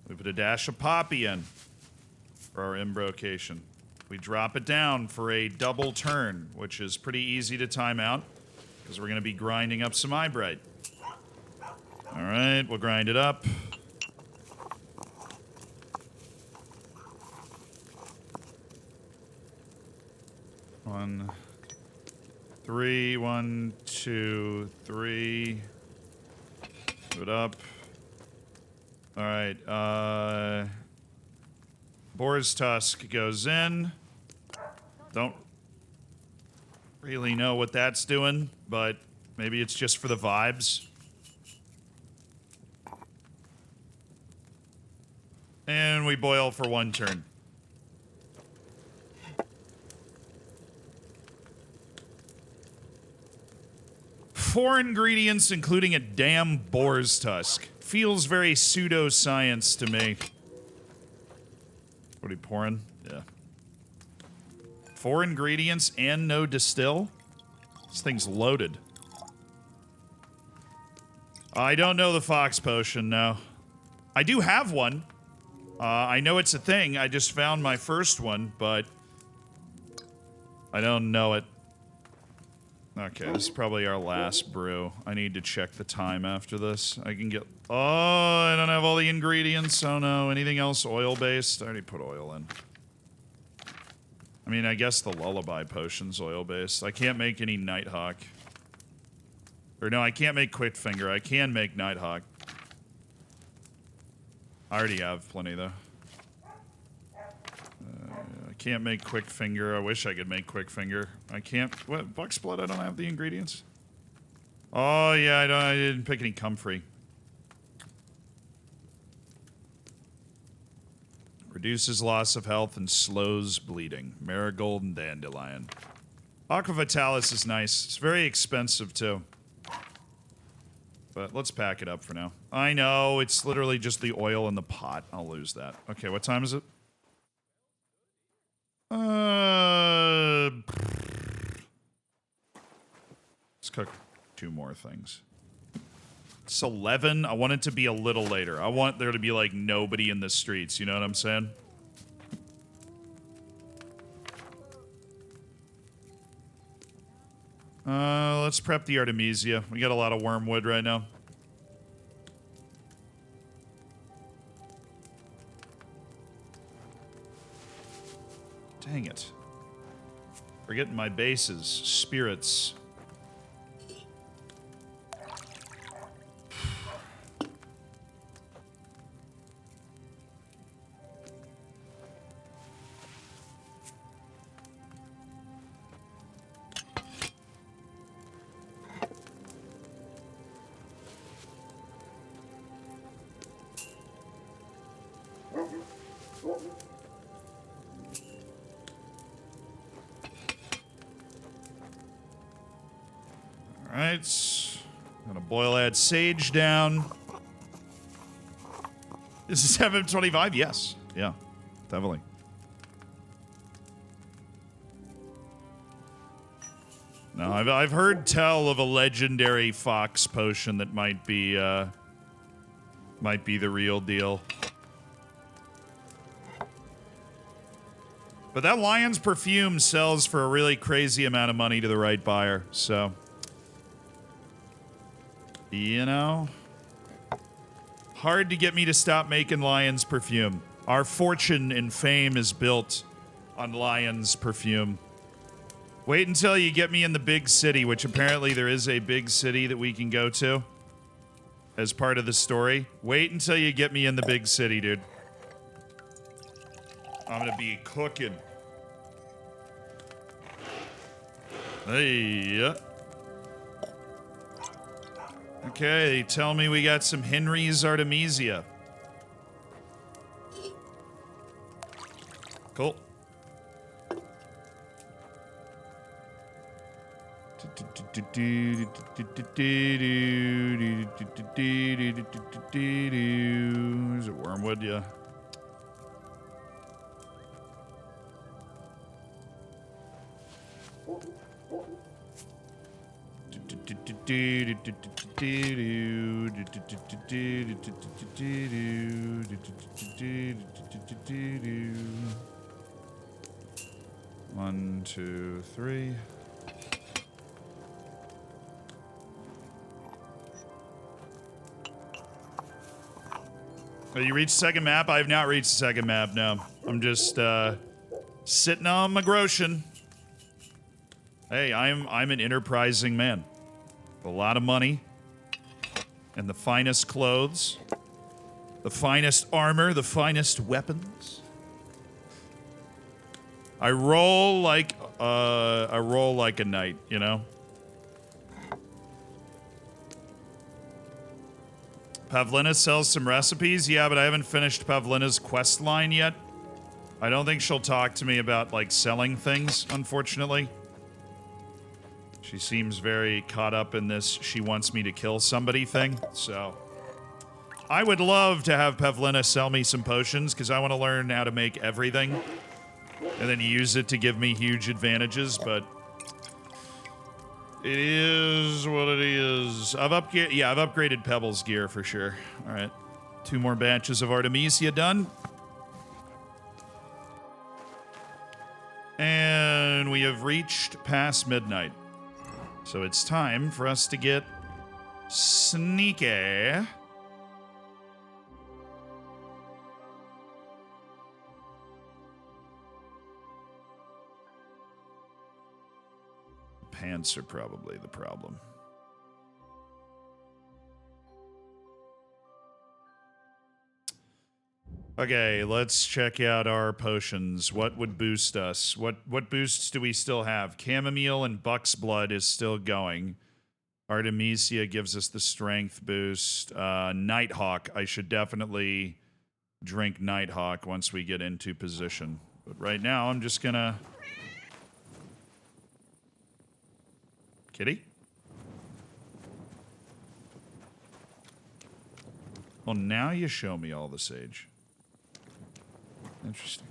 A: We put a dash of Poppy in for our imbrocation. We drop it down for a double turn, which is pretty easy to time out because we're going to be grinding up some Eyebright. Alright, we'll grind it up. One, 3, 1, 2, 3. Move it up. Alright, Boar's Tusk goes in. Don't really know what that's doing, but maybe it's just for the vibes. And we boil for 1 turn. Four ingredients, including a damn boar's tusk. Feels very pseudoscience to me. What are you pouring? Yeah. 4 ingredients and no distill? This thing's loaded. I don't know the fox potion, no. I do have one. I know it's a thing. I just found my first one, but I don't know it. Okay, this is probably our last brew. I need to check the time after this. I can get... Oh, I don't have all the ingredients. Oh no, anything else oil-based? I already put oil in. I mean, I guess the lullaby potion's oil-based. I can't make any Nighthawk. Or no, I can't make Quickfinger. I can make Nighthawk. I already have plenty, though. I can't make Quickfinger. I wish I could make Quickfinger. I can't... What? Buck's Blood? I don't have the ingredients? Oh, yeah, I didn't pick any comfrey. Reduces loss of health and slows bleeding. Marigold and Dandelion. Aqua Vitalis is nice. It's very expensive, too. But let's pack it up for now. I know, it's literally just the oil in the pot. I'll lose that. Okay, what time is it? Let's cook 2 more things. It's 11. I want it to be a little later. I want there to be, like, nobody in the streets. You know what I'm saying? Let's prep the Artemisia. We got a lot of wormwood right now. Dang it. Forgetting my bases. Spirits. Alright. Gonna boil that sage down. Is this FM25? Yes. Yeah. Definitely. No, I've heard tell of a legendary fox potion that might be the real deal. But that lion's perfume sells for a really crazy amount of money to the right buyer, so... You know? Hard to get me to stop making Lion's perfume. Our fortune and fame is built on Lion's perfume. Wait until you get me in the big city, which apparently there is a big city that we can go to as part of the story. Wait until you get me in the big city, dude. I'm gonna be cooking. Hey, okay, tell me we got some Henry's Artemisia. Cool. Is it Wormwood? Yeah. One, two, three. Oh, you reached the second map? I have not reached the second map, no. I'm just sitting on my Groshen. Hey, I'm an enterprising man. A lot of money. And the finest clothes. The finest armor, the finest weapons. I roll like a knight, you know? Pavlina sells some recipes? Yeah, but I haven't finished Pavlina's quest line yet. I don't think she'll talk to me about, like, selling things, unfortunately. She seems very caught up in this she wants me to kill somebody thing, so... I would love to have Pavlina sell me some potions, because I want to learn how to make everything. And then use it to give me huge advantages, but... It is what it is. I've upgraded Pebble's gear for sure. Alright. 2 more batches of Artemisia done. And we have reached past midnight. So it's time for us to get sneaky. Pants are probably the problem. Okay, let's check out our potions. What would boost us? What boosts do we still have? Chamomile and Buck's Blood is still going. Artemisia gives us the strength boost. Nighthawk, I should definitely drink Nighthawk once we get into position. But right now, I'm just gonna... Kitty? Well, now you show me all the sage. Interesting.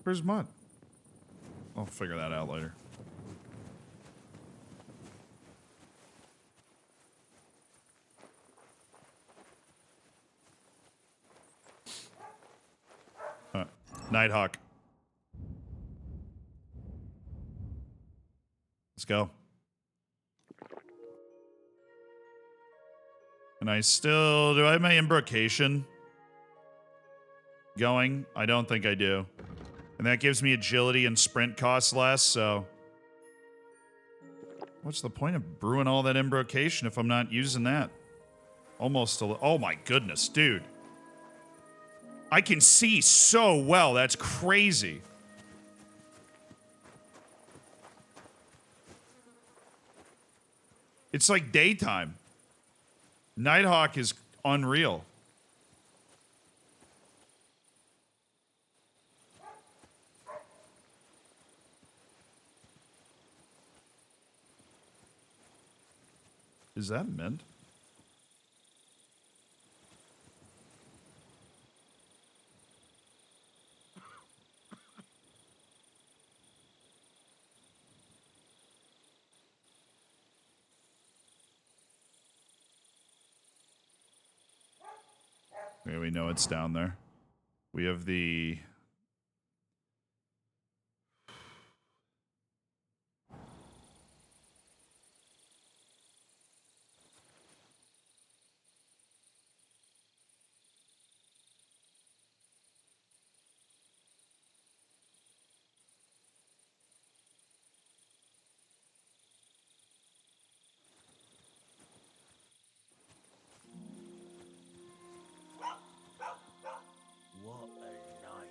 A: Where's Mud? I'll figure that out later. Nighthawk. Let's go. And I still... Do I have my Embrocation going? I don't think I do. And that gives me agility and sprint costs less, so... What's the point of brewing all that Embrocation if I'm not using that? Almost a... Oh my goodness, dude. I can see so well. That's crazy. It's like daytime. Nighthawk is unreal. Is that mint? Okay, we know it's down there. We have the...
D: What a night.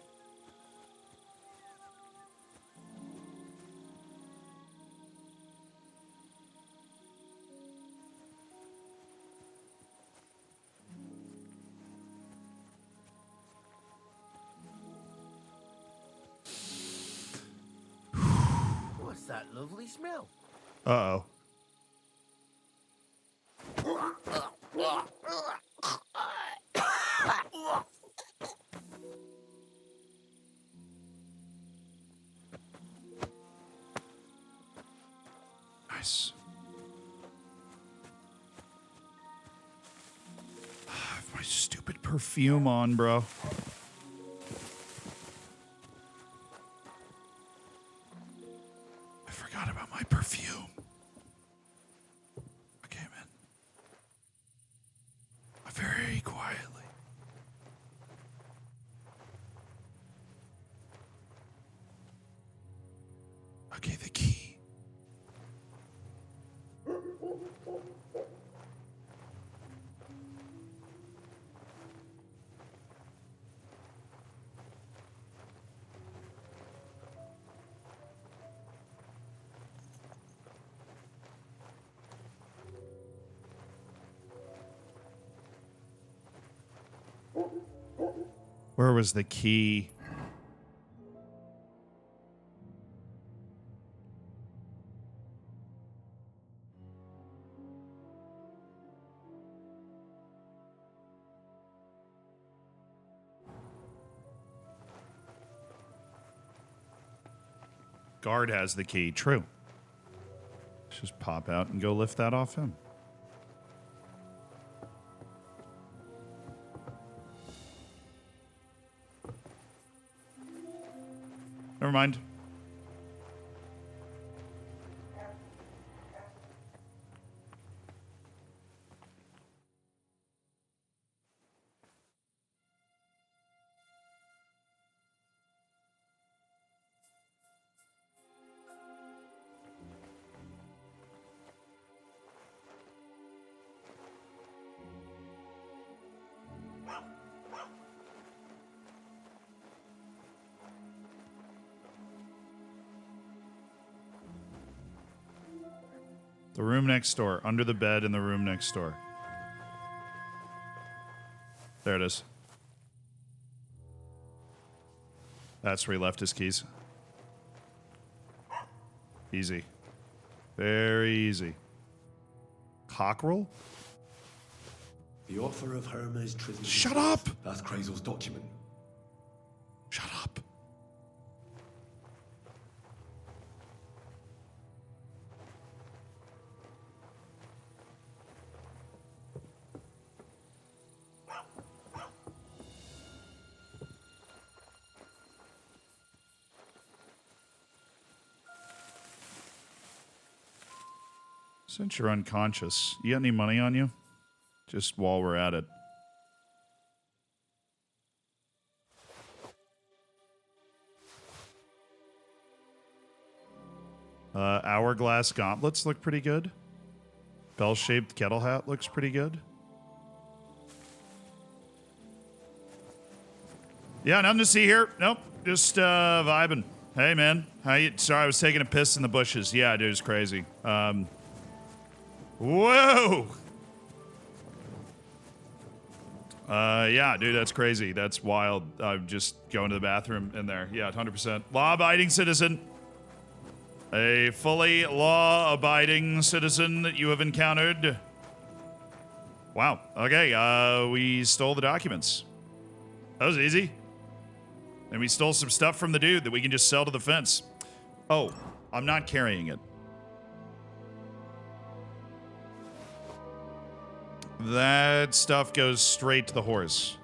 D: What's that lovely smell?
A: Uh-oh. Nice. I have my stupid perfume on, bro. I forgot about my perfume. I came in. Very quietly. Okay, the key. Where was the key? Guard has the key. True. Let's just pop out and go lift that off him. Never mind. The room next door. Under the bed in the room next door. There it is. That's where he left his keys. Easy. Very easy. Cockerel?
T: The offer of Hermes Trismegistus.
A: Shut up!
T: That's Krazel's document.
A: Shut up. Since you're unconscious, you got any money on you? Just while we're at it. Hourglass gauntlets look pretty good. Bell-shaped kettle hat looks pretty good. Yeah, nothing to see here. Nope, just vibing. Hey, man. How you? Sorry, I was taking a piss in the bushes. Yeah, dude, it's crazy. Whoa! Yeah, dude, that's crazy. That's wild. I'm just going to the bathroom in there. Yeah, 100%. Law-abiding citizen. A fully law-abiding citizen that you have encountered. Wow. Okay, we stole the documents. That was easy. And we stole some stuff from the dude that we can just sell to the fence. Oh, I'm not carrying it. That stuff goes straight to the horse.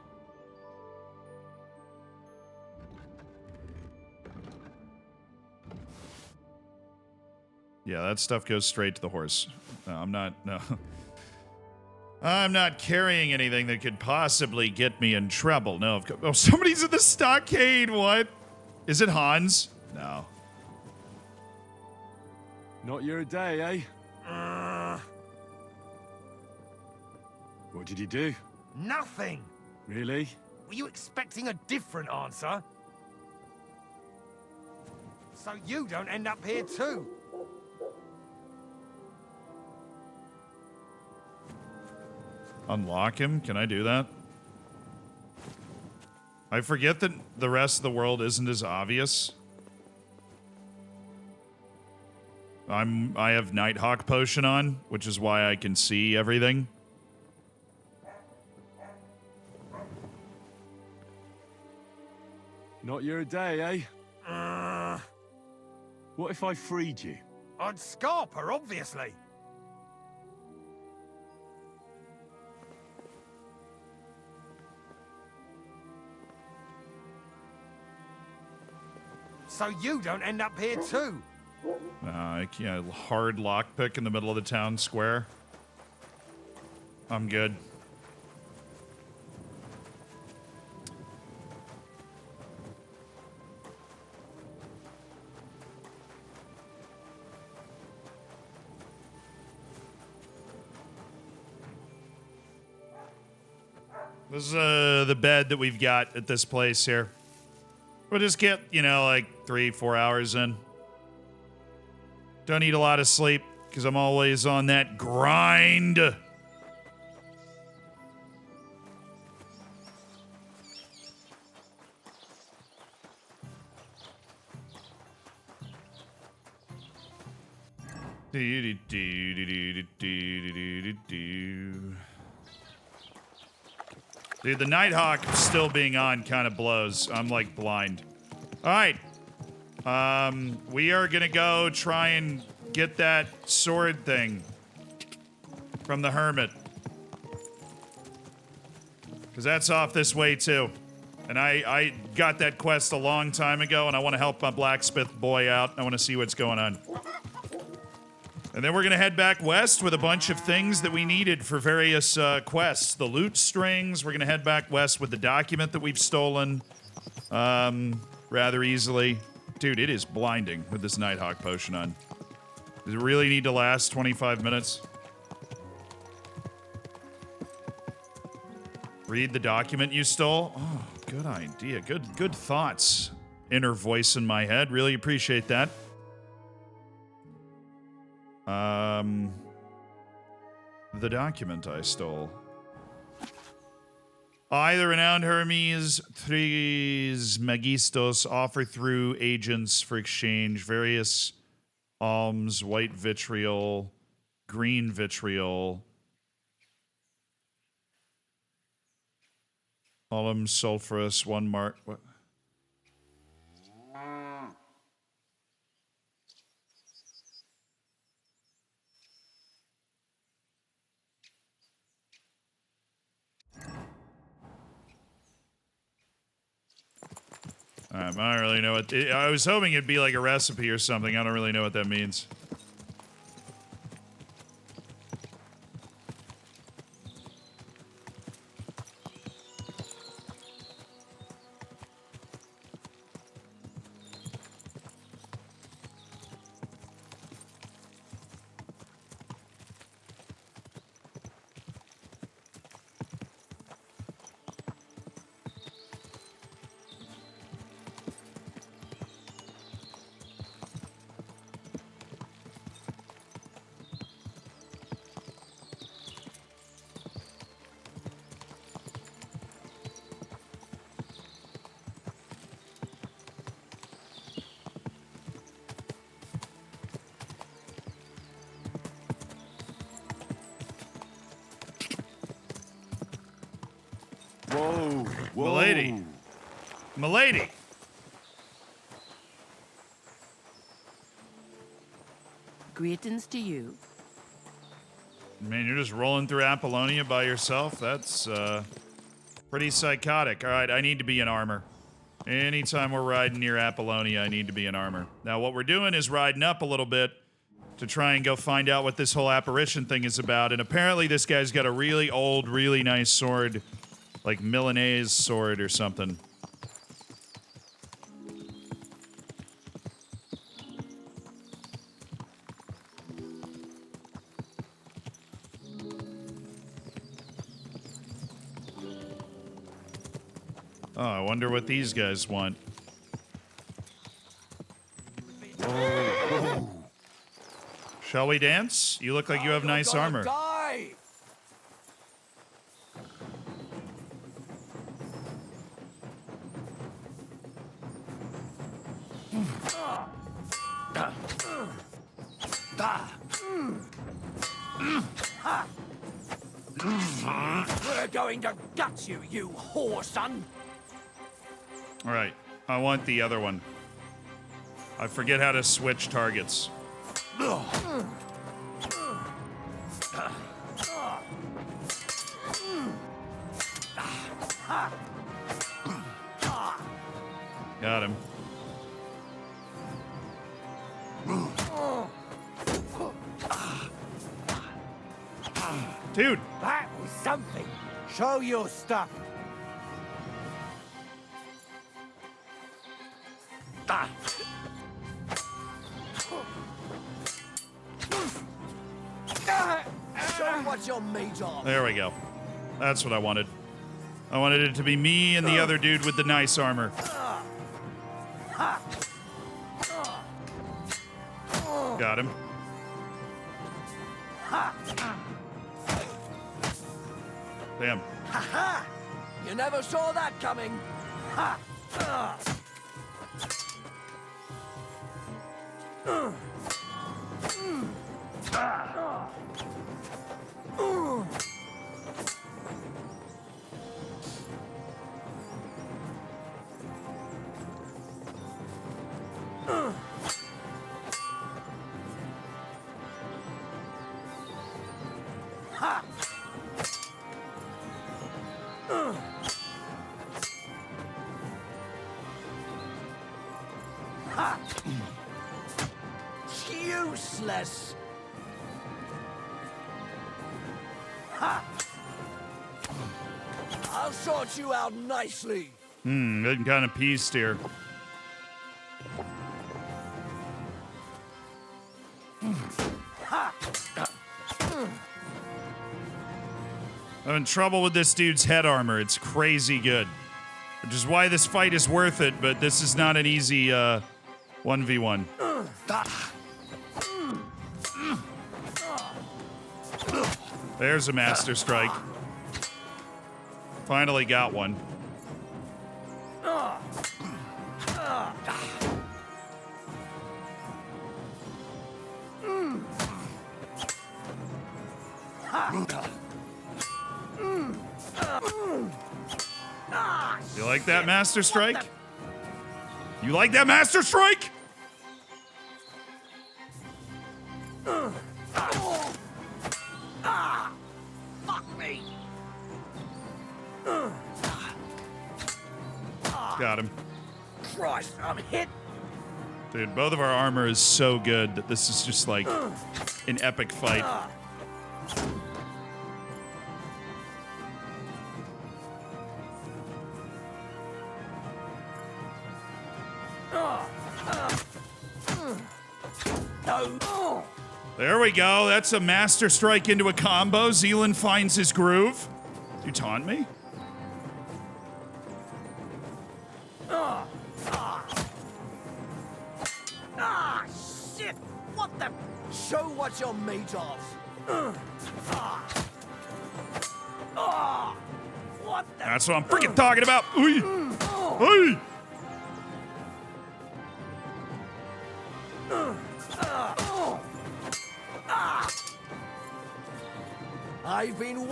A: Yeah, that stuff goes straight to the horse. No, I'm not. No. I'm not carrying anything that could possibly get me in trouble. No. Oh, somebody's in the stockade. What? Is it Hans? No.
Q: Not your day, eh? What did you do?
P: Nothing!
Q: Really?
P: Were you expecting a different answer? So you don't end up here too.
A: Unlock him? Can I do that? I forget that the rest of the world isn't as obvious. I have Nighthawk potion on, which is why I can see everything.
Q: Not your day, eh? What if I freed you?
P: I'd scarp her, obviously. So you don't end up here too.
A: I can't. Hard lockpick in the middle of the town square. I'm good. This is the bed that we've got at this place here. We'll just get, you know, like 3-4 hours in. Don't need a lot of sleep because I'm always on that grind. Dude, the Nighthawk still being on kind of blows. I'm like blind. All right. We are gonna go try and get that sword thing from the hermit. Because that's off this way too. And I got that quest a long time ago and I want to help my blacksmith boy out. I want to see what's going on. And then we're gonna head back west with a bunch of things that we needed for various quests. The loot strings, we're gonna head back west with the document that we've stolen rather easily. Dude, it is blinding with this Nighthawk potion on. Does it really need to last 25 minutes? Read the document you stole? Oh, good idea. Good thoughts. Inner voice in my head. Really appreciate that. The document I stole. I, the renowned Hermes Trismegistos, offer through agents for exchange various alms, white vitriol, green vitriol, alum sulphurous, one mark. What? I don't really know what... I was hoping it'd be like a recipe or something. I don't really know what that means.
Q: Whoa, whoa.
A: Milady. Milady.
K: Greetings to you.
A: Man, you're just rolling through Apollonia by yourself? That's, pretty psychotic. All right, I need to be in armor. Anytime we're riding near Apollonia, I need to be in armor. Now, what we're doing is riding up a little bit to try and go find out what this whole apparition thing is about. And apparently this guy's got a really old, really nice sword, like Milanese sword or something. Oh, I wonder what these guys want. Shall we dance? You look like you have nice armor.
J: Die!
F: We're going to gut you, you whore son!
A: All right, I want the other one. I forget how to switch targets. Got him. Dude!
F: That was something! Show your stuff!
J: Show what you're made of.
A: There we go. That's what I wanted. I wanted it to be me and the other dude with the nice armor. Got him. Damn.
J: Ha-ha! You never saw that coming. Ha! Useless. Ha! I'll sort you out nicely.
A: Getting kind of peaced here. I'm in trouble with this dude's head armor. It's crazy good. Which is why this fight is worth it, but this is not an easy 1v1. There's a Master Strike. Finally got one. You like that Master Strike? You like that Master Strike?
J: Fuck me.
A: Got him.
J: Christ, I'm hit.
A: Dude, both of our armor is so good that this is just like an epic fight. There we go. That's a Master Strike into a combo. Zealand finds his groove. You taunt me?
J: Shit! What the? Show what you're made of. What the?
A: That's what I'm freaking talking about. Hey!
J: I've been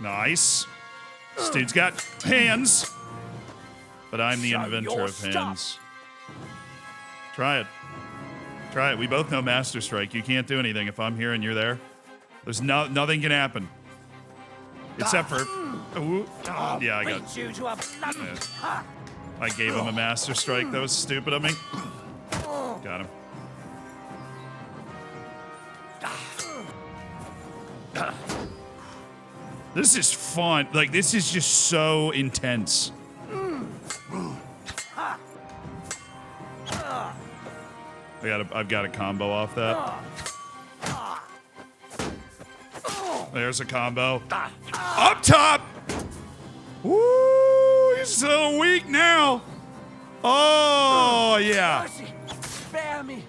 A: Nice. This dude's got hands, but I'm the inventor of hands. Try it. Try it. We both know Master Strike. You can't do anything if I'm here and you're there. There's nothing can happen. Except for... Ooh. Yeah, I got it. Yeah. I gave him a Master Strike. That was stupid of me. Got him. This is fun. Like, this is just so intense. I've got a combo off that. There's a combo. Up top! Woo! He's so weak now. Oh, yeah.
J: Spare me.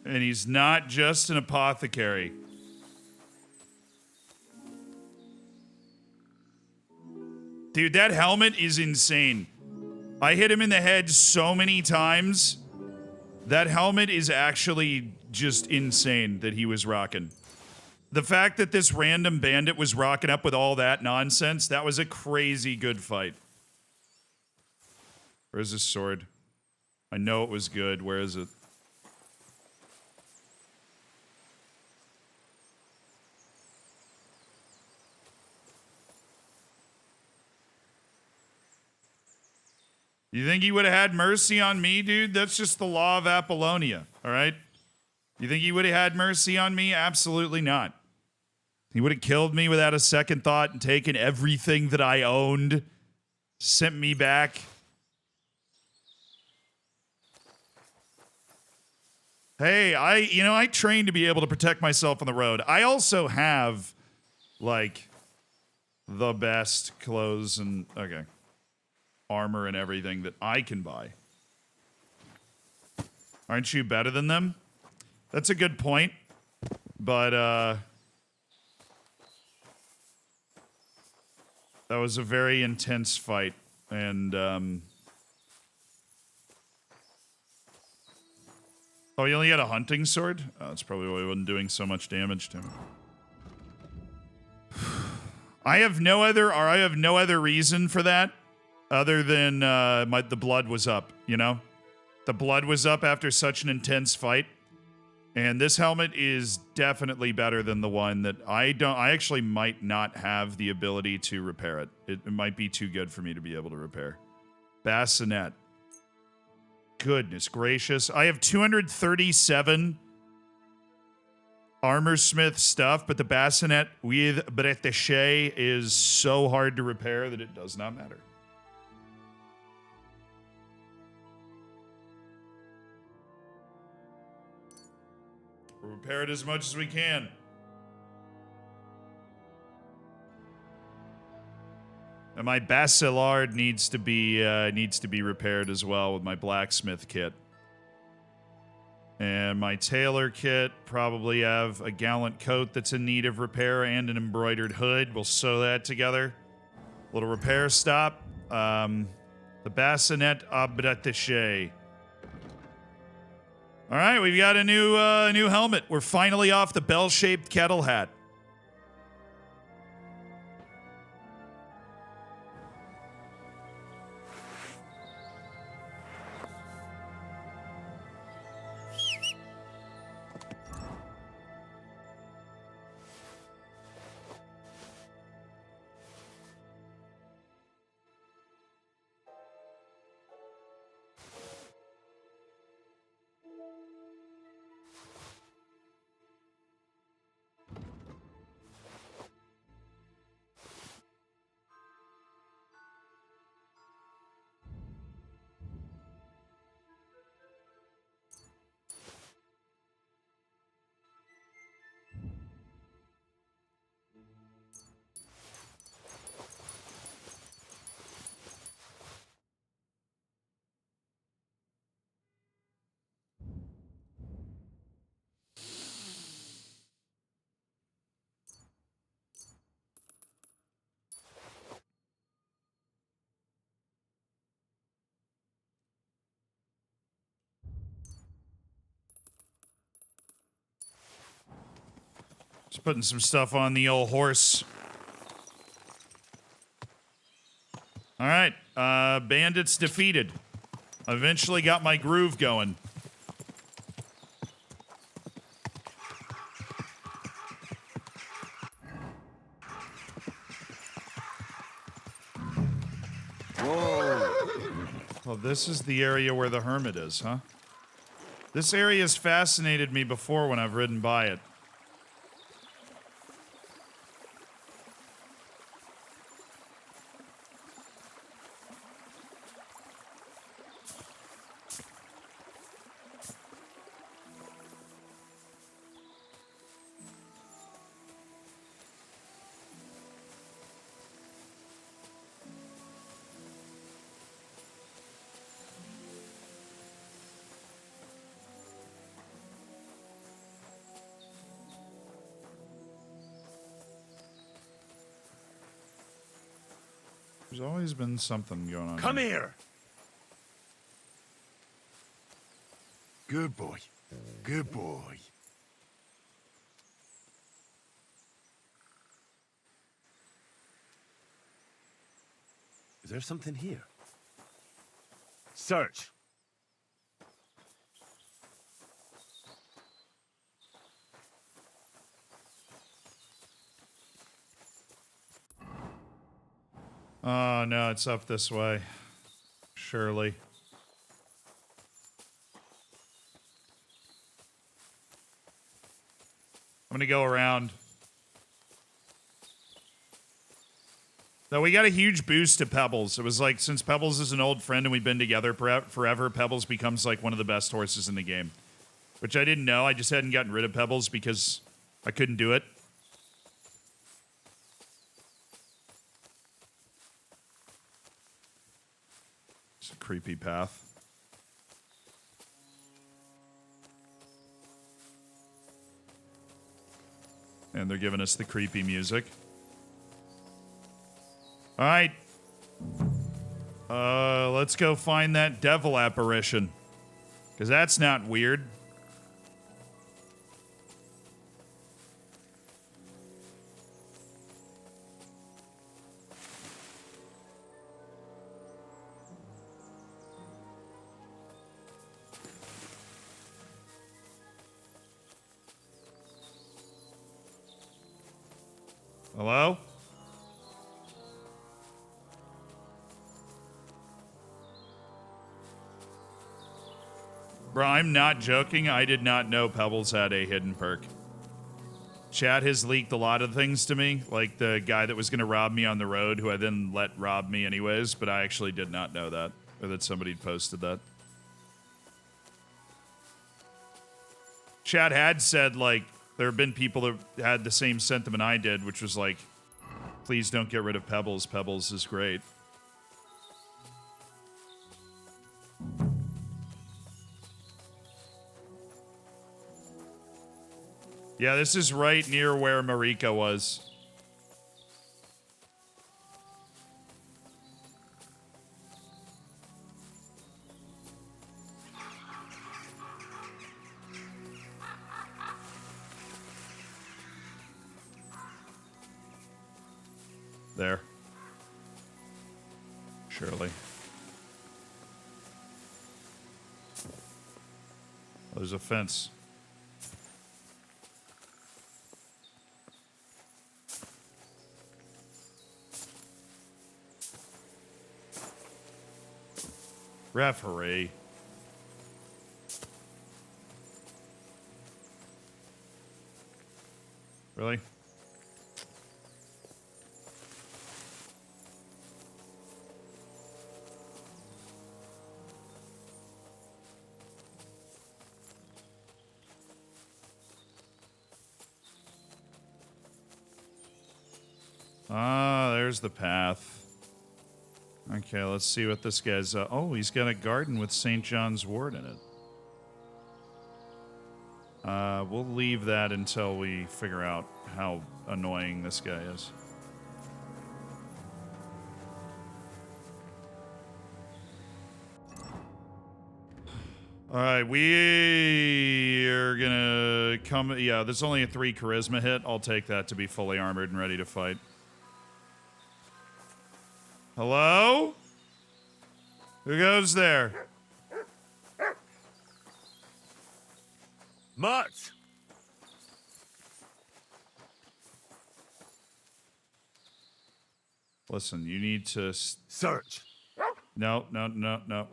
A: And he's not just an apothecary. Dude, that helmet is insane. I hit him in the head so many times. That helmet is actually just insane that he was rocking. The fact that this random bandit was rocking up with all that nonsense, that was a crazy good fight. Where's his sword? I know it was good. Where is it? You think he would have had mercy on me, dude? That's just the law of Apollonia, all right? You think he would have had mercy on me? Absolutely not. He would have killed me without a second thought and taken everything that I owned, sent me back. Hey, I trained to be able to protect myself on the road. I also have, like, the best clothes and, okay, armor and everything that I can buy. Aren't you better than them? That's a good point. But, that was a very intense fight. And, oh, he only had a hunting sword? Oh, that's probably why he wasn't doing so much damage to him. I have no other reason for that other than the blood was up, you know? The blood was up after such an intense fight. And this helmet is definitely better than the one that I actually might not have the ability to repair it. It might be too good for me to be able to repair. Bassinet. Goodness gracious. I have 237 armorsmith stuff, but the bassinet with bretachet is so hard to repair that it does not matter. We'll repair it as much as we can. And my Bacillard needs to be repaired as well with my blacksmith kit. And my tailor kit probably have a gallant coat that's in need of repair and an embroidered hood. We'll sew that together. Little repair stop. The bassinet abrattaché. All right, we've got a new helmet. We're finally off the bell-shaped kettle hat. Just putting some stuff on the old horse. All right. Bandits defeated. Eventually got my groove going. Well, this is the area where the hermit is, huh? This area has fascinated me before when I've ridden by it. There's always been something going on.
B: Come here. Good boy. Good boy. Is there something here? Search.
A: Oh, no, it's up this way. Surely. I'm gonna go around. Though we got a huge boost to Pebbles. It was like, since Pebbles is an old friend and we've been together forever, Pebbles becomes like one of the best horses in the game. Which I didn't know. I just hadn't gotten rid of Pebbles because I couldn't do it. It's a creepy path. And they're giving us the creepy music. All right. Let's go find that devil apparition. Because that's not weird. Hello? Bro, I'm not joking. I did not know Pebbles had a hidden perk. Chat has leaked a lot of things to me, like the guy that was going to rob me on the road, who I then let rob me anyways, but I actually did not know that, or that somebody posted that. Chat had said, like, there have been people that had the same sentiment I did, which was like, please don't get rid of Pebbles. Pebbles is great. Yeah, this is right near where Marika was. There. Surely. Oh, there's a fence. Referee. Really? Ah, there's the path. Okay, let's see what this guy's... oh, he's got a garden with St. John's wort in it. We'll leave that until we figure out how annoying this guy is. All right, we are gonna come. Yeah, there's only a 3 charisma hit. I'll take that to be fully armored and ready to fight. Hello? Who goes there?
I: Mutt!
A: Listen, you need to
I: search.
A: No.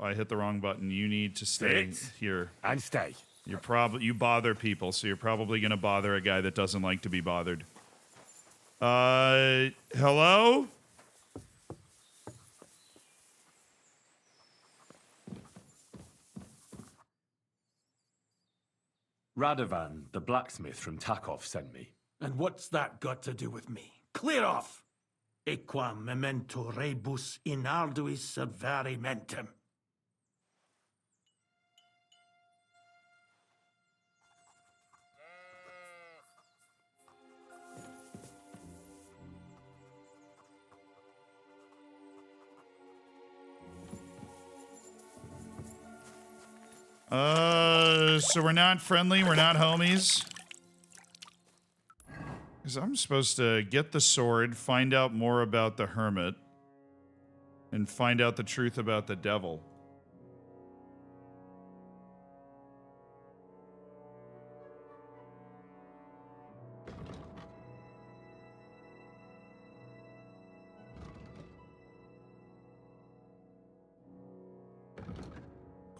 A: I hit the wrong button. You need to stay here
I: and stay.
A: You bother people, so you're probably gonna bother a guy that doesn't like to be bothered. Hello?
Q: Radovan, the blacksmith from Takov, sent me.
T: And what's that got to do with me? Clear off! Equam memento rebus in arduis servari mentem.
A: So we're not friendly, we're not homies. Because I'm supposed to get the sword, find out more about the hermit, and find out the truth about the devil.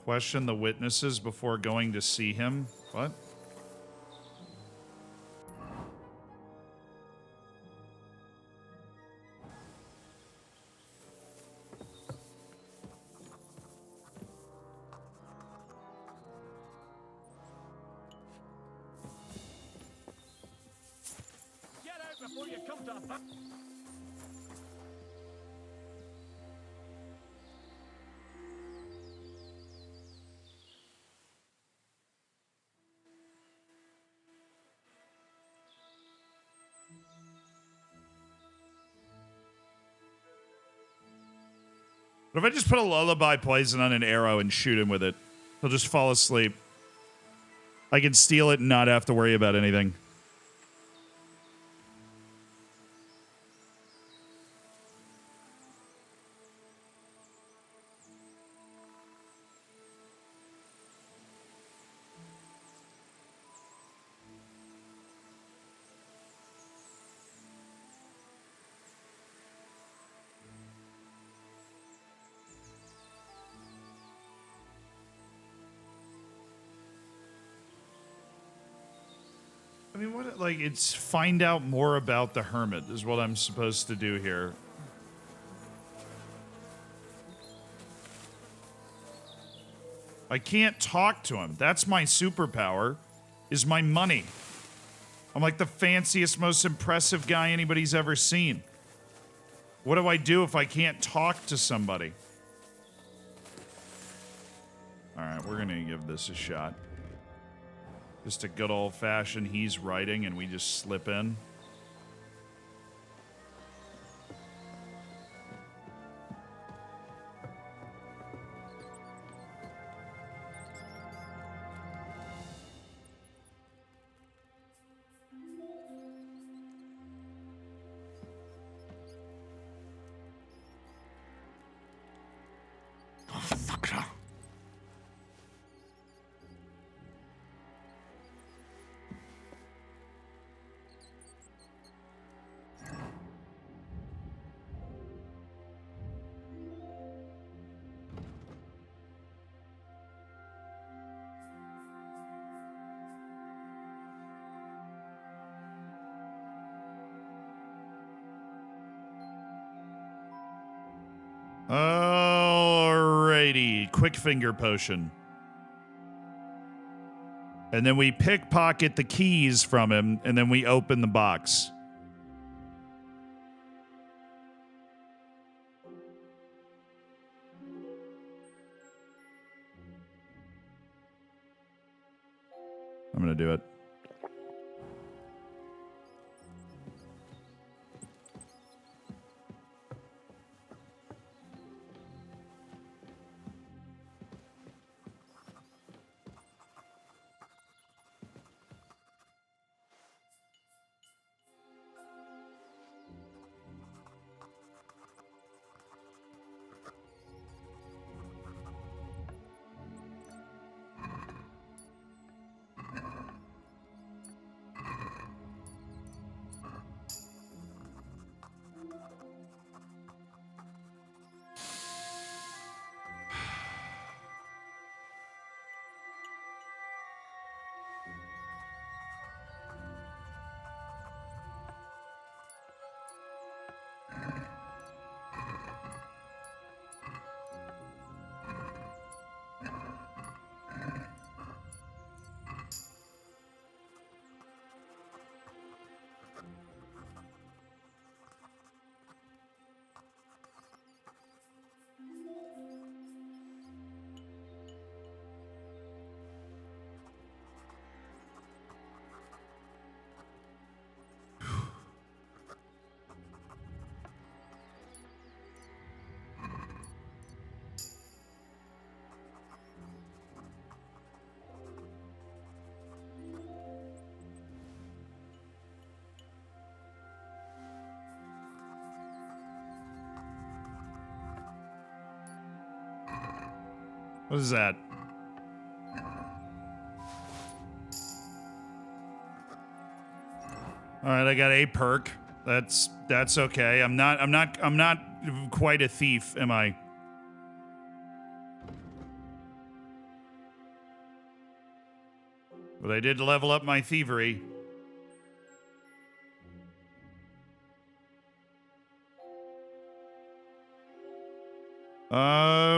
A: Question the witnesses before going to see him. What?
I: Get out before you come to a...
A: What if I just put a lullaby poison on an arrow and shoot him with it? He'll just fall asleep. I can steal it and not have to worry about anything. I mean, what, like, it's find out more about the hermit is what I'm supposed to do here. I can't talk to him. That's my superpower, is my money. I'm like the fanciest, most impressive guy anybody's ever seen. What do I do if I can't talk to somebody? All right, we're gonna give this a shot. Just a good old-fashioned he's writing and we just slip in. Alrighty, quick finger potion. And then we pickpocket the keys from him, and then we open the box. I'm gonna do it. What is that? All right, I got a perk. That's okay. I'm not quite a thief, am I? But I did level up my thievery.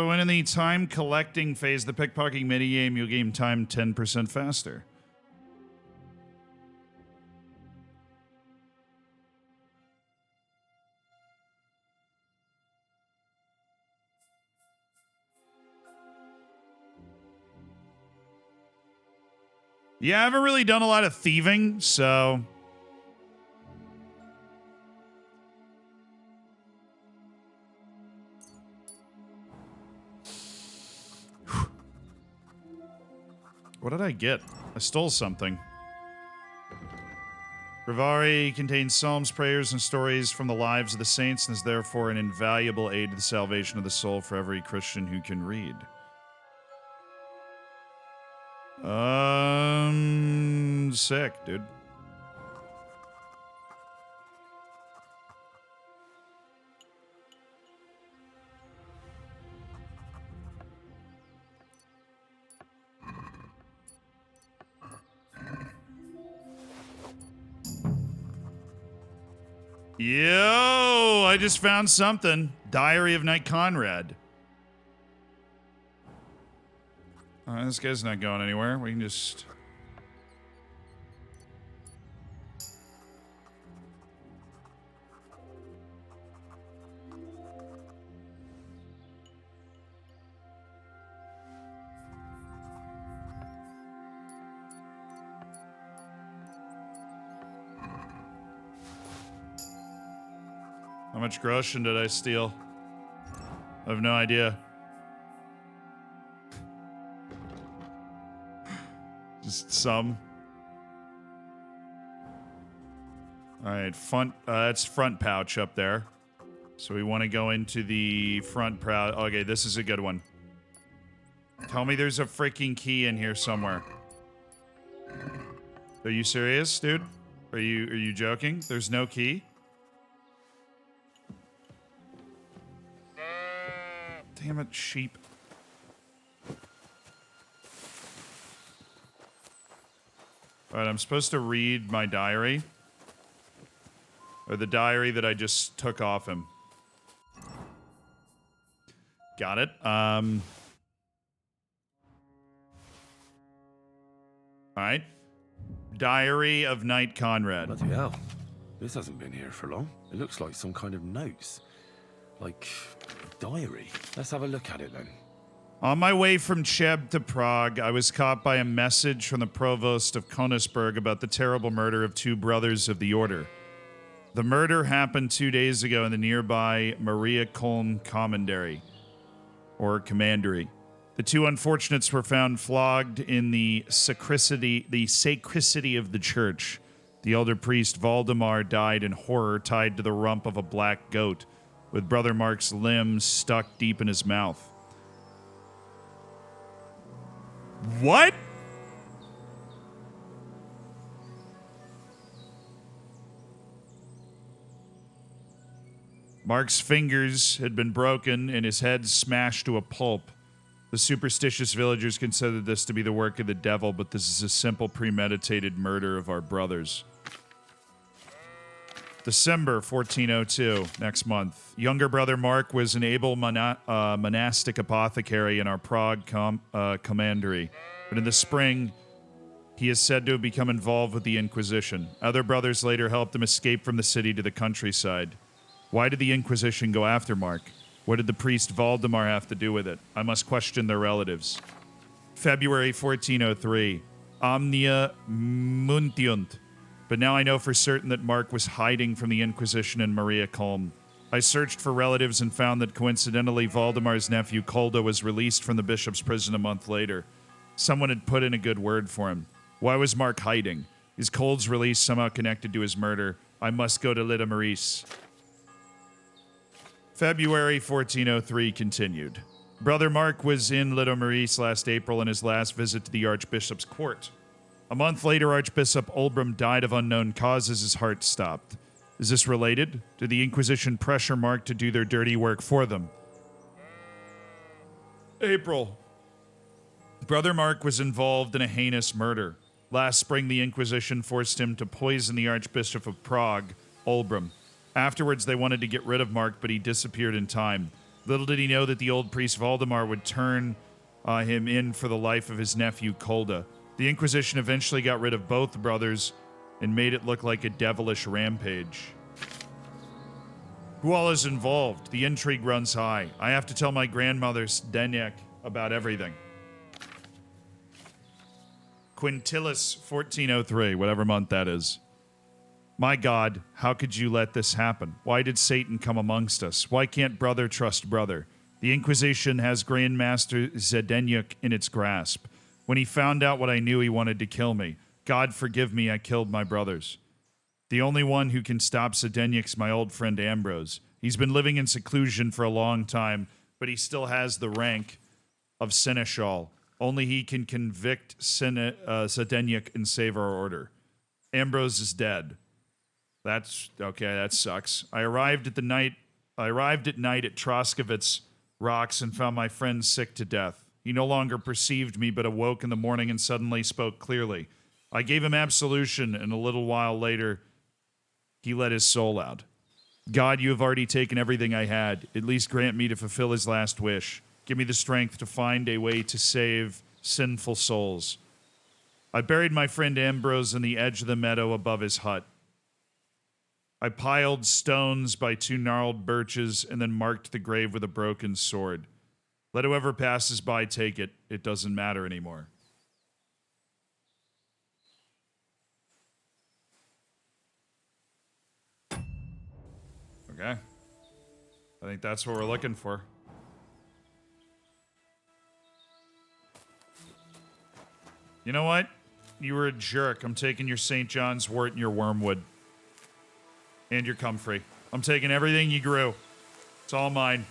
A: When in the time collecting phase, the pickpocketing minigame, you'll gain time 10% faster. Yeah, I haven't really done a lot of thieving, so... What did I get? I stole something. Breviary contains psalms, prayers, and stories from the lives of the saints and is therefore an invaluable aid to the salvation of the soul for every Christian who can read. Sick, dude. Yo, I just found something. Diary of Knight Conrad. This guy's not going anywhere. We can just... How much groschen did I steal? I have no idea. Just some. All right, that's front pouch up there. So we want to go into the front pouch. Okay, this is a good one. Tell me there's a freaking key in here somewhere. Are you serious, dude? Are you joking? There's no key? Damn it, sheep. Alright, I'm supposed to read my diary. Or the diary that I just took off him. Got it. Alright. Diary of Knight Conrad.
I: Bloody hell. This hasn't been here for long. It looks like some kind of notes. Like a diary. Let's have a look at it then.
A: On my way from Cheb to Prague, I was caught by a message from the provost of Königsberg about the terrible murder of 2 brothers of the order. The murder happened 2 days ago in the nearby Maria Kolm Commandery, or Commandery. The 2 unfortunates were found flogged in the sacristy of the church. The elder priest Valdemar died in horror, tied to the rump of a black goat, with Brother Mark's limbs stuck deep in his mouth. What? Mark's fingers had been broken and his head smashed to a pulp. The superstitious villagers considered this to be the work of the devil, but this is a simple premeditated murder of our brothers. December 1402, next month. Younger brother Mark was an able monastic apothecary in our Prague commandery. But in the spring, he is said to have become involved with the Inquisition. Other brothers later helped him escape from the city to the countryside. Why did the Inquisition go after Mark? What did the priest Valdemar have to do with it? I must question their relatives. February 1403. Omnia muntiunt. But now I know for certain that Mark was hiding from the Inquisition in Maria Kolm. I searched for relatives and found that coincidentally Valdemar's nephew Kolda was released from the bishop's prison a month later. Someone had put in a good word for him. Why was Mark hiding? Is Cold's release somehow connected to his murder? I must go to Lida Maurice. February 1403 continued. Brother Mark was in Little Maurice last April in his last visit to the Archbishop's court. A month later, Archbishop Olbram died of unknown causes. His heart stopped. Is this related? Did the Inquisition pressure Mark to do their dirty work for them? April. Brother Mark was involved in a heinous murder. Last spring, the Inquisition forced him to poison the Archbishop of Prague, Olbram. Afterwards, they wanted to get rid of Mark, but he disappeared in time. Little did he know that the old priest Valdemar would turn him in for the life of his nephew, Kolda. The Inquisition eventually got rid of both brothers and made it look like a devilish rampage. Who all is involved? The intrigue runs high. I have to tell my grandmother, Zdeněk, about everything. Quintilis 1403, whatever month that is. My God, how could you let this happen? Why did Satan come amongst us? Why can't brother trust brother? The Inquisition has Grandmaster Zdeněk in its grasp. When he found out what I knew, he wanted to kill me. God forgive me, I killed my brothers. The only one who can stop Zdeněk's my old friend Ambrose. He's been living in seclusion for a long time, but he still has the rank of Seneschal. Only he can convict Zdeněk and save our order. Ambrose is dead. That's okay, that sucks. I arrived at night at Troskovitz Rocks and found my friend sick to death. He no longer perceived me, but awoke in the morning and suddenly spoke clearly. I gave him absolution, and a little while later, he let his soul out. God, you have already taken everything I had. At least grant me to fulfill his last wish. Give me the strength to find a way to save sinful souls. I buried my friend Ambrose in the edge of the meadow above his hut. I piled stones by 2 gnarled birches and then marked the grave with a broken sword. Let whoever passes by take it. It doesn't matter anymore. Okay. I think that's what we're looking for. You know what? You were a jerk. I'm taking your St. John's wort and your wormwood. And your comfrey. I'm taking everything you grew. It's all mine.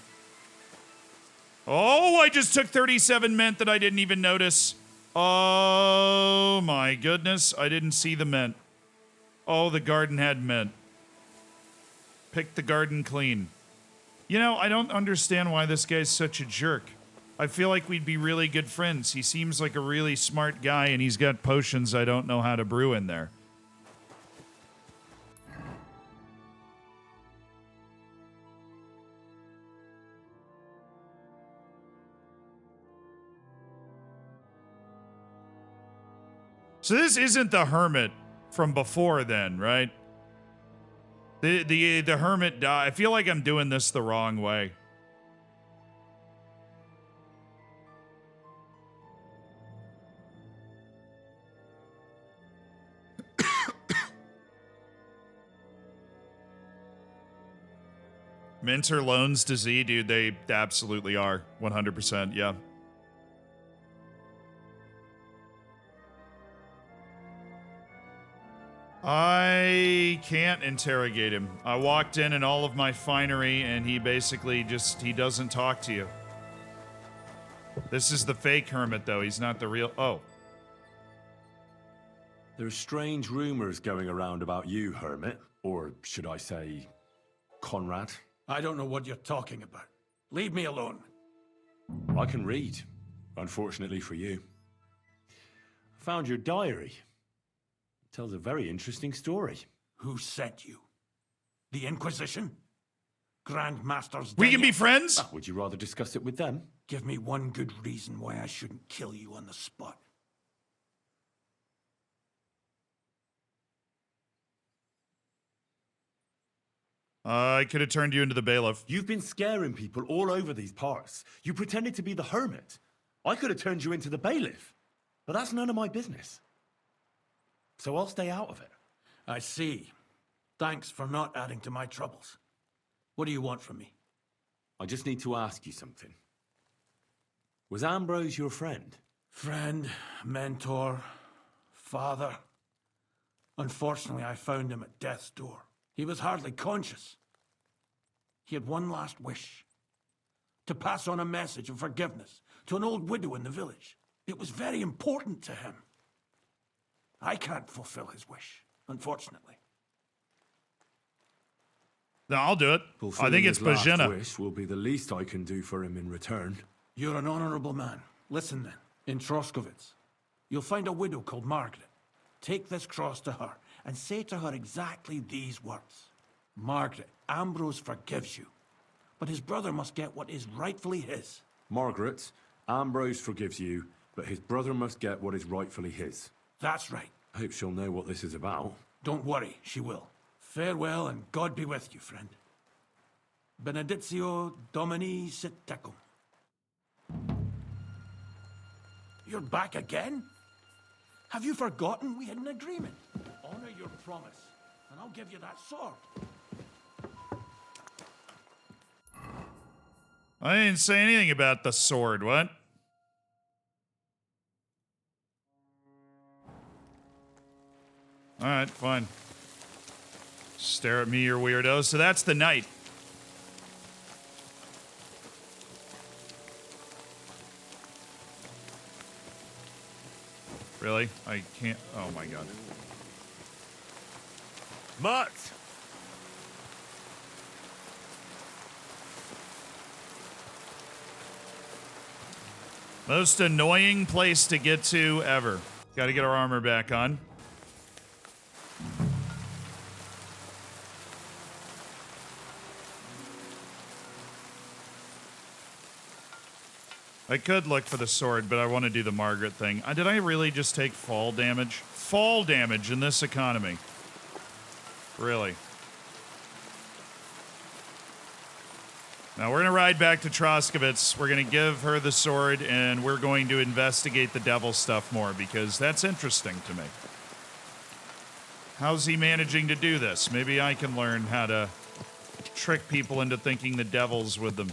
A: Oh, I just took 37 mint that I didn't even notice. Oh my goodness. I didn't see the mint. Oh, the garden had mint. Pick the garden clean. You know, I don't understand why this guy's such a jerk. I feel like we'd be really good friends. He seems like a really smart guy, and he's got potions I don't know how to brew in there. So this isn't the hermit from before then, right? The hermit died. I feel like I'm doing this the wrong way. Minter loans to Z, dude, they absolutely are. 100%, yeah. I can't interrogate him. I walked in all of my finery, and he basically he doesn't talk to you. This is the fake hermit, though. He's not the real... Oh.
Q: There are strange rumors going around about you, hermit. Or should I say, Conrad?
T: I don't know what you're talking about. Leave me alone.
Q: I can read, unfortunately for you. I found your diary. Tells a very interesting story.
T: Who sent you? The Inquisition? Grandmasters?
A: We can be friends?
Q: Would you rather discuss it with them?
T: Give me one good reason why I shouldn't kill you on the spot.
A: I could have turned you into the bailiff.
Q: You've been scaring people all over these parts. You pretended to be the hermit. I could have turned you into the bailiff. But that's none of my business. So I'll stay out of it.
T: I see. Thanks for not adding to my troubles. What do you want from me?
Q: I just need to ask you something. Was Ambrose your friend?
T: Friend, mentor, father. Unfortunately, I found him at death's door. He was hardly conscious. He had one last wish. to pass on a message of forgiveness to an old widow in the village. It was very important to him. I can't fulfill his wish, unfortunately.
A: No, I'll do it. I
I: Fulfilling
A: think it's
I: his last
A: Bajena.
I: wish will be the least I can do for him in return.
T: You're an honorable man. Listen then, in Troskovitz, you'll find a widow called Margaret. Take this cross to her and say to her exactly these words. Margaret, Ambrose forgives you, but his brother must get what is rightfully his.
I: Margaret, Ambrose forgives you, but his brother must get what is rightfully his.
T: That's right.
I: I hope she'll know what this is about.
T: Don't worry, she will. Farewell, and God be with you, friend. Benedictio Domini sit tecum. You're back again? Have you forgotten we had an agreement? Honor your promise, and I'll give you that sword.
A: I didn't say anything about the sword. What? All right, fine. Stare at me, you weirdo. So that's the night. Really? I can't. Oh my god.
S: Mutt!
A: Most annoying place to get to ever. Got to get our armor back on. I could look for the sword, but I want to do the Margaret thing. Did I really just take fall damage? Fall damage in this economy. Really? Now we're going to ride back to Troskovitz. We're going to give her the sword, and we're going to investigate the devil stuff more, because that's interesting to me. How's he managing to do this? Maybe I can learn how to trick people into thinking the devil's with them.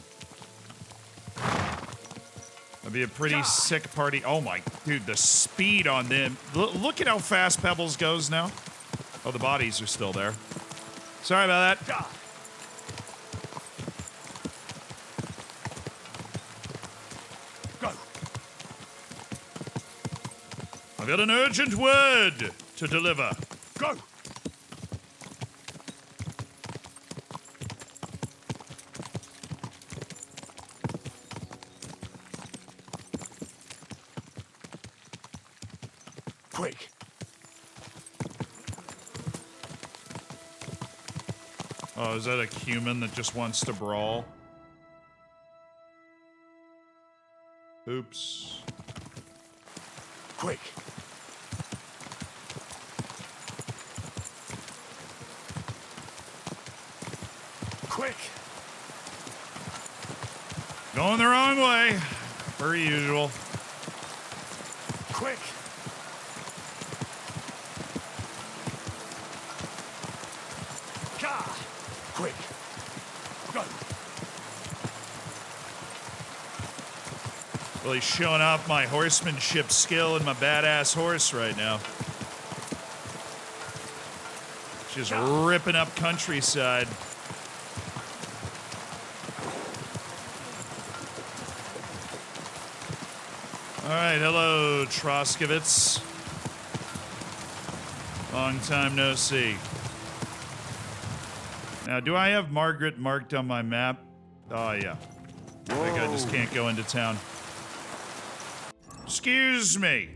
A: That'd be a pretty sick party. Oh my, dude, the speed on them. Look at how fast Pebbles goes now. Oh, the bodies are still there. Sorry about that.
T: Go.
A: I've got an urgent word to deliver.
T: Go. Quick.
A: Oh, is that a human that just wants to brawl? Oops.
T: Quick. Quick.
A: Going the wrong way, per usual.
T: Quick. Quick. Go.
A: Really showing off my horsemanship skill and my badass horse right now. Just ripping up countryside. All right, hello, Troskovitz. Long time no see. Now, do I have Margaret marked on my map? Oh, yeah. I think I just can't go into town. Excuse me.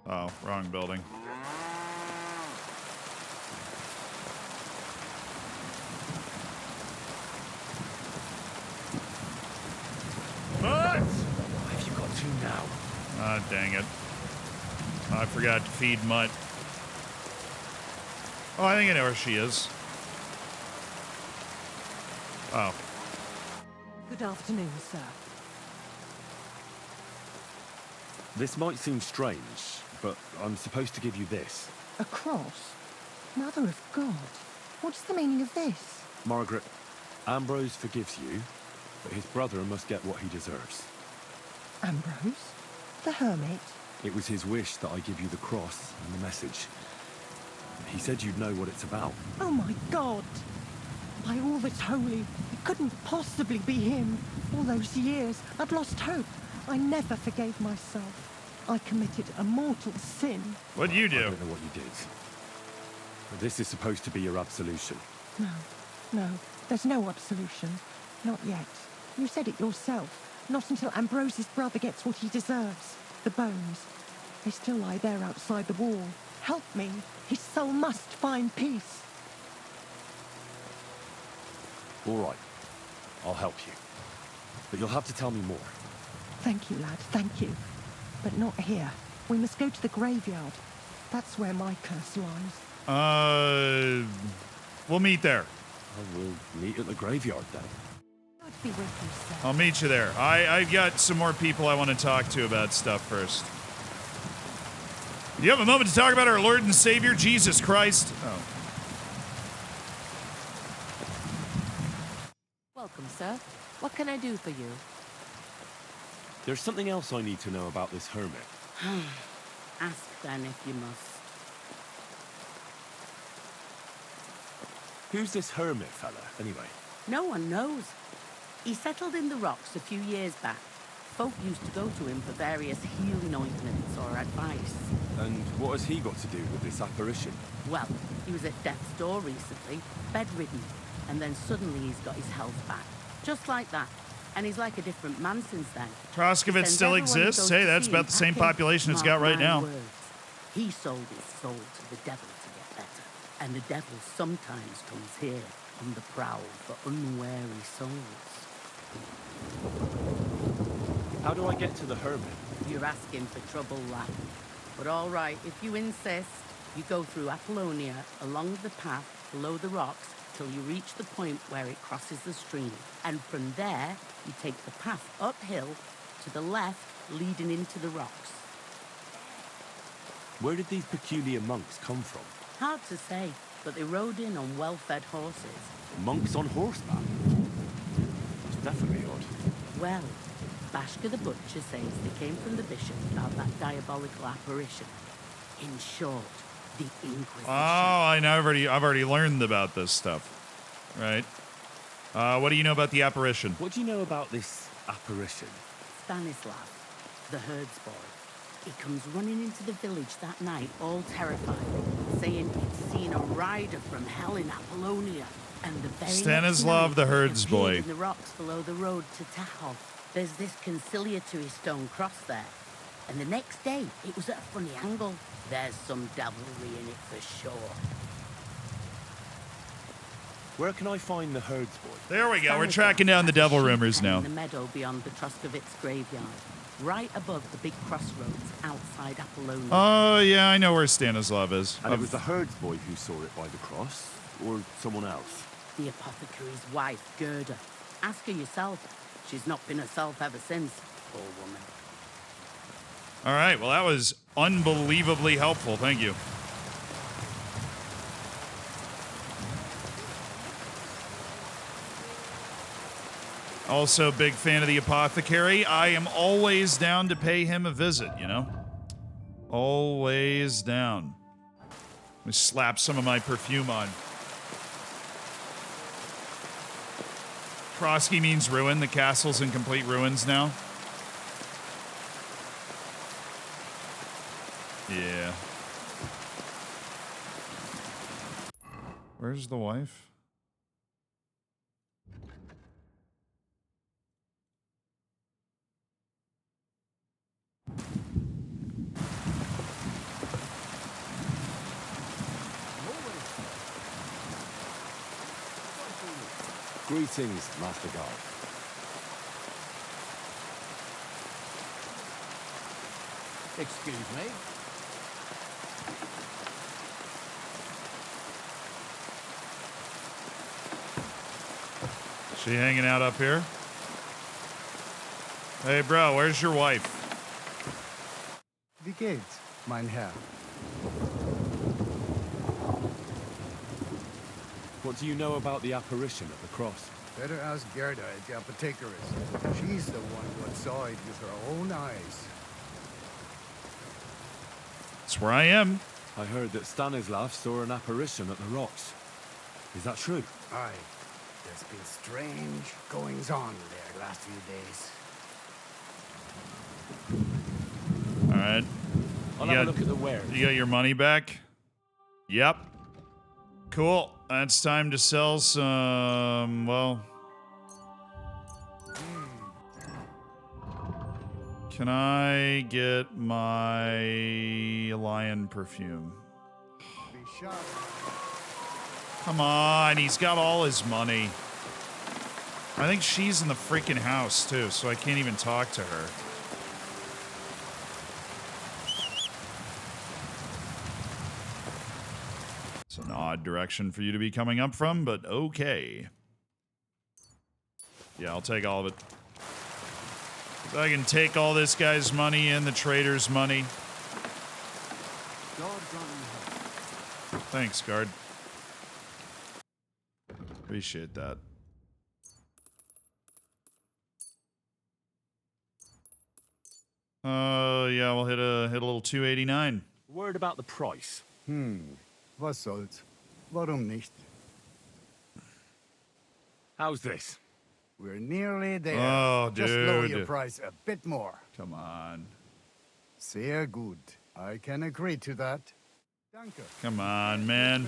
A: Oh, wrong building.
S: Have you got to now?
A: Ah, dang it. I forgot to feed Mutt. Oh, I think I know where she is. Oh.
K: Good afternoon, sir.
Q: This might seem strange, but I'm supposed to give you this.
U: A cross? Mother of God. What's the meaning of this?
Q: Margaret, Ambrose forgives you,
I: but his brother must get what he deserves.
U: Ambrose? The hermit?
I: It was his wish that I give you the cross and the message. He said you'd know what it's about.
U: Oh my God! By all that's holy, it couldn't possibly be him. All those years, I'd lost hope. I never forgave myself. I committed a mortal sin.
A: What'd you do?
I: I don't know what you did. But this is supposed to be your absolution.
U: No, there's no absolution. Not yet. You said it yourself. Not until Ambrose's brother gets what he deserves. The bones. They still lie there outside the wall. Help me. His soul must find peace.
I: All right. I'll help you. But you'll have to tell me more.
U: Thank you, lad, thank you. But not here. We must go to the graveyard. That's where my curse lies.
A: We'll meet there.
I: I will meet at the graveyard then.
U: God be with you, sir.
A: I'll meet you there. I've got some more people I want to talk to about stuff first. You have a moment to talk about our Lord and Savior, Jesus Christ. Oh.
K: Welcome, sir. What can I do for you?
I: There's something else I need to know about this hermit.
G: Ask then if you must.
I: Who's this hermit fella, anyway?
G: No one knows. He settled in the rocks a few years back. Folk used to go to him for various healing ointments or advice.
I: And what has he got to do with this apparition?
G: Well, he was at death's door recently, bedridden, and then suddenly he's got his health back. Just like that. And he's like a different man since then.
A: Troskovitz still exists. Hey, that's about the same population it's got right now.
G: He sold his soul to the devil to get better. And the devil sometimes comes here on the prowl for unwary souls.
I: How do I get to the hermit?
G: You're asking for trouble, lad. But all right, if you insist, you go through Apollonia, along the path, below the rocks, till you reach the point where it crosses the stream. And from there, you take the path uphill to the left, leading into the rocks.
I: Where did these peculiar monks come from?
G: Hard to say, but they rode in on well-fed horses.
I: Monks on horseback? It's definitely odd.
G: Well, Bashka the Butcher says they came from the bishop about that diabolical apparition. In short, the Inquisition.
A: Oh, I know. I've already learned about this stuff. Right. What do you know about the apparition?
I: What do you know about this apparition?
G: Stanislav, the herds boy. He comes running into the village that night, all terrified, saying he'd seen a rider from hell in Apollonia. And the very
A: Stanislav, the herds boy.
G: In the rocks below the road to Tahov, there's this conciliatory stone cross there. And the next day, it was at a funny angle. There's some devilry in it for sure.
I: Where can I find the herds boy?
A: There we go. We're tracking down the devil rumors now.
G: In the meadow beyond the Troskovitz graveyard, right above the big crossroads outside Apollonia.
A: Oh, yeah, I know where Stanislav is.
I: And it was the herds boy who saw it by the cross, or someone else?
G: The apothecary's wife, Gerda. Ask her yourself. She's not been herself ever since, poor woman.
A: All right, well, that was unbelievably helpful. Thank you. Also, big fan of the apothecary. I am always down to pay him a visit, you know? Always down. Let me slap some of my perfume on. Krosky means ruin. The castle's in complete ruins now. Yeah. Where's the wife?
I: Greetings, Master Guard.
J: Excuse me?
A: She hanging out up here? Hey, bro, where's your wife?
O: Wie geht's, mein Herr?
I: What do you know about the apparition at the cross?
O: Better ask Gerda at the apothecarist. She's the one who saw it with her own eyes.
A: That's where I am.
I: I heard that Stanislav saw an apparition at the rocks. Is that true?
O: Aye. There's been strange goings-on there last few days.
A: All right.
I: I'll have a look at the wares.
A: You got your money back? Yep. Cool. It's time to sell some, well... Can I get my lion perfume? Come on, he's got all his money. I think she's in the freaking house, too, so I can't even talk to her. It's an odd direction for you to be coming up from, but okay. Yeah, I'll take all of it. So I can take all this guy's money and the trader's money. Thanks, guard. Appreciate that. Yeah, we'll hit a little 289.
I: Word about the price.
O: Was soll's? Warum nicht?
I: How's this?
O: We're nearly there.
A: Oh,
O: Just lower
A: dude.
O: your price a bit more.
A: Come on.
O: Sehr gut. I can agree to that. Danke.
A: Come on, man.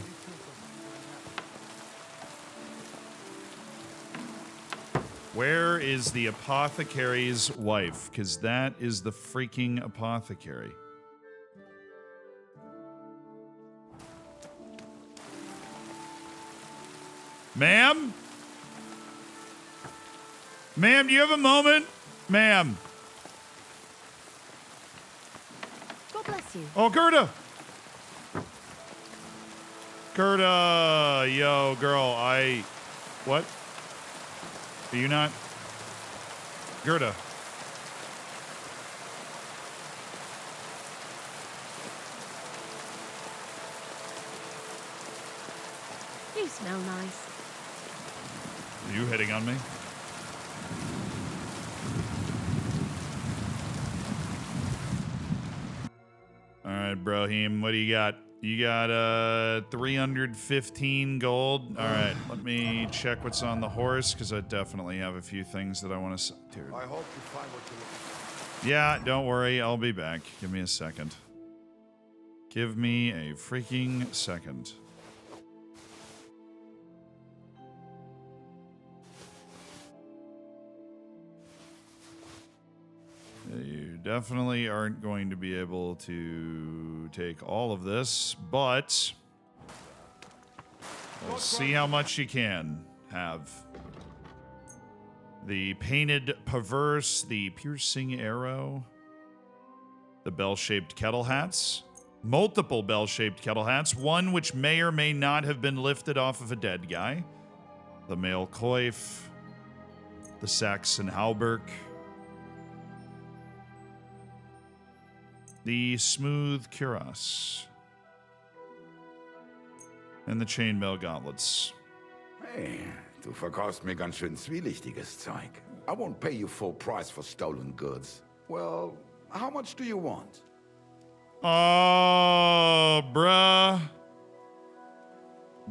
A: Where is the apothecary's wife? Because that is the freaking apothecary. Ma'am? Ma'am, do you have a moment? Ma'am.
C: God bless you.
A: Oh, Gerda. Gerda, yo, girl, what? Are you not? Gerda.
C: You smell nice.
A: Are you hitting on me? All right, Brohim, what do you got? You got 315 gold. All right, let me check what's on the horse because I definitely have a few things that I want to. Dude.
H: I hope you find what you're looking for.
A: Yeah, don't worry, I'll be back. Give me a second. Give me a freaking second. You definitely aren't going to be able to take all of this, but we'll see how much you can have. The painted perverse, the piercing arrow, the bell-shaped kettle hats, multiple bell-shaped kettle hats, one which may or may not have been lifted off of a dead guy, the mail coif, the Saxon hauberk, the smooth cuirass, and the chainmail gauntlets.
H: Hey, du verkaufst mir ganz schön zwielichtiges Zeug. I won't pay you full price for stolen goods. Well, how much do you want?
A: Oh, bruh.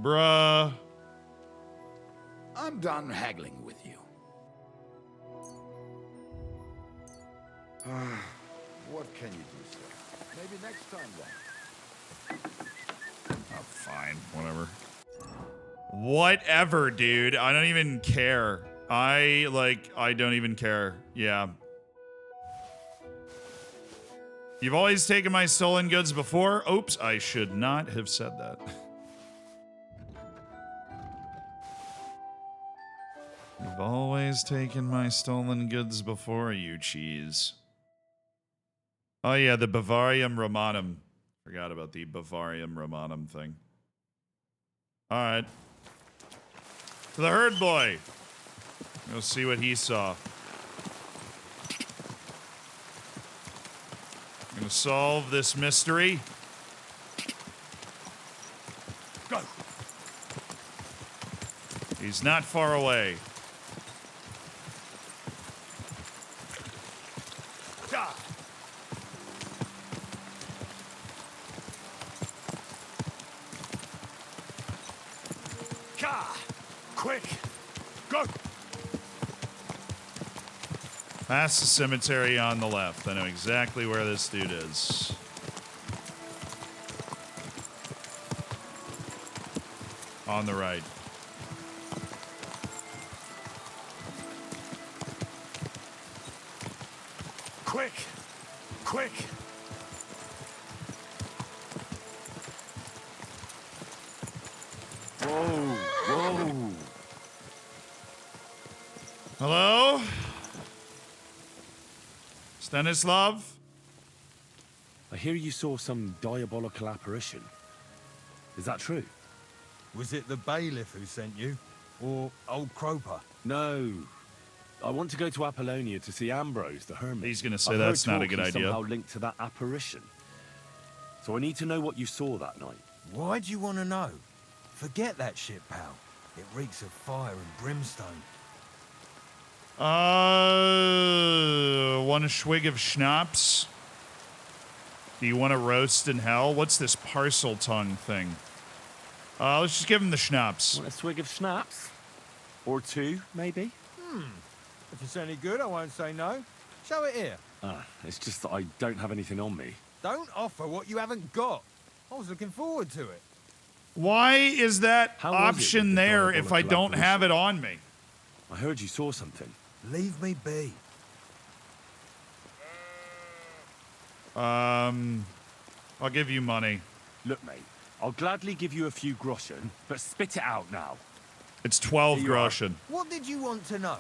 A: Bruh.
H: I'm done haggling with you. What can you do, sir? Maybe next time then.
A: Oh, fine. Whatever. Whatever, dude. I don't even care. I don't even care. Yeah. You've always taken my stolen goods before. Oops, I should not have said that. You've always taken my stolen goods before, you cheese. Oh yeah, the Bavarium Romanum. Forgot about the Bavarium Romanum thing. All right. To the herd boy. Go see what he saw. I'm gonna solve this mystery.
I: Go.
A: He's not far away.
I: Ka! Quick! Go!
A: Past the cemetery on the left. I know exactly where this dude is. On the right.
I: Quick! Quick!
J: Whoa! Whoa!
A: Hello? Stanislav?
Q: I hear you saw some diabolical apparition. Is that true?
M: Was it the bailiff who sent you? Or old Croper?
Q: No. I want to go to Apollonia to see Ambrose, the hermit.
A: He's gonna say
Q: I've
A: that's
Q: heard
A: not a
Q: talk
A: good
Q: he's
A: idea.
Q: somehow linked to that apparition. So I need to know what you saw that night.
M: Why'd you want to know? Forget that shit, pal. It reeks of fire and brimstone.
A: Want a swig of schnapps? Do you want to roast in hell? What's this parcel tongue thing? Let's just give him the schnapps.
Q: Want a swig of schnapps? Or two, maybe?
M: If it's any good, I won't say no. Show it here.
Q: It's just that I don't have anything on me.
M: Don't offer what you haven't got. I was looking forward to it.
A: Why is that
Q: How was it
A: option
Q: with the
A: there if I
Q: diabolical
A: don't have it on me?
Q: I heard you saw something.
M: Leave me be.
A: I'll give you money.
Q: Look, mate, I'll gladly give you a few groschen, but spit it out now.
A: It's 12
Q: Here you are.
A: groschen.
M: What did you want to know?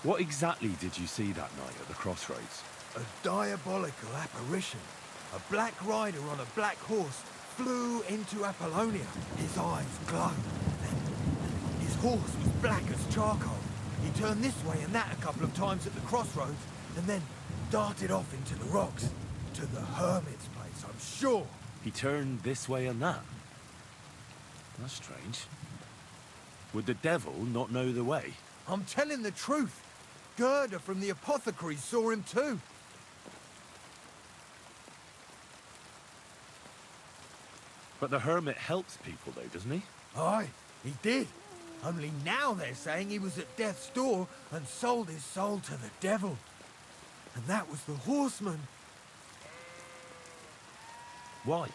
Q: What exactly did you see that night at the crossroads?
M: A diabolical apparition. A black rider on a black horse flew into Apollonia. His eyes glowed. And his horse was black as charcoal. He turned this way and that a couple of times at the crossroads, and then darted off into the rocks. To the hermit's place, I'm sure.
Q: He turned this way and that. That's strange. Would the devil not know the way?
M: I'm telling the truth. Gerda from the apothecary saw him too.
Q: But the hermit helps people, though, doesn't he?
M: Aye, he did. Only now they're saying he was at death's door and sold his soul to the devil. And that was the horseman.
Q: Why?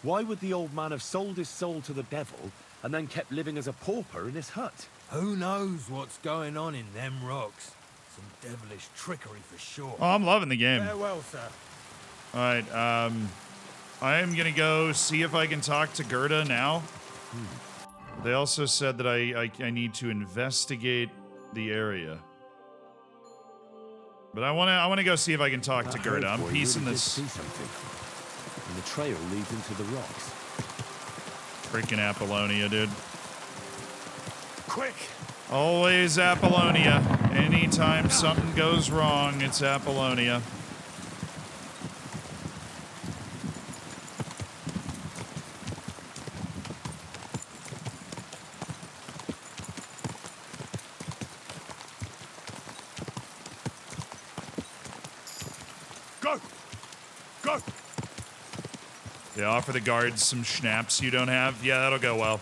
Q: Why would the old man have sold his soul to the devil and then kept living as a pauper in his hut?
M: Who knows what's going on in them rocks? Some devilish trickery for sure.
A: Oh, I'm loving the game.
M: Farewell, sir.
A: All right, I am gonna go see if I can talk to Gerda now. They also said that I need to investigate the area. But I wanna go see if I can talk to Gerda. I'm piecing this.
Q: See something. And the trail leads into the rocks.
A: Freaking Apollonia, dude.
I: Quick!
A: Always Apollonia. Anytime something goes wrong, it's Apollonia.
I: Go! Go!
A: Yeah, offer the guards some schnapps you don't have. Yeah, that'll go well.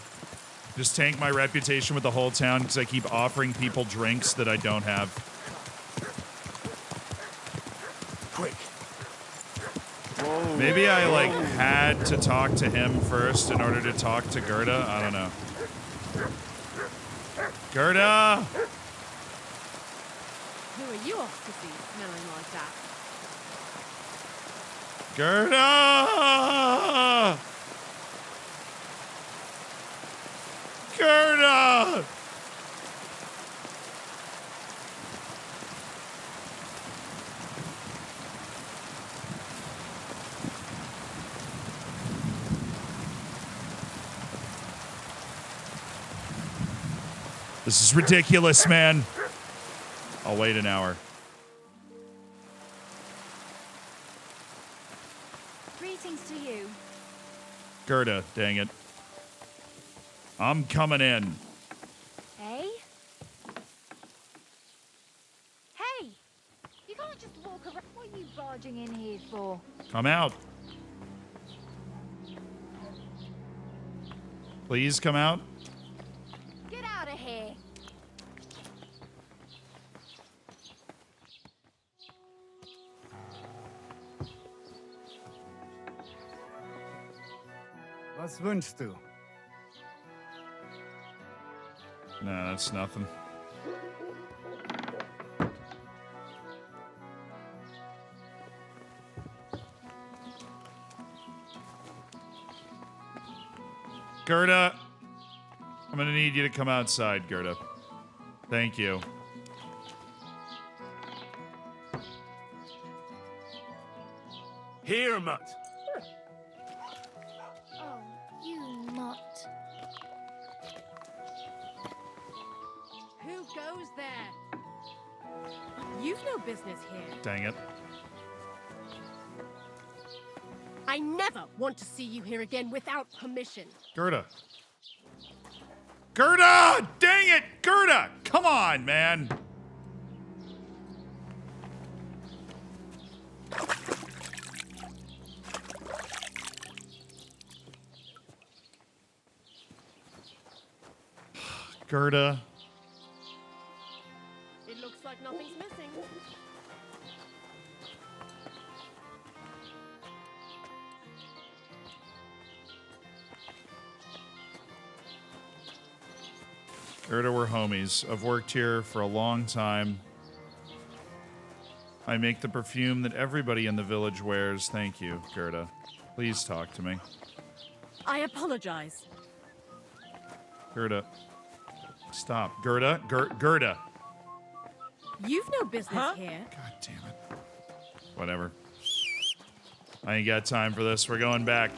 A: Just tank my reputation with the whole town because I keep offering people drinks that I don't have.
I: Quick!
Q: Whoa.
A: Maybe I, like, had to talk to him first in order to talk to Gerda. I don't know. Gerda!
G: Who are you off to see smelling like that?
A: Gerda! Gerda! This is ridiculous, man. I'll wait an hour.
C: Greetings to you.
A: Gerda, dang it. I'm coming in.
C: Hey? Hey! You can't just walk around. What are you barging in here for?
A: Come out. Please come out.
C: Get out of here.
O: Was wünschst du?
A: No, that's nothing. Gerda, I'm gonna need you to come outside, Gerda. Thank you.
I: Here, Mutt.
C: Oh, you mutt.
G: Who goes there? You've no business here.
A: Dang it.
G: I never want to see you here again without permission.
A: Gerda. Gerda! Dang it! Gerda! Come on, man. Gerda.
G: It looks like nothing's missing.
A: Gerda, we're homies. I've worked here for a long time. I make the perfume that everybody in the village wears. Thank you, Gerda. Please talk to me.
G: I apologize.
A: Gerda. Stop. Gerda. Gerda.
G: You've no business here.
A: God damn it. Whatever. I ain't got time for this. We're going back.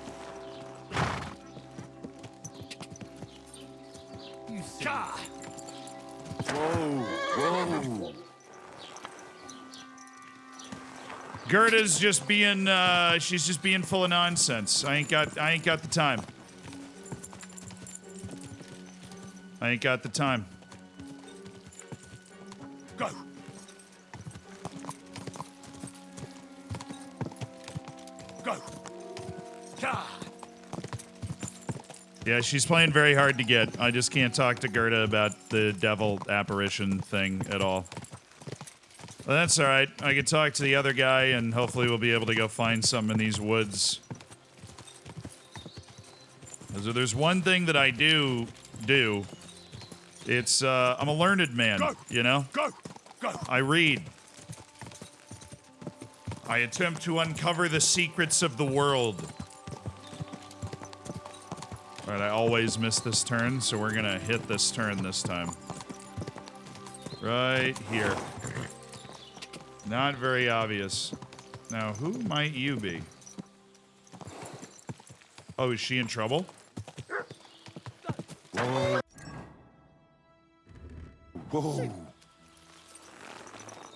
O: You see.
J: Whoa, whoa.
A: Gerda's just being she's just being full of nonsense. I ain't got the time. I ain't got the time.
I: Go. Go.
A: Yeah, she's playing very hard to get. I just can't talk to Gerda about the devil apparition thing at all. Well, that's all right. I can talk to the other guy, and hopefully we'll be able to go find some in these woods. So there's one thing that I do. It's, I'm a learned man, you know?
I: Go!
A: I read. I attempt to uncover the secrets of the world. All right, I always miss this turn, so we're gonna hit this turn this time. Right here. Not very obvious. Now, who might you be? Oh, is she in trouble?
J: Whoa. Whoa.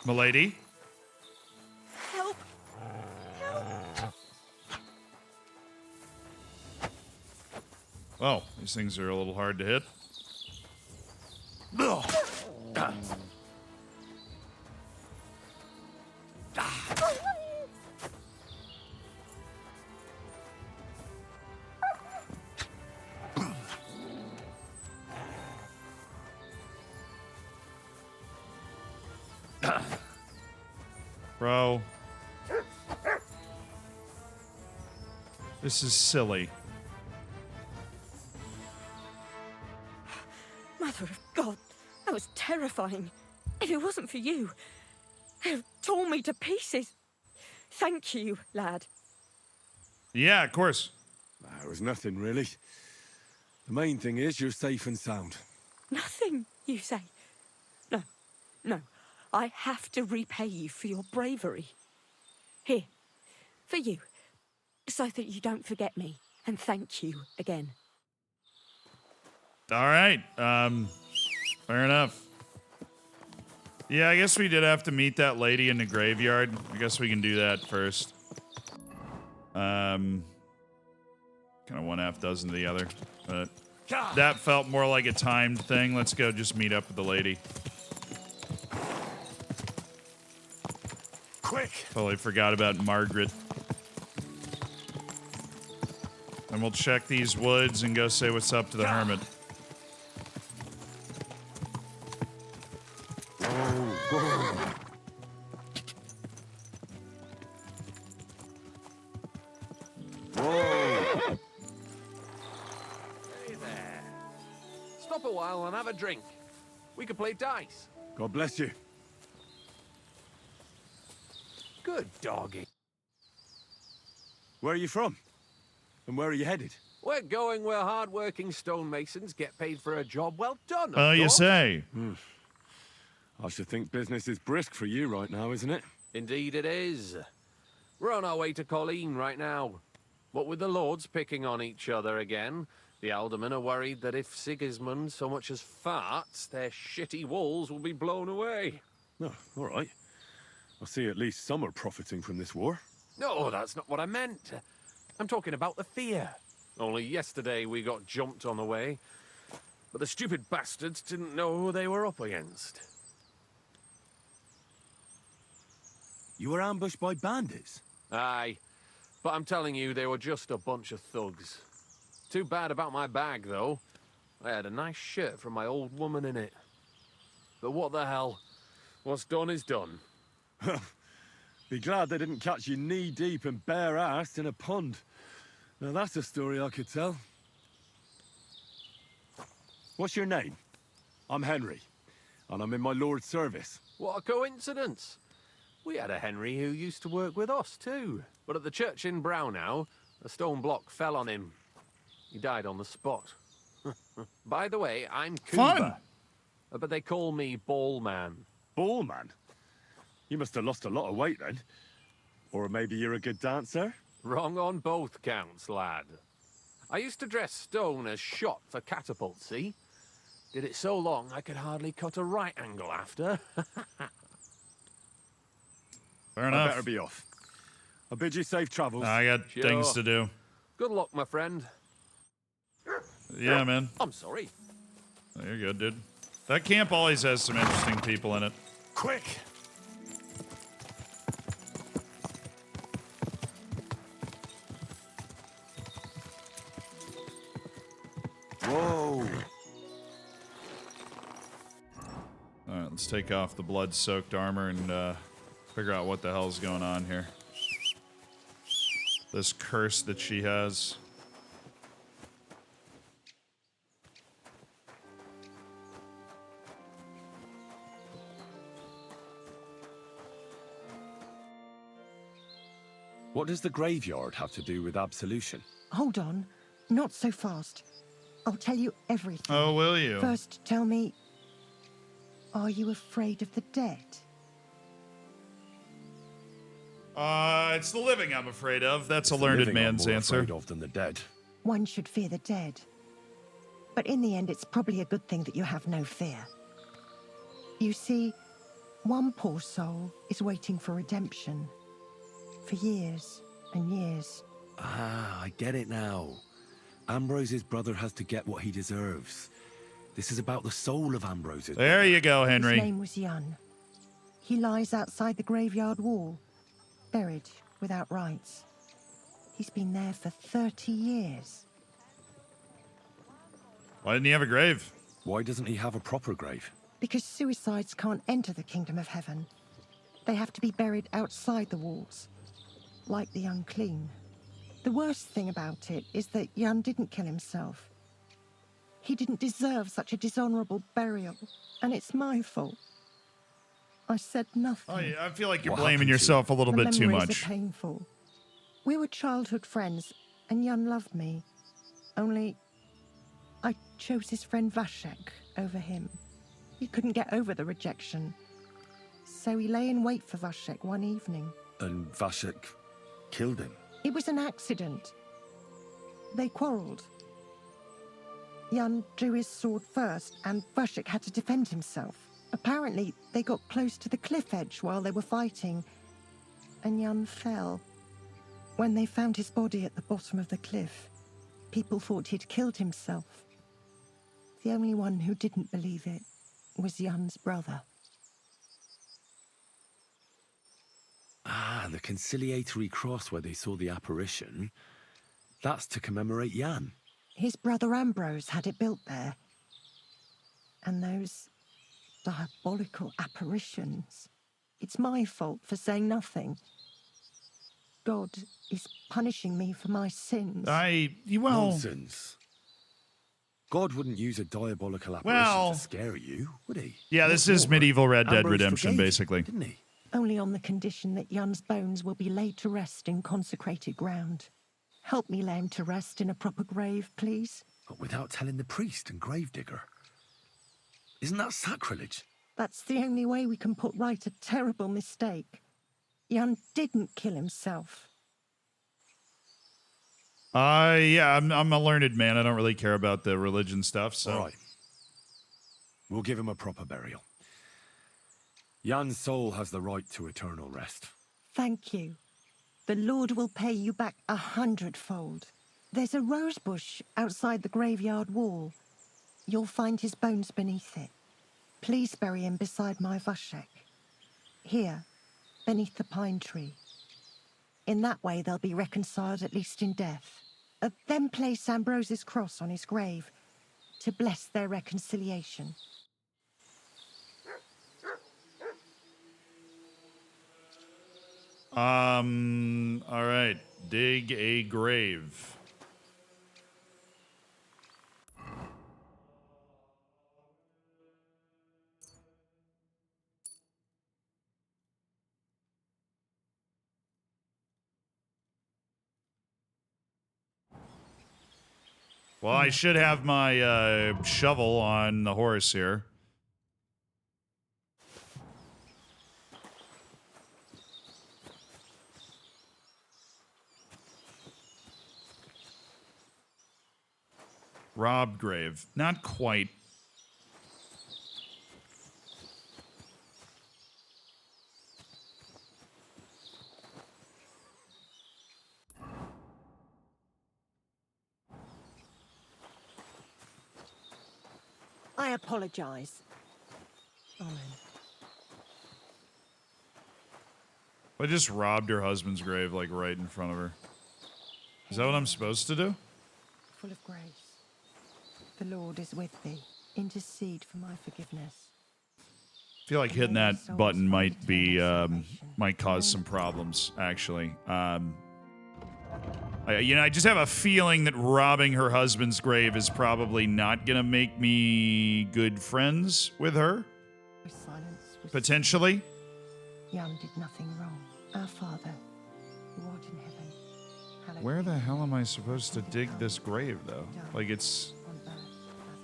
A: Milady?
U: Help!
A: Oh, these things are a little hard to hit. Bro. This is silly.
U: Mother of God, that was terrifying. If it wasn't for you, they'd have torn me to pieces. Thank you, lad.
A: Yeah, of course.
I: It was nothing, really. The main thing is you're safe and sound.
U: Nothing, you say? No. I have to repay you for your bravery. Here, for you, so that you don't forget me. And thank you again.
A: All right. Fair enough. Yeah, I guess we did have to meet that lady in the graveyard. I guess we can do that first. Kind of one half dozen to the other. But that felt more like a timed thing. Let's go just meet up with the lady.
I: Quick!
A: Totally forgot about Margaret. And we'll check these woods and go say what's up to the hermit.
E: Hey there. Stop a while and have a drink. We could play dice.
I: God bless you.
E: Good doggy.
I: Where are you from? And where are you headed?
E: We're going where hard-working stonemasons get paid for a job well done.
A: Oh, you say?
I: I should think business is brisk for you right now, isn't it?
E: Indeed it is. We're on our way to Colleen right now. What with the lords picking on each other again, the aldermen are worried that if Sigismund so much as farts, their shitty walls will be blown away.
I: Oh, all right. I see at least some are profiting from this war.
E: No, that's not what I meant. I'm talking about the fear. Only yesterday we got jumped on the way, but the stupid bastards didn't know who they were up against.
I: You were ambushed by bandits?
E: Aye, but I'm telling you, they were just a bunch of thugs. Too bad about my bag, though. I had a nice shirt from my old woman in it. But what the hell? What's done is done.
I: Be glad they didn't catch you knee-deep and bare-assed in a pond. Now that's a story I could tell. What's your name? I'm Henry, and I'm in my lord's service.
E: What a coincidence. We had a Henry who used to work with us, too. But at the church in Brownhow, a stone block fell on him. He died on the spot. By the way, I'm Kuba.
A: Fun.
E: But they call me Ball Man.
I: Ball Man? You must have lost a lot of weight then. Or maybe you're a good dancer?
E: Wrong on both counts, lad. I used to dress stone as shot for catapult, see? Did it so long I could hardly cut a right angle after.
A: Fair enough.
I: I better be off. I bid you safe travels.
A: I got things to do.
E: Good luck, my friend.
A: Yeah, man.
E: I'm sorry.
A: Oh, you're good, dude. That camp always has some interesting people in it.
I: Quick!
H: Whoa!
A: Alright, let's take off the blood-soaked armor and figure out what the hell's going on here. This curse that she has.
I: What does the graveyard have to do with absolution?
U: Hold on. Not so fast. I'll tell you everything.
A: Oh, will you?
U: First, tell me, are you afraid of the dead?
A: It's the living I'm afraid of. That's a
I: The
A: learned
I: living I'm
A: man's
I: more
A: answer.
I: afraid of than the dead.
U: One should fear the dead. But in the end, it's probably a good thing that you have no fear. You see, one poor soul is waiting for redemption. For years and years.
I: Ah, I get it now. Ambrose's brother has to get what he deserves. This is about the soul of Ambrose's
A: There
I: brother.
A: you go, Henry.
U: His name was Jan. He lies outside the graveyard wall, buried without rites. He's been there for 30 years.
A: Why didn't he have a grave?
I: Why doesn't he have a proper grave?
U: Because suicides can't enter the kingdom of heaven. They have to be buried outside the walls, like the unclean. The worst thing about it is that Jan didn't kill himself. He didn't deserve such a dishonorable burial, and it's my fault. I said nothing.
A: Oh, yeah, I feel like you're blaming yourself a little bit too
U: The memories
A: much.
U: are painful. We were childhood friends, and Jan loved me. Only, I chose his friend Vashek over him. He couldn't get over the rejection. So he lay in wait for Vashek one evening.
I: And Vashek killed him.
U: It was an accident. They quarreled. Jan drew his sword first, and Vashek had to defend himself. Apparently, they got close to the cliff edge while they were fighting, and Jan fell. When they found his body at the bottom of the cliff, people thought he'd killed himself. The only one who didn't believe it was Jan's brother.
I: Ah, the conciliatory cross where they saw the apparition. That's to commemorate Jan.
U: His brother Ambrose had it built there. And those diabolical apparitions. It's my fault for saying nothing. God is punishing me for my sins.
I: Nonsense. God wouldn't use a diabolical apparition to scare you, would he?
A: Yeah, this is medieval Red Dead Redemption, basically.
I: Didn't he?
U: Only on the condition that Jan's bones will be laid to rest in consecrated ground. Help me lay him to rest in a proper grave, please.
I: But without telling the priest and gravedigger. Isn't that sacrilege?
U: That's the only way we can put right a terrible mistake. Jan didn't kill himself.
A: Yeah, I'm a learned man. I don't really care about the religion stuff, so.
I: All right. We'll give him a proper burial. Jan's soul has the right to eternal rest.
U: Thank you. The Lord will pay you back 100-fold. There's a rose bush outside the graveyard wall. You'll find his bones beneath it. Please bury him beside my Vashek. Here, beneath the pine tree. In that way, they'll be reconciled, at least in death. Then place Ambrose's cross on his grave to bless their reconciliation.
A: All right. Dig a grave. Well, I should have my shovel on the horse here. Robbed grave. Not quite.
U: I apologize. Amen.
A: I just robbed her husband's grave, like, right in front of her. Is that what I'm supposed to do?
U: Full of grace. The Lord is with thee. Intercede for my forgiveness.
A: I feel like hitting that button might be, might cause some problems, actually. I just have a feeling that robbing her husband's grave is probably not going to make me good friends with her. Potentially.
U: Jan did nothing wrong. Our Father, who art in heaven. hallowed
A: Where
U: be
A: the hell am I supposed to dig this grave, though? Like, it's...
U: on earth as it is in heaven.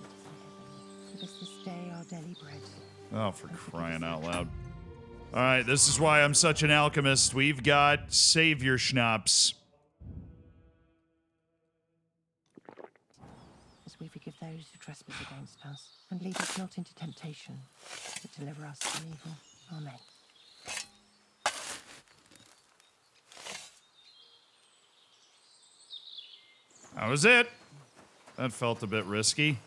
U: Give us this day our daily bread.
A: Oh, for crying out loud. All right, this is why I'm such an alchemist. We've got Savior Schnapps.
U: As we forgive those who trespass against us, and lead us not into temptation, but deliver us from evil. Amen.
A: That was it. That felt a bit risky.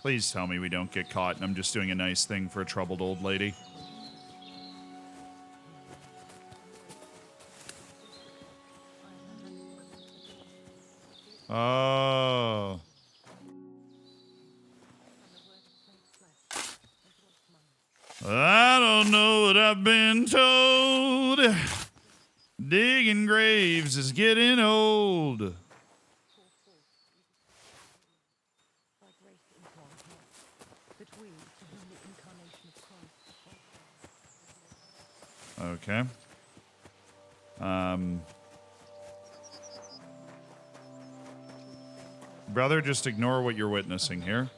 A: Please tell me we don't get caught and I'm just doing a nice thing for a troubled old lady. Oh. I don't know what I've been told. Digging graves is getting old. Okay. Brother, just ignore what you're witnessing here.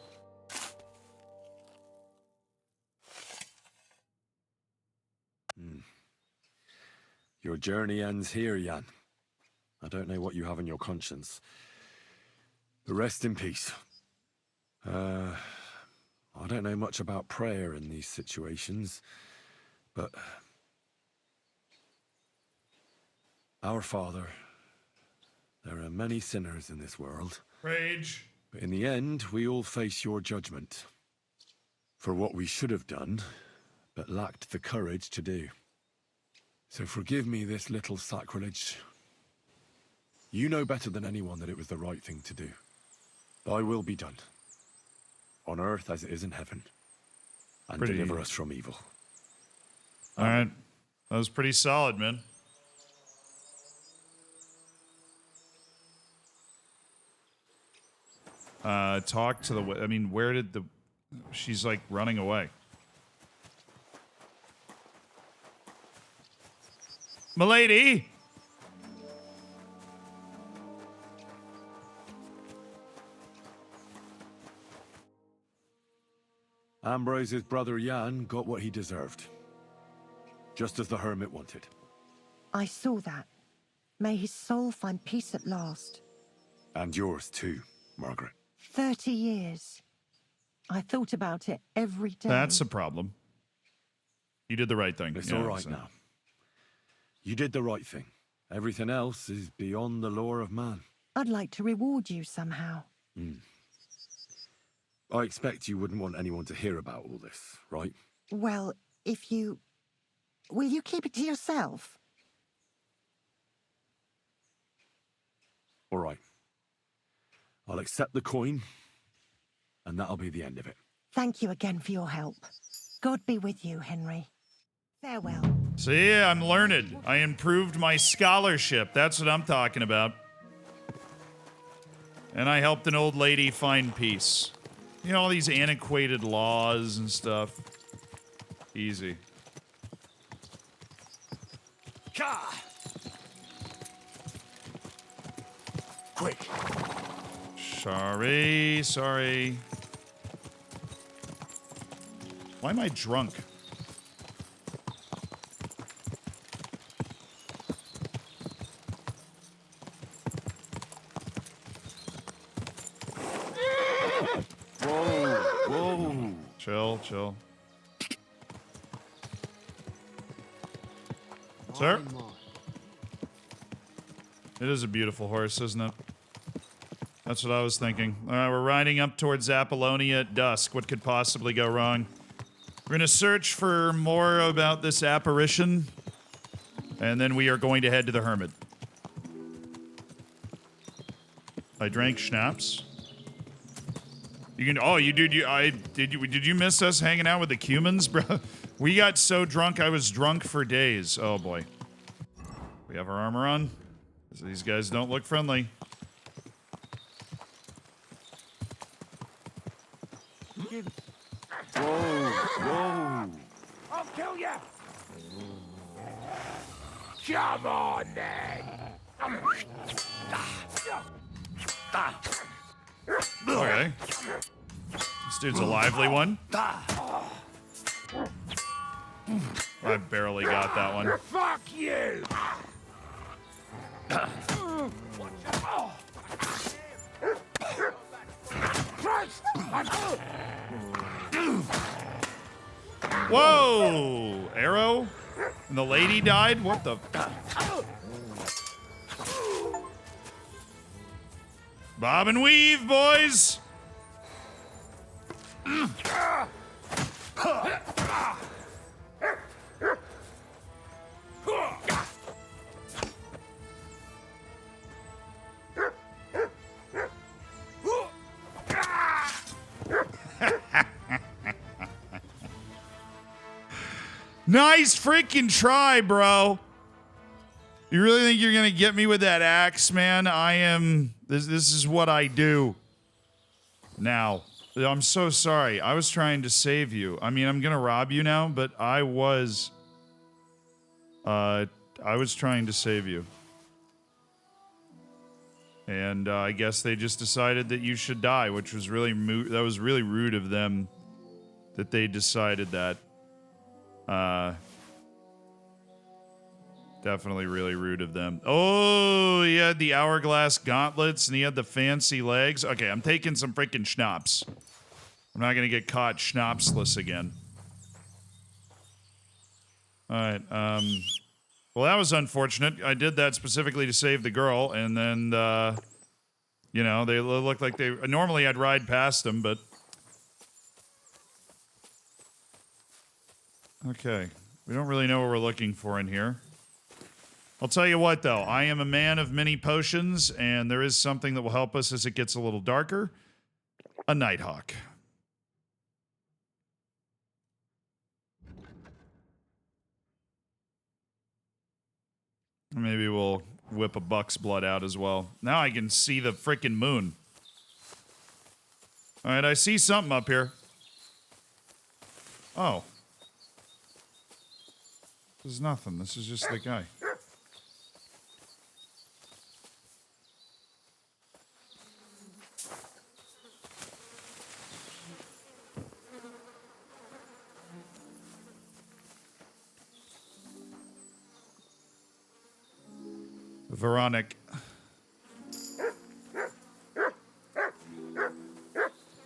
I: Your journey ends here, Jan. I don't know what you have on your conscience. But rest in peace. I don't know much about prayer in these situations, but... Our Father, there are many sinners in this world.
A: Rage.
I: But in the end, we all face your judgment. For what we should have done, but lacked the courage to do. So forgive me this little sacrilege. You know better than anyone that it was the right thing to do. Thy will be done, on earth as it is in heaven, and deliver us from evil.
A: All right. That was pretty solid, man. Talk to the... I mean, where did the... She's, like, running away. Milady!
I: Ambrose's brother Jan got what he deserved. Just as the hermit wanted.
U: I saw that. May his soul find peace at last.
I: And yours too, Margaret.
U: 30 years. I thought about it every day.
A: That's a problem. You did the right thing.
I: It's all right now. You did the right thing. Everything else is beyond the law of man.
U: I'd like to reward you somehow.
I: I expect you wouldn't want anyone to hear about all this, right?
U: Well, if you... Will you keep it to yourself?
I: All right. I'll accept the coin, and that'll be the end of it.
U: Thank you again for your help. God be with you, Henry. Farewell.
A: See, I'm learned. I improved my scholarship. That's what I'm talking about. And I helped an old lady find peace. You know, all these antiquated laws and stuff. Easy.
J: Quick.
A: Sorry. Why am I drunk?
J: Whoa.
A: Chill. Sir? It is a beautiful horse, isn't it? That's what I was thinking. All right, we're riding up towards Apollonia at dusk. What could possibly go wrong? We're going to search for more about this apparition, and then we are going to head to the hermit. I drank schnapps. You can. Oh, you did. Did you miss us hanging out with the Cumans, bro? We got so drunk. I was drunk for days. Oh boy. We have our armor on. These guys don't look friendly.
J: Whoa. I'll kill you. Come on, then.
A: Okay. This dude's a lively one. I barely got that one.
J: Fuck you.
A: Whoa! Arrow? And the lady died? What the? Bob and weave, boys! Nice freaking try, bro. You really think you're gonna get me with that axe, man? I am... This is what I do. Now. I'm so sorry. I was trying to save you. I mean, I'm gonna rob you now, but I was trying to save you. And I guess they just decided that you should die, which was really that was really rude of them that they decided that. Definitely really rude of them. Oh, he had the hourglass gauntlets and he had the fancy legs. Okay, I'm taking some freaking schnapps. I'm not gonna get caught schnapsless again. Alright, well, that was unfortunate. I did that specifically to save the girl, and then, you know, they looked like they... Normally, I'd ride past them, but... Okay. We don't really know what we're looking for in here. I'll tell you what, though. I am a man of many potions, and there is something that will help us as it gets a little darker. A Nighthawk. Maybe we'll whip a buck's blood out as well. Now I can see the frickin' moon. All right, I see something up here. Oh. This is nothing. This is just the guy. Veronic.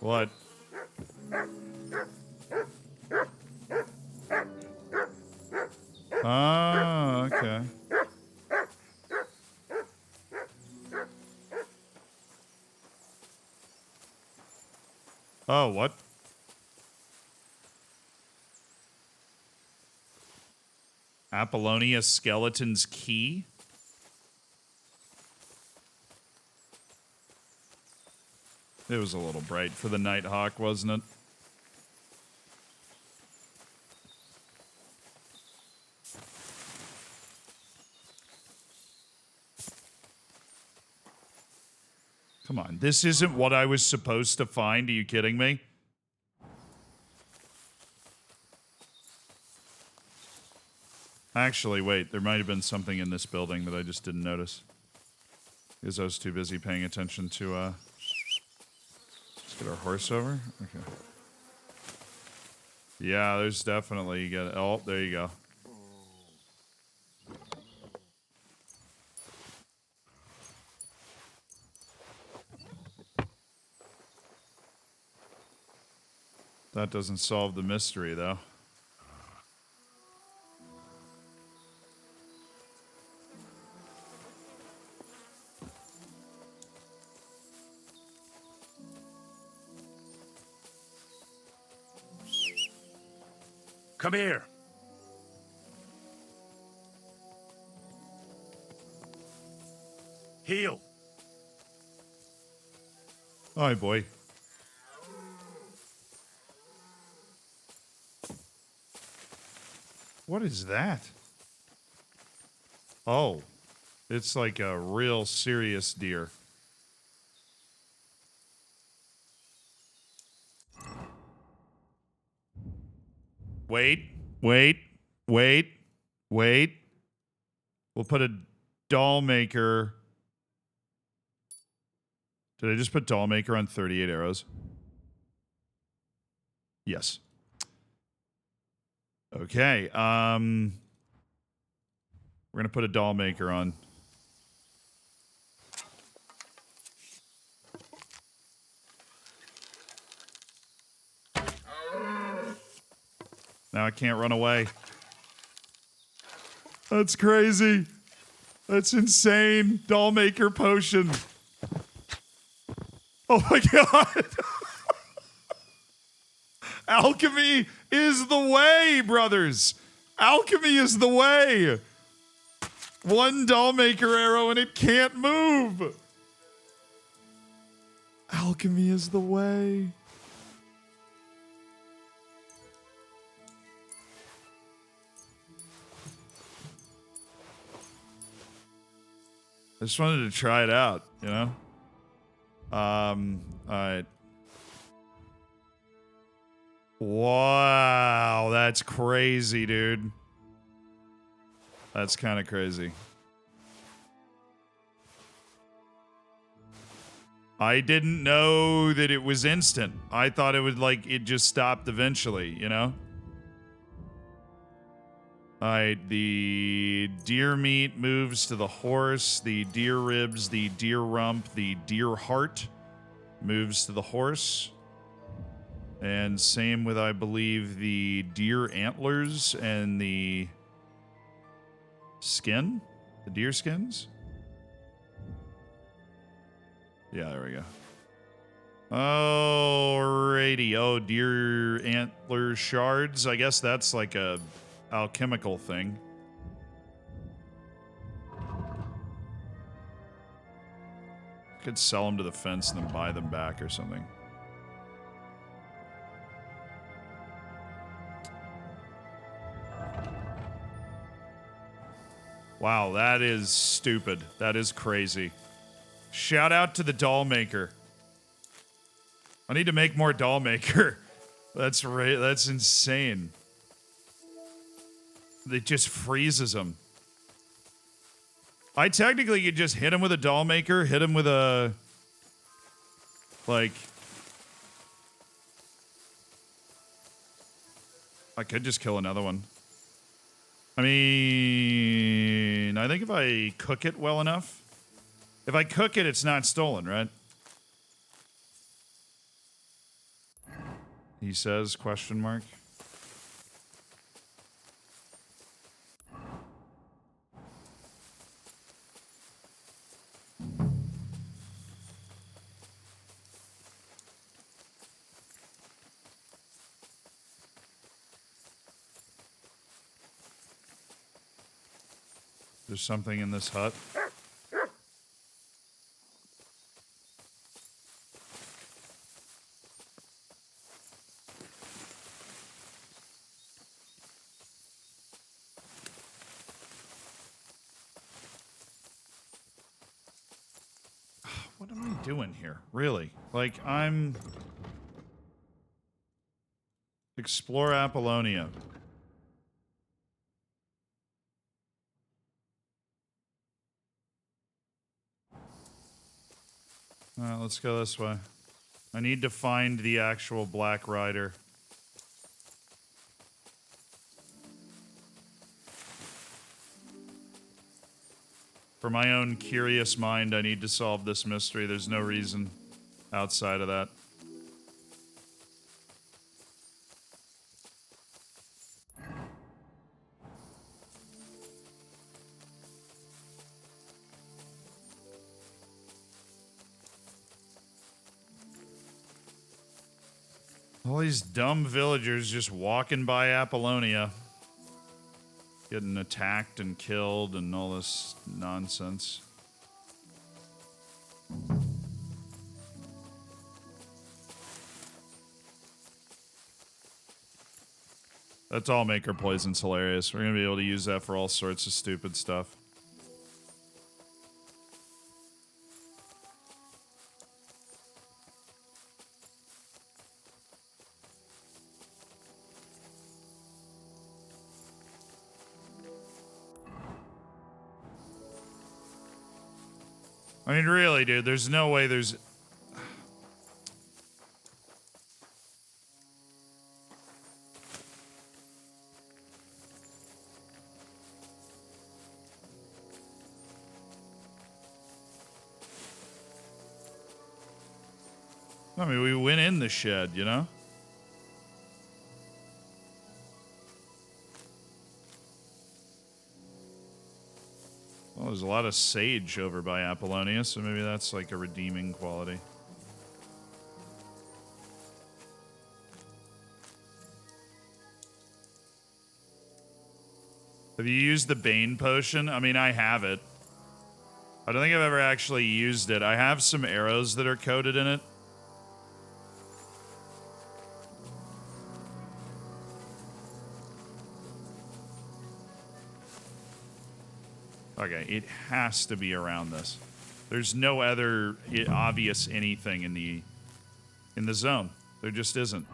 A: What? Ah, okay. Oh, what? Apollonia Skeleton's Key? It was a little bright for the Nighthawk, wasn't it? Come on, this isn't what I was supposed to find. Are you kidding me? Actually, wait, there might have been something in this building that I just didn't notice. Because I was too busy paying attention to, let's get our horse over. Okay. Yeah, there's definitely, oh, there you go. That doesn't solve the mystery, though.
Q: Come here. Heal.
A: Hi, boy. What is that? Oh, it's like a real serious deer. Wait. We'll put a doll maker. Did I just put doll maker on 38 arrows? Yes. Okay. We're gonna put a doll maker on. Now I can't run away. That's crazy. That's insane. Doll maker potion. Oh my god. Alchemy is the way, brothers. Alchemy is the way. One doll maker arrow and it can't move. Alchemy is the way. I just wanted to try it out, you know? Alright. Wow, that's crazy, dude. That's kind of crazy. I didn't know that it was instant. I thought it would, like, it just stopped eventually, you know? Alright, the deer meat moves to the horse, the deer ribs, the deer rump, the deer heart moves to the horse. And same with, I believe, the deer antlers and the skin? The deer skins? Yeah, there we go. Alrighty. Oh, deer antler shards. I guess that's like a alchemical thing. Could sell them to the fence and then buy them back or something. Wow, that is stupid. That is crazy. Shout out to the doll maker. I need to make more doll maker. That's insane. It just freezes them. I technically could just hit him with a doll maker, hit him with a like I could just kill another one. I mean, I think if I cook it well enough. If I cook it, it's not stolen, right? He says, question mark. There's something in this hut. What am I doing here? Really? Like, I'm... Explore Apollonia. Let's go this way. I need to find the actual Black Rider. For my own curious mind, I need to solve this mystery. There's no reason outside of that. All these dumb villagers just walking by Apollonia. Getting attacked and killed and all this nonsense. That doll maker poison's hilarious. We're gonna be able to use that for all sorts of stupid stuff. I mean, really, dude, there's no way there's... I mean, we went in the shed, you know? Well, there's a lot of sage over by Apollonia, so maybe that's like a redeeming quality. Have you used the Bane potion? I mean, I have it. I don't think I've ever actually used it. I have some arrows that are coated in it. Okay, it has to be around this. There's no other obvious anything in the zone. There just isn't.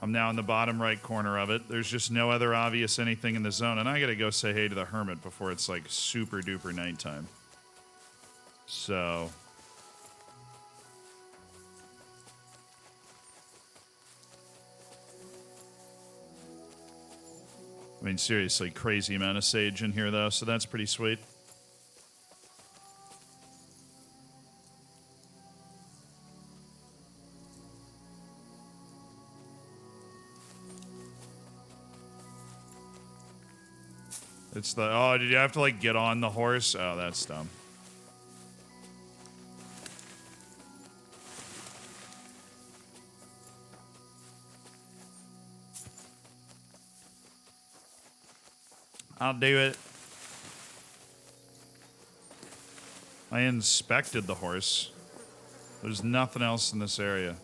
A: I'm now in the bottom right corner of it. There's just no other obvious anything in the zone. And I gotta go say hey to the hermit before it's like super duper nighttime. So... I mean, seriously, crazy amount of sage in here, though, so that's pretty sweet. It's the... Oh, did you have to, like, get on the horse? Oh, that's dumb. I'll do it. I inspected the horse. There's nothing else in this area.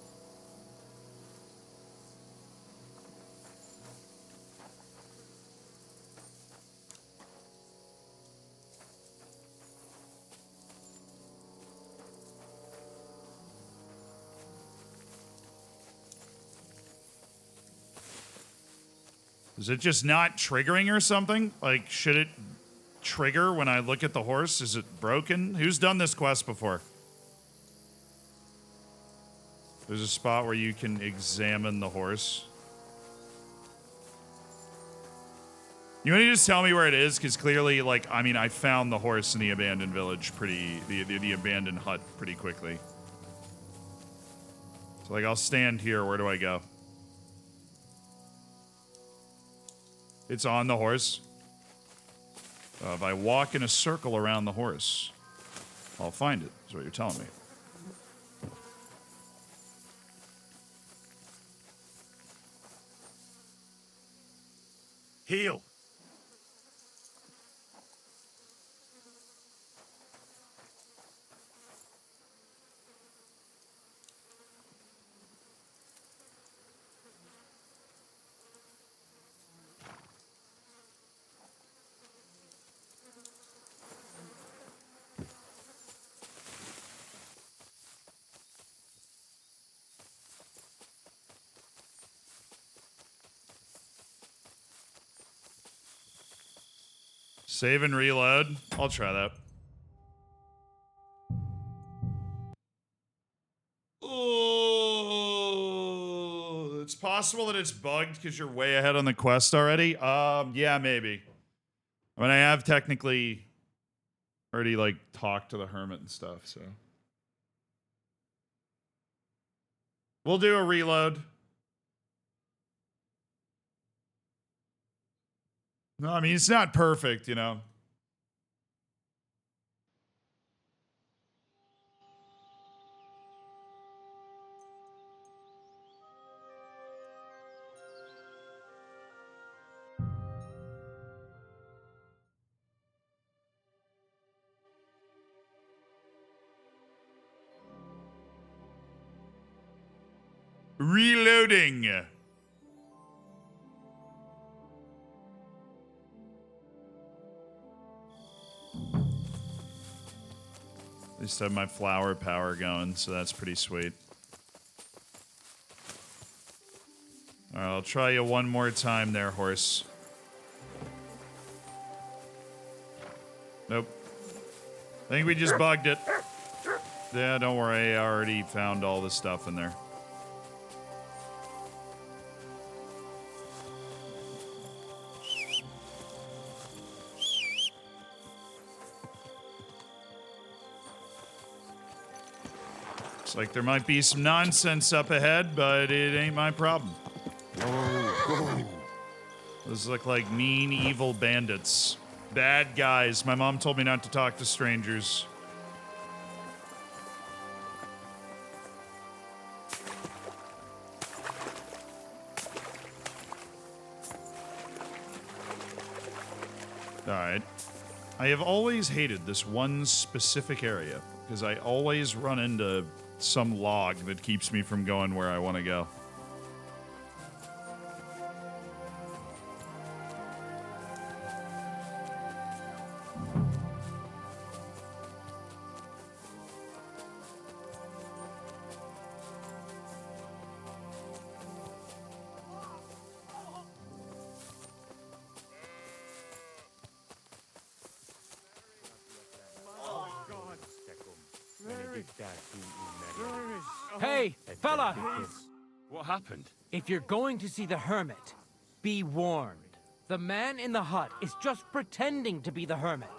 A: Is it just not triggering or something? Like, should it trigger when I look at the horse? Is it broken? Who's done this quest before? There's a spot where you can examine the horse. You want to just tell me where it is? Because clearly, like, I mean, I found the horse in the abandoned village the abandoned hut pretty quickly. So, like, I'll stand here. Where do I go? It's on the horse. If I walk in a circle around the horse, I'll find it, is what you're telling me.
Q: Heal.
A: Save and reload. I'll try that. Oh, it's possible that it's bugged because you're way ahead on the quest already. Yeah, maybe. I mean, I have technically already like talked to the hermit and stuff, so we'll do a reload. No, I mean, it's not perfect, you know. Reloading. At least I have my flower power going, so that's pretty sweet. All right, I'll try you one more time there, horse. Nope. I think we just bugged it. Yeah, don't worry. I already found all the stuff in there. Looks like there might be some nonsense up ahead, but it ain't my problem. Those look like mean, evil bandits. Bad guys. My mom told me not to talk to strangers. Alright. I have always hated this one specific area, because I always run into some log that keeps me from going where I want to go.
L: Hey, fella!
I: What happened?
L: If you're going to see the hermit, be warned. The man in the hut is just pretending to be the hermit.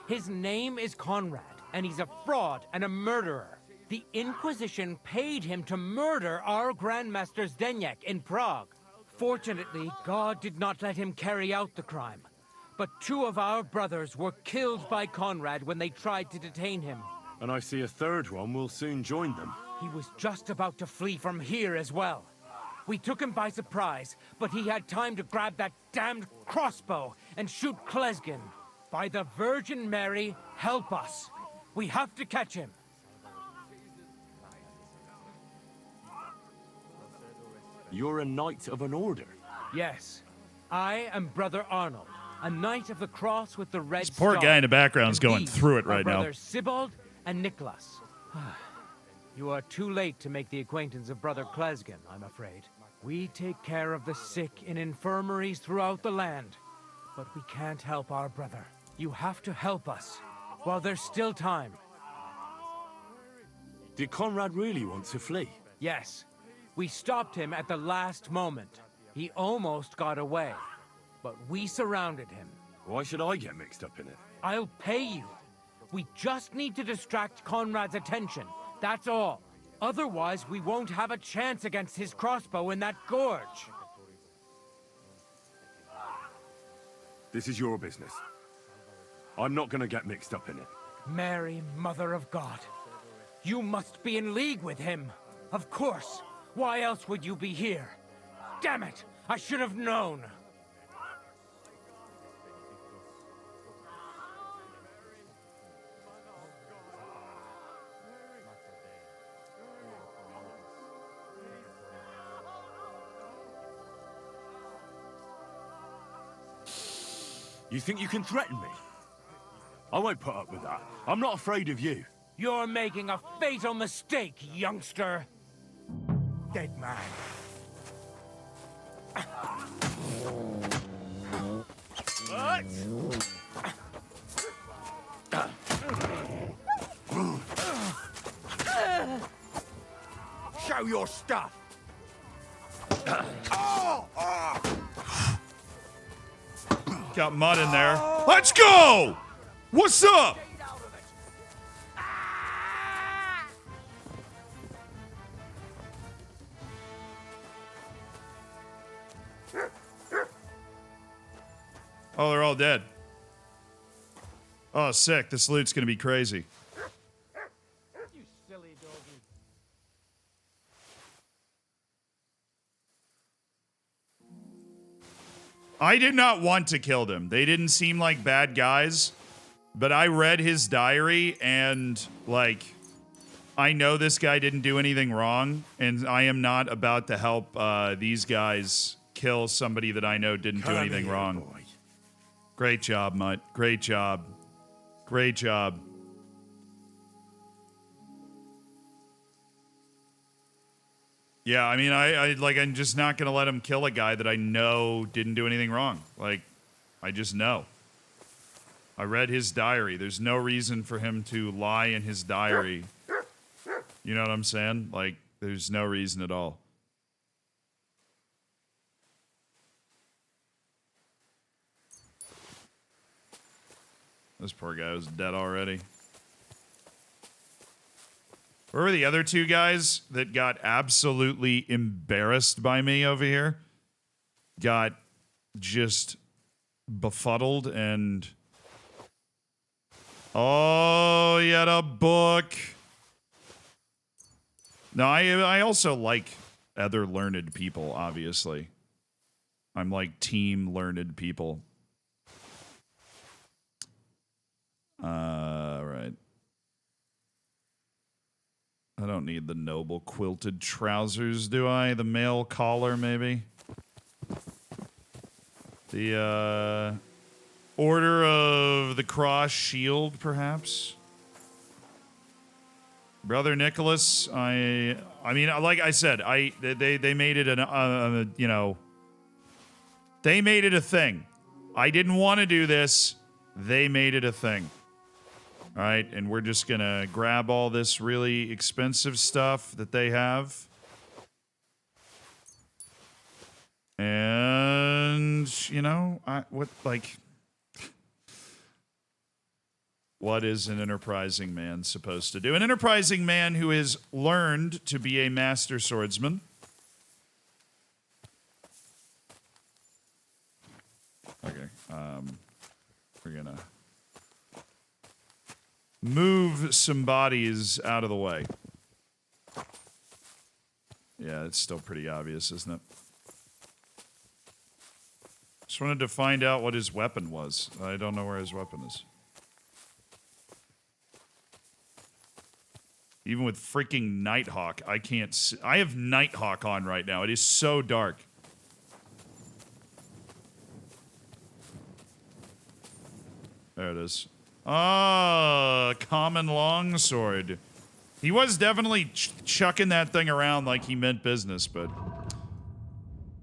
L: His name is Conrad, and he's a fraud and a murderer. The Inquisition paid him to murder our Grandmaster Zdeněk in Prague. Fortunately, God did not let him carry out the crime. But 2 of our brothers were killed by Conrad when they tried to detain him.
I: And I see a third one will soon join them.
L: He was just about to flee from here as well. We took him by surprise, but he had time to grab that damned crossbow and shoot Klesgen. By the Virgin Mary, help us. We have to catch him.
I: You're a knight of an order?
L: Yes. I am Brother Arnold, a knight of the cross with the red
A: This poor
L: star.
A: guy in the background's
L: And
A: going
L: these
A: through it
L: are
A: right now.
L: Brothers Sibald and Nicholas. You are too late to make the acquaintance of Brother Klesgen, I'm afraid. We take care of the sick in infirmaries throughout the land, but we can't help our brother. You have to help us while there's still time.
I: Did Conrad really want to flee?
L: Yes. We stopped him at the last moment. He almost got away, but we surrounded him.
I: Why should I get mixed up in it?
L: I'll pay you. We just need to distract Conrad's attention. That's all. Otherwise, we won't have a chance against his crossbow in that gorge.
I: This is your business. I'm not gonna get mixed up in it.
L: Mary, Mother of God. You must be in league with him. Of course. Why else would you be here? Damn it! I should have known.
I: You think you can threaten me? I won't put up with that. I'm not afraid of you.
L: You're making a fatal mistake, youngster. Dead man.
J: What?
M: Show your stuff.
A: Got mud in there. Let's go! What's up? Oh, they're all dead. Oh, sick. This loot's gonna be crazy.
L: You silly doggy.
A: I did not want to kill them. They didn't seem like bad guys, but I read his diary and, like, I know this guy didn't do anything wrong, and I am not about to help these guys kill somebody that I know didn't do anything wrong.
I: Boy.
A: Great job, Mutt. Great job. Great job. Yeah, I mean, I'm just not gonna let him kill a guy that I know didn't do anything wrong. Like, I just know. I read his diary. There's no reason for him to lie in his diary. You know what I'm saying? Like, there's no reason at all. This poor guy was dead already. Where were the other two guys that got absolutely embarrassed by me over here? Got just befuddled and... Oh, you had a book. No, I also like other learned people, obviously. I'm like team learned people. Right. I don't need the noble quilted trousers, do I? The male collar, maybe? The, Order of the Cross Shield, perhaps? Brother Nicholas, I mean, like I said, they made it you know, they made it a thing. I didn't want to do this. They made it a thing. All right, and we're just going to grab all this really expensive stuff that they have. And, you know, what is an enterprising man supposed to do? An enterprising man who has learned to be a master swordsman. Okay, we're gonna move some bodies out of the way. Yeah, it's still pretty obvious, isn't it? Just wanted to find out what his weapon was. I don't know where his weapon is. Even with freaking Nighthawk, I can't see. I have Nighthawk on right now. It is so dark. There it is. Ah, common longsword. He was definitely chucking that thing around like he meant business, but...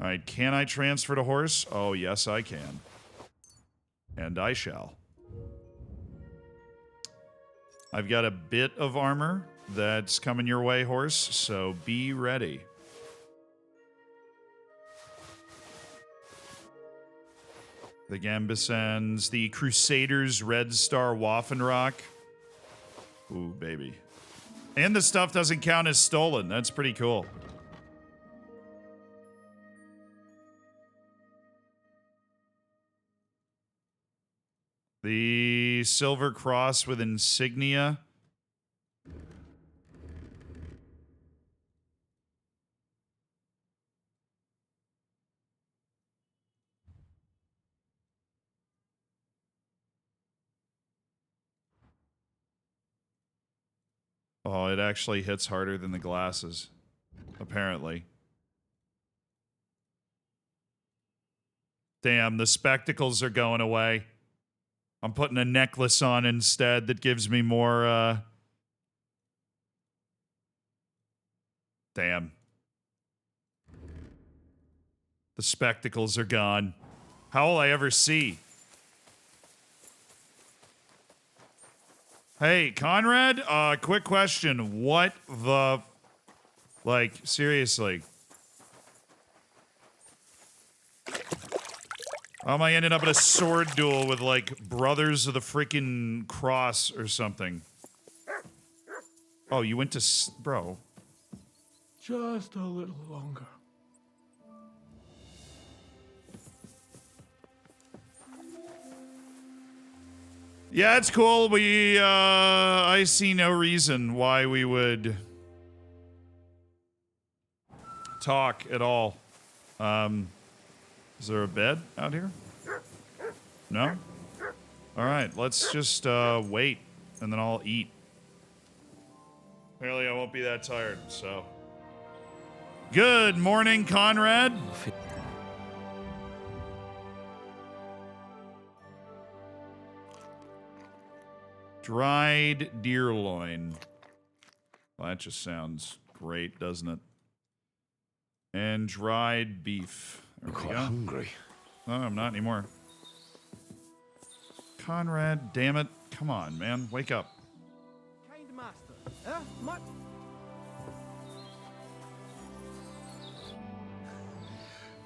A: Alright, can I transfer to horse? Oh, yes, I can. And I shall. I've got a bit of armor that's coming your way, horse, so be ready. The Gambesons, the Crusaders, Red Star, Waffenrock. Ooh, baby. And the stuff doesn't count as stolen. That's pretty cool. The Silver Cross with insignia. Oh, it actually hits harder than the glasses, apparently. Damn, the spectacles are going away. I'm putting a necklace on instead that gives me more, Damn. The spectacles are gone. How will I ever see? Hey, Conrad, quick question. What the... Like, seriously. How am I ending up in a sword duel with, like, Brothers of the freaking Cross or something? Oh, you went to... Bro.
T: Just a little longer.
A: Yeah, it's cool. I see no reason why we would talk at all. Is there a bed out here? No? Alright, let's just, wait, and then I'll eat. Apparently I won't be that tired, so. Good morning, Conrad. Dried deer loin. Well, that just sounds great, doesn't it? And dried beef. There
I: I'm
A: we
I: quite
A: go.
I: hungry.
A: No, I'm not anymore. Conrad, damn it. Come on, man. Wake up.
P: Kind master, eh?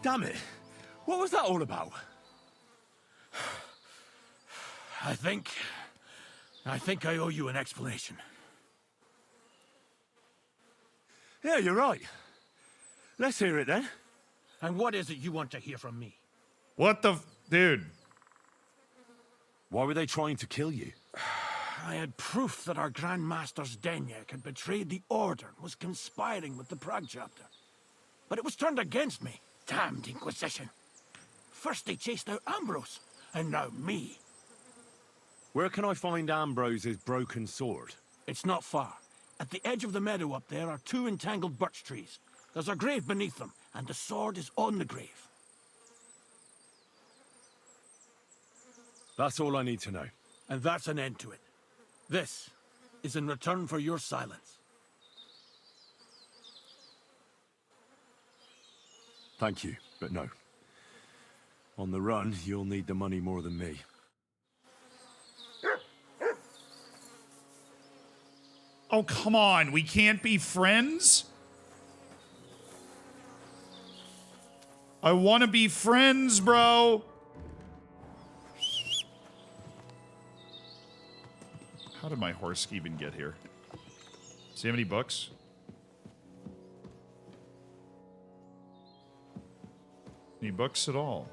J: Damn it. What was that all about?
T: I think I owe you an explanation.
J: Yeah, you're right. Let's hear it then.
T: And what is it you want to hear from me?
A: What the... Dude.
I: Why were they trying to kill you?
T: I had proof that our Grand Master's Denyak had betrayed the Order and was conspiring with the Prague chapter. But it was turned against me. Damned Inquisition. First they chased out Ambrose, and now me.
I: Where can I find Ambrose's broken sword?
T: It's not far. At the edge of the meadow up there are 2 entangled birch trees. There's a grave beneath them, and the sword is on the grave.
I: That's all I need to know.
T: And that's an end to it. This is in return for your silence.
I: Thank you, but no. On the run, you'll need the money more than me.
A: Oh, come on. We can't be friends? I want to be friends, bro. How did my horse even get here? Does he have any books? Any books at all?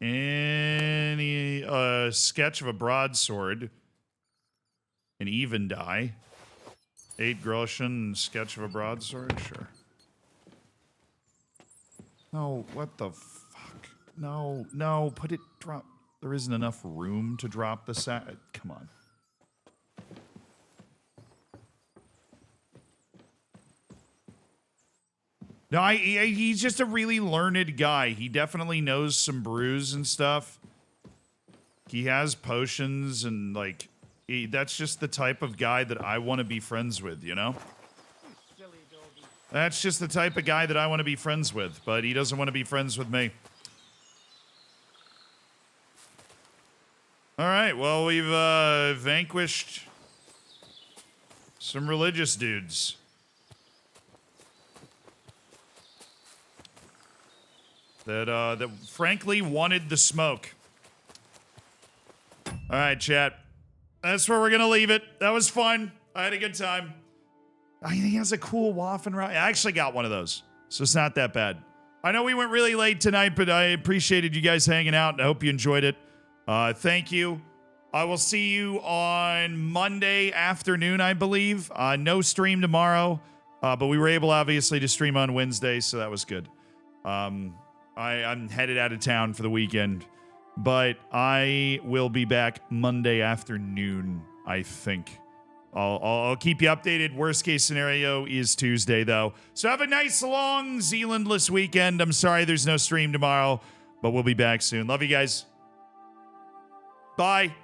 A: Any sketch of a broadsword, an even die. 8 groschen, sketch of a broadsword? Sure. No, what the fuck? No, no, put it, drop. There isn't enough room to drop the sack. Come on. No, he's just a really learned guy. He definitely knows some brews and stuff. He has potions and, like, that's just the type of guy that I want to be friends with, you know? That's just the type of guy that I want to be friends with, but he doesn't want to be friends with me. All right, well, we've vanquished some religious dudes. That frankly wanted the smoke. All right, chat. That's where we're gonna leave it. That was fun. I had a good time. He has a cool waffen ride. I actually got one of those, so it's not that bad. I know we went really late tonight, but I appreciated you guys hanging out, and I hope you enjoyed it. Thank you. I will see you on Monday afternoon, I believe. No stream tomorrow, but we were able, obviously, to stream on Wednesday, so that was good. I'm headed out of town for the weekend, but I will be back Monday afternoon, I think. I'll keep you updated. Worst case scenario is Tuesday, though. So have a nice, long, Zealandless weekend. I'm sorry there's no stream tomorrow, but we'll be back soon. Love you guys. Bye.